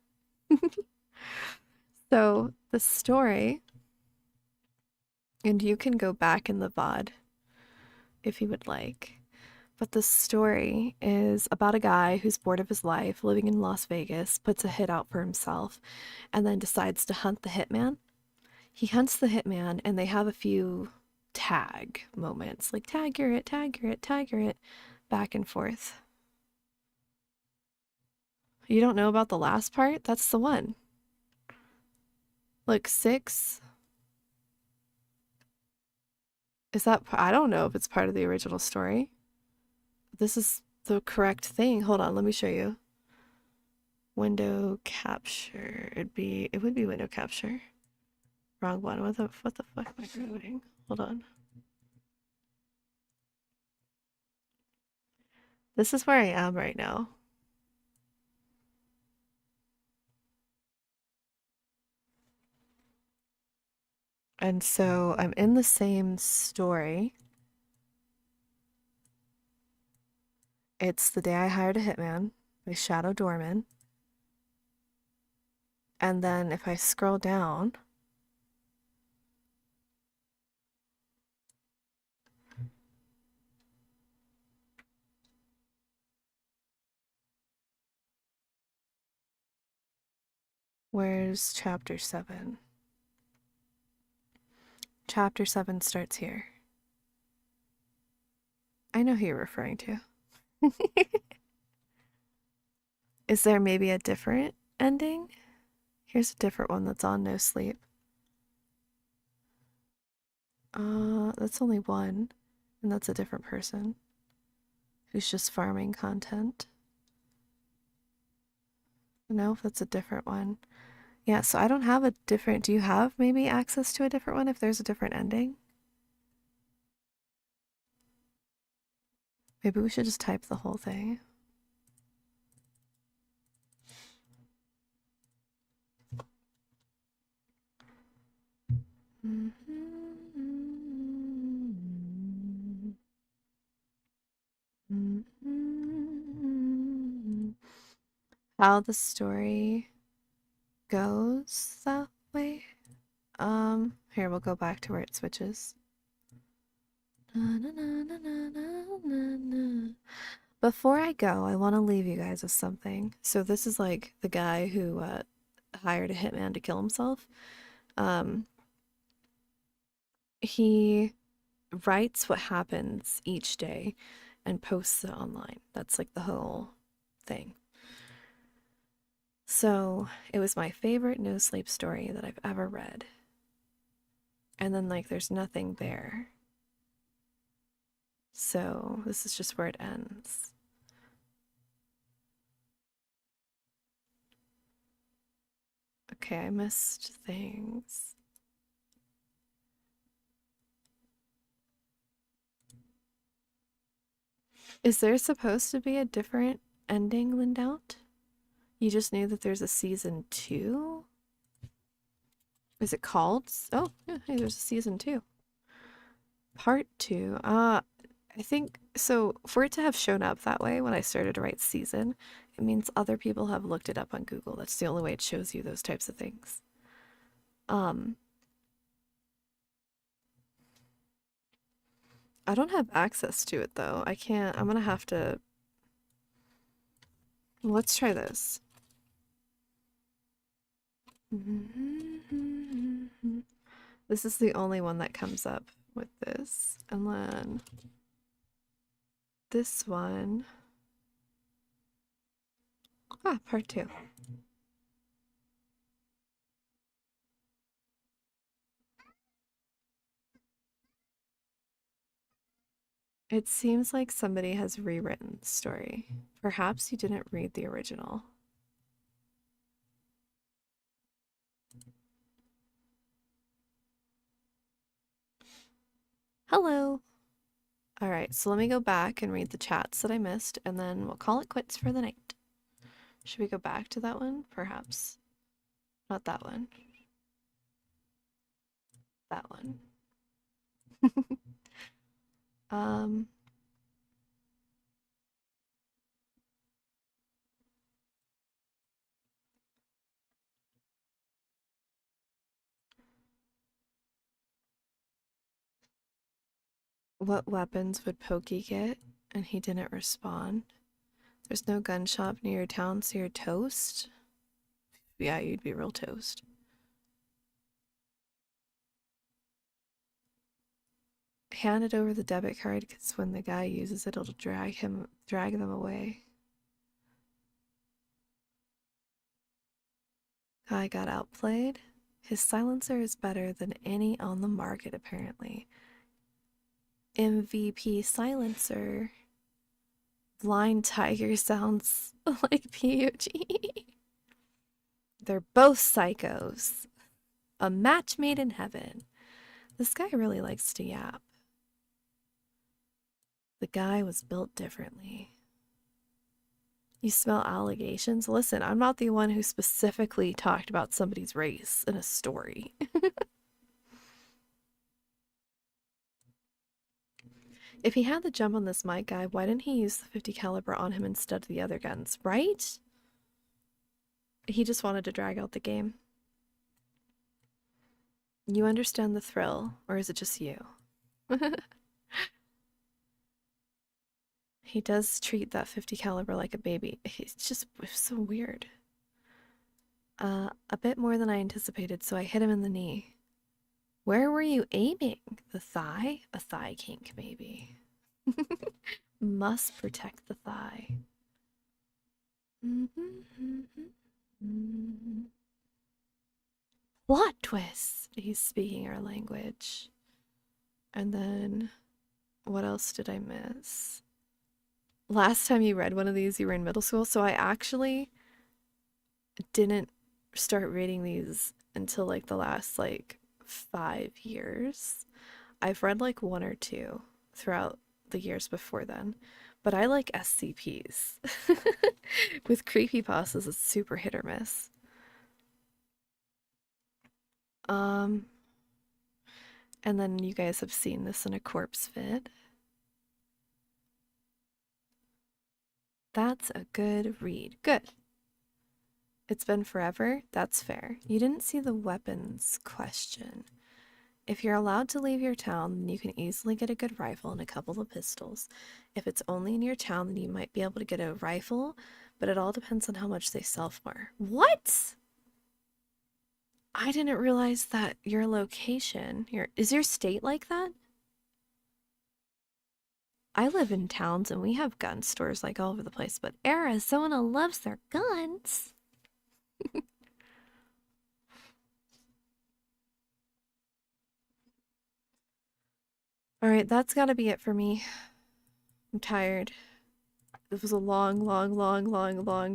So, the story, and you can go back in the VOD if you would like, but the story is about a guy who's bored of his life, living in Las Vegas, puts a hit out for himself, and then decides to hunt the hitman. He hunts the hitman, and they have a few tag moments, like tag you're it, tag you're it, tag you're it, back and forth. You don't know about the last part? That's the one. Look, 6. Is that, I don't know if it's part of the original story. This is the correct thing. Hold on, let me show you. Window capture. It would be window capture. Wrong one. What the fuck am I doing? Hold on. This is where I am right now. And so I'm in the same story. It's the day I hired a hitman by Shadow Dorman. And then if I scroll down, where's chapter 7? Chapter 7 starts here. I know who you're referring to. Is there maybe a different ending? Here's a different one that's on No Sleep. That's only one, and that's a different person who's just farming content. No, that's a different one. Yeah, so I don't have a different. Do you have maybe access to a different one if there's a different ending? Maybe we should just type the whole thing. How the story goes that way. Here we'll go back to where it switches. Before I go, I want to leave you guys with something. So this is like the guy who hired a hitman to kill himself. He writes what happens each day and posts it online. That's like the whole thing. So it was my favorite no sleep story that I've ever read. And then like there's nothing there. So this is just where it ends. Okay, I missed things. Is there supposed to be a different ending, Lindout? You just knew that there's a season 2? Is it called? Oh, yeah, hey, there's a season 2. Part 2. I think so. For it to have shown up that way when I started to write season, it means other people have looked it up on Google. That's the only way it shows you those types of things. I don't have access to it though. I can't. I'm gonna have to. Let's try this. This is the only one that comes up with this. And then this one. Ah, part 2. It seems like somebody has rewritten the story. Perhaps you didn't read the original. Hello. All right, so let me go back and read the chats that I missed, and then we'll call it quits for the night. Should we go back to that one? Perhaps. Not that one. That one. What weapons would Pokey get? And he didn't respond. There's no gun shop near your town, so you're toast? Yeah, you'd be real toast. Hand it over the debit card, because when the guy uses it, it'll drag them away. Guy got outplayed. His silencer is better than any on the market, apparently. MVP silencer. Blind Tiger sounds like PUG. They're both psychos. A match made in heaven. This guy really likes to yap. The guy was built differently. You smell allegations? Listen, I'm not the one who specifically talked about somebody's race in a story. If he had the jump on this mic guy, why didn't he use the 50 caliber on him instead of the other guns, right? He just wanted to drag out the game. You understand the thrill, or is it just you? He does treat that 50 caliber like a baby. It's so weird. A bit more than I anticipated, so I hit him in the knee. Where were you aiming? The thigh? A thigh kink, maybe. Must protect the thigh. Plot twist! He's speaking our language. And then, what else did I miss? Last time you read one of these, you were in middle school, so I actually didn't start reading these until like the last like 5 years. I've read like one or two throughout the years before then, but I like SCPs. With creepypastas, it's super hit or miss. And then you guys have seen this in a corpse vid. That's a good read. Good. It's been forever. That's fair. You didn't see the weapons question. If you're allowed to leave your town, then you can easily get a good rifle and a couple of pistols. If it's only in your town, then you might be able to get a rifle, but it all depends on how much they sell for. What? I didn't realize that your location, is your state like that? I live in towns and we have gun stores like all over the place, but Arizona loves their guns. All right, that's gotta be it for me. I'm tired. It was a long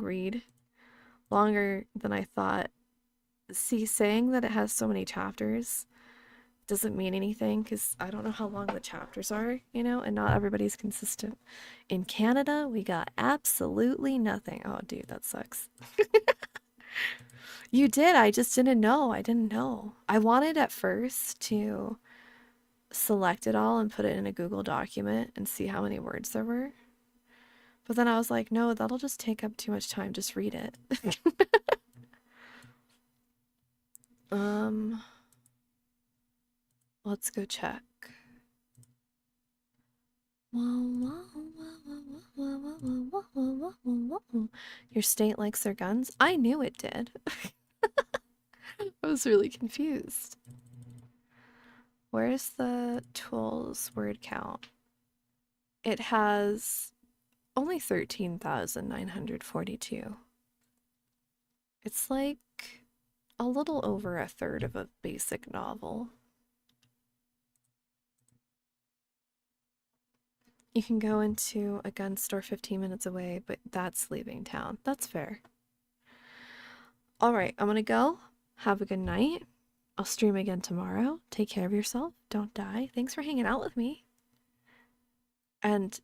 read. Longer than I thought. See, saying that it has so many chapters doesn't mean anything because I don't know how long the chapters are, you know, and not everybody's consistent. In Canada, we got absolutely nothing. Oh, dude, that sucks. You did. I just didn't know. I didn't know. I wanted at first to select it all and put it in a Google document and see how many words there were. But then I was like, no, that'll just take up too much time. Just read it. Let's go check. Your state likes their guns? I knew it did. I was really confused. Where's the tools word count? It has only 13,942. It's like a little over a third of a basic novel. You can go into a gun store 15 minutes away, but that's leaving town. That's fair. All right, I'm gonna go. Have a good night. I'll stream again tomorrow. Take care of yourself. Don't die. Thanks for hanging out with me. And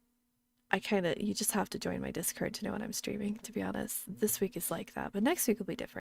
you just have to join my Discord to know when I'm streaming, to be honest. This week is like that, but next week will be different.